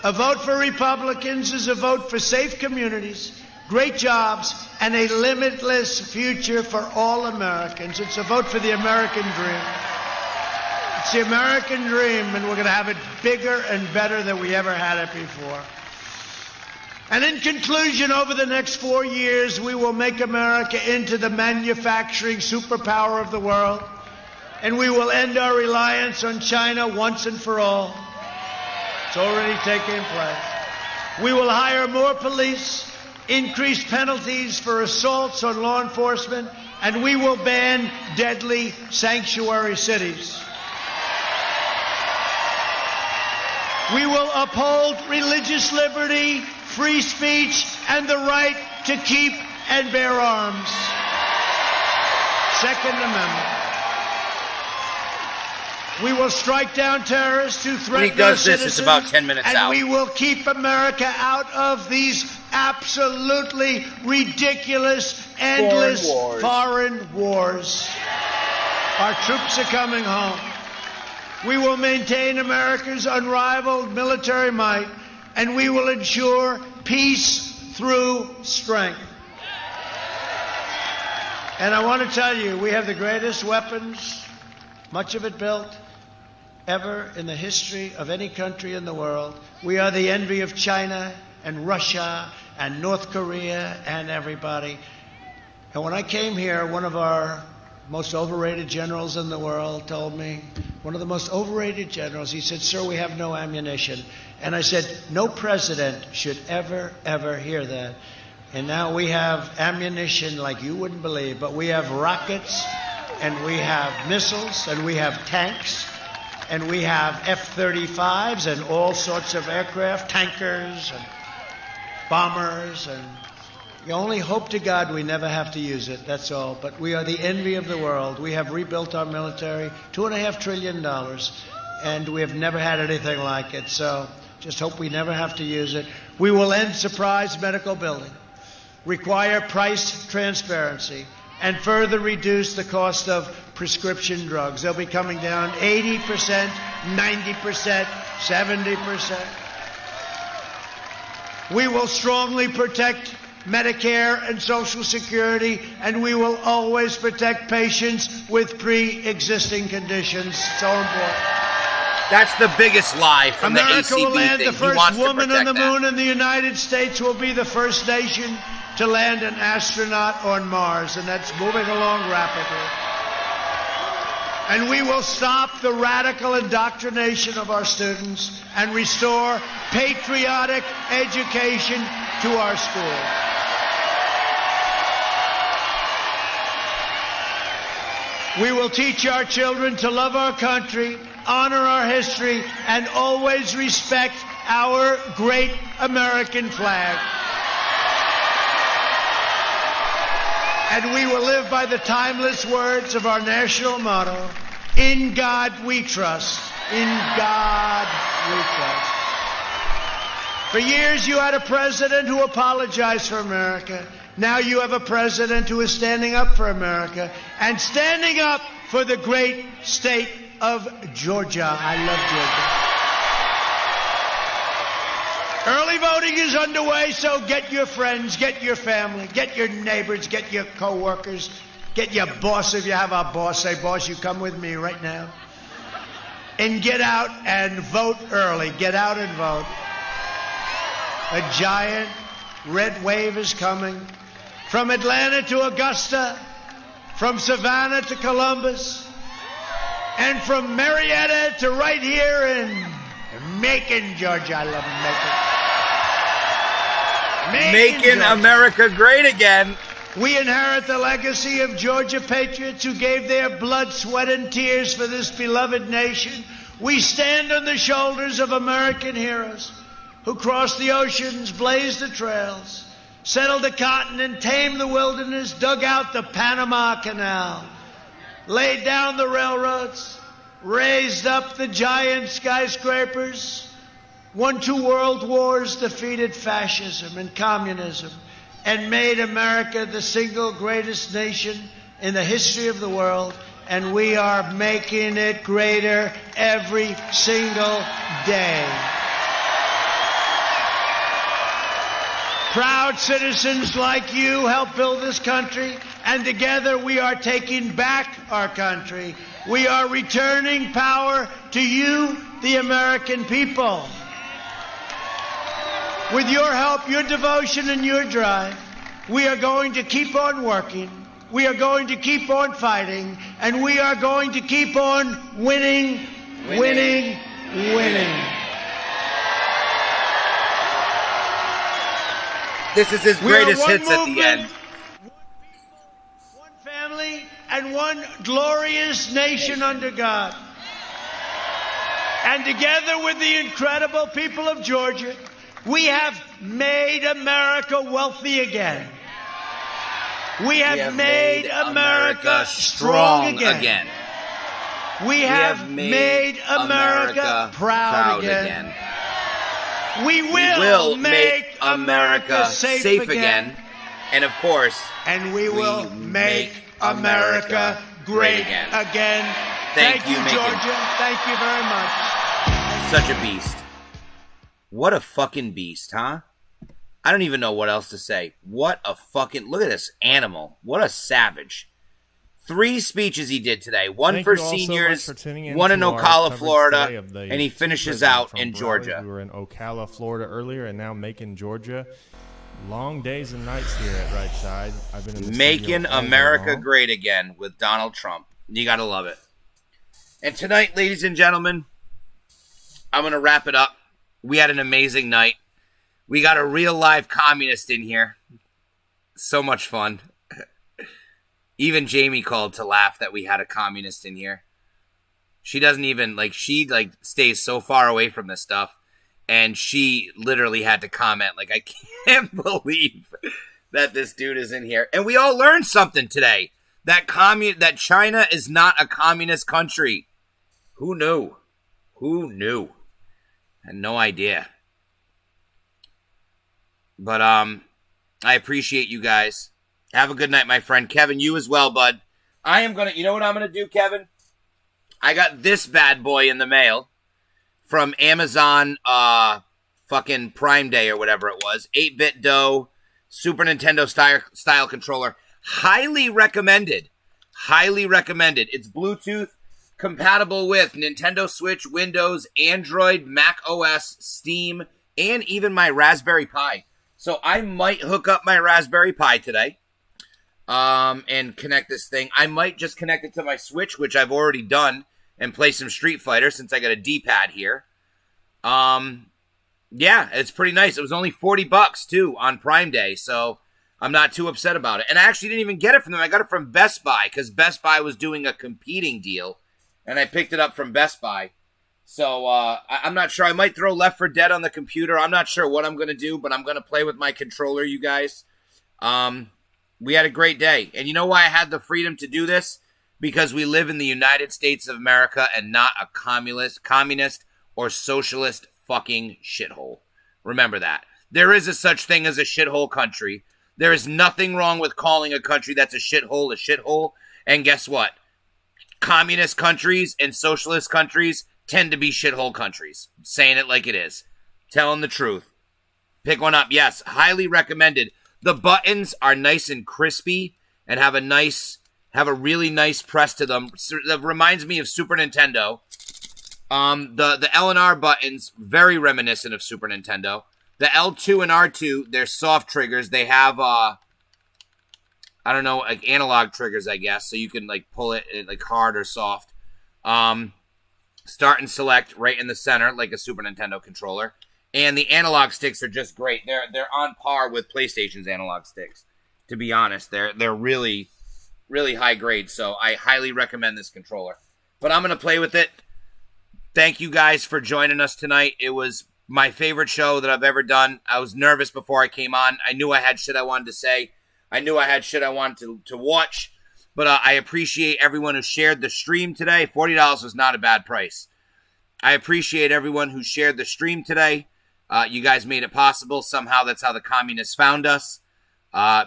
A vote for Republicans is a vote for safe communities, great jobs, and a limitless future for all Americans. It's a vote for the American dream. It's the American dream, and we're going to have it bigger and better than we ever had it before. And in conclusion, over the next 4 years, we will make America into the manufacturing superpower of the world, and we will end our reliance on China once and for all. It's already taking place. We will hire more police, increase penalties for assaults on law enforcement, and we will ban deadly sanctuary cities. We will uphold religious liberty, free speech, and the right to keep and bear arms. Second Amendment. We will strike down terrorists who threaten When he does our this, citizens, it's about 10 minutes and out. we will keep America out of these absolutely ridiculous, endless foreign wars. Our troops are coming home. We will maintain America's unrivaled military might, and we will ensure peace through strength. And I want to tell you, we have the greatest weapons, much of it built, ever in the history of any country in the world. We are the envy of China and Russia and North Korea and everybody. And when I came here, one of our most overrated generals in the world, told me, one of the most overrated generals, he said, "Sir, we have no ammunition." And I said, no president should ever, ever hear that. And now we have ammunition like you wouldn't believe, but we have rockets, and we have missiles, and we have tanks, and we have F-35s and all sorts of aircraft, tankers and bombers, and you only hope to God we never have to use it, that's all. But we are the envy of the world. We have rebuilt our military, $2.5 trillion, and we have never had anything like it. So just hope we never have to use it. We will end surprise medical billing, require price transparency, and further reduce the cost of prescription drugs. They'll be coming down 80%, 90%, 70%. We will strongly protect Medicare and Social Security, and we will always protect patients with pre-existing conditions. So important. That's the biggest lie from America the ACB will land thing. the first he wants woman to on the protect moon, and the United States will be the first nation to land an astronaut on Mars, and that's moving along rapidly. And we will stop the radical indoctrination of our students and restore patriotic education to our schools. We will teach our children to love our country, honor our history, and always respect our great American flag. And we will live by the timeless words of our national motto, "In God we trust. In God we trust." For years you had a president who apologized for America. Now you have a president who is standing up for America and standing up for the great state of Georgia. I love Georgia. Early voting is underway, so get your friends, get your family, get your neighbors, get your co-workers, get your boss if you have a boss. Say, "Boss, you come with me right now." And get out and vote early. Get out and vote. A giant red wave is coming. From Atlanta to Augusta, from Savannah to Columbus, and from Marietta to right here in Macon, Georgia. I love Macon. Making America great again. We inherit the legacy of Georgia patriots who gave their blood, sweat, and tears for this beloved nation. We stand on the shoulders of American heroes who crossed the oceans, blazed the trails, settled the continent, tamed the wilderness, dug out the Panama Canal, laid down the railroads, raised up the giant skyscrapers, won 2 world wars, defeated fascism and communism, and made America the single greatest nation in the history of the world. And we are making it greater every single day. Proud citizens like you help build this country, and together we are taking back our country. We are returning power to you, the American people. With your help, your devotion, and your drive, we are going to keep on working. We are going to keep on fighting, and we are going to keep on winning, winning, winning. This is his greatest hits at the end. One family and one glorious nation under God. And together with the incredible people of Georgia, we have made America wealthy again. We have made America strong again. We have made America proud again. We will make America safe again. And of course, and we will make America great again. Thank you, Georgia. Thank you very much. Such a beast. What a fucking beast, huh? I don't even know what else to say. What a fucking... Look at this animal. What a savage. 3 speeches he did today. One for seniors, one in Ocala, Florida, and he finishes out in Georgia. We were in Ocala, Florida earlier, and now Macon, Georgia. Long days and nights here at Right Side. I've been in the Making studio all day America long. great again with Donald Trump. You got to love it. And tonight, ladies and gentlemen, I'm going to wrap it up. We had an amazing night. We got a real live communist in here. So much fun. Even Jamie called to laugh that we had a communist in here. She doesn't even, she stays so far away from this stuff. And she literally had to comment, I can't believe that this dude is in here. And we all learned something today. That China is not a communist country. Who knew? Who knew? I had no idea. But I appreciate you guys. Have a good night, my friend. Kevin, you as well, bud. I am going to, you know what I'm going to do, Kevin? I got this bad boy in the mail from Amazon fucking Prime Day or whatever it was. 8-bit dough, Super Nintendo style controller. Highly recommended. Highly recommended. It's Bluetooth compatible with Nintendo Switch, Windows, Android, Mac OS, Steam, and even my Raspberry Pi. So I might hook up my Raspberry Pi today and connect this thing. I might just connect it to my Switch, which I've already done, and play some Street Fighter since I got a D-pad here. Yeah, it's pretty nice. It was only $40 too on Prime Day, so I'm not too upset about it. And I actually didn't even get it from them. I got it from Best Buy because Best Buy was doing a competing deal, and I picked it up from Best Buy. So I'm not sure. I might throw Left 4 Dead on the computer. I'm not sure what I'm going to do, but I'm going to play with my controller, you guys. We had a great day. And you know why I had the freedom to do this? Because we live in the United States of America and not a communist or socialist fucking shithole. Remember that. There is a such thing as a shithole country. There is nothing wrong with calling a country that's a shithole. And guess what? Communist countries and socialist countries tend to be shithole countries. I'm saying it like it is. Telling the truth. Pick one up. Yes, highly recommended. The buttons are nice and crispy and have a really nice press to them. That reminds me of Super Nintendo. The L and R buttons, very reminiscent of Super Nintendo. The L2 and R2, they're soft triggers. They have, analog triggers, I guess. So you can, pull it, hard or soft. Start and select right in the center, like a Super Nintendo controller. And the analog sticks are just great. They're on par with PlayStation's analog sticks, to be honest. They're really, really high grade. So I highly recommend this controller. But I'm going to play with it. Thank you guys for joining us tonight. It was my favorite show that I've ever done. I was nervous before I came on. I knew I had shit I wanted to say. I knew I had shit I wanted to watch. But I appreciate everyone who shared the stream today. $40 was not a bad price. I appreciate everyone who shared the stream today. You guys made it possible. Somehow that's how the communists found us.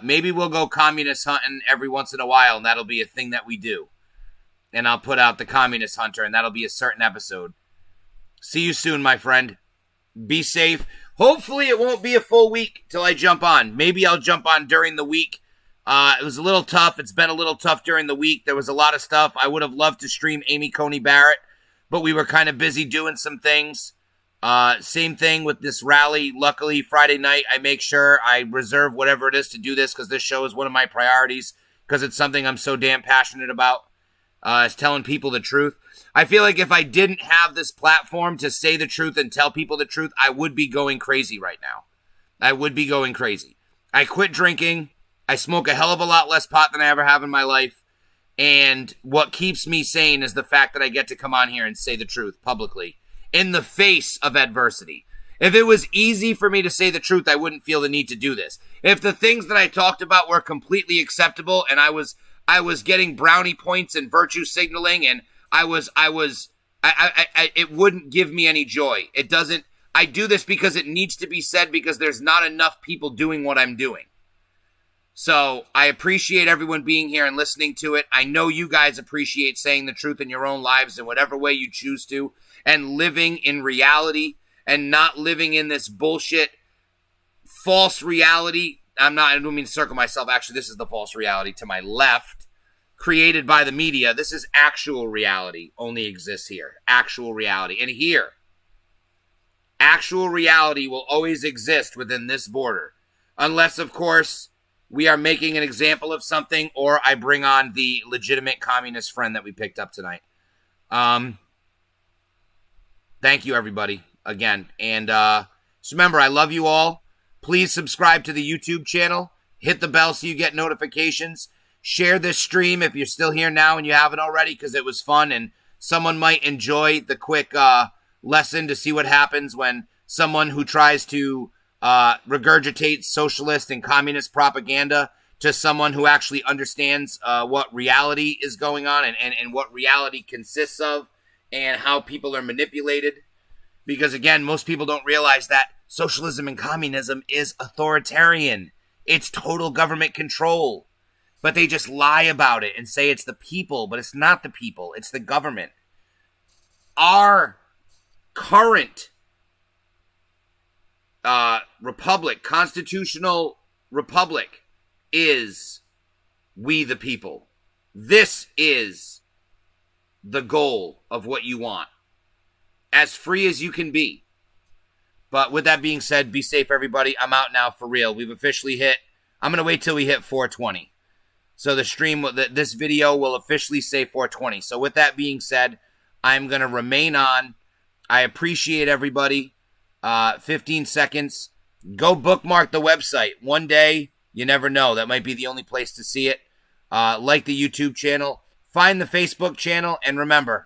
Maybe we'll go communist hunting every once in a while, and that'll be a thing that we do. And I'll put out the Communist Hunter, and that'll be a certain episode. See you soon, my friend. Be safe. Hopefully it won't be a full week till I jump on. Maybe I'll jump on during the week. It was a little tough. It's been a little tough during the week. There was a lot of stuff. I would have loved to stream Amy Coney Barrett, but we were kind of busy doing some things. Same thing with this rally. Luckily, Friday night, I make sure I reserve whatever it is to do this because this show is one of my priorities because it's something I'm so damn passionate about. Is telling people the truth. I feel like if I didn't have this platform to say the truth and tell people the truth, I would be going crazy right now. I would be going crazy. I quit drinking. I smoke a hell of a lot less pot than I ever have in my life. And what keeps me sane is the fact that I get to come on here and say the truth publicly in the face of adversity. If it was easy for me to say the truth, I wouldn't feel the need to do this. If the things that I talked about were completely acceptable and I was getting brownie points and virtue signaling and it wouldn't give me any joy. It doesn't. I do this because it needs to be said because there's not enough people doing what I'm doing. So I appreciate everyone being here and listening to it. I know you guys appreciate saying the truth in your own lives in whatever way you choose to and living in reality and not living in this bullshit false reality. I don't mean to circle myself. Actually, this is the false reality to my left created by the media. This is actual reality only exists here. Actual reality. And here, actual reality will always exist within this border. Unless, of course, we are making an example of something or I bring on the legitimate communist friend that we picked up tonight. Thank you, everybody, again. And so remember, I love you all. Please subscribe to the YouTube channel. Hit the bell so you get notifications. Share this stream if you're still here now and you haven't already, because it was fun and someone might enjoy the quick lesson to see what happens when someone who tries to regurgitate socialist and communist propaganda to someone who actually understands what reality is going on and what reality consists of and how people are manipulated. Because, again, most people don't realize that socialism and communism is authoritarian. It's total government control. But they just lie about it and say it's the people, but it's not the people. It's the government. Our current republic, constitutional republic, is we the people. This is the goal of what you want. As free as you can be. But with that being said, be safe, everybody. I'm out now for real. We've officially hit, I'm going to wait till we hit 420. So the stream, this video will officially say 420. So with that being said, I'm going to remain on. I appreciate everybody. 15 seconds. Go bookmark the website. One day, you never know. That might be the only place to see it. Like the YouTube channel. Find the Facebook channel. And remember,